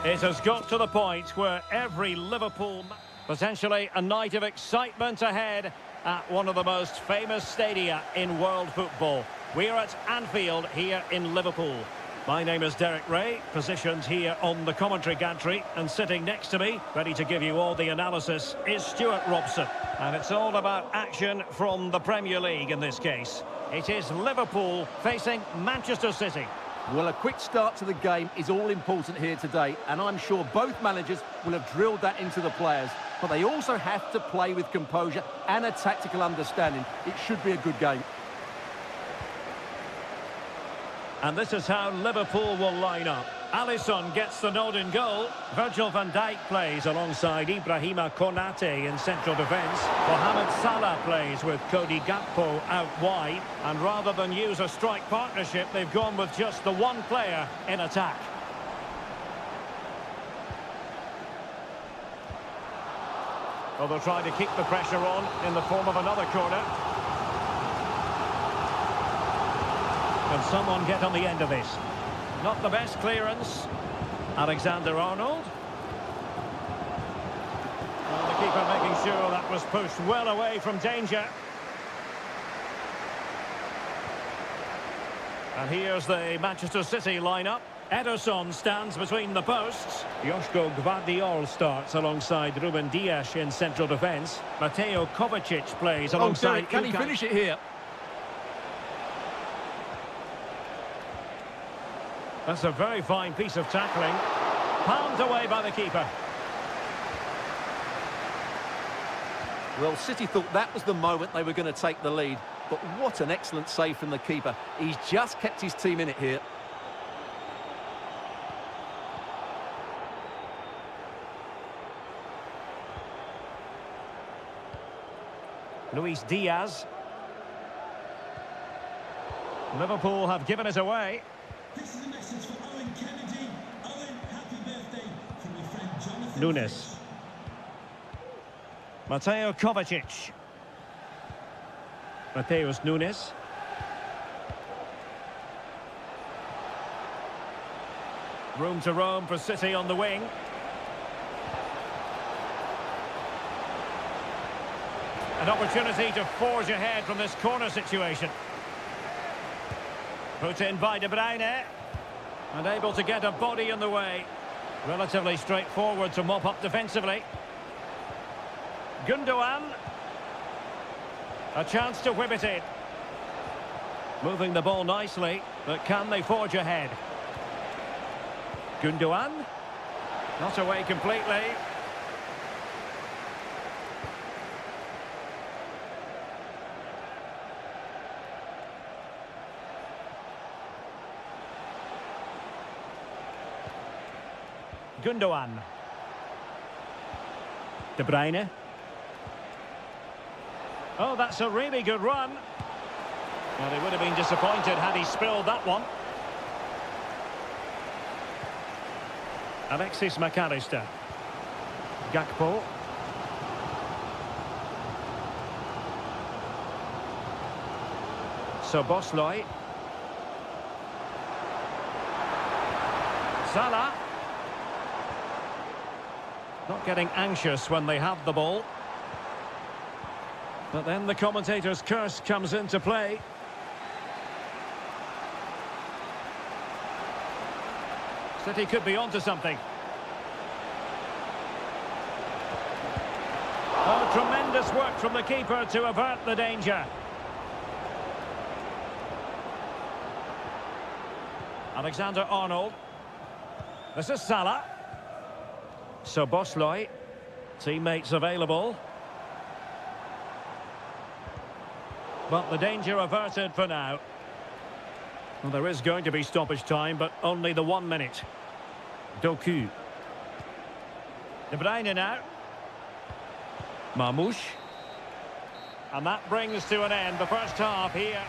Speaker 1: It has got to the point where every Liverpool... Potentially a night of excitement ahead at one of the most famous stadia in world football. We're at Anfield here in Liverpool. My name is Derek Ray, positioned here on the commentary gantry, and sitting next to me, ready to give you all the analysis, is Stuart Robson. And it's all about action from the Premier League in this case. It is Liverpool facing Manchester City.
Speaker 2: Well, a quick start to the game is all important here today, and I'm sure both managers will have drilled that into the players. But they also have to play with composure and a tactical understanding. It should be a good game.
Speaker 1: And this is how Liverpool will line up. Alisson gets the nod in goal. Virgil van Dijk plays alongside Ibrahima Konate in central defence. Mohamed Salah plays with Cody Gakpo out wide. And rather than use a strike partnership, they've gone with just the one player in attack. Well, they'll try to keep the pressure on in the form of another corner. Can someone get on the end of this? Not the best clearance. Alexander-Arnold. Well, the keeper making sure that was pushed well away from danger. And here's the Manchester City lineup. Ederson stands between the posts. Joško Gvardiol starts alongside Ruben Dias in central defence. Mateo Kovacic plays alongside...
Speaker 2: Can he finish it here?
Speaker 1: That's a very fine piece of tackling. Palmed away by the keeper.
Speaker 2: Well, City thought that was the moment they were going to take the lead. But what an excellent save from the keeper. He's just kept his team in it here.
Speaker 1: Luis Diaz. Liverpool have given it away.
Speaker 4: This is a message for Owen Kennedy. Owen, happy birthday from your friend Jonathan.
Speaker 1: Nunes. Mateo Kovacic. Mateus Nunes. Room to roam for City on the wing. An opportunity to forge ahead from this corner situation. Put in by De Bruyne. And able to get a body in the way. Relatively straightforward to mop up defensively. Gundogan. A chance to whip it in. Moving the ball nicely, but can they forge ahead? Gundogan. Not away completely. Gundogan. De Bruyne. Oh, that's a really good run. Well, he would have been disappointed had he spilled that one. Alexis McAllister. Gakpo. Szoboszlai. Salah. Not getting anxious when they have the ball. But then the commentator's curse comes into play. City could be onto something. Oh, tremendous work from the keeper to avert the danger. Alexander-Arnold. This is Salah. Szoboszlai. Teammates available. But the danger averted for now. Well, there is going to be stoppage time, but only the 1 minute. Doku. De Bruyne now. Marmoush. And that brings to an end the first half here.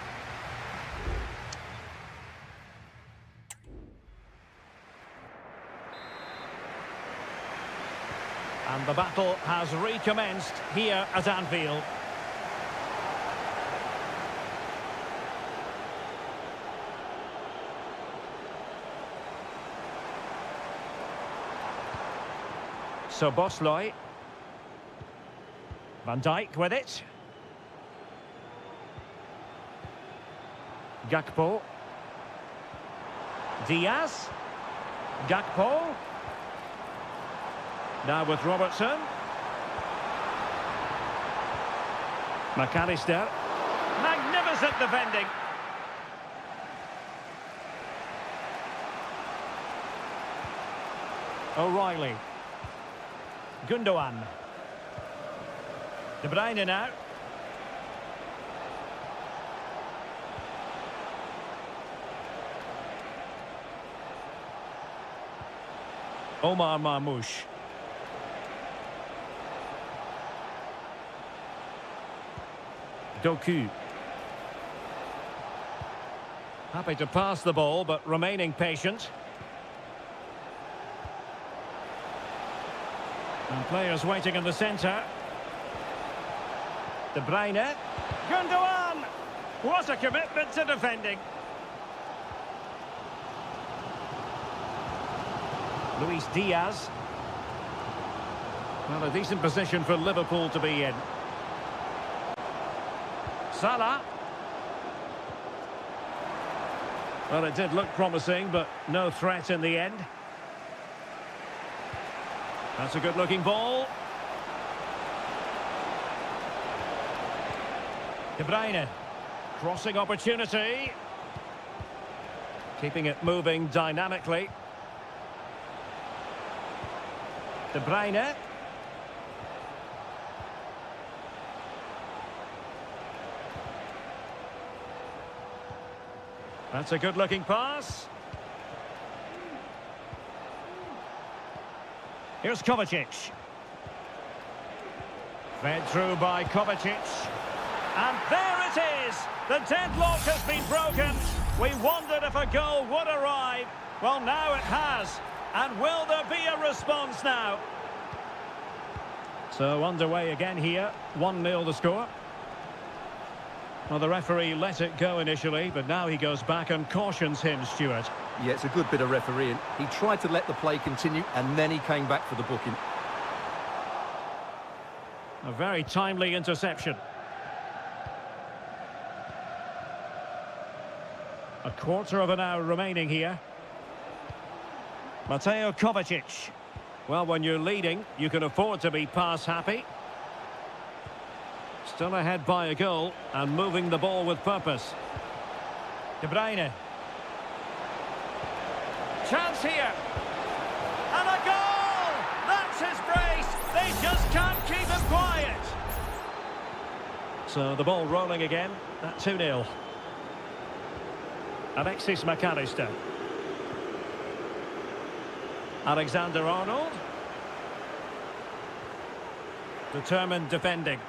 Speaker 1: And the battle has recommenced here at Anfield. Bosloy. Van Dijk with it. Gakpo. Diaz. Gakpo. Now with Robertson. McAllister. Magnificent defending. O'Reilly. Gundogan. De Bruyne now. Omar Marmoush. Doku. Happy to pass the ball, but remaining patient. And players waiting in the centre. De Bruyne. Gundogan! What a commitment to defending. Luis Diaz. Well, a decent position for Liverpool to be in. Salah. Well, it did look promising, but no threat in the end. That's a good-looking ball. De Bruyne. Crossing opportunity. Keeping it moving dynamically. De Bruyne. That's a good-looking pass. Here's Kovacic. Fed through by Kovacic. And there it is! The deadlock has been broken. We wondered if a goal would arrive. Well, now it has. And will there be a response now? So underway again here. 1-0 the score. Well, the referee let it go initially, but now he goes back and cautions him, Stuart.
Speaker 2: Yeah, it's a good bit of refereeing. He tried to let the play continue, and then he came back for the booking.
Speaker 1: A very timely interception. A quarter of an hour remaining here. Mateo Kovacic. Well, when you're leading, you can afford to be pass happy. Still ahead by a goal and moving the ball with purpose. De Bruyne. Chance here. And a goal! That's his brace. They just can't keep him quiet. So the ball rolling again at 2-0. Alexis McAllister. Alexander-Arnold. Determined defending.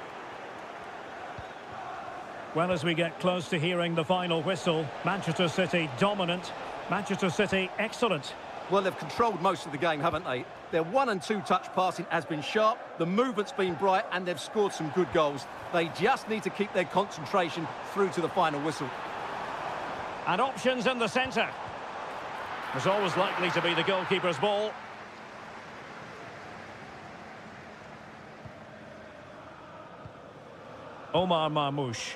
Speaker 1: Well, as we get close to hearing the final whistle, Manchester City dominant, Manchester City excellent.
Speaker 2: Well, they've controlled most of the game, haven't they? Their 1- and 2-touch passing has been sharp, the movement's been bright, and they've scored some good goals. They just need to keep their concentration through to the final whistle.
Speaker 1: And options in the centre. There's always likely to be the goalkeeper's ball. Omar Marmoush.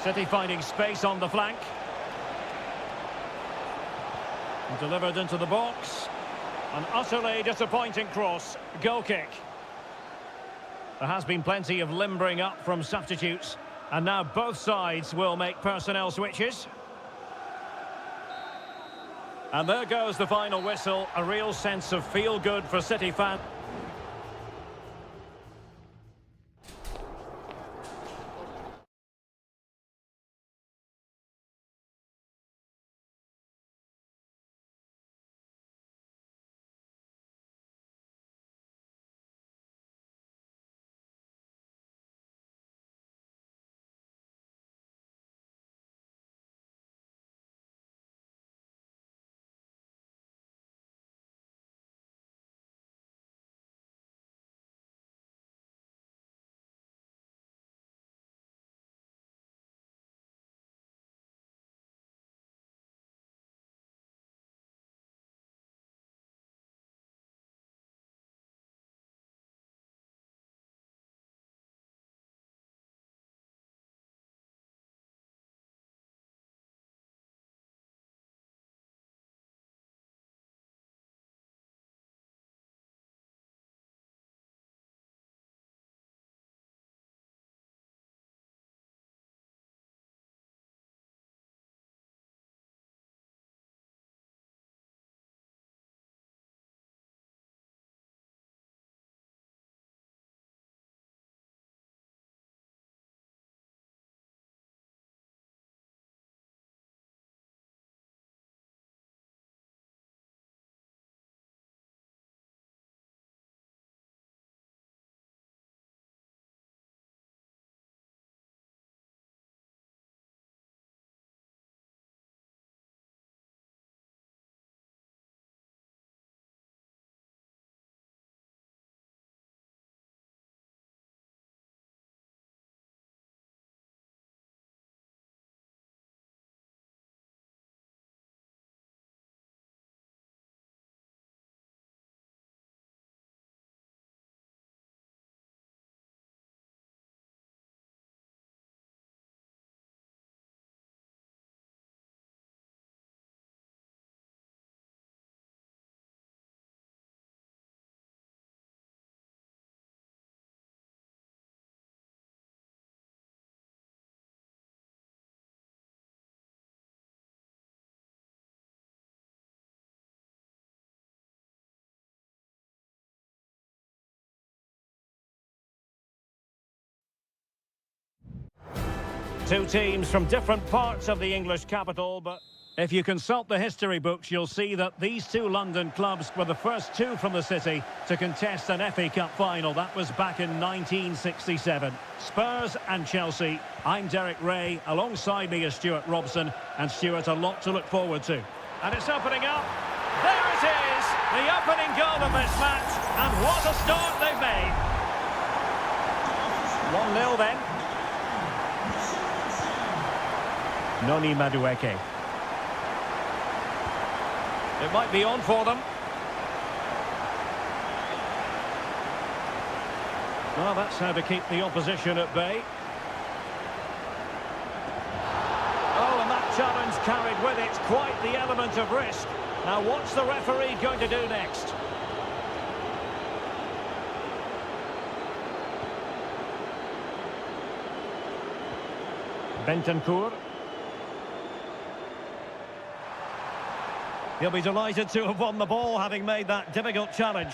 Speaker 1: City finding space on the flank. And delivered into the box. An utterly disappointing cross. Goal kick. There has been plenty of limbering up from substitutes. And now both sides will make personnel switches. And there goes the final whistle. A real sense of feel-good for City fans. Two teams from different parts of the English capital, but if you consult the history books, you'll see that these two London clubs were the first two from the city to contest an FA Cup final. That was back in 1967. Spurs and Chelsea. I'm Derek Ray. Alongside me is Stuart Robson. And Stuart, a lot to look forward to. And it's opening up. There it is! The opening goal of this match. And what a start they've made. 1-0 then. Noni Madueke. It might be on for them. Well, that's how to keep the opposition at bay. Oh, and that challenge carried with it quite the element of risk. Now, what's the referee going to do next? Bentancur. He'll be delighted to have won the ball, having made that difficult challenge.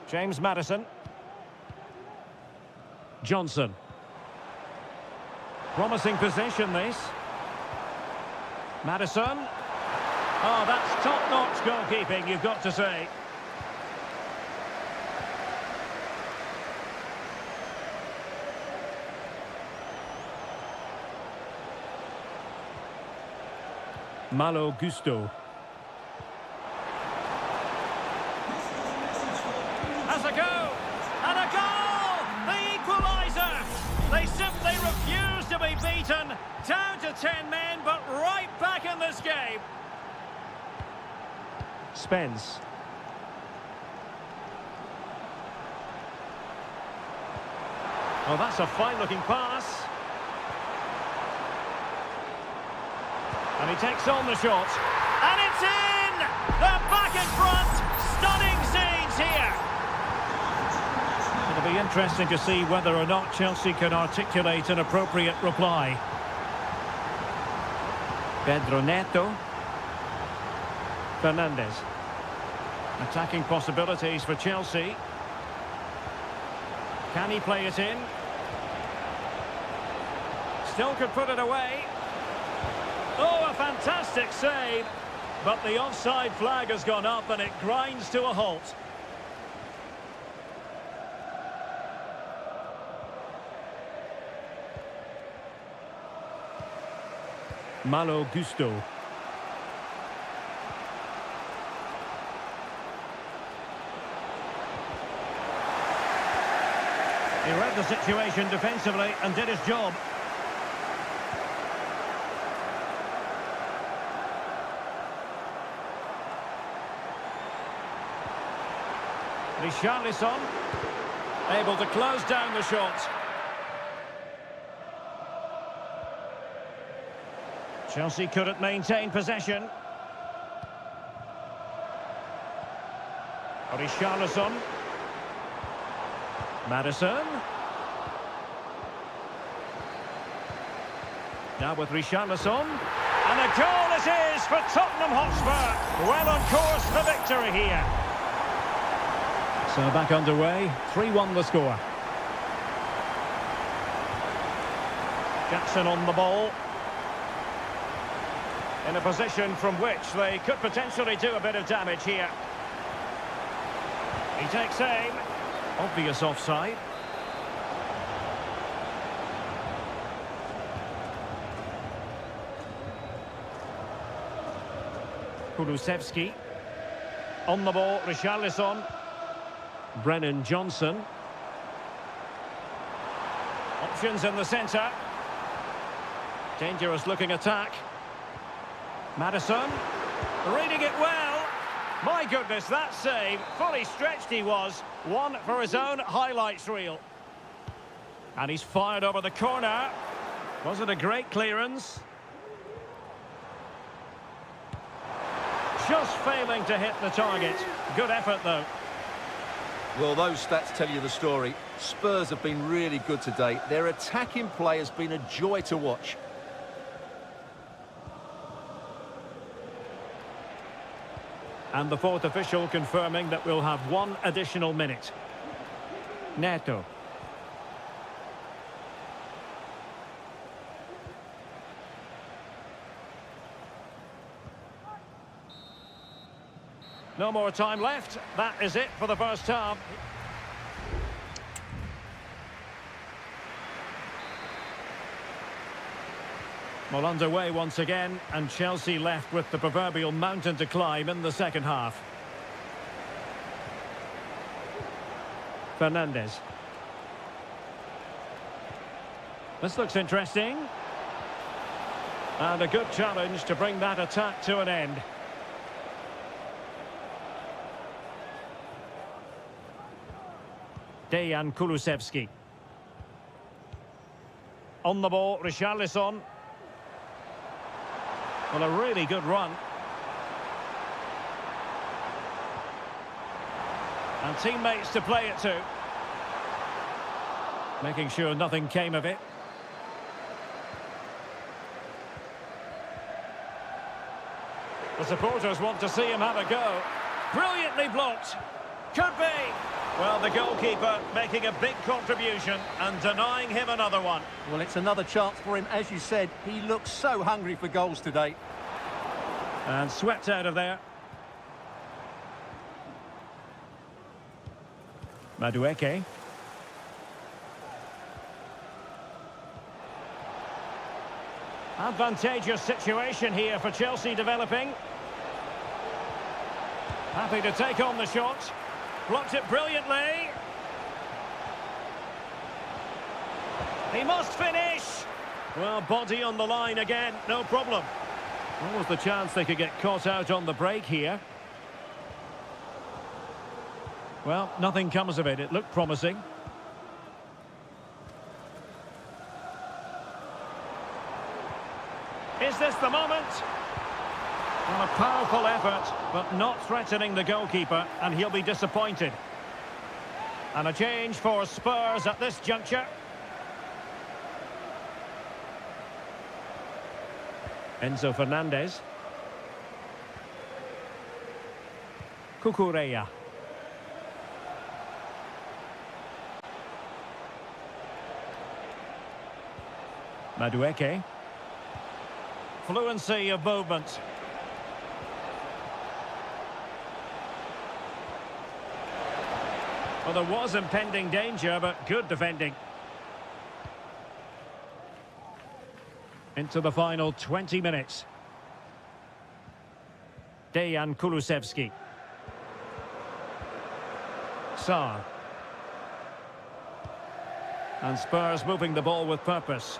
Speaker 1: James Maddison. Johnson. Promising position, this. Maddison. Oh, that's top-notch goalkeeping, you've got to say. Malo Gusto. Has a go! And a goal! The equaliser! They simply refuse to be beaten. Down to 10 men, but right back in this game. Spence. Oh, that's a fine-looking pass. And he takes on the shot. And it's in! They're back in front! Stunning scenes here! It'll be interesting to see whether or not Chelsea can articulate an appropriate reply. Pedro Neto. Fernandez. Attacking possibilities for Chelsea. Can he play it in? Still could put it away. Oh, a fantastic save. But the offside flag has gone up and it grinds to a halt. Malo Gusto. He read the situation defensively and did his job. Richarlison able to close down the shot. Chelsea couldn't maintain possession. Richarlison. Maddison. Now with Richarlison. And a goal it is for Tottenham Hotspur. Well on course for victory here. So back underway, 3-1 the score. Jackson on the ball. In a position from which they could potentially do a bit of damage here. He takes aim. Obvious offside. Kulusevski. On the ball, Richarlison. Brennan Johnson. Options in the centre. Dangerous looking attack. Maddison. Reading it well. My goodness, that save. Fully stretched he was. One for his own highlights reel. And he's fired over the corner. Was it a great clearance? Just failing to hit the target. Good effort though.
Speaker 2: Well, those stats tell you the story. Spurs have been really good today. Their attacking play has been a joy to watch.
Speaker 1: And the fourth official confirming that we'll have one additional minute. Neto. No more time left. That is it for the first half. Well, underway once again, and Chelsea left with the proverbial mountain to climb in the second half. Fernandes. This looks interesting. And a good challenge to bring that attack to an end. Dejan Kulusevski. On the ball, Richarlison. Well, a really good run. And teammates to play it to. Making sure nothing came of it. The supporters want to see him have a go. Brilliantly blocked. Could be. Well, the goalkeeper making a big contribution and denying him another one.
Speaker 2: Well, it's another chance for him. As you said, he looks so hungry for goals today.
Speaker 1: And swept out of there. Madueke. Advantageous situation here for Chelsea developing. Happy to take on the shot. Blocked it brilliantly. He must finish. Well, body on the line again, no problem. What was the chance they could get caught out on the break here? Well, nothing comes of it. It looked promising. Is this the moment? Well, a powerful effort, but not threatening the goalkeeper, and he'll be disappointed. And a change for Spurs at this juncture. Enzo Fernandez. Cucurella. Madueke. Fluency of movement. Well, there was impending danger, but good defending. Into the final 20 minutes. Dejan Kulusevski. Sarr. And Spurs moving the ball with purpose.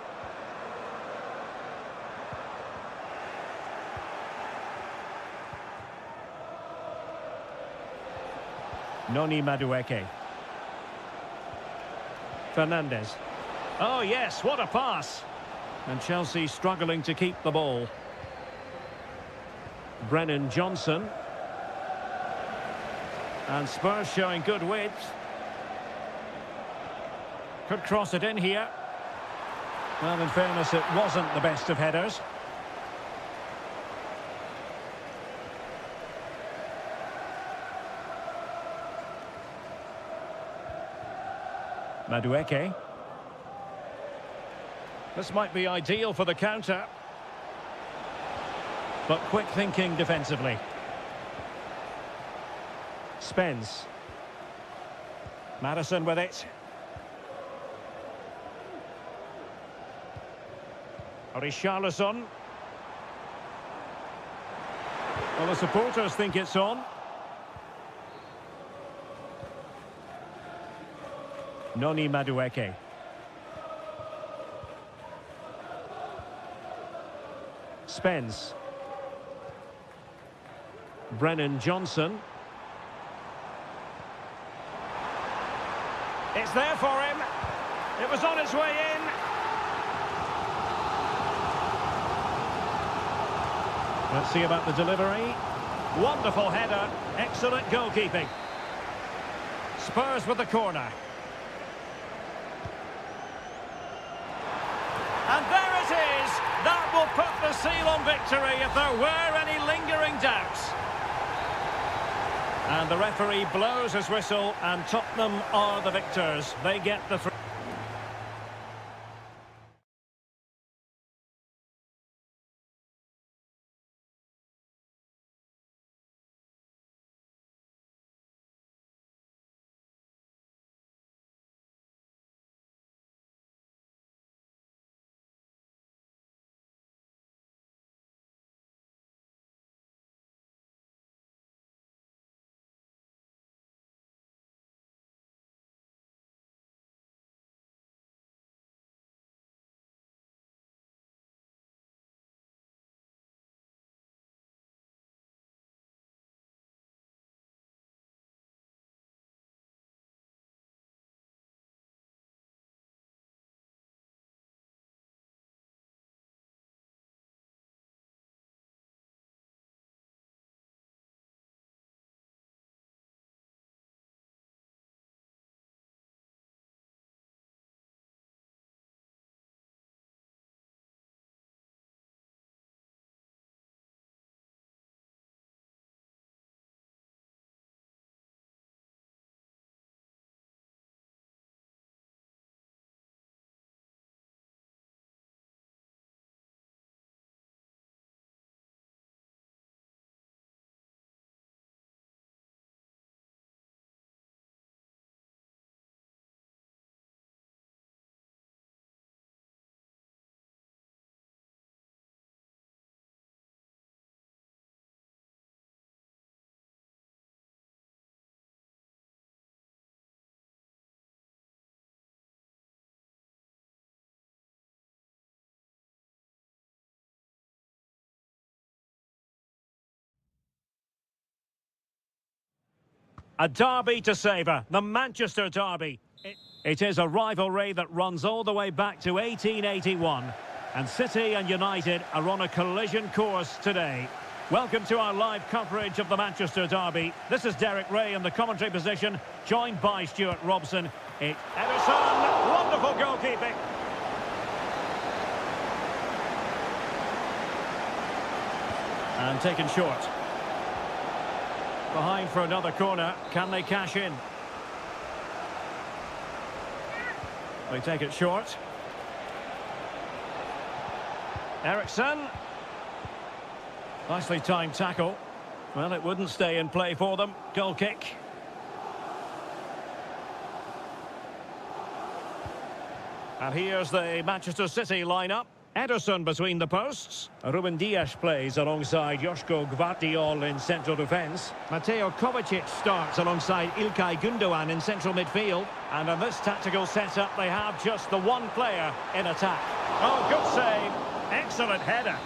Speaker 1: Noni Madueke. Fernandes. Oh yes, what a pass. And Chelsea struggling to keep the ball. Brennan Johnson. And Spurs showing good width. Could cross it in here. Well, in fairness, it wasn't the best of headers. Madueke. This might be ideal for the counter. But quick thinking defensively. Spence. Maddison with it. Richarlison. Well, the supporters think it's on. Noni Madueke. Spence. Brennan Johnson.
Speaker 3: It's there for him. It was on its way in.
Speaker 1: Let's see about the delivery.
Speaker 3: Wonderful header. Excellent goalkeeping. Spurs with the corner. And there it is. That will put the seal on victory if there were any lingering doubts.
Speaker 1: And the referee blows his whistle, and Tottenham are the victors. They get the... A derby to savour, the Manchester derby. It is a rivalry that runs all the way back to 1881. And City and United are on a collision course today. Welcome to our live coverage of the Manchester derby. This is Derek Ray in the commentary position, joined by Stuart Robson. It's Ederson, wonderful goalkeeping. And taken short. Behind for another corner. Can they cash in? They take it short. Eriksson. Nicely timed tackle. Well, it wouldn't stay in play for them. Goal kick. And here's the Manchester City lineup. Ederson between the posts. Ruben Dias plays alongside Joško Gvardiol in central defence. Mateo Kovacic starts alongside Ilkay Gundogan in central midfield. And in this tactical setup, they have just the one player in attack. Oh, good save. Excellent header.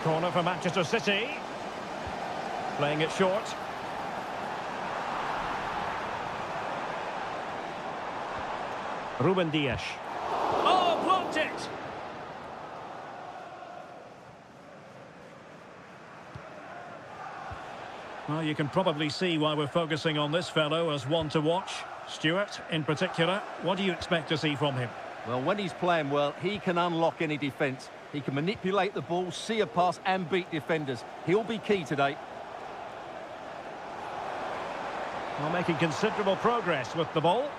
Speaker 1: Corner for Manchester City. Playing it short. Ruben Dias. Oh, blocked it! Well, you can probably see why we're focusing on this fellow as one to watch. Stuart, in particular, what do you expect to see from him?
Speaker 2: Well, when he's playing well, he can unlock any defence. He can manipulate the ball, see a pass and beat defenders. He'll be key today.
Speaker 1: Well, making considerable progress with the ball.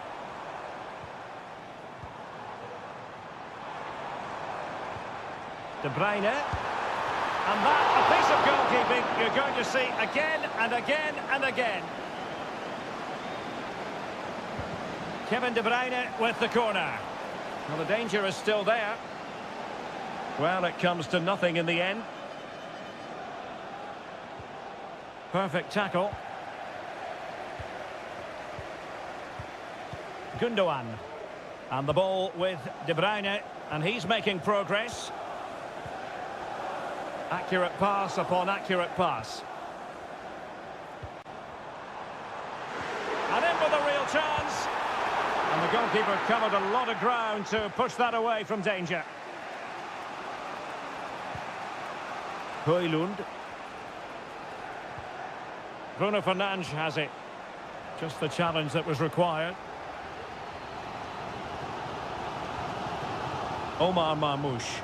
Speaker 1: De Bruyne. And that, a piece of goalkeeping you're going to see again and again and again. Kevin De Bruyne with the corner. Well, the danger is still there. Well, it comes to nothing in the end. Perfect tackle. Gundogan. And the ball with De Bruyne, and he's making progress. Accurate pass upon accurate pass. And in with a real chance. And the goalkeeper covered a lot of ground to push that away from danger. Højlund. Bruno Fernandes has it. Just the challenge that was required. Omar Marmoush.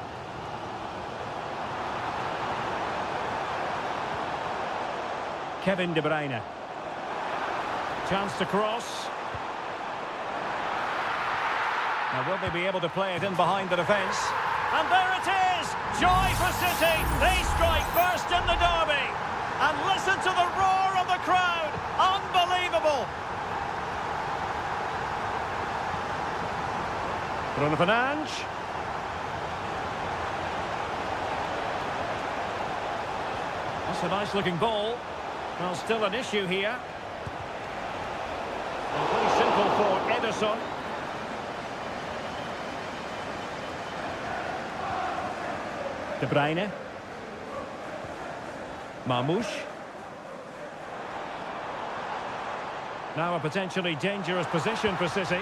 Speaker 1: Kevin De Bruyne. Chance to cross. Now, will they be able to play it in behind the defence? And there it is! Joy for City! They strike first in the derby! And listen to the roar of the crowd! Unbelievable! Bruno Fernandes. That's a nice-looking ball. Well, still an issue here. And pretty simple for Ederson. De Bruyne. Marmoush. Now a potentially dangerous position for City.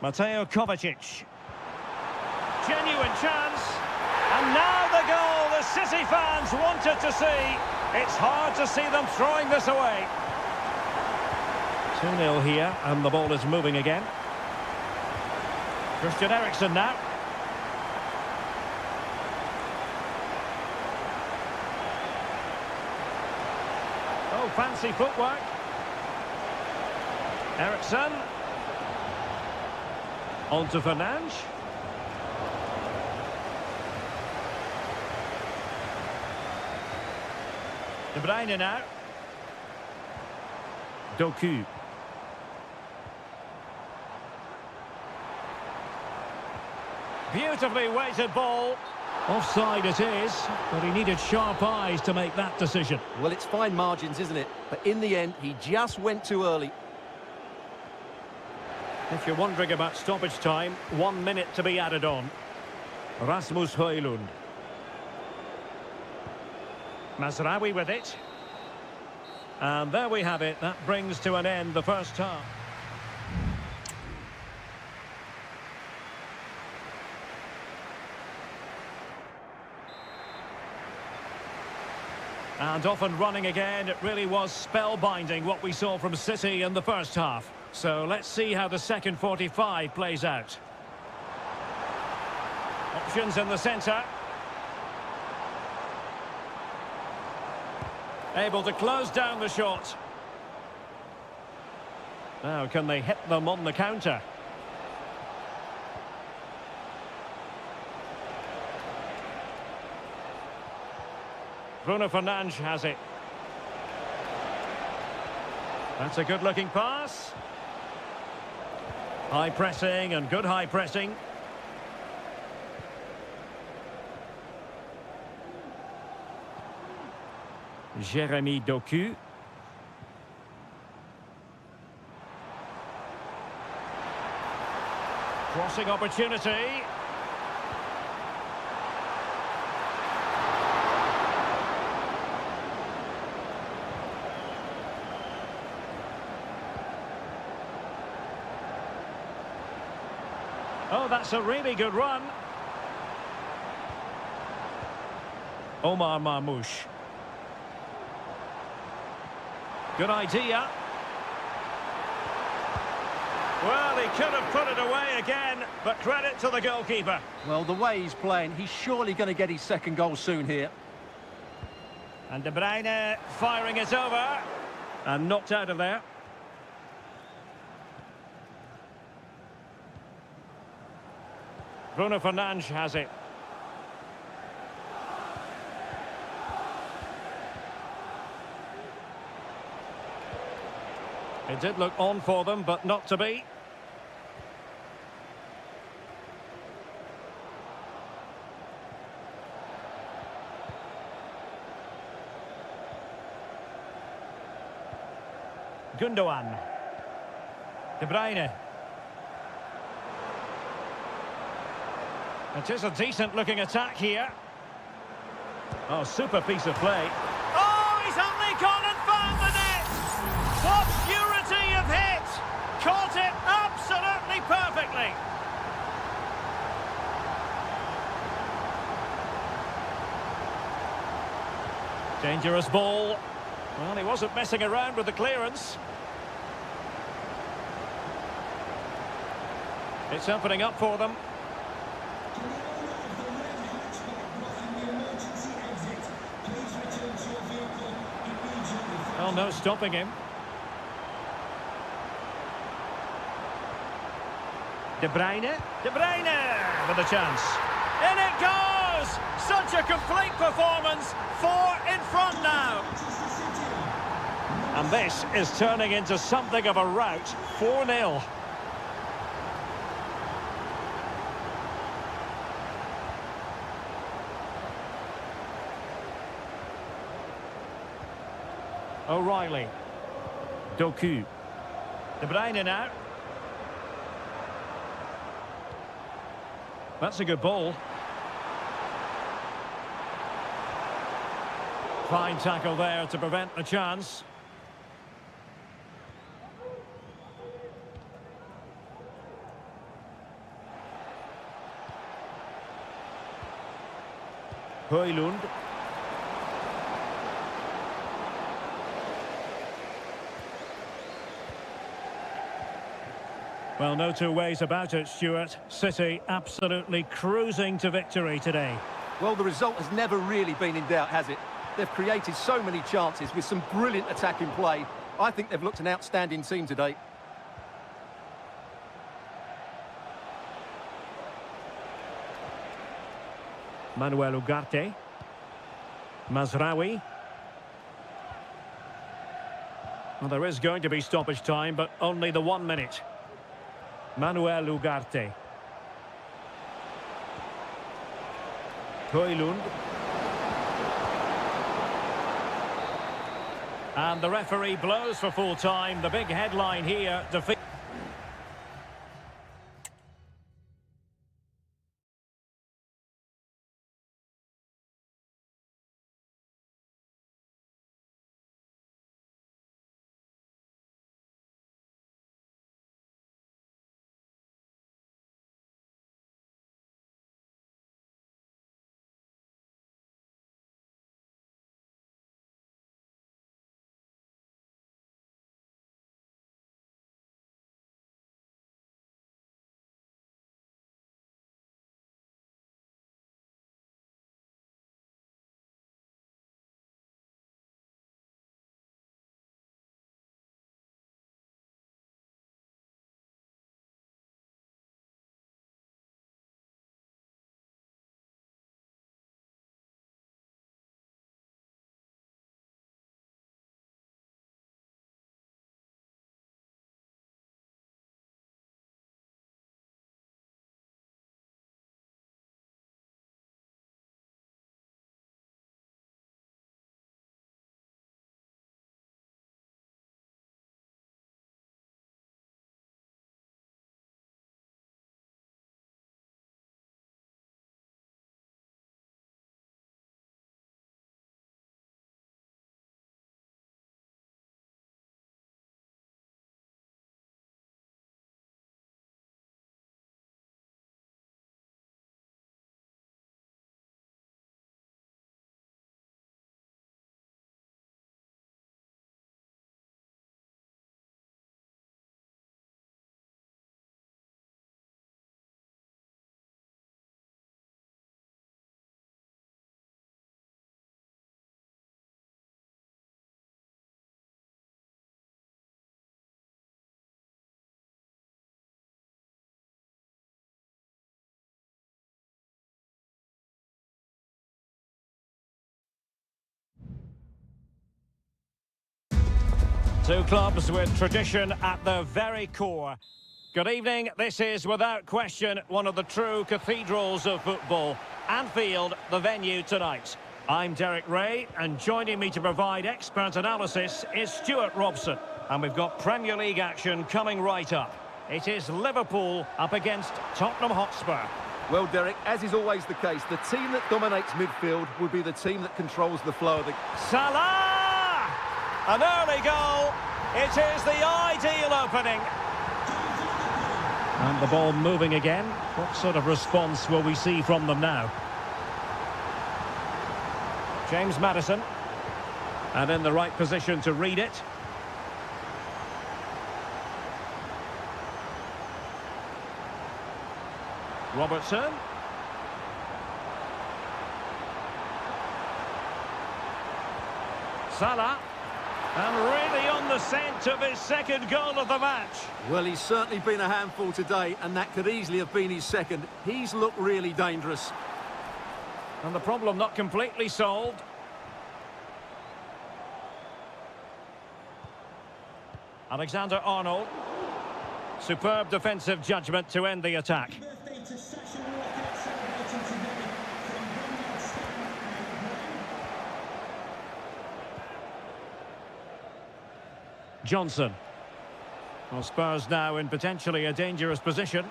Speaker 1: Mateo Kovacic. Genuine chance. And now the goal the City fans wanted to see. It's hard to see them throwing this away. 2-0 here, and the ball is moving again. Christian Eriksen now. Oh, fancy footwork. Eriksen. On to Fernandes. De Bruyne now. Doku. Beautifully weighted ball. Offside it is, but he needed sharp eyes to make that decision.
Speaker 2: Well, it's fine margins, isn't it? But in the end, he just went too early.
Speaker 1: If you're wondering about stoppage time, 1 minute to be added on. Rasmus Højlund. Mazraoui with it. And there we have it. That brings to an end the first half. And off and running again. It really was spellbinding what we saw from City in the first half. So let's see how the second 45 plays out. Options in the centre. Able to close down the shot. Now, can they hit them on the counter? Bruno Fernandes has it. That's a good-looking pass. High pressing and good high pressing. Jeremy Doku. Crossing opportunity. Oh, that's a really good run. Omar Marmoush. Good idea. Well, he could have put it away again, but credit to the goalkeeper.
Speaker 2: Well, the way he's playing, he's surely going to get his second goal soon here.
Speaker 1: And De Bruyne firing it over. And knocked out of there. Bruno Fernandes has it. It did look on for them, but not to be. Gundogan. De Bruyne. It is a decent-looking attack here. Oh, super piece of play. Oh, he's only gone and found the net! What purity of hit! Caught it absolutely perfectly! Dangerous ball. Well, he wasn't messing around with the clearance. It's opening up for them.
Speaker 4: To the owner of the red hatchback blocking the emergency exit,
Speaker 1: Well, no stopping him. De Bruyne. De Bruyne with a chance. In it goes! Such a complete performance. 4 in front now. And this is turning into something of a rout. 4-0. O'Reilly. Doku. De Bruyne now. That's a good ball. Fine tackle there to prevent the chance. Højlund. Well, no two ways about it, Stuart. City absolutely cruising to victory today.
Speaker 2: Well, the result has never really been in doubt, has it? They've created so many chances with some brilliant attacking play. I think they've looked an outstanding team today.
Speaker 1: Manuel Ugarte. Mazraoui. Well, there is going to be stoppage time, but only the 1 minute. Manuel Ugarte. Højlund. And the referee blows for full time. The big headline here, defeat. Two clubs with tradition at their very core. Good evening. This is, without question, one of the true cathedrals of football. Anfield, the venue tonight. I'm Derek Ray, and joining me to provide expert analysis is Stuart Robson. And we've got Premier League action coming right up. It is Liverpool up against Tottenham Hotspur.
Speaker 2: Well, Derek, as is always the case, the team that dominates midfield will be the team that controls the flow of the...
Speaker 1: Salah! An early goal. It is the ideal opening. And the ball moving again. What sort of response will we see from them now? James Maddison. And in the right position to read it. Robertson. Salah. And really on the scent of his second goal of the match.
Speaker 2: Well, he's certainly been a handful today, and that could easily have been his second. He's looked really dangerous.
Speaker 1: And the problem not completely solved. Alexander-Arnold. Superb defensive judgment to end the attack.
Speaker 4: Birthday to Sasha Walker, celebrating today from Bromwell Stand.
Speaker 1: Johnson. Well, Spurs now in potentially a dangerous position.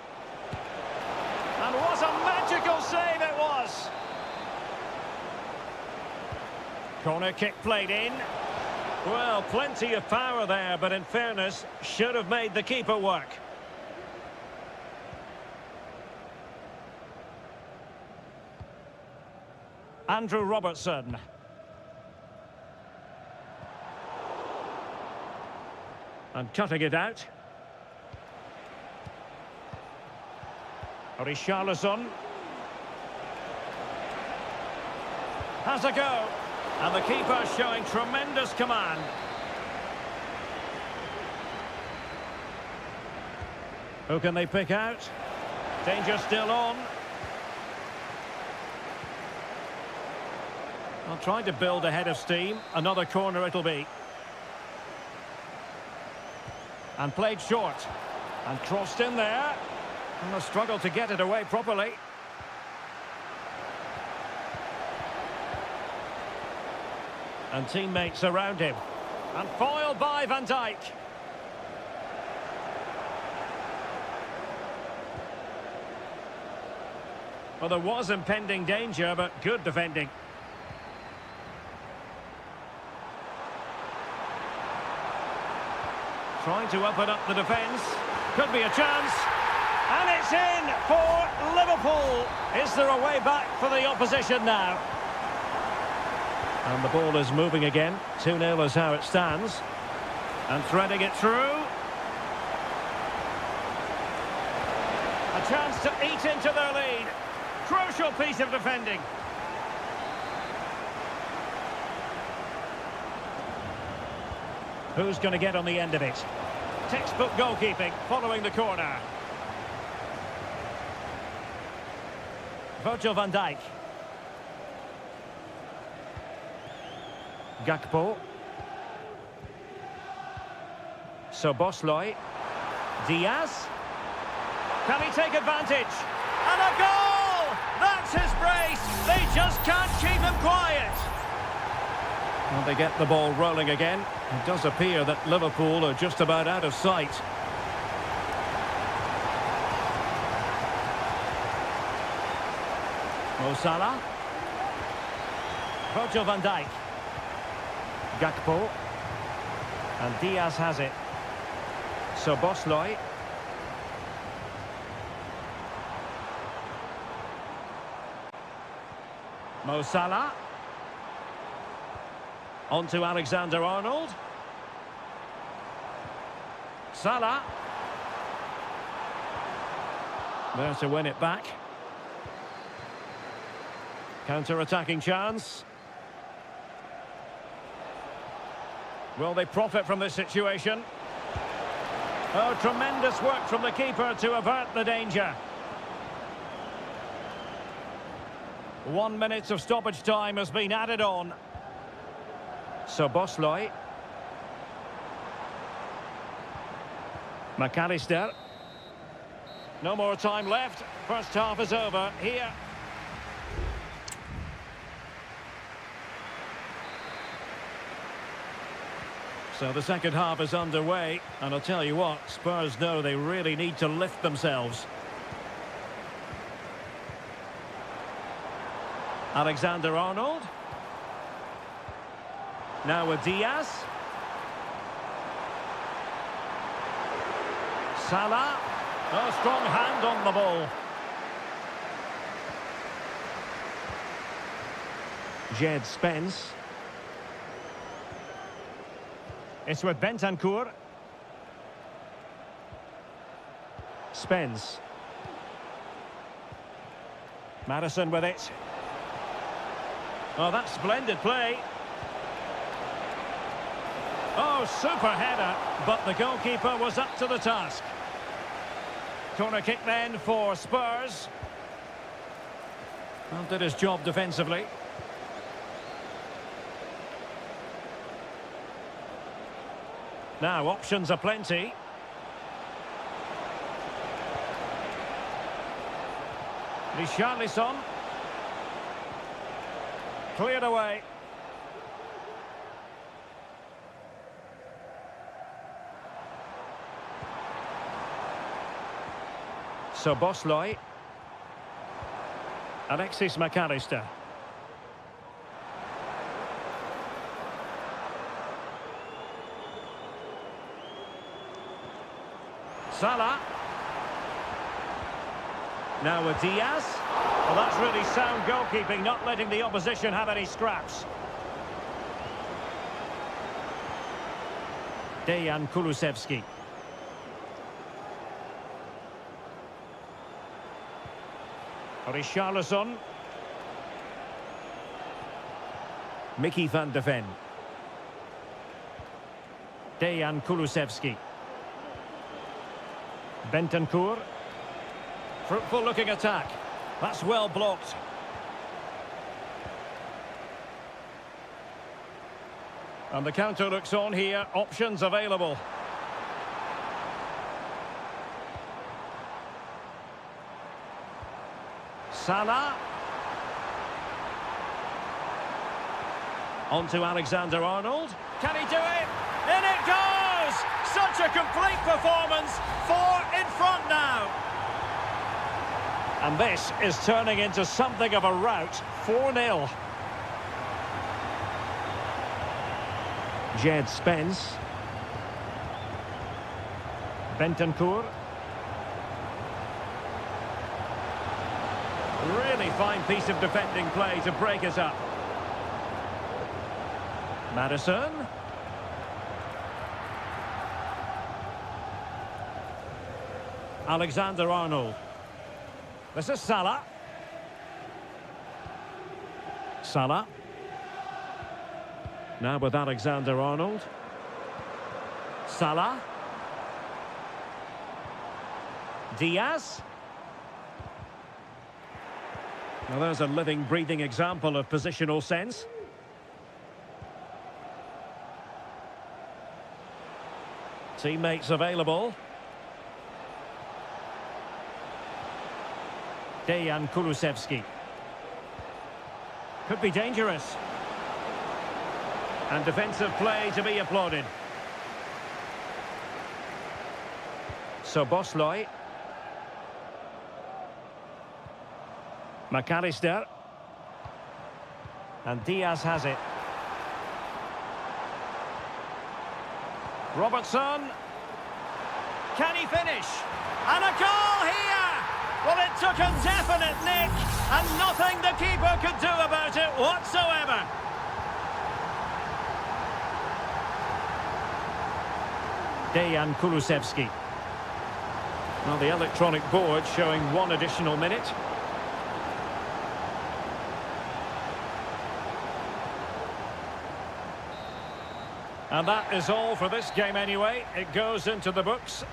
Speaker 1: And what a magical save it was! Corner kick played in. Well, plenty of power there, but in fairness, should have made the keeper work. Andrew Robertson. And cutting it out. Richarlison. Has a go. And the keeper showing tremendous command. Who can they pick out? Danger still on. I'll try to build a head of steam. Another corner it'll be. And played short. And crossed in there. And a struggle to get it away properly. And teammates around him. And foiled by Van Dijk. Well, there was impending danger, but good defending. Trying to open up the defence. Could be a chance. And it's in for Liverpool. Is there a way back for the opposition now? And the ball is moving again. 2-0 is how it stands. And threading it through. A chance to eat into their lead. Crucial piece of defending. Who's going to get on the end of it? Textbook goalkeeping following the corner. Virgil van Dijk. Gakpo. Szoboszlai. Diaz. Can he take advantage? And a goal! That's his brace! They just can't keep him quiet! And they get the ball rolling again. It does appear that Liverpool are just about out of sight. Mo Salah. Virgil van Dijk. Gakpo. And Diaz has it. Szoboszlai. Mo Salah. On to Alexander-Arnold. Salah. There to win it back. Counter-attacking chance. Will they profit from this situation? Oh, tremendous work from the keeper to avert the danger. 1 minute of stoppage time has been added on. Szoboszlai. McAllister. No more time left. First half is over here. So the second half is underway, and I'll tell you what, Spurs know they really need to lift themselves. Alexander-Arnold. Now with Diaz. Salah. A strong hand on the ball. Jed Spence. It's with Bentancur. Spence. Maddison with it. Oh, that's splendid play. Oh, super header, but the goalkeeper was up to the task. Corner kick then for Spurs. Well, did his job defensively. Now, options are plenty. Richarlison. Cleared away. So Bosloy. Alexis McAllister. Salah. Now with Diaz. Well, that's really sound goalkeeping, not letting the opposition have any scraps. Dejan Kulusevski. Richarlison. Mickey van de Ven. Dejan Kulusevski. Bentancur. Fruitful looking attack. That's well blocked. And the counter looks on here. Options available. Salah. On to Alexander-Arnold. Can he do it? In it goes! Such a complete performance. 4 in front now. And this is turning into something of a rout. 4-0. Jed Spence. Bentancur. Really fine piece of defending play to break us up. Maddison. Alexander-Arnold. This is Salah. Salah. Now with Alexander-Arnold. Salah. Diaz. Now there's a living, breathing example of positional sense. Teammates available. Dejan Kulusevski. Could be dangerous. And defensive play to be applauded. So Bosloy. McAllister. And Diaz has it. Robertson. Can he finish? And a goal here! Well, it took a definite nick, and nothing the keeper could do about it whatsoever. Dejan Kulusevski. Well, the electronic board showing 1 additional minute. And that is all for this game anyway. It goes into the books.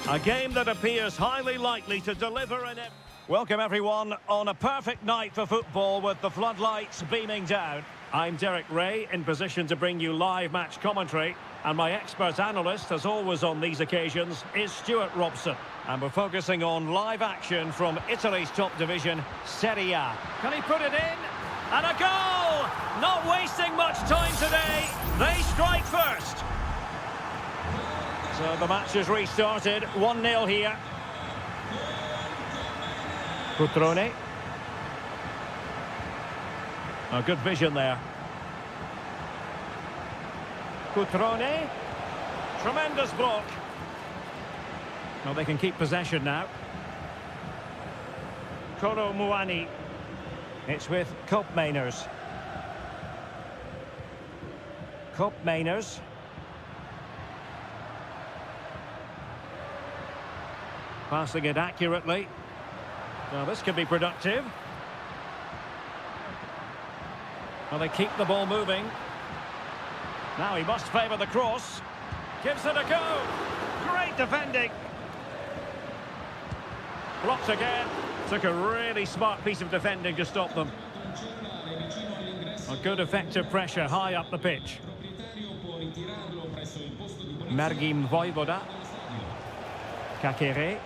Speaker 1: A game that appears highly likely to deliver an... Welcome everyone on a perfect night for football with the floodlights beaming down. I'm Derek Ray, in position to bring you live match commentary, and my expert analyst, as always on these occasions, is Stuart Robson. And we're focusing on live action from Italy's top division, Serie A. Can he put it in? And a goal! Not wasting much time today. They strike first. So the match has restarted. 1-0 here. Cutrone. A good vision there. Cutrone. Tremendous block. Well, they can keep possession now. Kolo Muani. It's with Koopmeiners. Koopmeiners. Passing it accurately. Now this could be productive. Well, they keep the ball moving. Now he must favour the cross. Gives it a go. Great defending. Blocked again. Took a really smart piece of defending to stop them. A good effective pressure high up the pitch. Mergim Vojvoda. Kakere.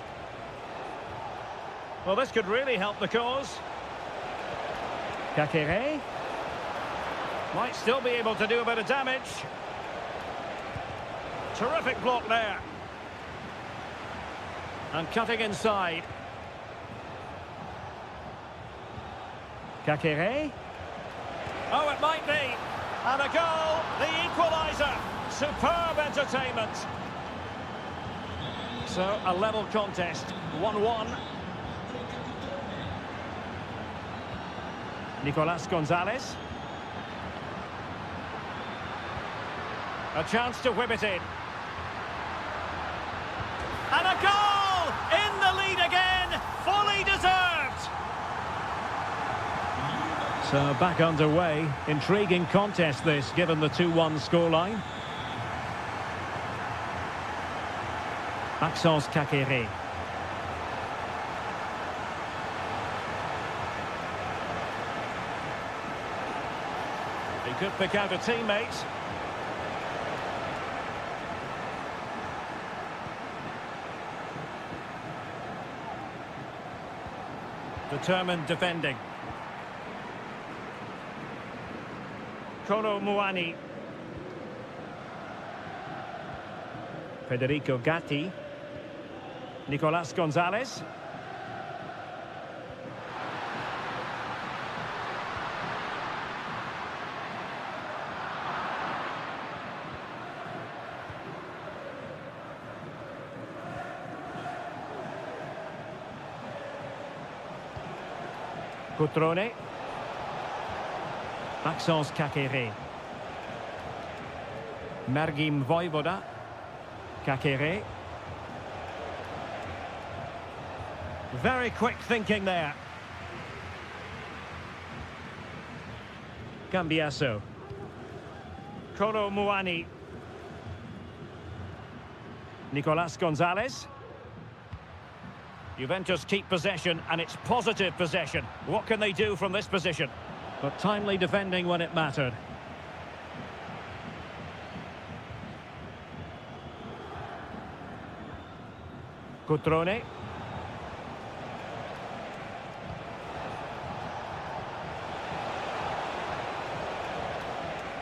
Speaker 1: Well, this could really help the cause. Kakere. Might still be able to do a bit of damage. Terrific block there. And cutting inside. Kakere. Oh, it might be. And a goal, the equaliser. Superb entertainment. So, a level contest, 1-1. Nicolas Gonzalez. A chance to whip it in. And a goal! In the lead again, fully deserved. So back underway. Intriguing contest this, given the 2-1 scoreline. Maxence Kakere. He could pick out a teammate. Determined defending. Kolo Muani. Federico Gatti. Nicolas Gonzalez. Cutrone. Maxence Kakere. Mergim Vojvoda. Kakere. Very quick thinking there. Cambiaso. Kolo Muani. Nicolas Gonzalez. Juventus keep possession, and it's positive possession. What can they do from this position? But timely defending when it mattered. Cutrone.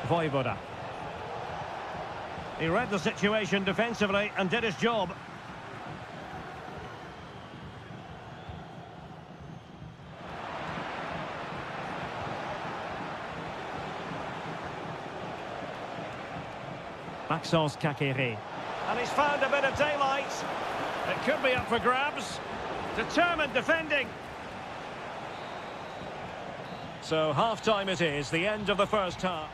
Speaker 1: Vojvoda. He read the situation defensively and did his job. Maxence Kakere. And he's found a bit of daylight. It could be up for grabs. Determined defending. So half-time it is, the end of the first half.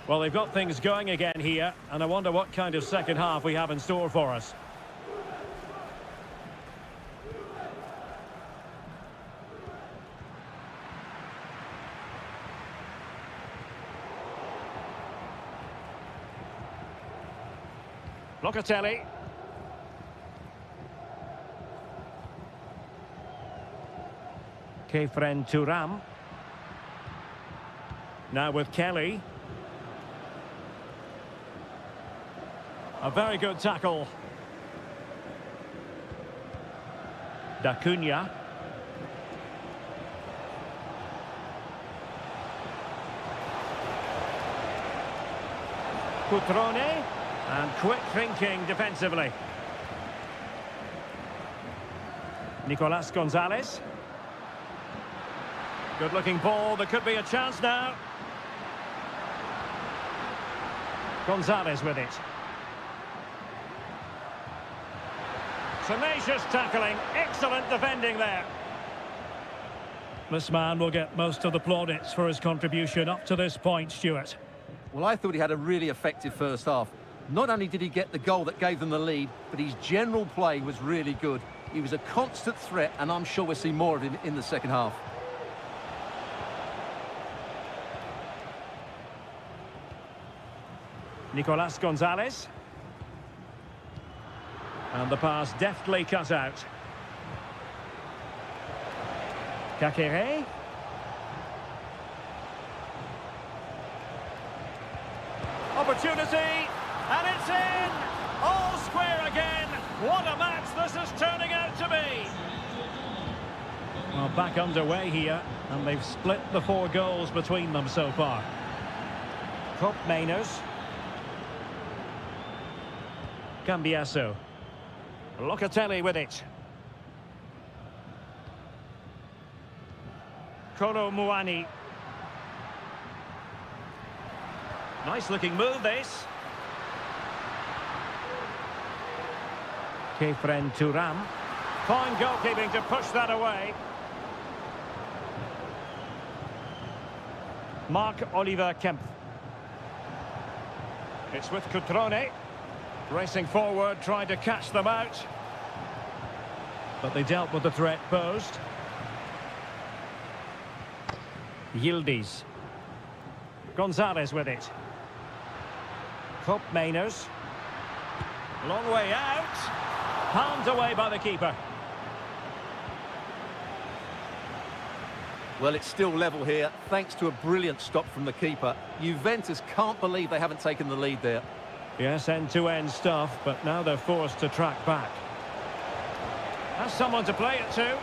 Speaker 1: Well, they've got things going again here, and I wonder what kind of second half we have in store for us. Locatelli. Kefren Turam. Now with Kelly. A very good tackle. Da Cunha. Cutrone. And quick thinking defensively. Nicolas Gonzalez. Good looking ball, there could be a chance now. Gonzalez with it. Tenacious tackling, excellent defending there. This man will get most of the plaudits for his contribution up to this point, Stuart.
Speaker 2: Well, I thought he had a really effective first half. Not only did he get the goal that gave them the lead, but his general play was really good. He was a constant threat, and I'm sure we'll see more of him in the second half.
Speaker 1: Nicolas Gonzalez. And the pass deftly cut out. Kakere. Opportunity, and it's in! All square again! What a match this is turning out to be! Well, back underway here, and they've split the 4 goals between them so far. Cup Mainers. Cambiasso. Locatelli with it. Kolo Muani. Nice looking move this. Kefren Turam. Fine goalkeeping to push that away. Marc-Oliver Kempf. It's with Cutrone. Racing forward, trying to catch them out. But they dealt with the threat posed. Yildiz. Gonzalez with it. Cup Mainers. Long way out. Palmed away by the keeper.
Speaker 2: Well, it's still level here, thanks to a brilliant stop from the keeper. Juventus can't believe they haven't taken the lead there.
Speaker 1: Yes, end-to-end stuff, but now they're forced to track back. Has someone to play it to.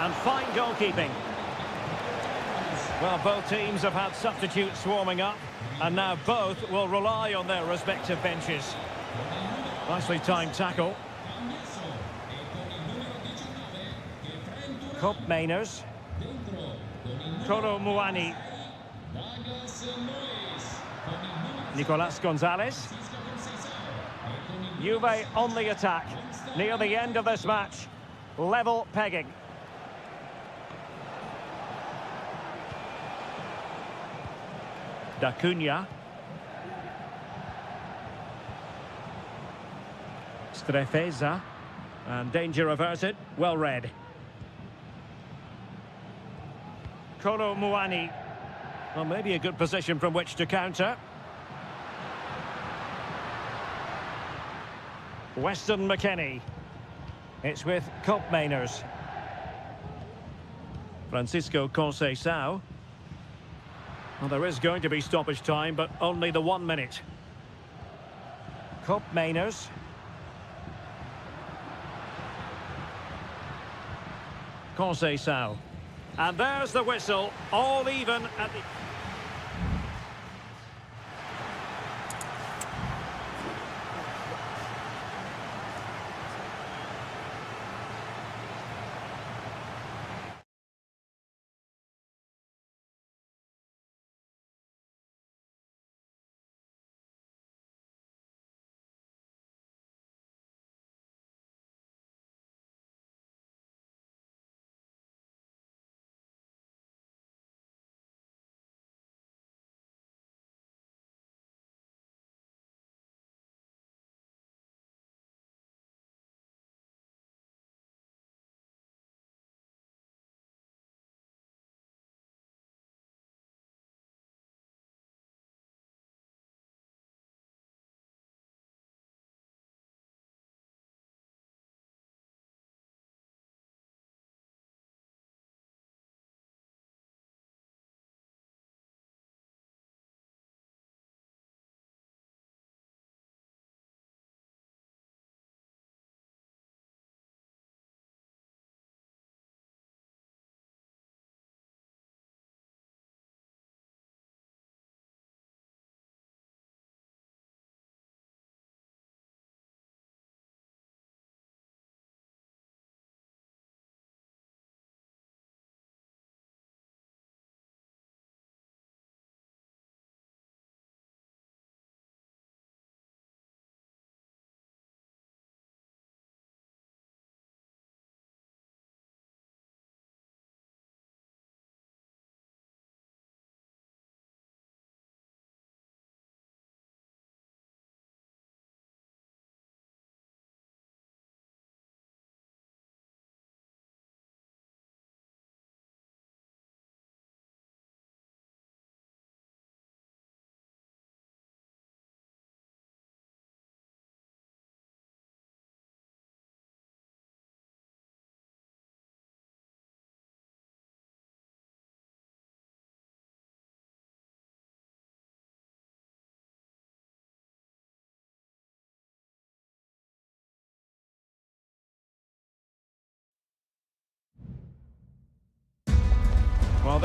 Speaker 1: And fine goalkeeping. Well, both teams have had substitutes warming up, and now both will rely on their respective benches. Nicely timed tackle. Cup Mainers. Kolo Muani. Nicolas Gonzalez. Juve on the attack. Near the end of this match. Level pegging. Da Cunha. Strefeza. And danger averted. Well read. Kolo Muani. Well, maybe a good position from which to counter. Weston McKennie. It's with Cup Mainers. Francisco Conceição. Well, there is going to be stoppage time, but only the 1 minute. Cup Mainers. Conceição. And there's the whistle, all even at the...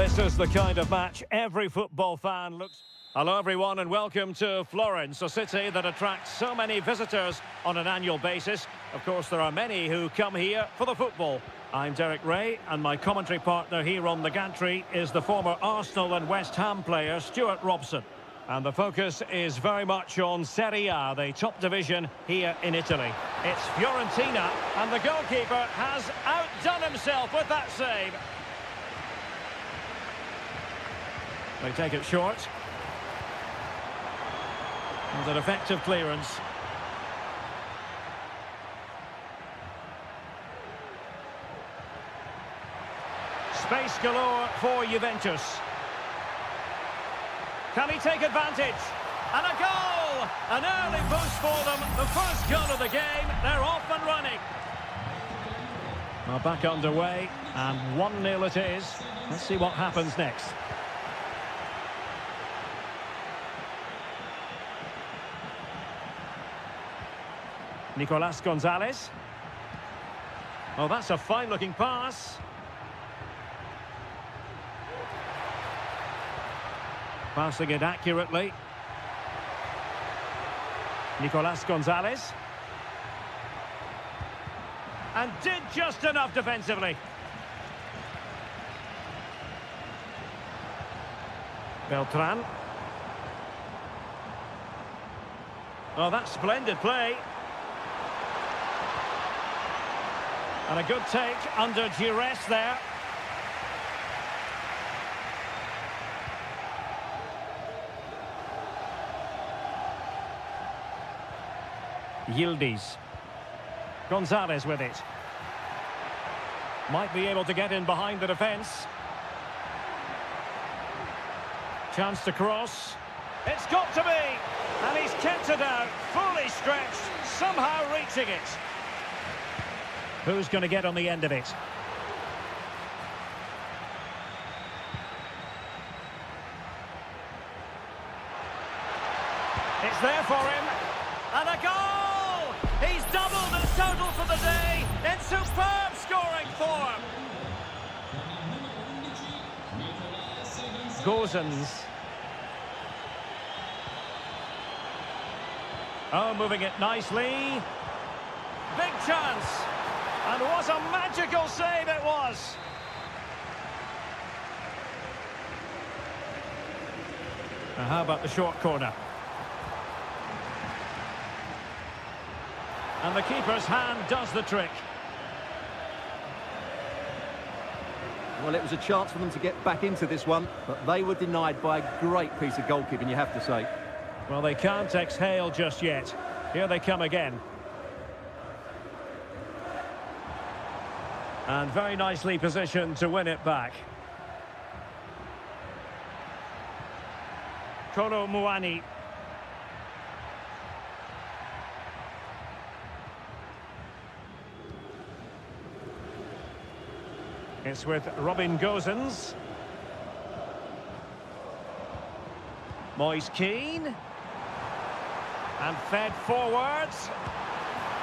Speaker 1: this is the kind of match every football fan looks... Hello everyone and welcome to Florence, a city that attracts so many visitors on an annual basis. Of course, there are many who come here for the football. I'm Derek Ray, and my commentary partner here on the gantry is the former Arsenal and West Ham player Stuart Robson. And the focus is very much on Serie A, the top division here in Italy. It's Fiorentina, and the goalkeeper has outdone himself with that save. They take it short. And an effective clearance. Space galore for Juventus. Can he take advantage? And a goal! An early boost for them. The first goal of the game. They're off and running. Well, back underway, and 1-0 it is. Let's see what happens next. Nicolas Gonzalez. Oh, that's a fine-looking pass. Passing it accurately. Nicolas Gonzalez. And did just enough defensively. Beltran. Oh, that's splendid play. And a good take under duress there. Yildiz. Gonzalez with it. Might be able to get in behind the defence. Chance to cross. It's got to be! And he's kept it out, fully stretched, somehow reaching it. Who's going to get on the end of it? It's there for him. And a goal! He's doubled his total for the day in superb scoring form. Gozens. Oh, moving it nicely. Big chance. And what a magical save it was! Now how about the short corner? And the keeper's hand does the trick.
Speaker 2: Well, it was a chance for them to get back into this one, but they were denied by a great piece of goalkeeping, you have to say.
Speaker 1: Well, they can't exhale just yet. Here they come again. And very nicely positioned to win it back. Kolo Muani. It's with Robin Gozens. Moise Keane. And fed forwards.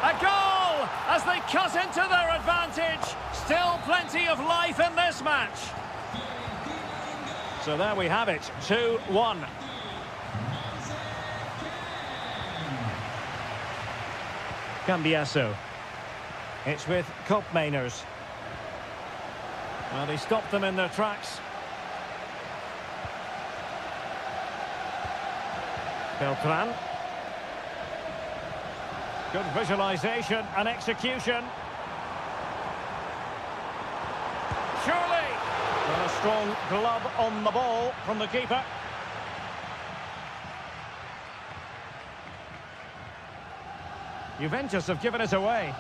Speaker 1: A goal as they cut into their advantage. Still plenty of life in this match. So there we have it, 2-1. Cambiasso. It's with Koopmeiners. Well, they stopped them in their tracks. Beltran. Good visualisation and execution. Surely! Well, a strong glove on the ball from the keeper. Juventus have given it away.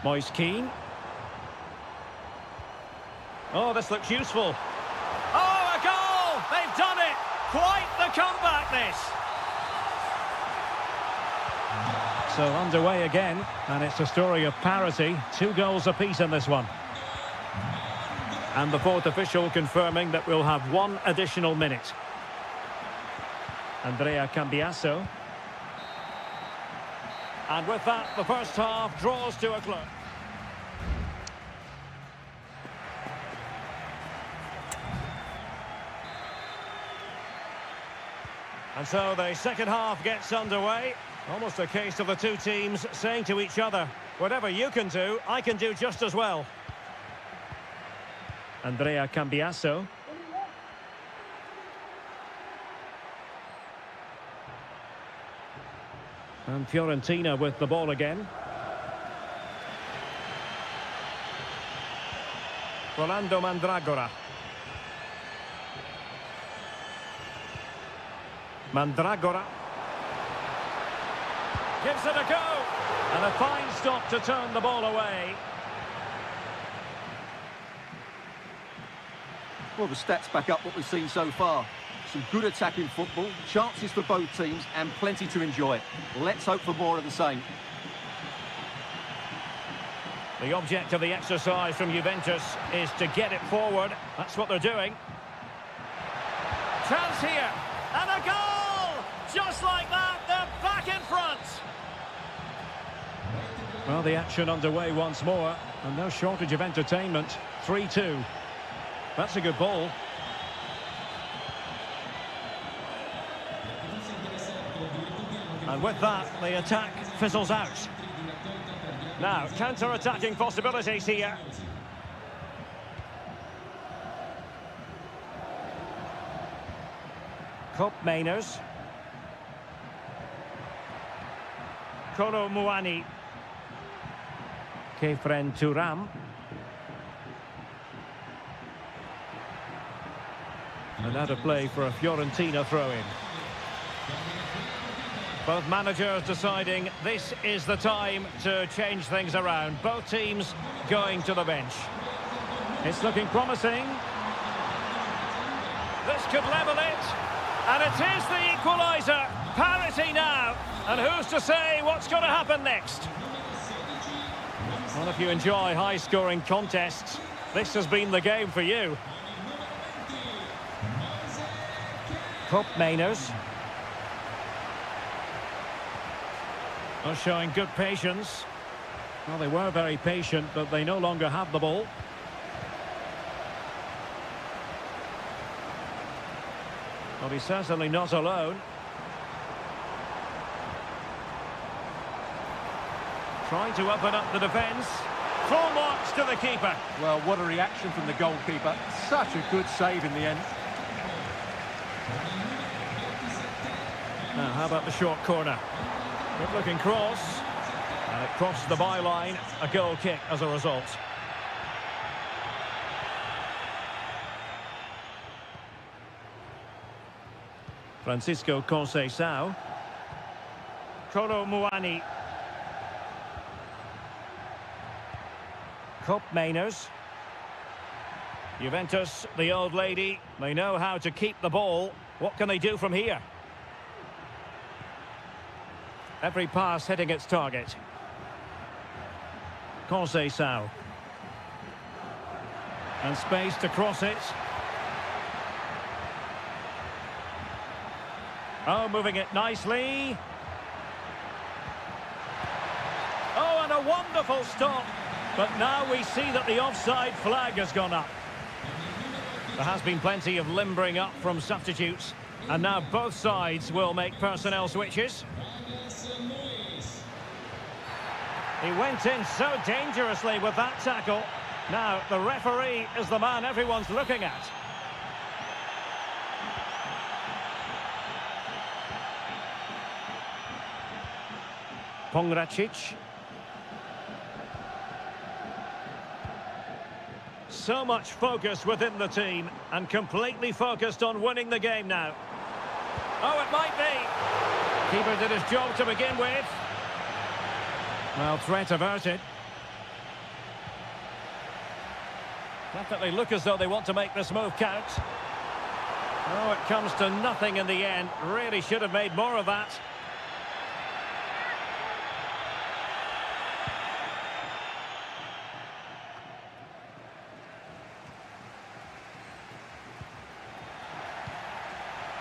Speaker 1: Moise Keane. Oh, this looks useful. Oh, a goal! They've done it! Quite the comeback, this! So underway again, and it's a story of parity. 2 goals apiece in this one. And the fourth official confirming that we'll have 1 additional minute. Andrea Cambiasso. And with that, the first half draws to a close. And so the second half gets underway. Almost a case of the two teams saying to each other, whatever you can do, I can do just as well. Andrea Cambiasso. And Fiorentina with the ball again. Rolando Mandragora. Mandragora. Gives it a go. And a fine stop to turn the ball away.
Speaker 2: Well, the stats back up what we've seen so far. Some good attacking football, chances for both teams, and plenty to enjoy. Let's hope for more of the same.
Speaker 1: The object of the exercise from Juventus is to get it forward. That's what they're doing. Chance here. And a goal! Just like that, they're back in front. Well, the action underway once more. And no shortage of entertainment. 3-2. That's a good ball. And with that, the attack fizzles out. Now, counter-attacking possibilities here. Cop Mainers. Kolo Muani. Kefren Turam. And out of play for a Fiorentina throw-in. Both managers deciding this is the time to change things around. Both teams going to the bench. It's looking promising. This could level it. And it is the equaliser. Parity now. And who's to say what's going to happen next? Well, if you enjoy high-scoring contests, this has been the game for you. Cop Mainers. Well, showing good patience. Well, they were very patient, but they no longer have the ball. Well, he's certainly not alone. Trying to open up the defence. Full marks to the keeper.
Speaker 2: Well, what a reaction from the goalkeeper. Such a good save in the end.
Speaker 1: Now, how about the short corner? Good looking cross. And it crossed the byline. A goal kick as a result. Francisco Conceição. Kolo Muani. Cop Mainers. Juventus, the old lady, they know how to keep the ball. What can they do from here? Every pass hitting its target. Conceição. And space to cross it. Oh, moving it nicely. Oh, and a wonderful stop. But now we see that the offside flag has gone up. There has been plenty of limbering up from substitutes. And now both sides will make personnel switches. He went in so dangerously with that tackle. Now, the referee is the man everyone's looking at. Pongracic. So much focus within the team and completely focused on winning the game now. Oh, it might be. Keeper did his job to begin with. Well, threat averted. Definitely look as though they want to make this move count. Oh, it comes to nothing in the end. Really should have made more of that.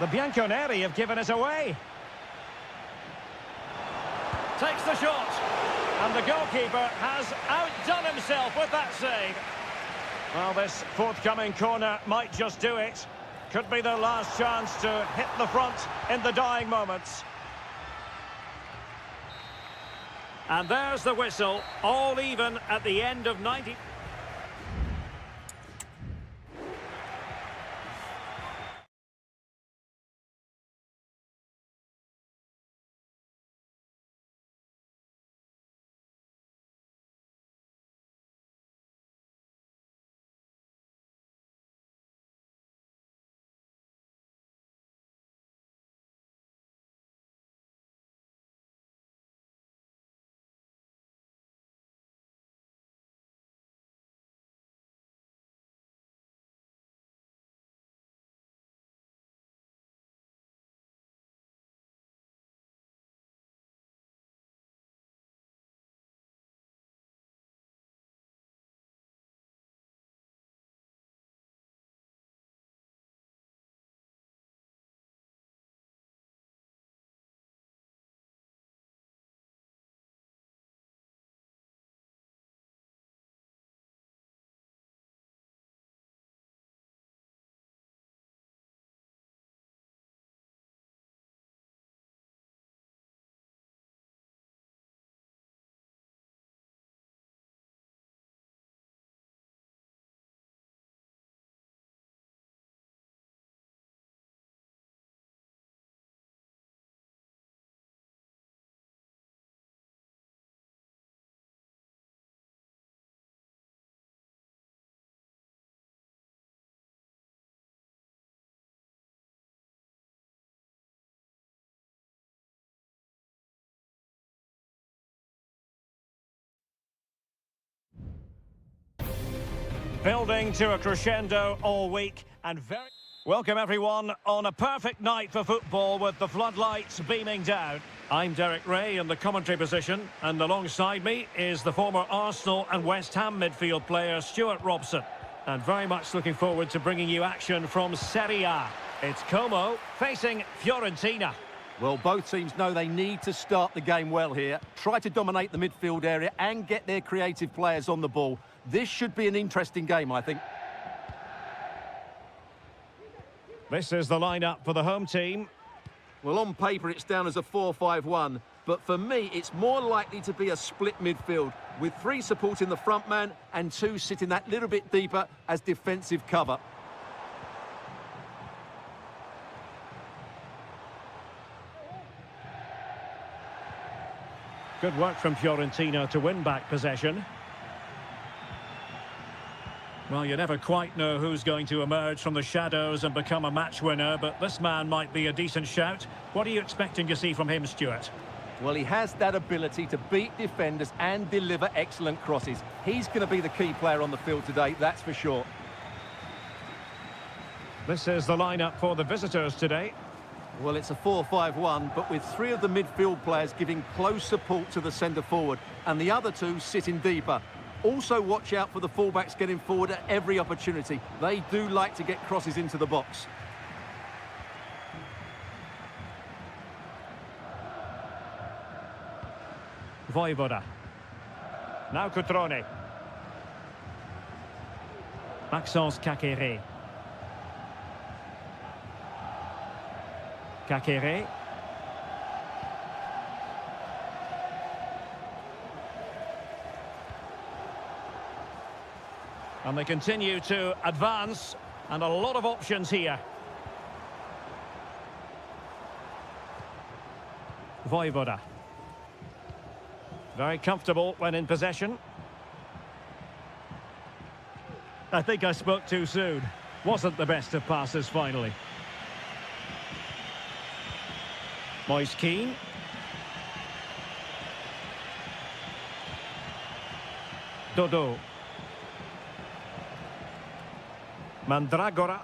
Speaker 1: The Bianconeri have given us away. Takes the shot. And the goalkeeper has outdone himself with that save. Well, this forthcoming corner might just do it. Could be their last chance to hit the front in the dying moments. And there's the whistle, all even at the end of 90. Building to a crescendo all week and very... Welcome everyone on a perfect night for football with the floodlights beaming down. I'm Derek Ray in the commentary position, and alongside me is the former Arsenal and West Ham midfield player Stuart Robson. And very much looking forward to bringing you action from Serie A. It's Como facing Fiorentina.
Speaker 2: Well, both teams know they need to start the game well here. Try to dominate the midfield area and get their creative players on the ball. This should be an interesting game, I think.
Speaker 1: This is the lineup for the home team.
Speaker 2: Well, on paper, it's down as a 4-5-1. But for me, it's more likely to be a split midfield, with 3 supporting the front man and 2 sitting that little bit deeper as defensive cover.
Speaker 1: Good work from Fiorentina to win back possession. Well, you never quite know who's going to emerge from the shadows and become a match winner, but this man might be a decent shout. What are you expecting to see from him, Stuart?
Speaker 2: Well, he has that ability to beat defenders and deliver excellent crosses. He's going to be the key player on the field today, that's for sure.
Speaker 1: This is the lineup for the visitors today.
Speaker 2: Well, it's a 4-5-1, but with 3 of the midfield players giving close support to the centre-forward, and the other 2 sitting deeper. Also watch out for the fullbacks getting forward at every opportunity. They do like to get crosses into the box.
Speaker 1: Voivoda. Now Cutrone. Maxence Caqueret. Caqueret. And they continue to advance, and a lot of options here. Voivoda. Very comfortable when in possession. I think I spoke too soon. Wasn't the best of passes finally. Moise Keane. Dodo. Mandragora.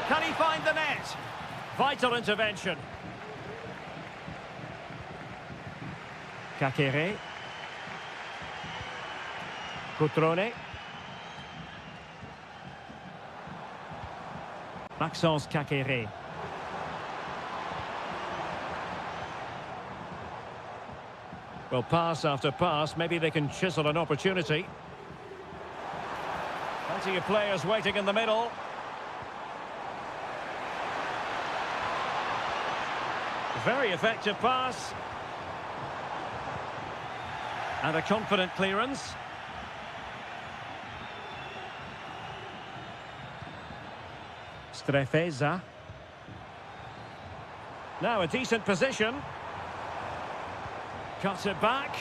Speaker 1: Can he find the net? Vital intervention. Caqueret. Cutrone. Maxence Caqueret. Well, pass after pass, maybe they can chisel an opportunity. Plenty of players waiting in the middle. Very effective pass. And a confident clearance. Strefeza. Now a decent position. Cuts it back.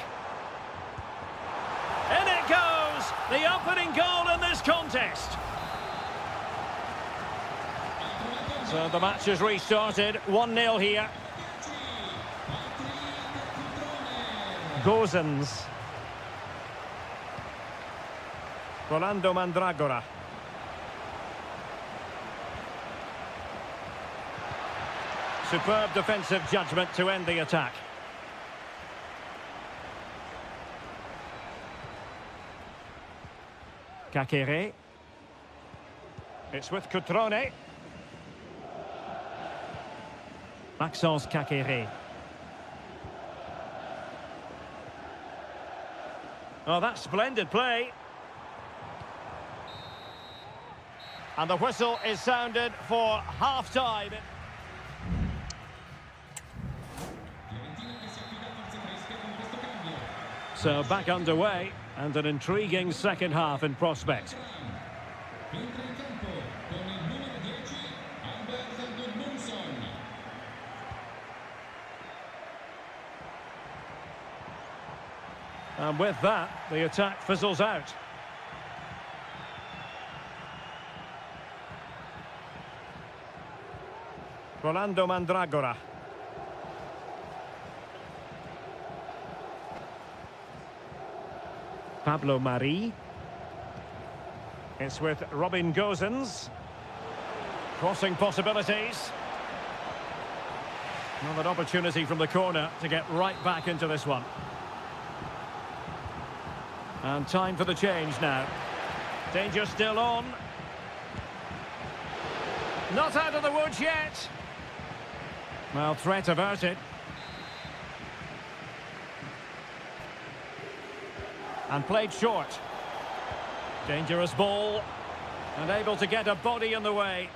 Speaker 1: In it goes! The opening goal in this contest. So the match has restarted. 1-0 here. Gozens. Rolando Mandragora. Superb defensive judgment to end the attack. Kakere. It's with Cutrone. Maxence Kakere. Oh, that's splendid play. And the whistle is sounded for half-time. So back underway, and an intriguing second half in prospect. And with that, the attack fizzles out. Rolando Mandragora. Pablo Mari. It's with Robin Gozens. Crossing possibilities. Another opportunity from the corner to get right back into this one. And time for the change now. Danger still on. Not out of the woods yet. Well, threat averted. And played short. Dangerous ball. And able to get a body in the way.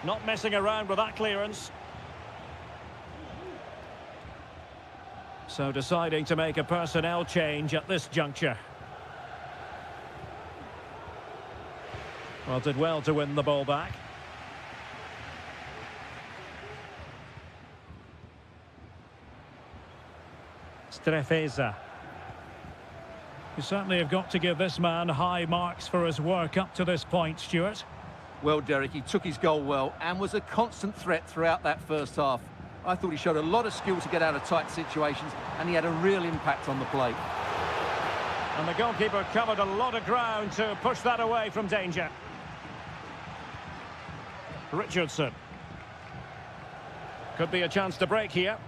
Speaker 1: Not messing around with that clearance. So deciding to make a personnel change at this juncture. Well, did well to win the ball back. Strefeza. You certainly have got to give this man high marks for his work up to this point, Stuart.
Speaker 2: Well, Derek, he took his goal well and was a constant threat throughout that first half. I thought he showed a lot of skill to get out of tight situations, and he had a real impact on the play.
Speaker 1: And the goalkeeper covered a lot of ground to push that away from danger. Richardson. Could be a chance to break here.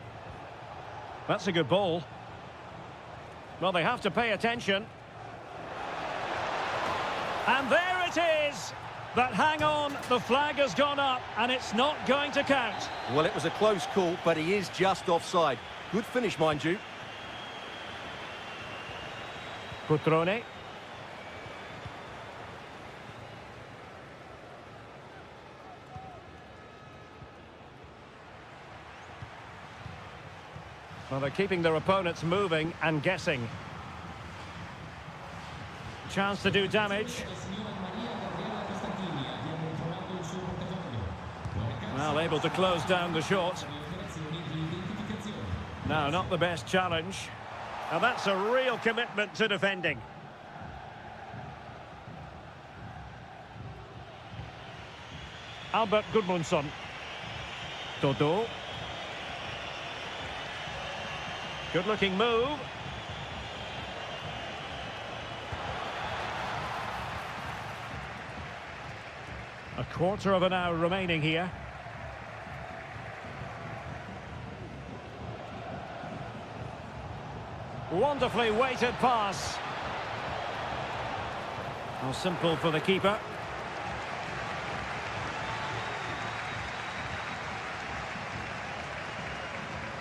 Speaker 1: That's a good ball. Well, they have to pay attention. And there it is! But hang on, the flag has gone up and it's not going to count.
Speaker 2: Well, it was a close call, but he is just offside. Good finish, mind you.
Speaker 1: Cutrone. Well, they're keeping their opponents moving and guessing. Chance to do damage. Well, able to close down the shot. No, not the best challenge. And that's a real commitment to defending. Albert Gudmundsson. Dodo. Good-looking move. A quarter of an hour remaining here. Wonderfully weighted pass. How simple for the keeper.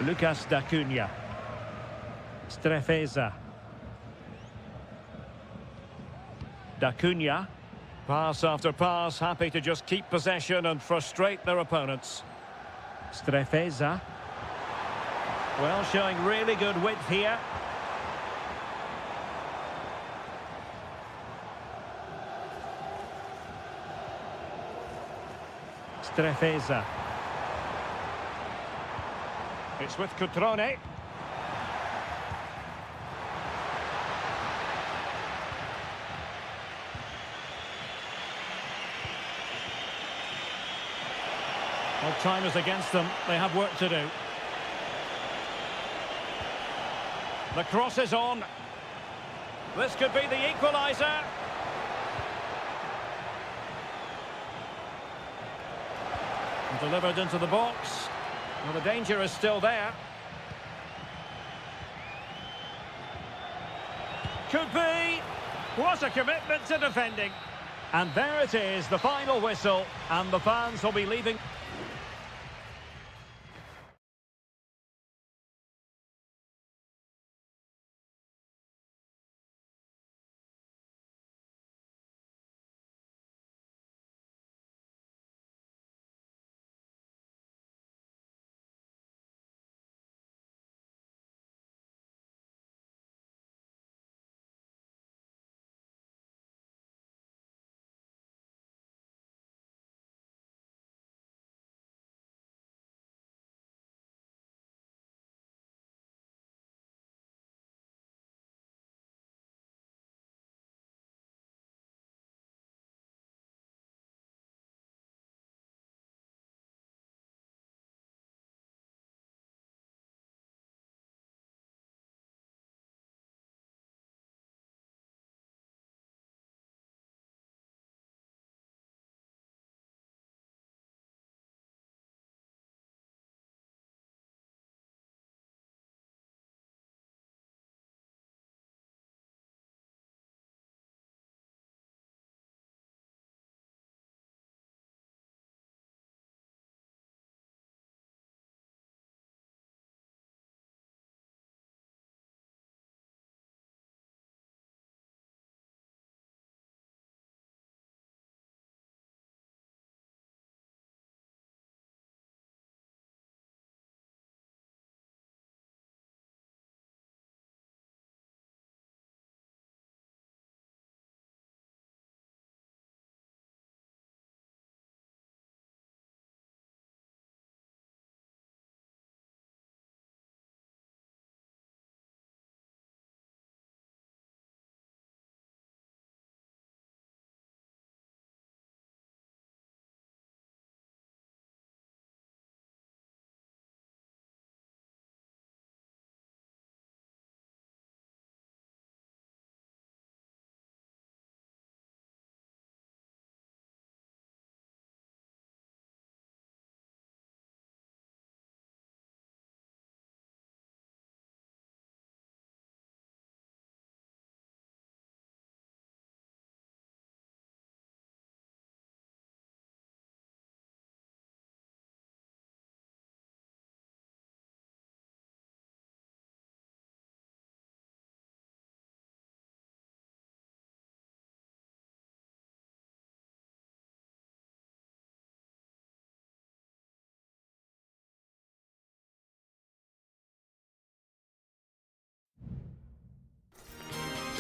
Speaker 1: Lucas D'Acunha. Strefeza. D'Acunha. Pass after pass, happy to just keep possession and frustrate their opponents. Strefeza. Well, showing really good width here. Strefeza. It's with Cutrone. Well, time is against them. They have work to do. The cross is on. This could be the equaliser. Delivered into the box. Well, the danger is still there. Could be. What a commitment to defending. And there it is, the final whistle. And the fans will be leaving.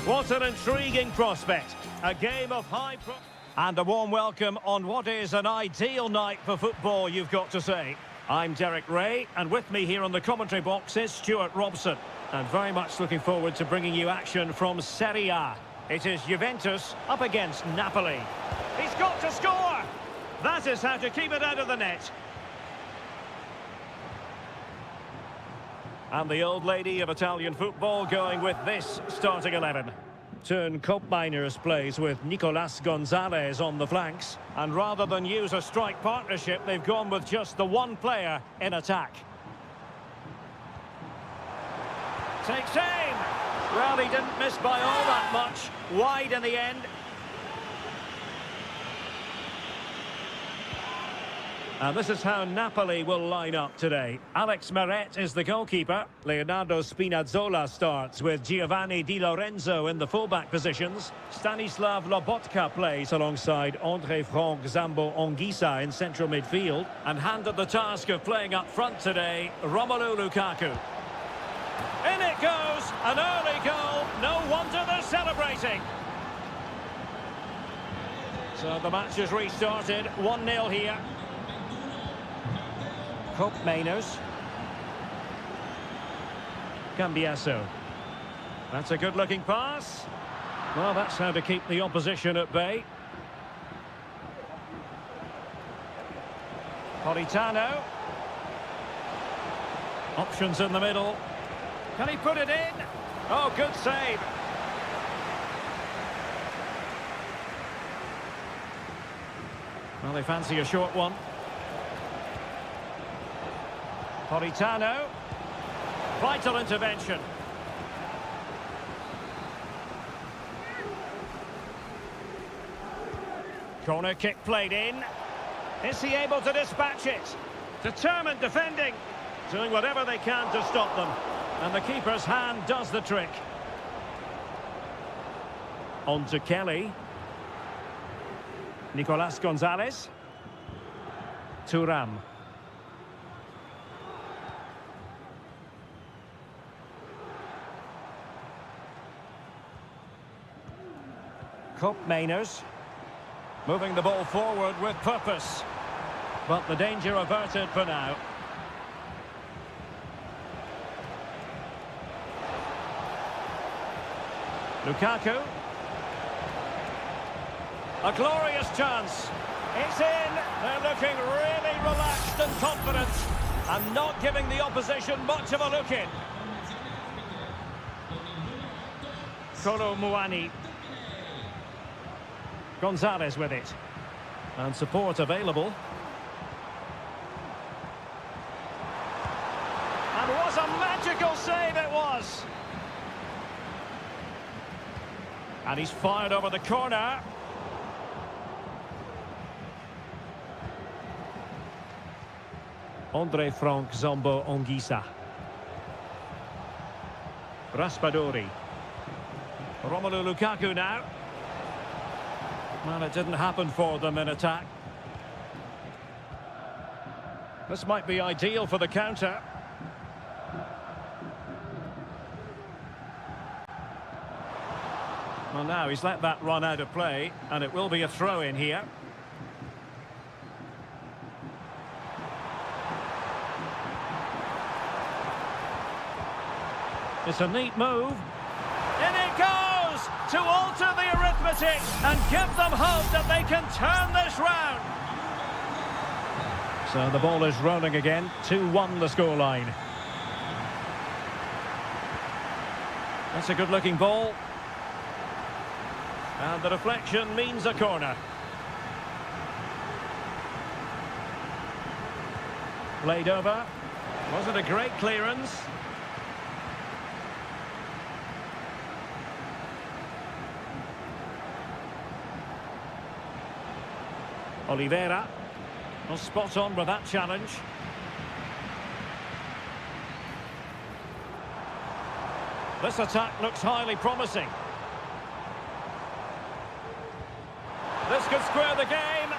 Speaker 1: What an intriguing prospect. A game of and a warm welcome on what is an ideal night for football, you've got to say. I'm Derek Ray, and with me here on the commentary box is Stuart Robson. And very much looking forward to bringing you action from Serie A. It is Juventus up against Napoli. He's got to score! That is how to keep it out of the net. And the old lady of Italian football going with this starting 11. Turn Koopmeiners plays with Nicolas Gonzalez on the flanks. And rather than use a strike partnership, they've gone with just the one player in attack. Takes aim! Well, he didn't miss by all that much. Wide in the end. And this is how Napoli will line up today. Alex Meret is the goalkeeper. Leonardo Spinazzola starts with Giovanni Di Lorenzo in the fullback positions. Stanislav Lobotka plays alongside André Franck Zambo Anguissa in central midfield. And handed the task of playing up front today, Romelu Lukaku. In it goes, an early goal. No wonder they're celebrating. So the match has restarted, 1-0 here. Cope Mainos. Cambiasso. That's a good-looking pass. Well, that's how to keep the opposition at bay. Politano. Options in the middle. Can he put it in? Oh, good save. Well, they fancy a short one. Politano. Vital intervention. Corner kick played in. Is he able to dispatch it? Determined defending. Doing whatever they can to stop them. And the keeper's hand does the trick. On to Kelly. Nicolas Gonzalez. Thuram. Cope Mainos. Moving the ball forward with purpose. But the danger averted for now. Lukaku. A glorious chance. It's in. They're looking really relaxed and confident. And not giving the opposition much of a look in. Kolo Muani. Gonzalez with it. And support available. And what a magical save it was! And he's fired over the corner. André Franck Zambo Anguissa. Raspadori. Romelu Lukaku now. Well, it didn't happen for them in attack. This might be ideal for the counter. Well, now he's let that run out of play, and it will be a throw-in here. It's a neat move. In it goes to alter the arithmetic and give them hope that they can turn this round. So the ball is rolling again. 2-1 the scoreline. That's a good-looking ball. And the deflection means a corner. Played over. Was it a great clearance? Oliveira. Well, spot on with that challenge. This attack looks highly promising. This could square the game,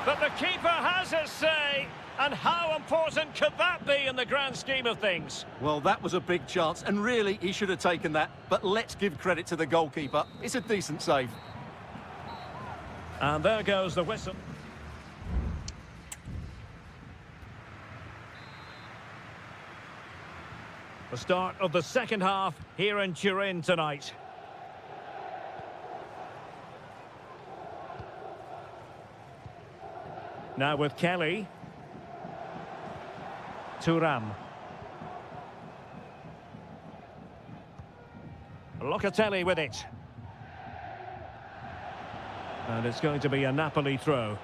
Speaker 1: but the keeper has his say. And how important could that be in the grand scheme of things?
Speaker 2: Well, that was a big chance, and really, he should have taken that. But let's give credit to the goalkeeper. It's a decent save.
Speaker 1: And there goes the whistle. The start of the second half here in Turin tonight. Now with Kelly. Thuram. Locatelli with it. And it's going to be a Napoli throw.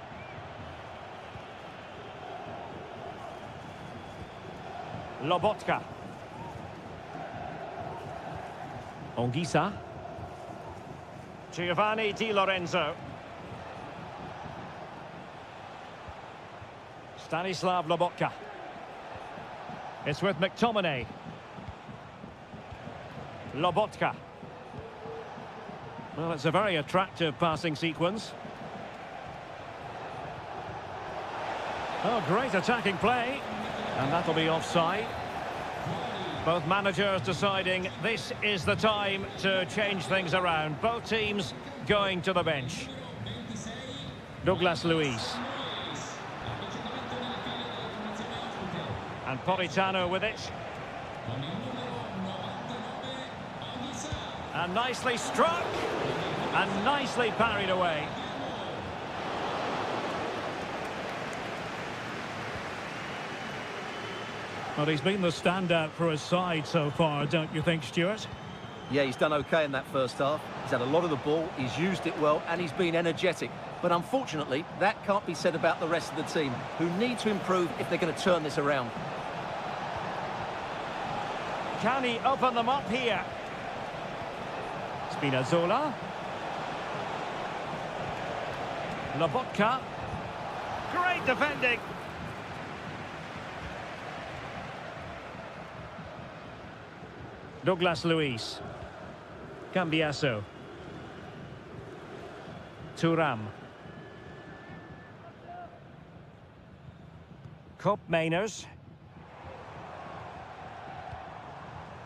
Speaker 1: Lobotka. Anguissa. Giovanni Di Lorenzo. Stanislav Lobotka. It's with McTominay. Lobotka. Well, it's a very attractive passing sequence. Oh, great attacking play. And that'll be offside. Both managers deciding this is the time to change things around. Both teams going to the bench. Douglas Luiz. And Politano with it. And nicely struck. And nicely parried away.
Speaker 3: Well, he's been the standout for his side so far, don't you think, Stuart?
Speaker 2: Yeah, he's done okay in that first half. He's had a lot of the ball, he's used it well, and he's been energetic. But unfortunately, that can't be said about the rest of the team, who need to improve if they're going to turn this around.
Speaker 1: Can he open them up here? Spinazzola. Lobotka. Great defending. Douglas Luiz. Cambiasso. Thuram. Kopp Mainers.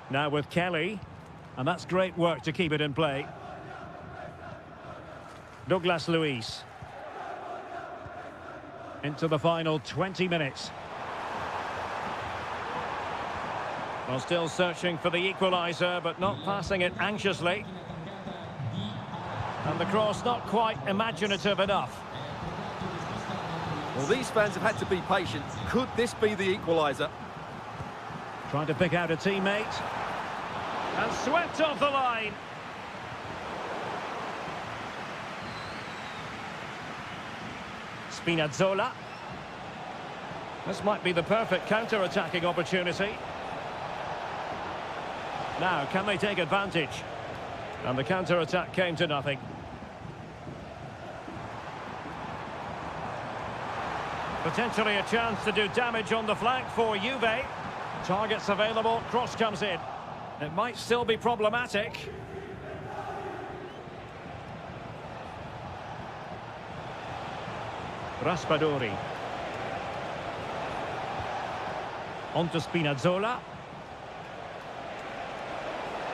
Speaker 1: Now with Kelly. And that's great work to keep it in play. Douglas Luiz. Into the final 20 minutes. Well, still searching for the equaliser, but not passing it anxiously. And the cross not quite imaginative enough.
Speaker 2: Well, these fans have had to be patient. Could this be the equaliser?
Speaker 1: Trying to pick out a teammate. And swept off the line. Spinazzola. This might be the perfect counter-attacking opportunity. Now, can they take advantage? And the counter-attack came to nothing. Potentially a chance to do damage on the flank for Juve. Targets available, cross comes in. It might still be problematic. Raspadori. On to Spinazzola.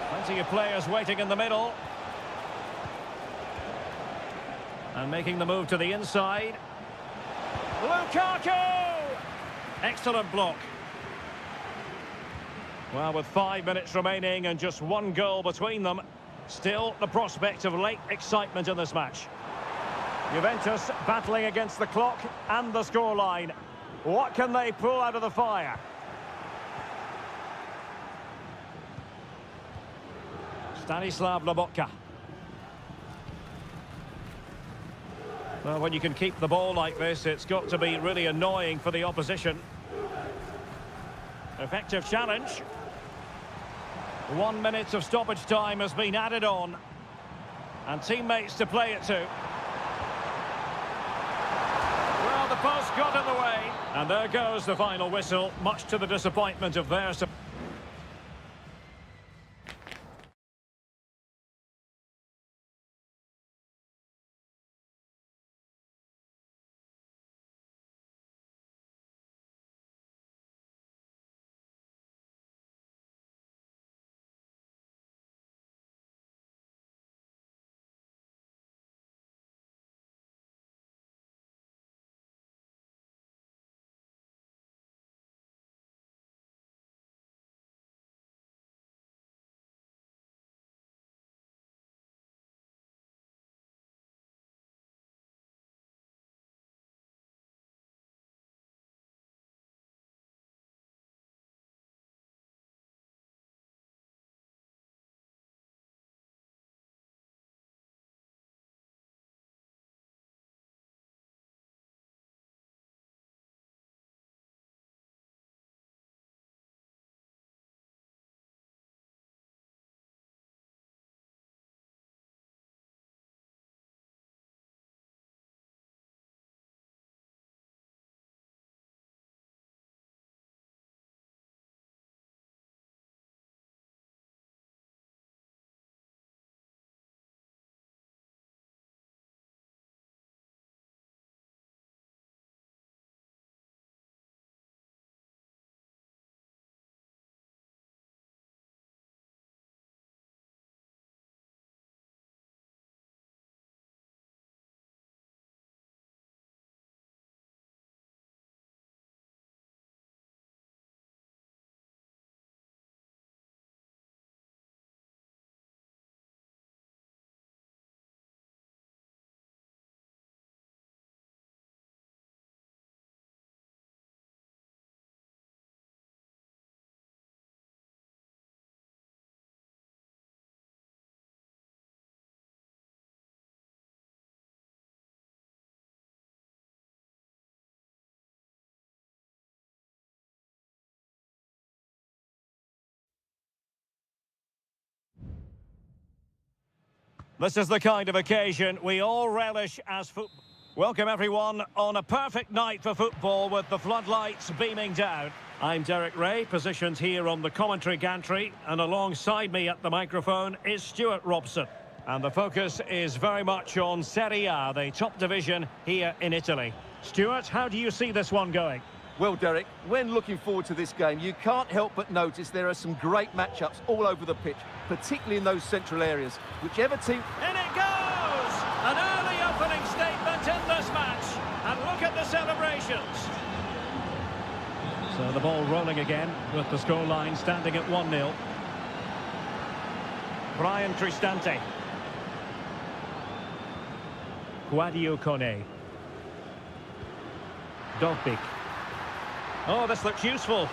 Speaker 1: Plenty of players waiting in the middle. And making the move to the inside. Lukaku! Excellent block. Well, with 5 minutes remaining and just one goal between them, still the prospect of late excitement in this match. Juventus battling against the clock and the scoreline. What can they pull out of the fire? Stanislav Lobotka. Well, when you can keep the ball like this, it's got to be really annoying for the opposition. Effective challenge. 1 minute of stoppage time has been added on. And teammates to play it to. Well, the post got in the way. And there goes the final whistle, much to the disappointment of their support. This is the kind of occasion we all relish as football. Welcome everyone on a perfect night for football with the floodlights beaming down. I'm Derek Ray, positioned here on the commentary gantry, and alongside me at the microphone is Stuart Robson. And the focus is very much on Serie A, the top division here in Italy. Stuart, how do you see this one going?
Speaker 2: Well, Derek, when looking forward to this game, you can't help but notice there are some great matchups all over the pitch, particularly in those central areas. Whichever team...
Speaker 1: In it goes! An early opening statement in this match. And look at the celebrations. So the ball rolling again with the scoreline standing at 1-0. Brian Cristante. Guadio Kone. Dovbik. Oh, this looks useful.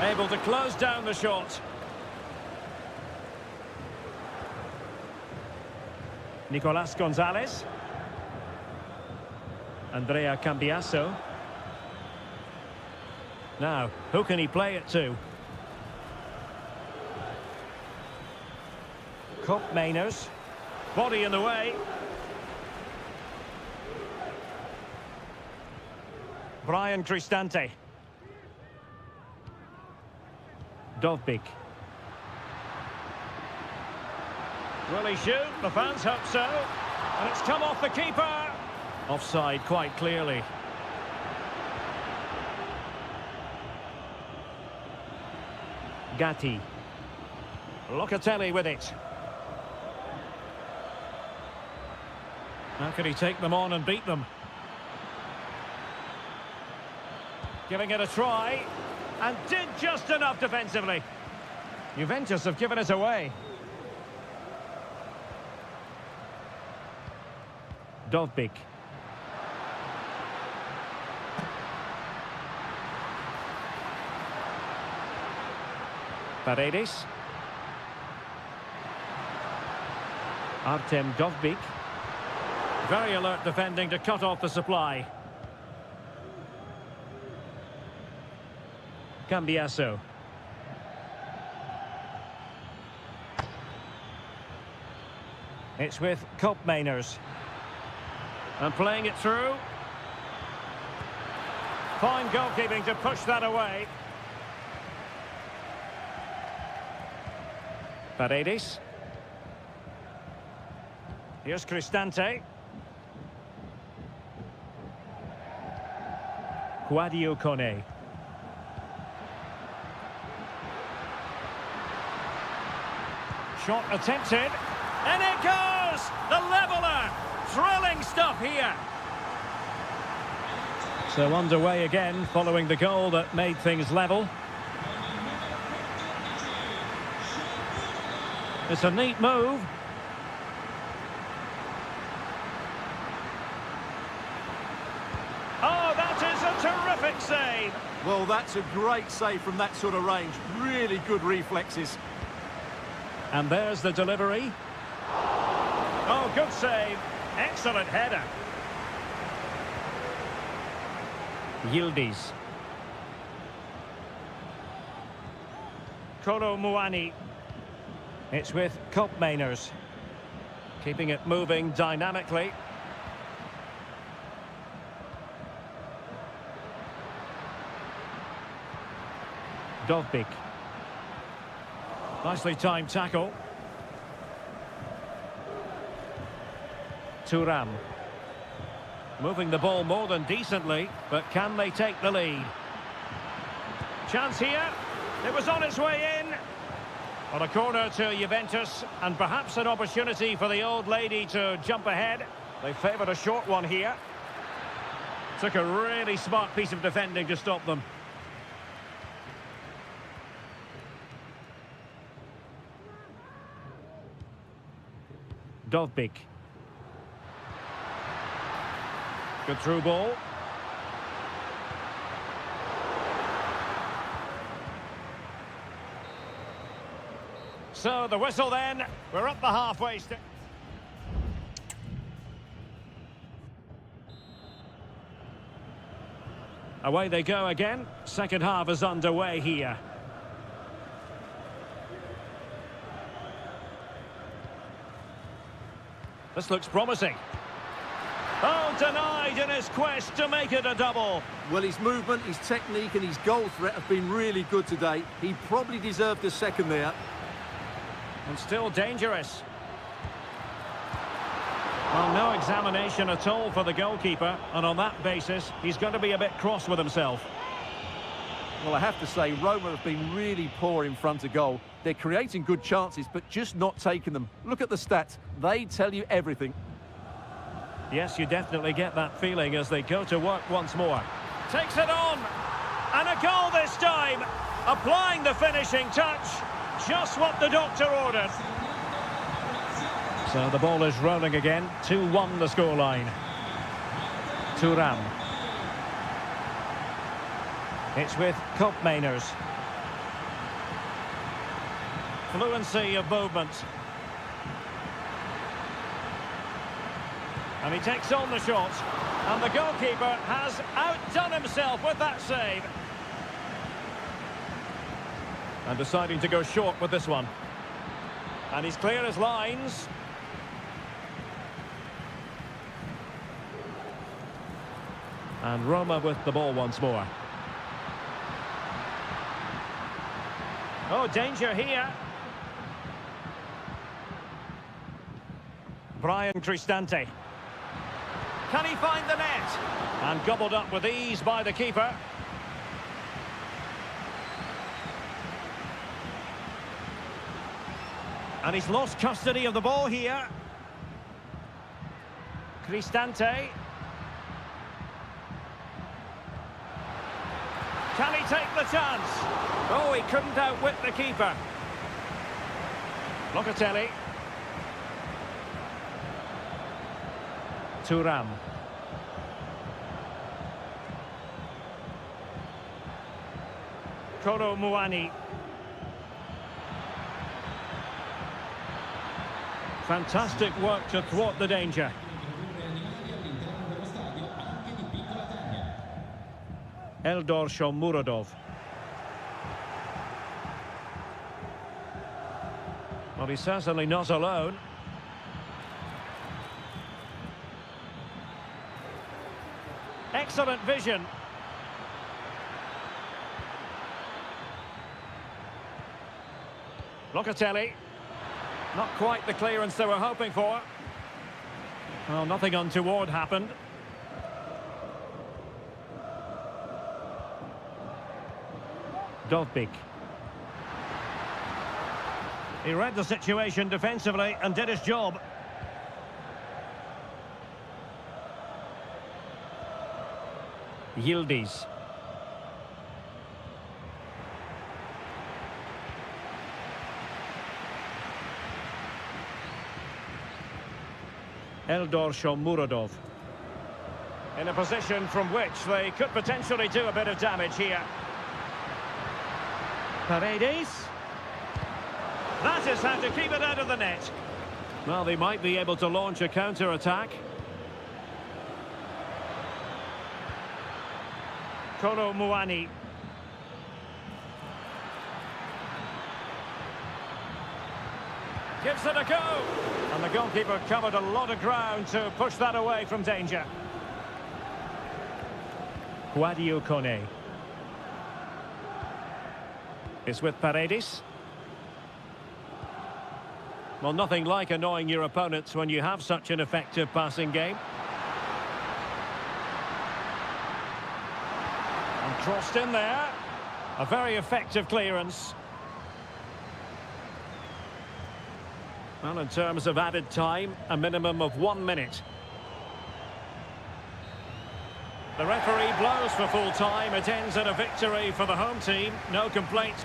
Speaker 1: Able to close down the shot. Nicolas Gonzalez. Andrea Cambiasso. Now, who can he play it to? Cup Mainers. Body in the way. Brian Cristante. Dovbik. Will he shoot? The fans hope so. And it's come off the keeper. Offside quite clearly. Gatti. Locatelli with it. How can he take them on and beat them? Giving it a try. And did just enough defensively. Juventus have given it away. Dovbik. Paredes. Artem Dovbik. Very alert defending to cut off the supply. Cambiasso. It's with Cup Mainers. And playing it through. Fine goalkeeping to push that away. Paredes. Here's Cristante. Guadio Kone. Shot attempted. And it goes! The leveller! Thrilling stuff here. So underway again following the goal that made things level. It's a neat move. Oh, that is a terrific save.
Speaker 2: Well, that's a great save from that sort of range. Really good reflexes.
Speaker 1: And there's the delivery. Oh, good save. Excellent header. Yildiz. Kolo Muani. It's with Cup Mainers. Keeping it moving dynamically. Dovbik. Nicely timed tackle. Thuram. Moving the ball more than decently, but can they take the lead? Chance here. It was on its way in. On a corner to Juventus, and perhaps an opportunity for the old lady to jump ahead. They favoured a short one here. Took a really smart piece of defending to stop them. Dovbik. Good through ball. So the whistle then. We're up the halfway stage. Away they go again. Second half is underway here. This looks promising. Oh, denied in his quest to make it a double.
Speaker 2: Well, his movement, his technique and his goal threat have been really good today. He probably deserved a second there.
Speaker 1: And still dangerous. Well, no examination at all for the goalkeeper, and on that basis, he's going to be a bit cross with himself.
Speaker 2: Well, I have to say, Roma have been really poor in front of goal. They're creating good chances, but just not taking them. Look at the stats. They tell you everything.
Speaker 1: Yes, you definitely get that feeling as they go to work once more. Takes it on! And a goal this time! Applying the finishing touch. Just what the doctor ordered. So the ball is rolling again. 2-1 the scoreline. Thuram. It's with Koopmeiners. Fluency of movement. And he takes on the shot. And the goalkeeper has outdone himself with that save. And deciding to go short with this one. And he's clear as lines. And Roma with the ball once more. Oh, danger here. Brian Cristante. Can he find the net? And gobbled up with ease by the keeper. And he's lost custody of the ball here. Cristante. Can he take the chance? Oh, he couldn't outwit the keeper. Locatelli. Thuram. Kolo Muani. Fantastic work to thwart the danger. Eldor Shomurodov. Well, he's certainly not alone. Excellent vision. Locatelli. Not quite the clearance they were hoping for. Well, nothing untoward happened. Dovbik. He read the situation defensively and did his job. Yildiz. Eldor Shomurodov. In a position from which they could potentially do a bit of damage here. Paredes. That is how to keep it out of the net. Well, they might be able to launch a counter-attack. Kolo Muani. Gives it a go. And the goalkeeper covered a lot of ground to push that away from danger. Guadio Kone. It's with Paredes. Well, nothing like annoying your opponents when you have such an effective passing game. And crossed in there. A very effective clearance. Well, in terms of added time, a minimum of 1 minute. The referee blows for full time. It ends in a victory for the home team. No complaints.